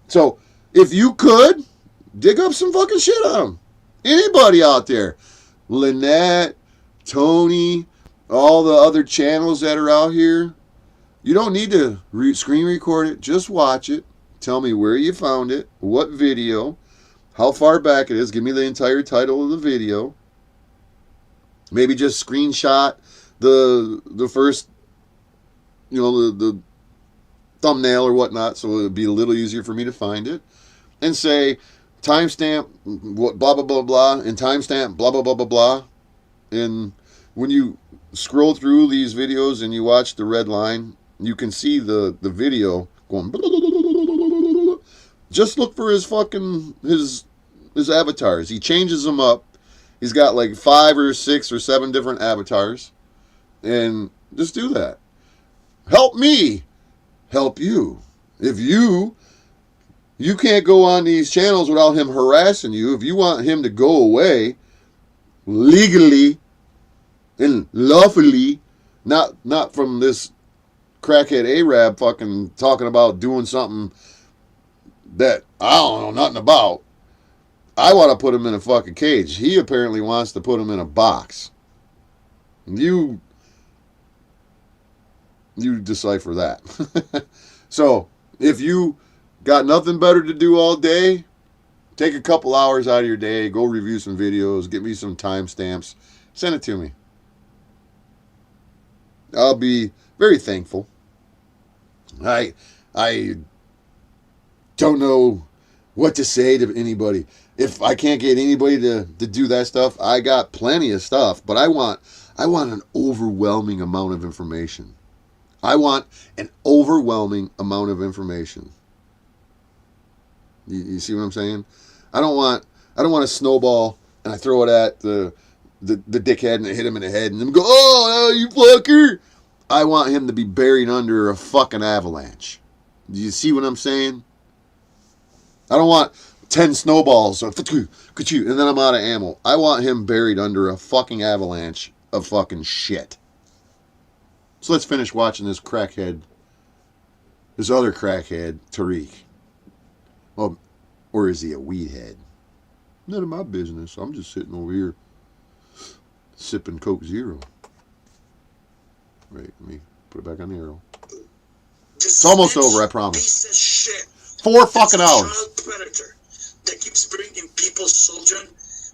So, if you could, dig up some fucking shit on them. Anybody out there. Lynette, Tony, all the other channels that are out here. You don't need to screen record it. Just watch it. Tell me where you found it, what video, how far back it is. Give me the entire title of the video. Maybe just screenshot the first, the thumbnail or whatnot, so it would be a little easier for me to find it. And say, timestamp, blah, blah, blah, blah, and timestamp, blah, blah, blah, blah, blah. And when you scroll through these videos and you watch the red line, you can see the video going, blah, blah, blah, blah, blah, blah, blah. Just look for his fucking, his avatars. He changes them up. He's got like 5 or 6 or 7 different avatars. And just do that. Help me help you. If you can't go on these channels without him harassing you. If you want him to go away legally and lawfully, not from this crackhead Arab fucking talking about doing something that I don't know nothing about. I want to put him in a fucking cage. He apparently wants to put him in a box. You decipher that. So, if you got nothing better to do all day, take a couple hours out of your day, go review some videos, get me some timestamps, send it to me. I'll be very thankful. I don't know what to say to anybody. If I can't get anybody to do that stuff, I got plenty of stuff, but I want an overwhelming amount of information. I want an overwhelming amount of information. You see what I'm saying? I don't want a snowball and I throw it at the dickhead and I hit him in the head and then go, oh, you fucker. I want him to be buried under a fucking avalanche. Do you see what I'm saying? I don't want 10 snowballs and then I'm out of ammo. I want him buried under a fucking avalanche of fucking shit. So let's finish watching this crackhead, this other crackhead, Tarek. Oh, or is he a weed head? None of my business. I'm just sitting over here sipping Coke Zero. Right, let me put it back on the arrow. It's almost over, I promise. 4 fucking hours. Child predator that keeps bringing people's children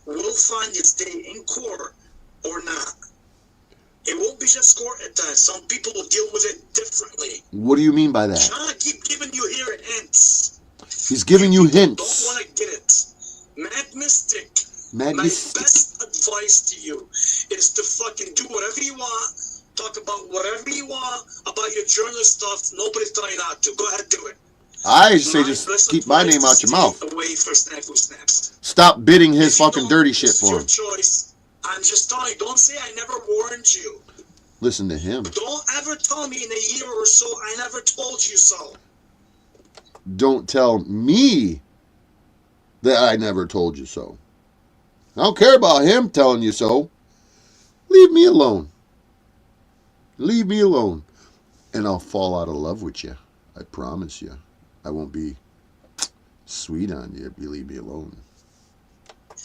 will find its day in court or not. It won't be just court at times. Some people will deal with it differently. What do you mean by that? John keep giving you here hints. He's giving you hints. Don't want to get it. Mad Mystic. My best advice to you is to fucking do whatever you want. Talk about whatever you want about your journalist stuff. Nobody's telling you not to. Go ahead, do it. I say just keep my name out your mouth. Away for snaps. Stop bidding his fucking dirty shit for him. It's your choice. I'm just telling you. Don't say I never warned you. Listen to him. Don't ever tell me in a year or so I never told you so. Don't tell me that I never told you so. I don't care about him telling you so. Leave me alone. Leave me alone. And I'll fall out of love with you. I promise you. I won't be sweet on you if you leave me alone.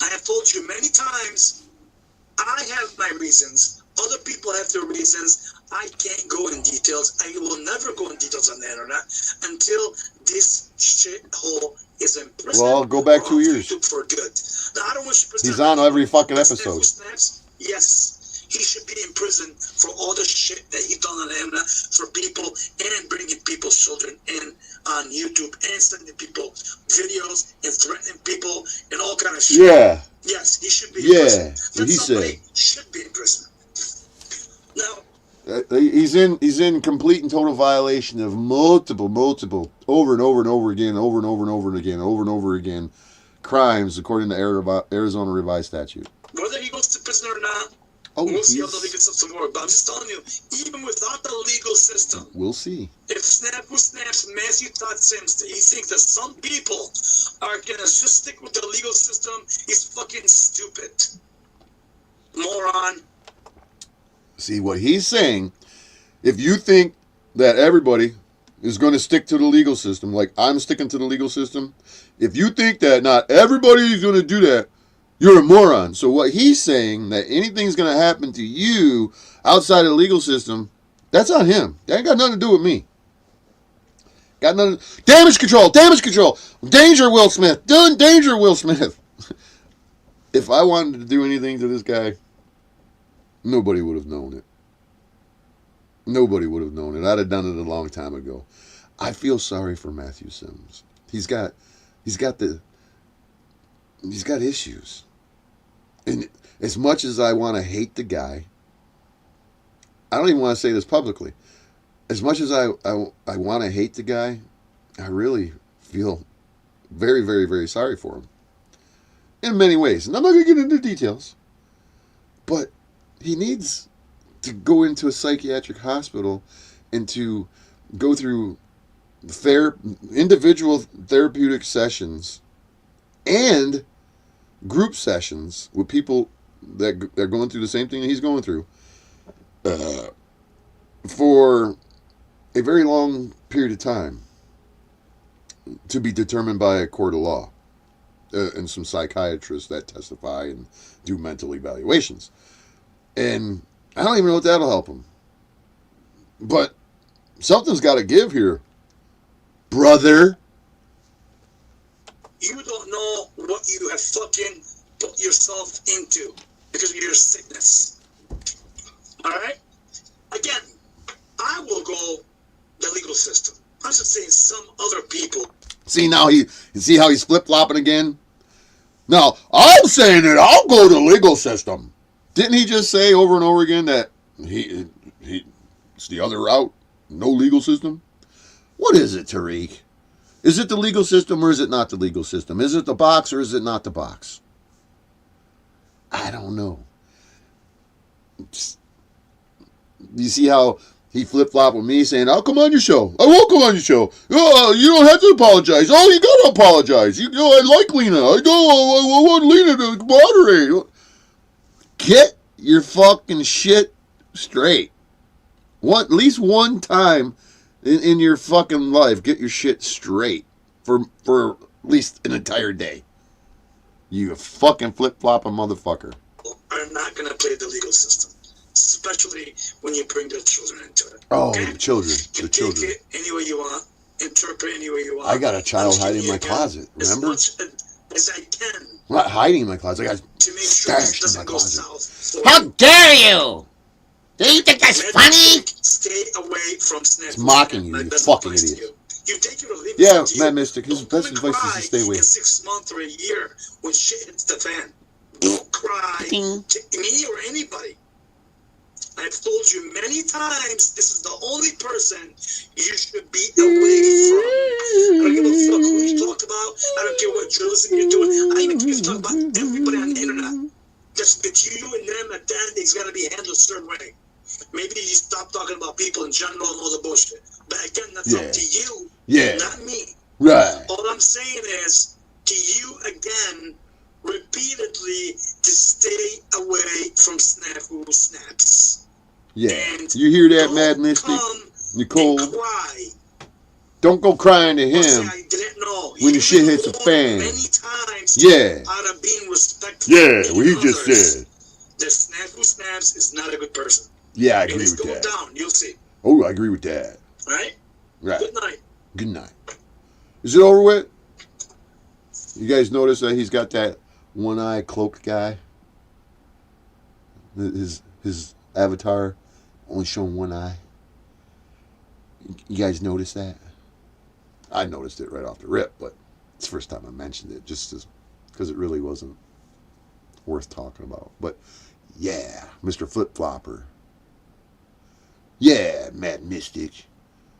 I have told you many times, I have my reasons. Other people have their reasons. I can't go in details. I will never go in details on the internet until this shithole is in prison. Well, go back 2 years. For good. Now, I don't wish you he's on every fucking episode. Yes. he should be in prison for all the shit that he done on the internet for people and bringing people's children in on YouTube and sending people videos and threatening people and all kind of shit. Yeah. Yes, he should be in prison. What he somebody said. should be in prison. Now, he's in complete and total violation of multiple, over and over again, crimes according to Arizona revised statute. whether he goes to prison or not, we'll see how the legal system works. But I'm just telling you, even without the legal system, we'll see. If Snaps Matthew Todd Sims, he thinks that some people are gonna just stick with the legal system, he's fucking stupid. Moron. See what he's saying. If you think that everybody is going to stick to the legal system, like I'm sticking to the legal system, if you think that not everybody is going to do that, you're a moron. So what he's saying, that anything's going to happen to you outside of the legal system, that's on him. That ain't got nothing to do with me. Got nothing. Damage control. Danger, Will Smith. Danger, Will Smith. If I wanted to do anything to this guy, nobody would have known it. Nobody would have known it. I'd have done it a long time ago. I feel sorry for Matthew Sims. He's got issues. And as much as I want to hate the guy, I don't even want to say this publicly. As much as I want to hate the guy, I really feel very, very, very sorry for him. In many ways. And I'm not going to get into details. But he needs to go into a psychiatric hospital and to go through individual therapeutic sessions and group sessions with people that are going through the same thing that he's going through for a very long period of time, to be determined by a court of law and some psychiatrists that testify and do mental evaluations. And I don't even know if that'll help him. But something's got to give here, brother. You don't know what you have fucking put yourself into because of your sickness. Alright? Again, I will go the legal system. I'm just saying some other people. See how he's flip-flopping again? Now, I'm saying that I'll go to the legal system. Didn't he just say over and over again that it's the other route? No legal system? What is it, Tarek? Is it the legal system or is it not the legal system? Is it the box or is it not the box? I don't know. You see how he flip-flopped with me saying, I'll come on your show. I won't come on your show. Oh, you don't have to apologize. Oh, you got to apologize. I like Lena. I want Lena to moderate. Get your fucking shit straight. At least one time in your fucking life, get your shit straight for at least an entire day. You fucking flip-flopping motherfucker. Are not going to play the legal system, especially when you bring the children into it. Oh, okay? the children. You take it any way you want, interpret any way you want. I got a child hiding in my closet, remember? As much as I can. I'm not hiding in my closet. I got to make sure this doesn't go south. So how dare you? Do you think that's funny? Stay away from snacks. It's mocking you, you fucking idiot. You take it or leave it. Yeah, Matt Mystic, his best advice is to stay away. In 6 months or a year when shit hits the fan. Don't cry to me or anybody. I've told you many times, this is the only person you should be away from. I don't give a fuck who you talk about. I don't care what journalism you're doing. I even care if you talk about everybody on the internet. Just between you and them, at the end, it's got to be handled a certain way. Maybe you stop talking about people in general and all the bullshit. But again, that's up to you, not me. Right. All I'm saying is, to you again, repeatedly, to stay away from snafu snaps. Yeah. And you hear that, Mad Mystic? Nicole? Cry. Don't go crying to him I didn't know. when the shit hits the fan. Many times out of being respectful. Yeah, what he just said. The snafu snaps is not a good person. Yeah, I agree with that. It's going down, you'll see. Oh, I agree with that. Right? Right. Good night. Good night. Is it over with? You guys notice that he's got that one-eye cloaked guy? His his avatar only showing one eye. You guys notice that? I noticed it right off the rip, but it's the first time I mentioned it, just because it really wasn't worth talking about. But yeah, Mr. Flip Flopper. Yeah, Mad Mystic.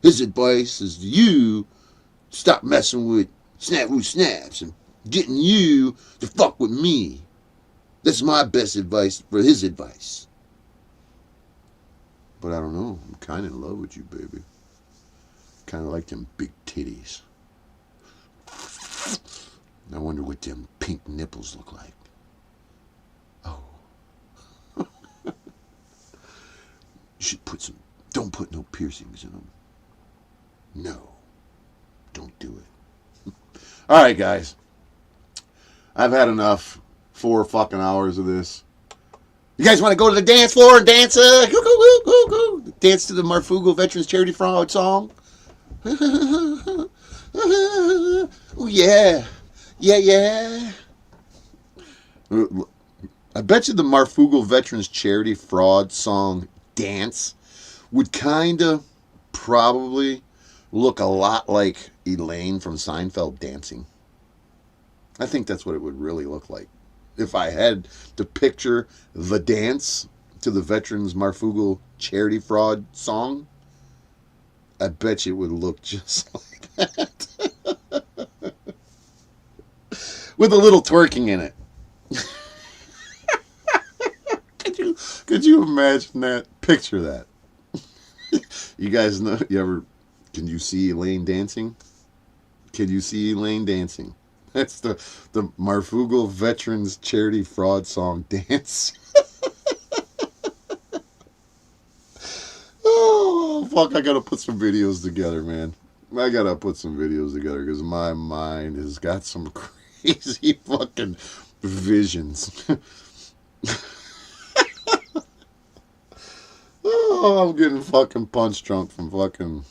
His advice is you stop messing with Snap-Woo Snaps and getting you to fuck with me. That's my best advice for his advice. But I don't know. I'm kind of in love with you, baby. Kind of like them big titties. I wonder what them pink nipples look like. Oh. You should put some... Don't put no piercings in them. No. Don't do it. All right, guys. I've had enough. 4 fucking hours of this. You guys want to go to the dance floor and dance? Dance to the Marfugo Veterans Charity Fraud song? Oh, yeah. Yeah. I bet you the Marfugo Veterans Charity Fraud song dance would kind of probably look a lot like Elaine from Seinfeld dancing. I think that's what it would really look like. If I had to picture the dance to the Veterans Marfugo Charity Fraud song, I bet you it would look just like that. With a little twerking in it. Could you imagine that? Picture that. You guys know, can you see Elaine dancing? Can you see Elaine dancing? That's the Marfugo Veterans Charity Fraud song dance. Oh, fuck, I gotta put some videos together, man. I gotta put some videos together because my mind has got some crazy fucking visions. Oh, I'm getting fucking punch drunk from fucking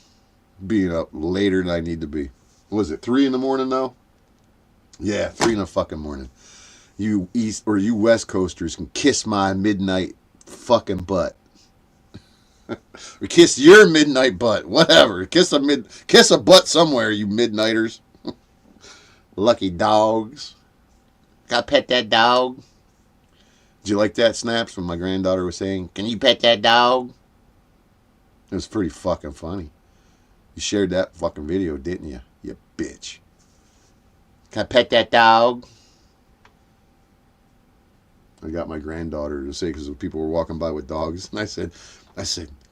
being up later than I need to be. Was it 3 in the morning now? Yeah, 3 in the fucking morning. You East or you West Coasters can kiss my midnight fucking butt. Or kiss your midnight butt. Whatever. Kiss a butt somewhere, you midnighters. Lucky dogs. Gotta pet that dog. Did you like that, Snaps, when my granddaughter was saying, "Can you pet that dog?" It was pretty fucking funny. You shared that fucking video, didn't you? You bitch. Can I pet that dog? I got my granddaughter to say, because people were walking by with dogs, and I said,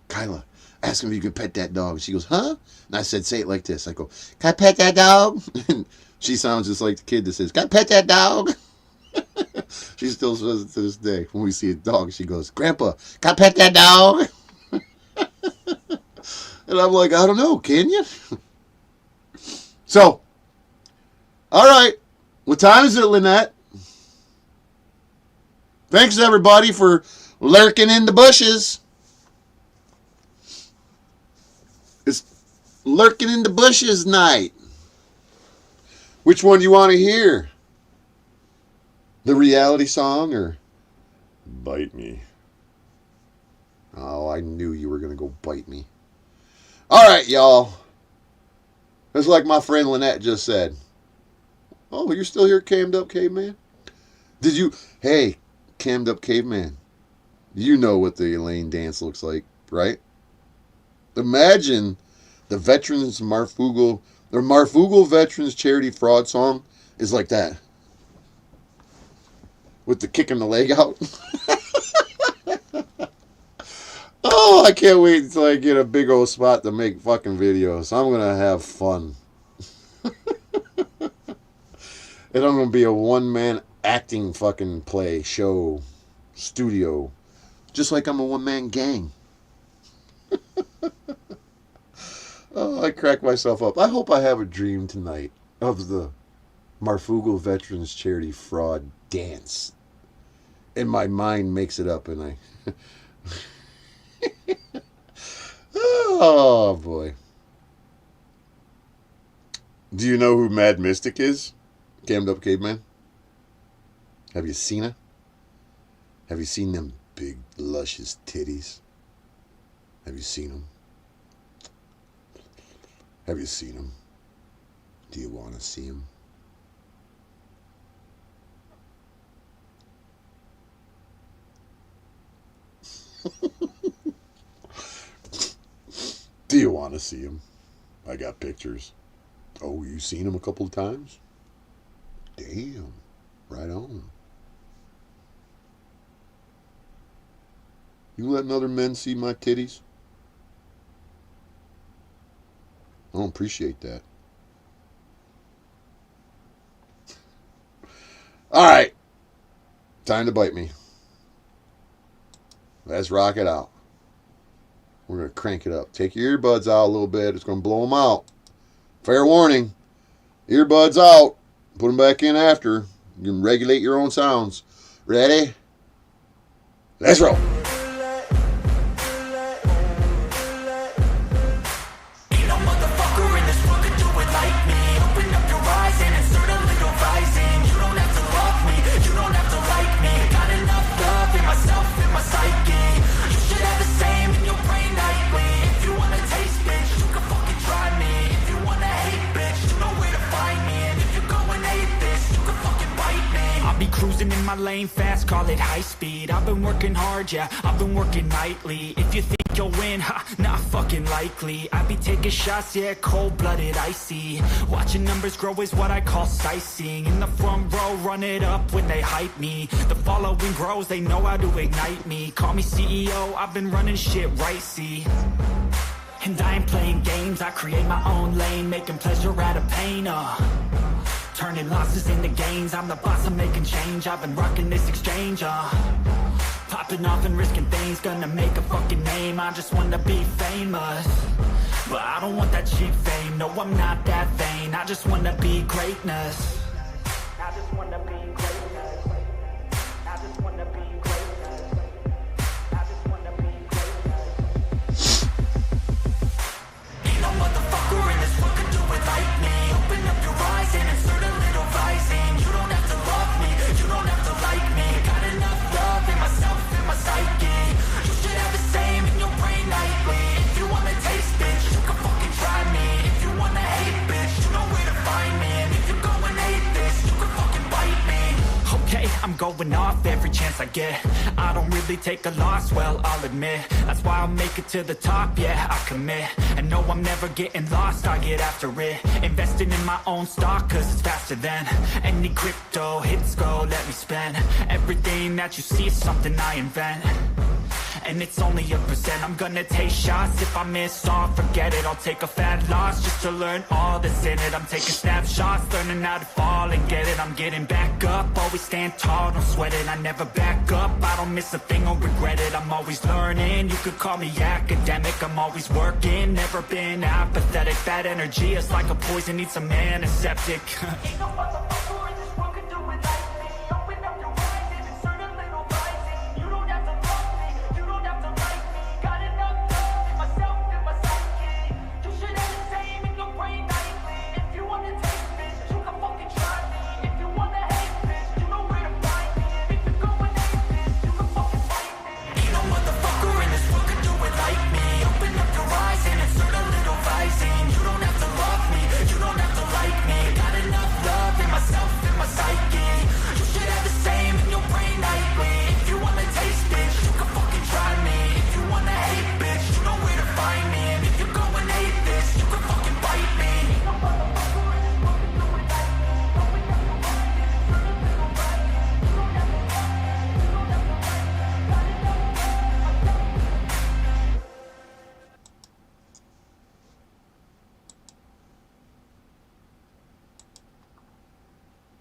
Kyla, ask him if you can pet that dog. She goes, huh? And I said, say it like this. I go, can I pet that dog? And she sounds just like the kid that says, can I pet that dog? She still says it to this day. When we see a dog, she goes, Grandpa, can I pet that dog? And I'm like, I don't know, can you? So, all right. What time is it, Lynette? Thanks, everybody, for lurking in the bushes. It's lurking in the bushes night. Which one do you want to hear? The reality song or Bite Me? Oh, I knew you were going to go bite me. All right, y'all. It's like my friend Lynette just said. Oh, you're still here, cammed up caveman? Did you... Hey, cammed up caveman. You know what the Elaine dance looks like, right? Imagine the Veterans Marfugo... The Marfugo Veterans Charity Fraud song is like that. With the kicking the leg out. Oh, I can't wait until I get a big old spot to make fucking videos. I'm going to have fun. And I'm going to be a one-man acting fucking play, show, studio. Just like I'm a one-man gang. Oh, I crack myself up. I hope I have a dream tonight of the Marfugo Veterans Charity Fraud dance. And my mind makes it up, and I... Oh, boy. Do you know who Mad Mystic is? Cammed up caveman? Have you seen her? Have you seen them big, luscious titties. Have you seen them? Have you seen them? Do you want to see them? Do you want to see them? I got pictures. Oh, you seen them a couple of times? Damn. Right on. You letting other men see my titties? I don't appreciate that. All right. Time to bite me. Let's rock it out. We're going to crank it up. Take your earbuds out a little bit. It's going to blow them out. Fair warning. Earbuds out. Put them back in after. You can regulate your own sounds. Ready? Let's roll. Cruising in my lane fast, call it high speed. I've been working hard, yeah, I've been working nightly. If you think you'll win, ha, not fucking likely. I be taking shots, yeah, cold-blooded, icy. Watching numbers grow is what I call sightseeing. In the front row, run it up when they hype me. The following grows, they know how to ignite me. Call me CEO, I've been running shit right, see. And I ain't playing games, I create my own lane, making pleasure out of pain, turning losses into gains, I'm the boss, I'm making change. I've been rocking this exchange, popping off and risking things, gonna make a fucking name. I just wanna be famous, but I don't want that cheap fame. No, I'm not that vain, I just wanna be greatness. I just wanna be greatness. I just wanna be greatness. I just wanna be greatness. Ain't no motherfucker in this world can do it like me. Open up your eyes and insert a little rising. You don't have to love me, you don't have to like me. Got enough love in myself, in my psyche. You should have the same in your brain nightly. If you wanna taste, bitch, you can fucking try me. If you wanna hate, bitch, you know where to find me. And if you go and hate this, you can fucking bite me. Okay, I'm going off every chance I get. I don't really take a loss, well, I'll admit. That's why I'll make it to the top, yeah, I commit. And no, I'm never getting lost, I get after it. Investing in my own stock, cause it's faster than any crypto hits go, let me spend. Everything that you see is something I invent. And it's only a percent. I'm gonna take shots. If I miss all, forget it. I'll take a fat loss just to learn all that's in it. I'm taking snapshots, learning how to fall and get it. I'm getting back up, always stand tall, don't sweat it. I never back up, I don't miss a thing or regret it. I'm always learning, you could call me academic. I'm always working, never been apathetic. Bad energy is like a poison, needs some antiseptic.